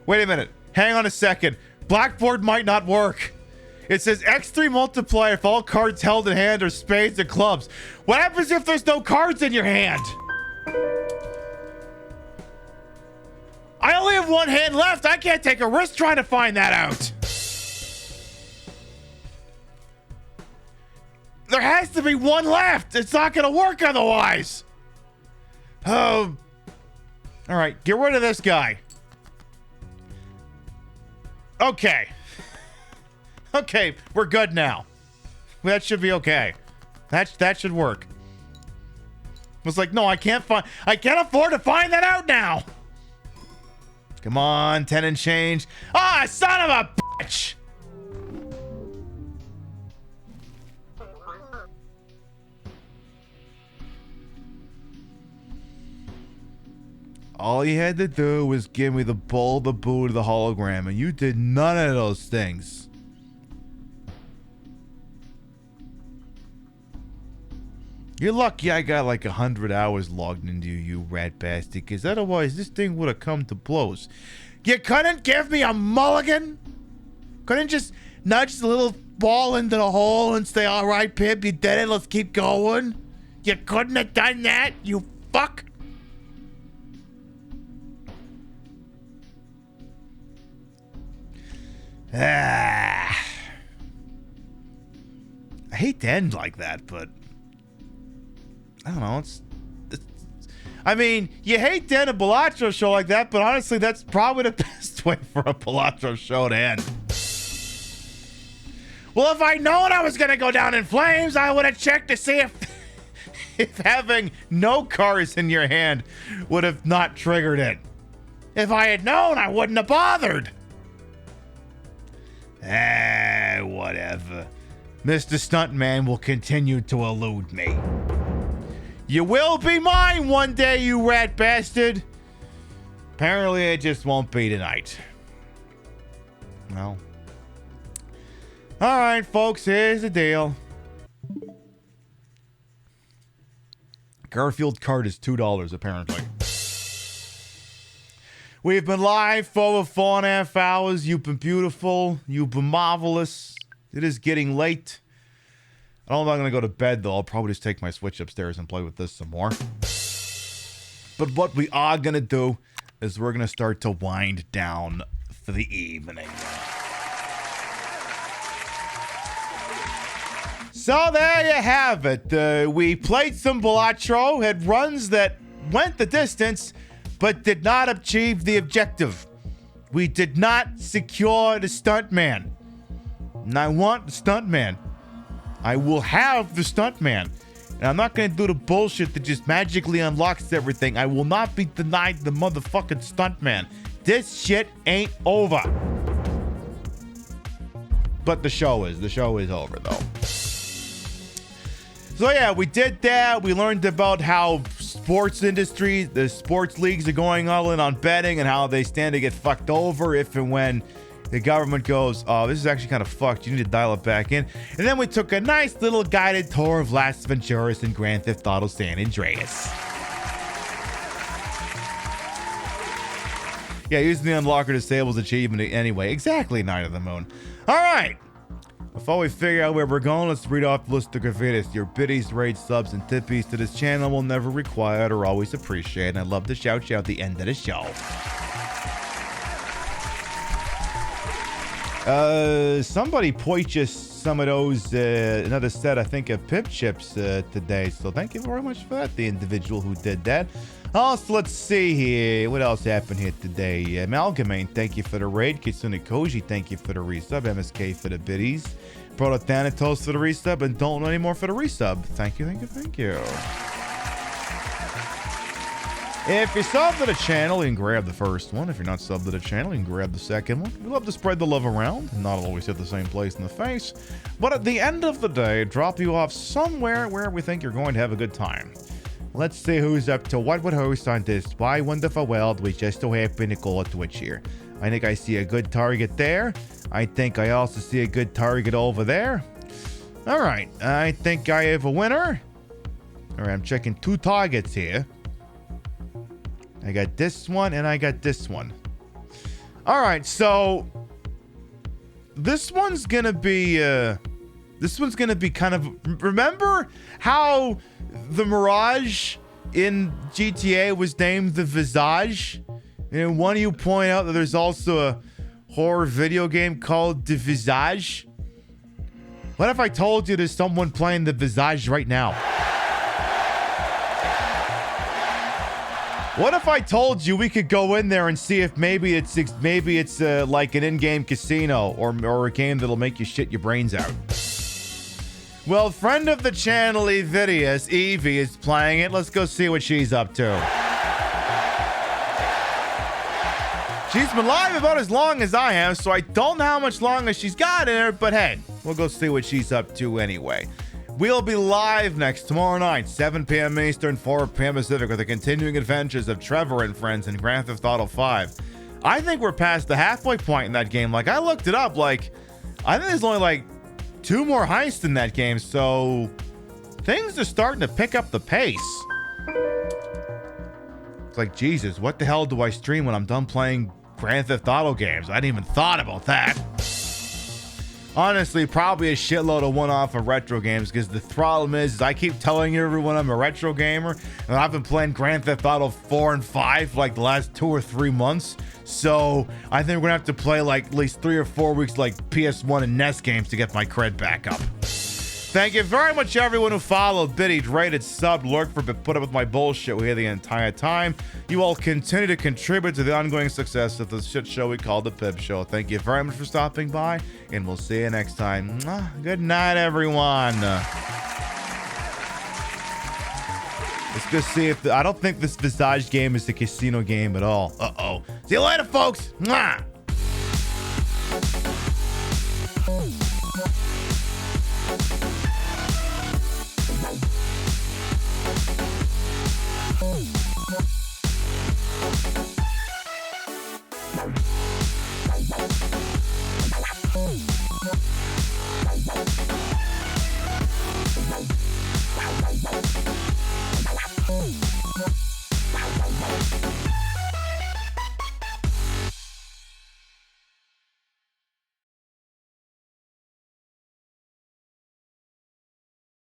Wait a minute. Hang on a second. Blackboard might not work. It says X3 multiplier if all cards held in hand are spades and clubs. What happens if there's no cards in your hand? I only have 1 hand left. I can't take a risk trying to find that out. There has to be 1 left. It's not going to work otherwise. All right, get rid of this guy. Okay. Okay, we're good now. That should be okay. That should work. I was like, no, I can't afford to find that out now. Come on, 10 and change. Ah, son of a bitch! All you had to do was give me the bull, the boot, the hologram, and you did none of those things. You're lucky I got like 100 hours logged into you, you rat bastard, because otherwise this thing would have come to blows. You couldn't give me a mulligan? Couldn't just nudge the little ball into the hole and say, all right, Pib, you did it, let's keep going? You couldn't have done that, you fuck? I hate to end like that, but I don't know. I mean, you hate to end a Balatro show like that, but honestly, that's probably the best way for a Balatro show to end. Well, if I'd known I was going to go down in flames, I would have checked to see if having no cards in your hand would have not triggered it. If I had known, I wouldn't have bothered. Whatever. Mr. Stuntman will continue to elude me. You will be mine one day, you rat bastard. Apparently, it just won't be tonight. Well. Alright, folks, here's the deal. Garfield card is $2, apparently. We've been live for over 4.5 hours. You've been beautiful. You've been marvelous. It is getting late. I don't know if I'm going to go to bed, though. I'll probably just take my Switch upstairs and play with this some more. But what we are going to do is we're going to start to wind down for the evening. So there you have it. We played some Balatro, had runs that went the distance, but did not achieve the objective. We did not secure the Stuntman. And I want the Stuntman. I will have the Stuntman. And I'm not going to do the bullshit that just magically unlocks everything. I will not be denied the motherfucking Stuntman. This shit ain't over. But the show is. The show is over, though. So yeah, we did that. We learned about how sports industry, the sports leagues are going all in on betting and how they stand to get fucked over if and when the government goes, oh, this is actually kind of fucked. You need to dial it back in. And then we took a nice little guided tour of Las Venturas and Grand Theft Auto San Andreas. Yeah, using the unlocker disables achievement anyway. Exactly, Night of the Moon. All right. Before we figure out where we're going, let's read off the list of gratuities. Your biddies, raids, subs, and tippies to this channel will never required or always appreciated. And I'd love to shout you out at the end of the show. Somebody purchased some of those, another set, I think, of pip chips today. So thank you very much for that, the individual who did that. Also, let's see here. What else happened here today? Amalgamane, thank you for the raid. Kitsune Koji, thank you for the resub. MSK for the biddies. Proto Thanatos for the resub. And Don't Know Anymore for the resub. Thank you, thank you, thank you. If you're subbed to the channel, you can grab the first one. If you're not subbed to the channel, you can grab the second one. We love to spread the love around, not always hit the same place in the face. But at the end of the day, drop you off somewhere where we think you're going to have a good time. Let's see who's up to what would host on this Why Wonderful World. We just so happen to call it Twitch here. I think I see a good target there. I think I also see a good target over there. All right, I think I have a winner. All right, I'm checking two targets here. I got this one and I got this one. All right, so this one's gonna be kind of, remember how the Mirage in GTA was named the Visage? And one of you point out that there's also a horror video game called The Visage. What if I told you there's someone playing The Visage right now? What if I told you we could go in there and see if maybe it's like an in-game casino or a game that'll make you shit your brains out? Well, friend of the channel, Evidius, Evie, is playing it. Let's go see what she's up to. She's been live about as long as I have, so I don't know how much longer she's got in her, but hey, we'll go see what she's up to anyway. We'll be live tomorrow night, 7 p.m. Eastern, 4 p.m. Pacific, with the continuing adventures of Trevor and friends in Grand Theft Auto 5. I think we're past the halfway point in that game. Like, I looked it up, like, I think there's only, like, 2 more heists in that game, so things are starting to pick up the pace. It's like, Jesus, what the hell do I stream when I'm done playing Grand Theft Auto games? I hadn't even thought about that. Honestly, probably a shitload of one-off of retro games, because the problem is I keep telling everyone I'm a retro gamer, and I've been playing Grand Theft Auto 4 and 5 for like the last 2 or 3 months. So I think we're gonna have to play like at least 3 or 4 weeks like PS1 and NES games to get my cred back up. Thank you very much, everyone who followed, biddied, rated, subbed, lurked, for put up with my bullshit we had the entire time. You all continue to contribute to the ongoing success of this shit show we call the Pip Show. Thank you very much for stopping by, and we'll see you next time. Good night, everyone. Let's just see if I don't think this Visage game is a casino game at all. Uh-oh. See you later, folks. Mwah!